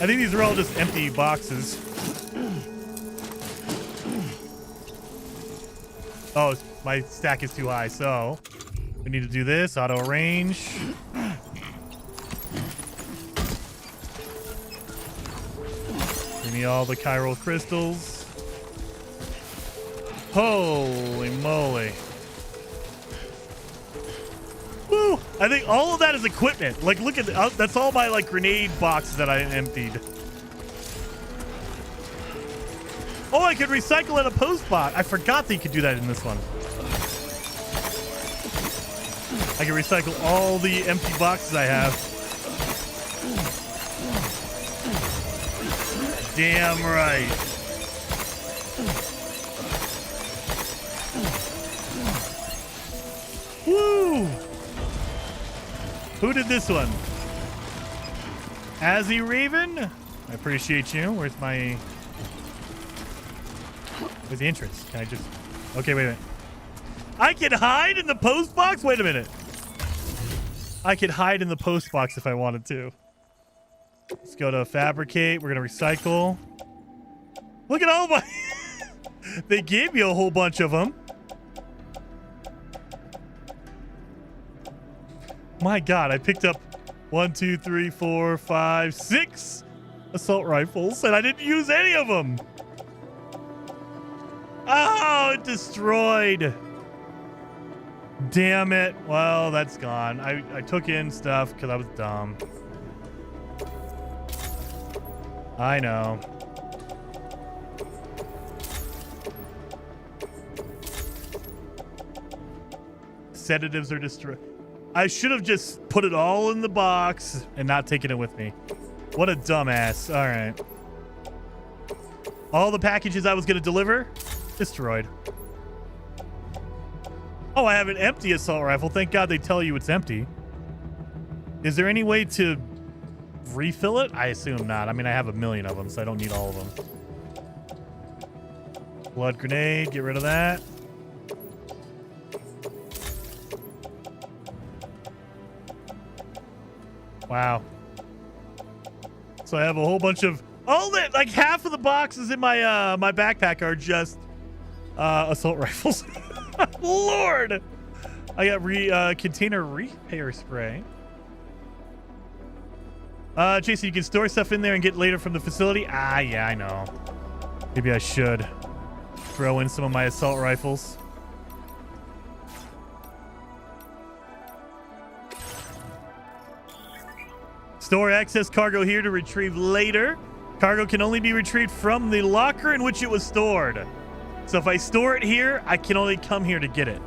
S1: I think these are all just empty boxes. Oh, my stack is too high, so we need to do this. Auto arrange. Give me all the chiral crystals. Holy moly. Woo! I think all of that is equipment. Like, look at that's all my like grenade boxes that I emptied. Oh, I could recycle at a post box. I forgot that you could do that in this one. I can recycle all the empty boxes I have. Damn right. Woo! Who did this one? Azzy Raven? I appreciate you. Where's the entrance? Can I just... Okay, wait a minute. I can hide in the post box? Wait a minute. I could hide in the post box if I wanted to. Let's go to fabricate. We're going to recycle. Look at all my... They gave me a whole bunch of them. My God, I picked up 1, 2, 3, 4, 5, 6 assault rifles, and I didn't use any of them. Oh, it destroyed. Damn it. Well, that's gone. I took in stuff because I was dumb. I know. Sedatives are destroyed. I should have just put it all in the box and not taken it with me. What a dumbass. All right. All the packages I was going to deliver, destroyed. Oh, I have an empty assault rifle. Thank God they tell you it's empty. Is there any way to refill it? I assume not. I mean, I have a million of them, so I don't need all of them. Blood grenade. Get rid of that. Wow. So I have a whole bunch of like half of the boxes in my my backpack are just assault rifles. Lord. I got container repair spray. Jason, you can store stuff in there and get later from the facility. Ah, yeah, I know. Maybe I should throw in some of my assault rifles. Store excess cargo here to retrieve later. Cargo can only be retrieved from the locker in which it was stored. So if I store it here, I can only come here to get it.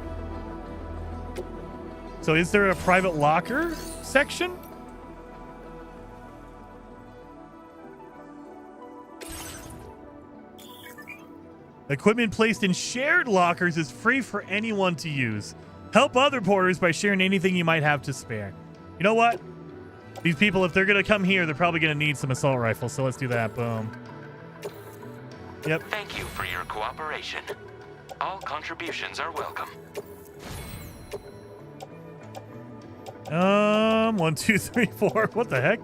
S1: So is there a private locker section? Equipment placed in shared lockers is free for anyone to use. Help other porters by sharing anything you might have to spare. You know what? These people, if they're going to come here, they're probably going to need some assault rifles. So let's do that. Boom. Yep.
S8: Thank you for your cooperation. All contributions are welcome.
S1: 1, 2, 3, 4. What the heck?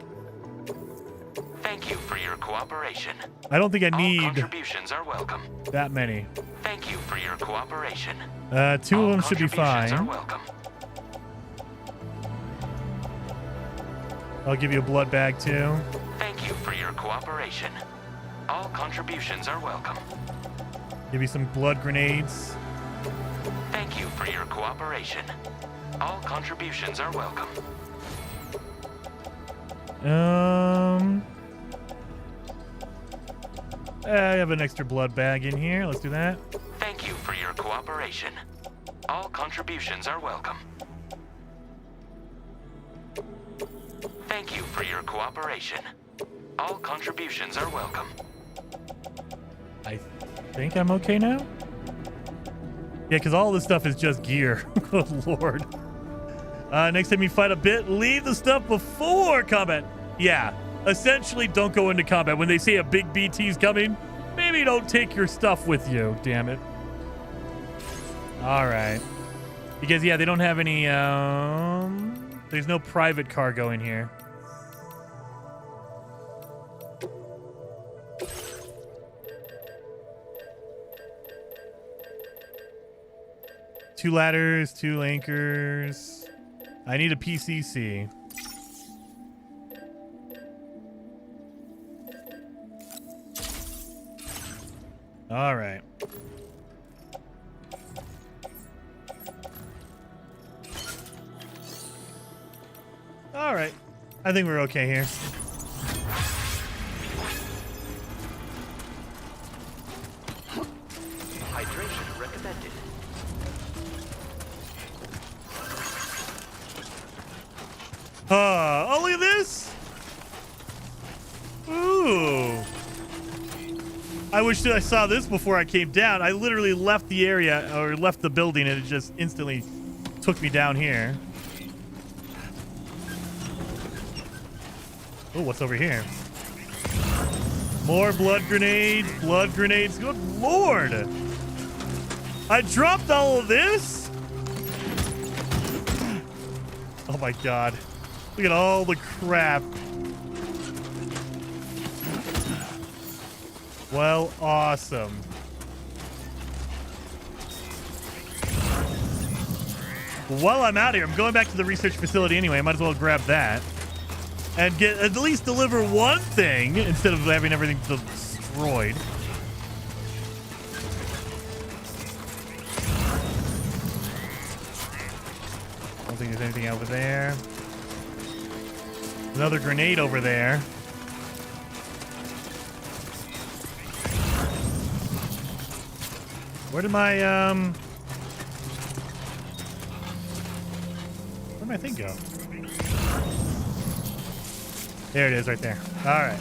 S8: Thank you for your cooperation.
S1: I don't think I need
S8: contributions are welcome.
S1: that many.
S8: Thank you for your cooperation.
S1: 2 of them should be fine.
S8: Are welcome.
S1: I'll give you a blood bag too.
S8: Thank you for your cooperation. All contributions are welcome.
S1: Give you some blood grenades.
S8: Thank you for your cooperation. All contributions are welcome.
S1: I have an extra blood bag in here. Let's do that.
S8: Thank you for your cooperation. All contributions are welcome. Thank you for your cooperation. All contributions are welcome.
S1: I think I'm okay now. Yeah, because all this stuff is just gear. Good Lord. Next time you fight a bit, leave the stuff before combat. Yeah, essentially don't go into combat. When they say a big BT's coming, maybe don't take your stuff with you, damn it. All right. Because, yeah, they don't have any, there's no private cargo in here. Two ladders, 2 anchors. I need a PCC. All right. All right. I think we're okay here.
S8: Hydration recommended.
S1: Oh, look at this. I wish that I saw this before I came down. I literally left the area or left the building and it just instantly took me down here. Oh, what's over here? More blood grenades, blood grenades. Good Lord. I dropped all of this? Oh my God. Look at all the crap. Well, awesome. While I'm out here, I'm going back to the research facility anyway. I might as well grab that. And get at least deliver one thing instead of having everything destroyed. I don't think there's anything over there. Another grenade over there. Where did my where'd my thing go? There it is right there. All right.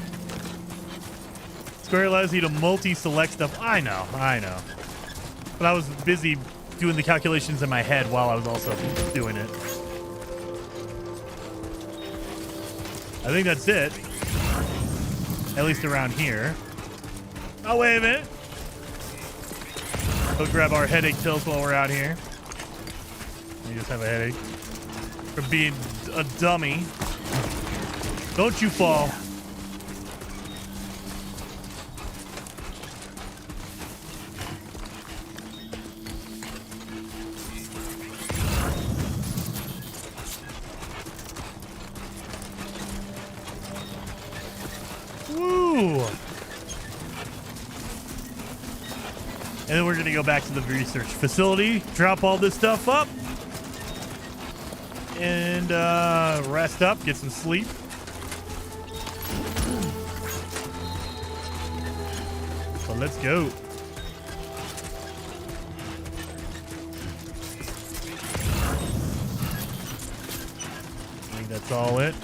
S1: Square allows you to multi-select stuff. I know. But I was busy doing the calculations in my head while I was also doing it. I think that's it. At least around here. Oh, wait a minute. Go grab our headache pills while we're out here. We just have a headache. For being a dummy. Don't you fall. Woo! And then we're going to go back to the research facility, drop all this stuff up, and rest up, get some sleep. So let's go. I think that's all it.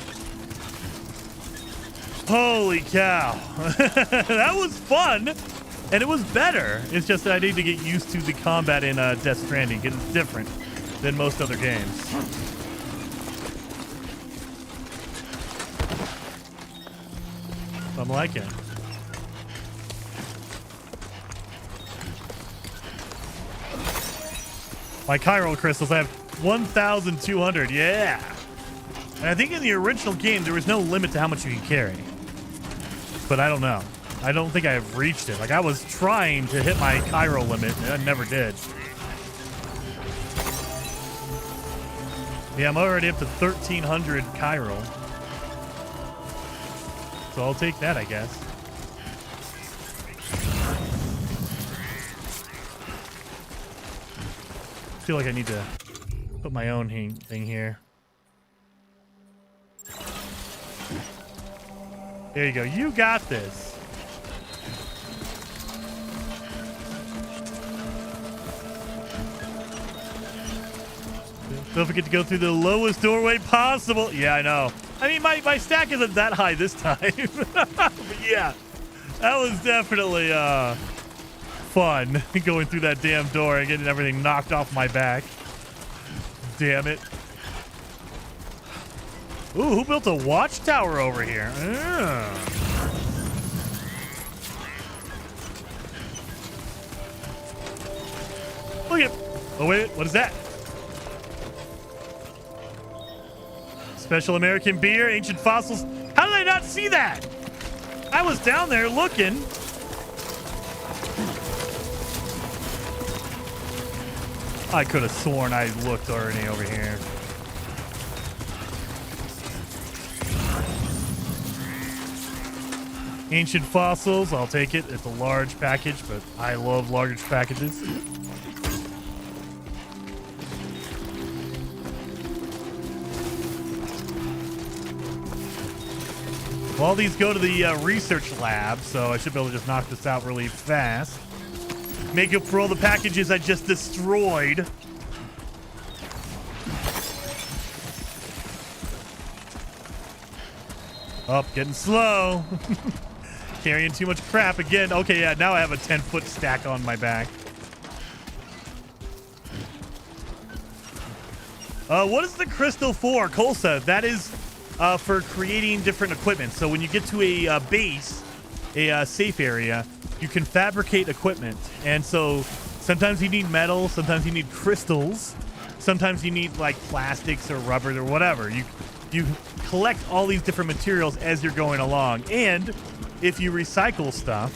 S1: Holy cow. That was fun. And it was better. It's just that I need to get used to the combat in Death Stranding. It's different than most other games. I'm liking it. My chiral crystals, I have 1,200. Yeah. And I think in the original game, there was no limit to how much you can carry. But I don't know. I don't think I've reached it. Like, I was trying to hit my chiral limit, and I never did. Yeah, I'm already up to 1,300 chiral. So I'll take that, I guess. I feel like I need to put my own thing here. There you go. You got this. Don't forget to go through the lowest doorway possible. Yeah, I know. I mean, my stack isn't that high this time. But yeah, that was definitely fun going through that damn door and getting everything knocked off my back. Damn it. Ooh, who built a watchtower over here? Look at... Oh, wait. What is that? Special American beer, ancient fossils. How did I not see that? I was down there looking. I could have sworn I looked already over here. Ancient fossils, I'll take it. It's a large package, but I love large packages. Well, all these go to the research lab, so I should be able to just knock this out really fast. Make up for all the packages I just destroyed. Oh, getting slow. carrying too much crap again. Okay, yeah, now I have a 10-foot stack on my back. What is the crystal for, Colsa? That is for creating different equipment. So when you get to a base, a safe area, you can fabricate equipment. And so sometimes you need metal, sometimes you need crystals, sometimes you need like plastics or rubber or whatever. You collect all these different materials as you're going along. And if you recycle stuff,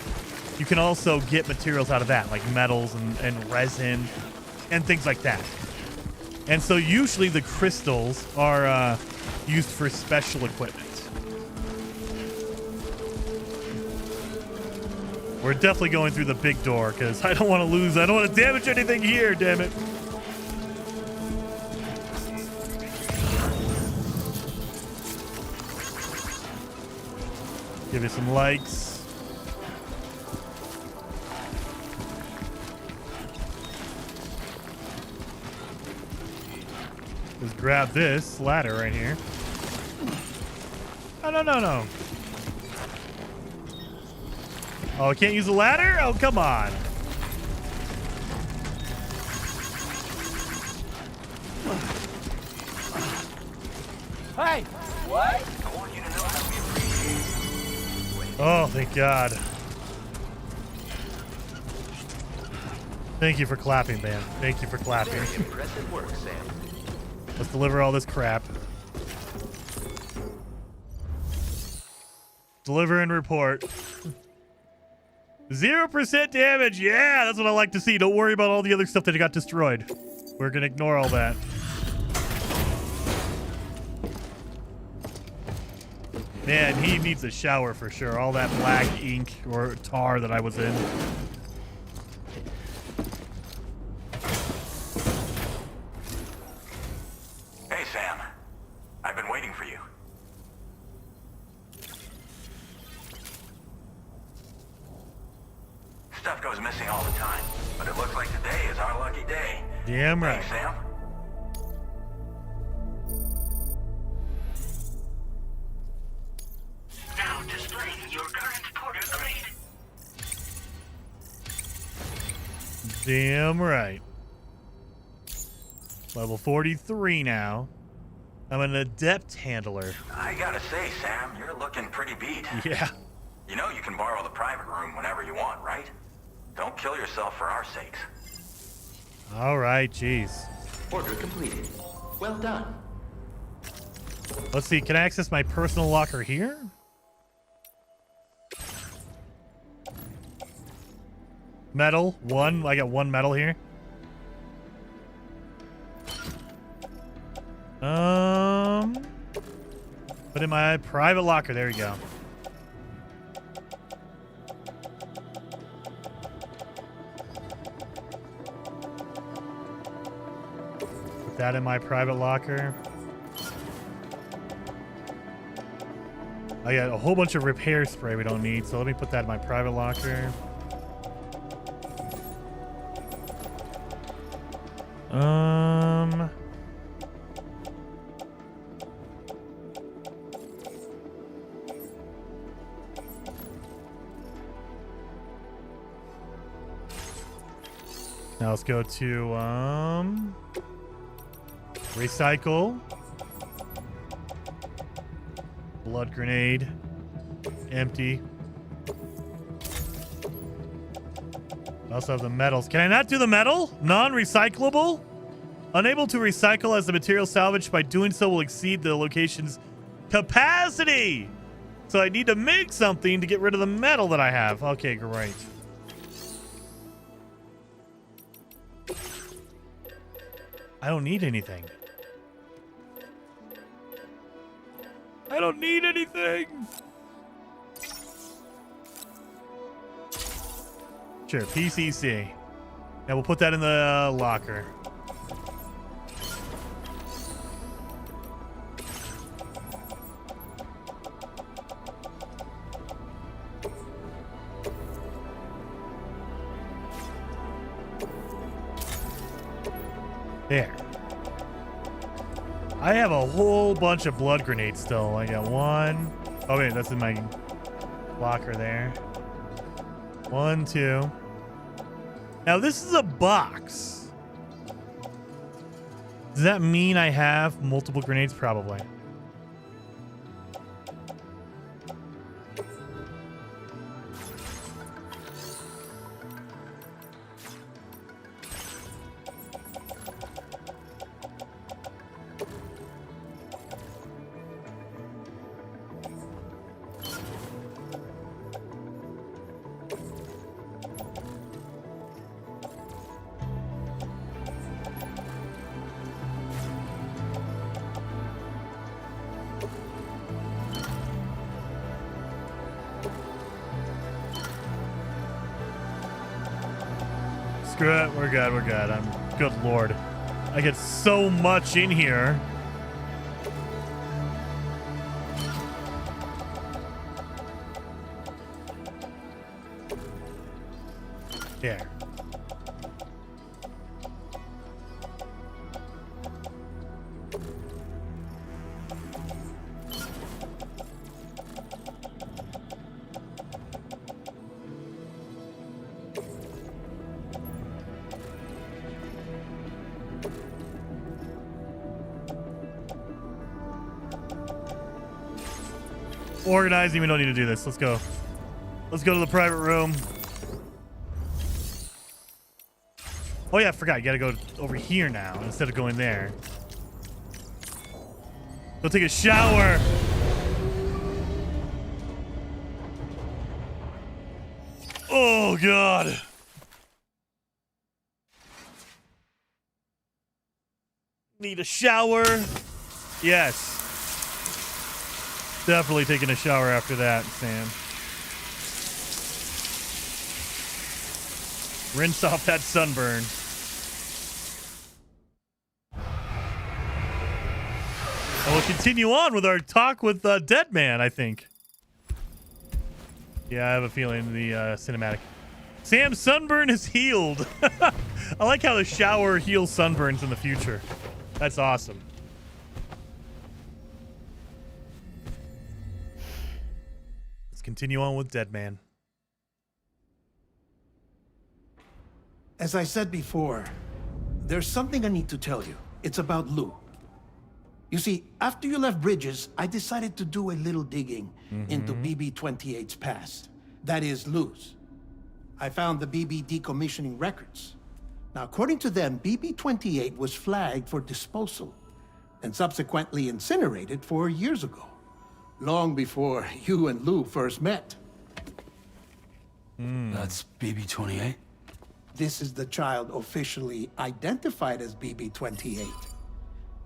S1: you can also get materials out of that, like metals and resin and things like that. And so usually the crystals are used for special equipment. We're definitely going through the big door because I don't want to lose. I don't want to damage anything here, damn it. Give you some likes. Just grab this ladder right here. Oh, no. Oh, I can't use the ladder? Oh, come on.
S13: Hey! What?
S1: Oh, thank God. Thank you for clapping, man. Thank you for clapping.
S8: Very impressive work, Sam.
S1: Let's deliver all this crap. Deliver and report. 0% damage. Yeah, that's what I like to see. Don't worry about all the other stuff that got destroyed. We're going to ignore all that. Man, he needs a shower for sure. All that black ink or tar that I was in.
S9: Hey, Sam. I've been waiting for you. Stuff goes missing all the time, but it looks like today is our lucky day.
S1: Damn right.
S9: Hey, Sam.
S7: Now displaying your current porter grade.
S1: Damn right. Level 43 now. I'm an adept handler.
S9: I gotta say, Sam, you're looking pretty beat.
S1: Yeah.
S9: You know you can borrow the private room whenever you want, right? Don't kill yourself for our sakes.
S1: All right, jeez.
S8: Order completed. Well done.
S1: Let's see. Can I access my personal locker here? Metal. One. I got one metal here. Put in my private locker. There we go. Put that in my private locker. I got a whole bunch of repair spray we don't need, so let me put that in my private locker. Now let's go to recycle. Blood grenade. Empty. I also have the metals. Can I not do the metal? Non-recyclable? Unable to recycle as the material salvaged by doing so will exceed the location's capacity. So I need to make something to get rid of the metal that I have. Okay, great. I don't need anything. I don't need anything. Sure, PCC. Now we'll put that in the locker. There. I have a whole bunch of blood grenades still. I got one. Oh wait, that's in my Locker there. 1, 2. Now this is a box. Does that mean I have multiple grenades? Probably. Screw it. We're good. We're good. Good lord. I get so much in here. There. Organizing, we don't need to do this. Let's go. Let's go to the private room. Oh yeah, I forgot. You gotta go over here now instead of going there. Go take a shower. Oh god. Need a shower. Yes. Definitely taking a shower after that, Sam. Rinse off that sunburn. And we'll continue on with our talk with Dead Man, I think. Yeah, I have a feeling the cinematic. Sam's sunburn is healed. I like how the shower heals sunburns in the future. That's awesome. Continue on with Dead Man.
S3: As I said before, there's something I need to tell you. It's about Lou. You see, after you left Bridges, I decided to do a little digging into BB-28's past. That is, Lou's. I found the BB decommissioning records. Now, according to them, BB-28 was flagged for disposal and subsequently incinerated 4 years ago. Long before you and Lou first met.
S6: That's BB-28?
S3: This is the child officially identified as BB-28.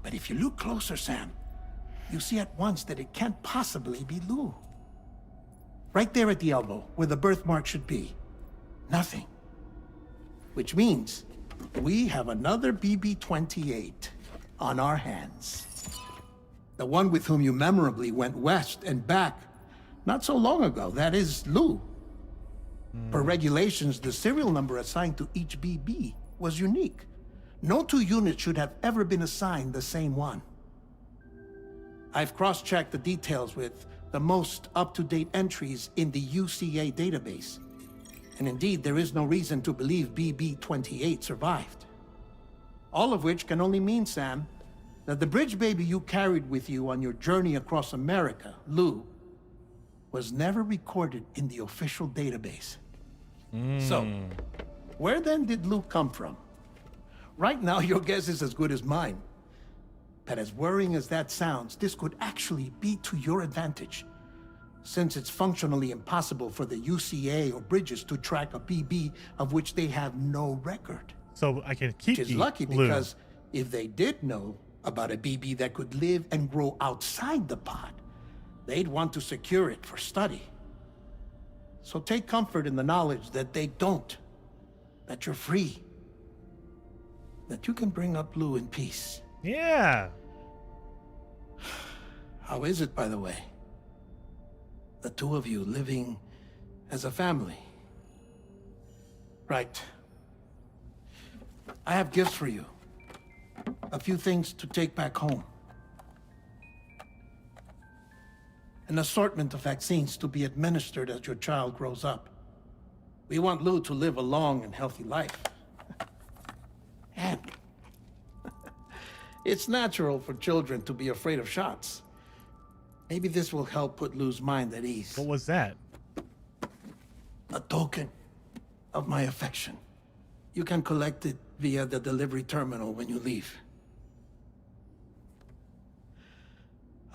S3: But if you look closer, Sam, you see at once that it can't possibly be Lou. Right there at the elbow, where the birthmark should be. Nothing. Which means we have another BB-28 on our hands. The one with whom you memorably went west and back not so long ago. That is Lou. Per regulations, the serial number assigned to each BB was unique. No two units should have ever been assigned the same one. I've cross-checked the details with the most up-to-date entries in the UCA database. And indeed, there is no reason to believe BB-28 survived. All of which can only mean, Sam, that the bridge baby you carried with you on your journey across America, Lou, was never recorded in the official database. So, where then did Lou come from? Right now, your guess is as good as mine. But as worrying as that sounds, this could actually be to your advantage, since it's functionally impossible for the UCA or Bridges to track a BB of which they have no record.
S1: So I can keep
S3: Which is lucky because if they did know about a BB that could live and grow outside the pod, they'd want to secure it for study. So take comfort in the knowledge that they don't, that you're free, that you can bring up Lou in peace.
S1: Yeah.
S3: How is it, by the way? The two of you living as a family. Right. I have gifts for you. A few things to take back home. an assortment of vaccines to be administered as your child grows up. We want Lou to live a long and healthy life. And it's natural for children to be afraid of shots. Maybe this will help put Lou's mind at ease.
S1: What was that?
S3: A token of my affection. You can collect it via the delivery terminal when you leave.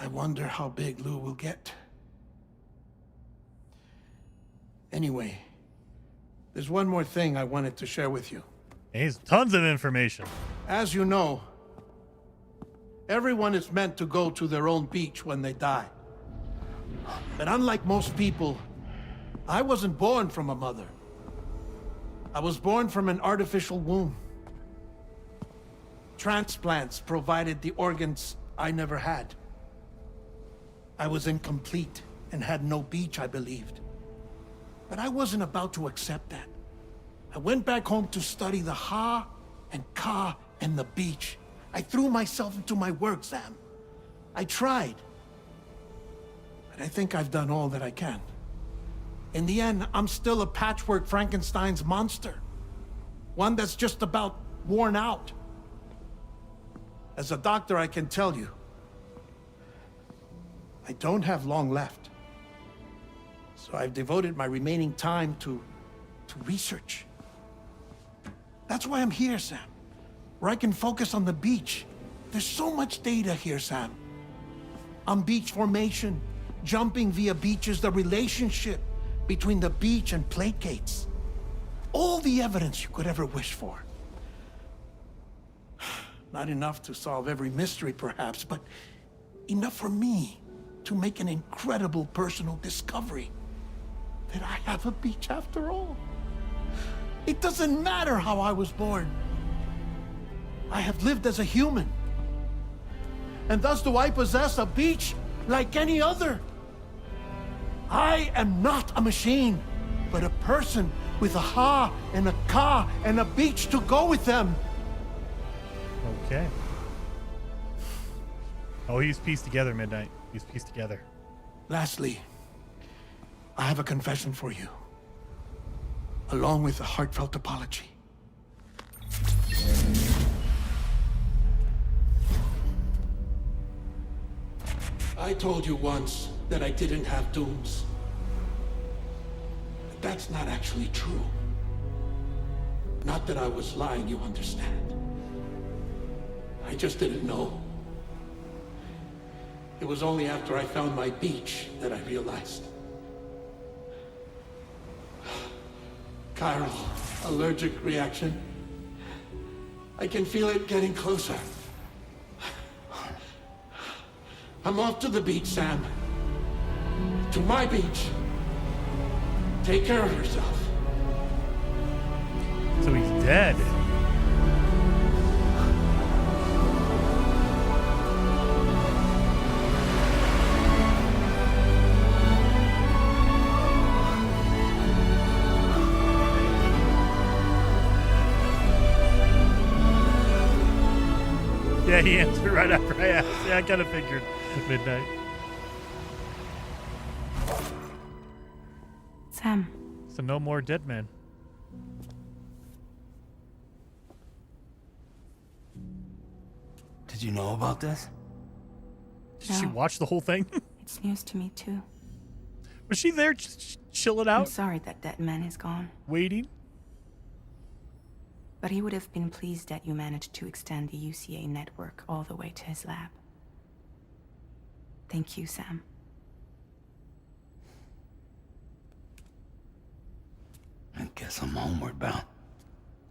S3: I wonder how big Lou will get. Anyway, there's one more thing I wanted to share with you.
S1: He's tons of information.
S3: As you know, everyone is meant to go to their own beach when they die. But unlike most people, I wasn't born from a mother. I was born from an artificial womb. Transplants provided the organs I never had. I was incomplete and had no beach, I believed. But I wasn't about to accept that. I went back home to study the Ha and Ka and the beach. I threw myself into my work, Sam. I tried. But I think I've done all that I can. In the end, I'm still a patchwork Frankenstein's monster. One that's just about worn out. As a doctor, I can tell you, I don't have long left. So I've devoted my remaining time to research. That's why I'm here, Sam. Where I can focus on the beach. There's so much data here, Sam. On beach formation, jumping via beaches, the relationship between the beach and plate gates. All the evidence you could ever wish for. Not enough to solve every mystery, perhaps, but enough for me to make an incredible personal discovery. That I have a beach after all. It doesn't matter how I was born. I have lived as a human. And thus do I possess a beach like any other. I am not a machine, but a person with a Ha and a Ka and a beach to go with them.
S1: Okay. Oh, he's pieced together, Midnight. He's pieced together.
S3: Lastly, I have a confession for you, along with a heartfelt apology. I told you once that I didn't have dooms. But that's not actually true. Not that I was lying, you understand. I just didn't know. It was only after I found my beach that I realized. Chiral allergic reaction. I can feel it getting closer. I'm off to the beach, Sam. To my beach. Take care of yourself.
S1: So he's dead. Yeah, he answered right after I asked. Yeah, I kind of figured Midnight.
S4: Sam.
S1: So no more dead men.
S6: Did you know about this?
S1: Did she watch the whole thing?
S4: It's news to me, too.
S1: Was she there just chilling out?
S4: I'm sorry that that man is gone.
S1: Waiting?
S4: But he would have been pleased that you managed to extend the UCA network all the way to his lab. Thank you, Sam.
S6: I guess I'm homeward bound.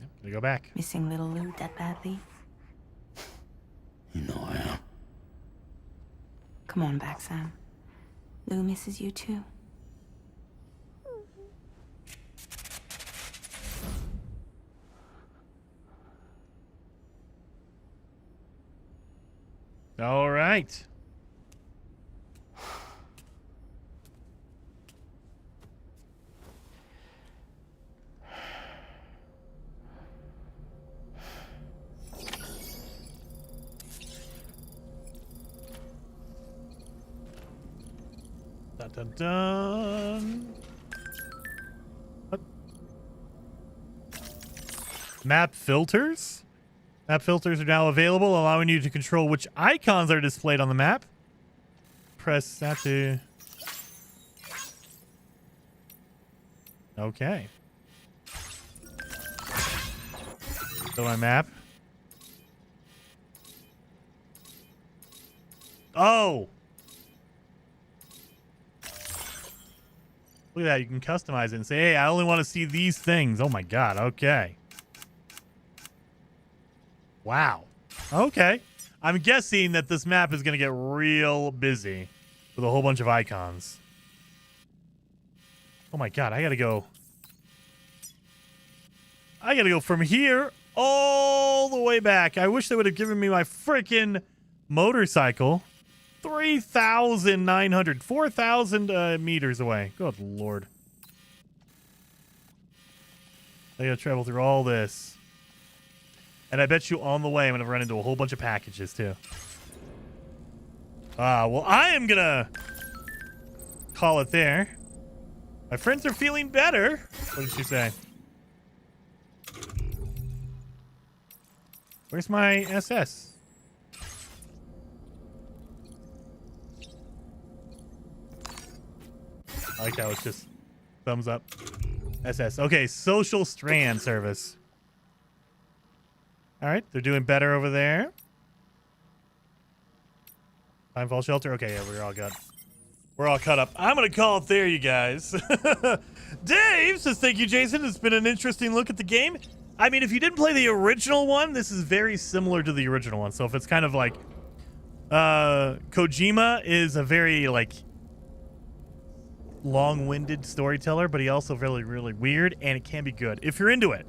S1: Yep, gonna go back.
S4: Missing little Lou that badly?
S6: You know I am.
S4: Come on back, Sam. Lou misses you too.
S1: All right. Dun, dun, dun. What? Map filters? Map filters are now available, allowing you to control which icons are displayed on the map. Press that to... Okay. So my map. Oh! Look at that. You can customize it and say, hey, I only want to see these things. Oh my god. Okay. Wow. Okay. I'm guessing that this map is going to get real busy with a whole bunch of icons. Oh my god. I got to go from here all the way back. I wish they would have given me my freaking motorcycle. 3,900, 4,000 meters away. Good lord. I gotta travel through all this. And I bet you on the way I'm gonna run into a whole bunch of packages too. Well, I am gonna call it there. My friends are feeling better. What did she say? Where's my SS? I like how it's just thumbs up. SS. Okay, social strand service. All right, they're doing better over there. Timefall shelter. Okay, yeah, we're all good. We're all caught up. I'm gonna call it there, you guys. Dave says, "Thank you, Jason. It's been an interesting look at the game. I mean, if you didn't play the original one, this is very similar to the original one. So if it's kind of like, Kojima is a very like." long-winded storyteller, but he also really, really weird, and it can be good if you're into it.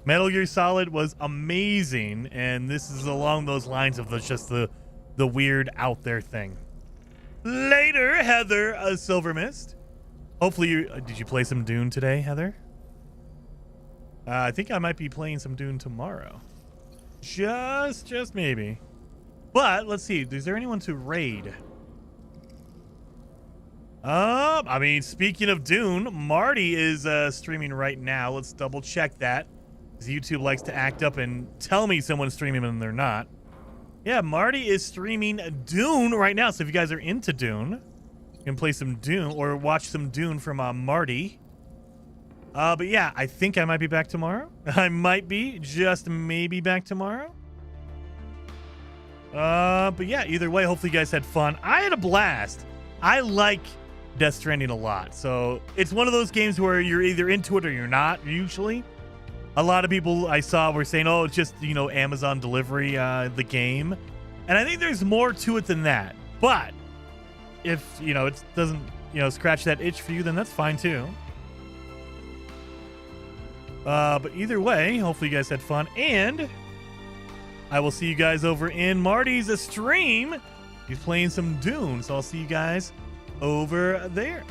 S1: Metal Gear Solid was amazing, and this is along those lines of just the weird out there thing. Later, Heather Silver Mist. Hopefully you did you play some Dune today, Heather? I think I might be playing some Dune tomorrow. Just maybe. But let's see, is there anyone to raid? I mean, speaking of Dune, Marty is streaming right now. Let's double check that, because YouTube likes to act up and tell me someone's streaming and they're not. Yeah, Marty is streaming Dune right now. So if you guys are into Dune, you can play some Dune or watch some Dune from Marty. But yeah, I think I might be back tomorrow. I might be just maybe back tomorrow. But yeah, either way, hopefully you guys had fun. I had a blast. I like Death Stranding a lot. So it's one of those games where you're either into it or you're not, usually. A lot of people I saw were saying, oh, it's just, Amazon delivery, the game. And I think there's more to it than that. But if, it doesn't, scratch that itch for you, then that's fine too. But either way, hopefully you guys had fun. And I will see you guys over in Marty's stream. He's playing some Dune. So I'll see you guys over there.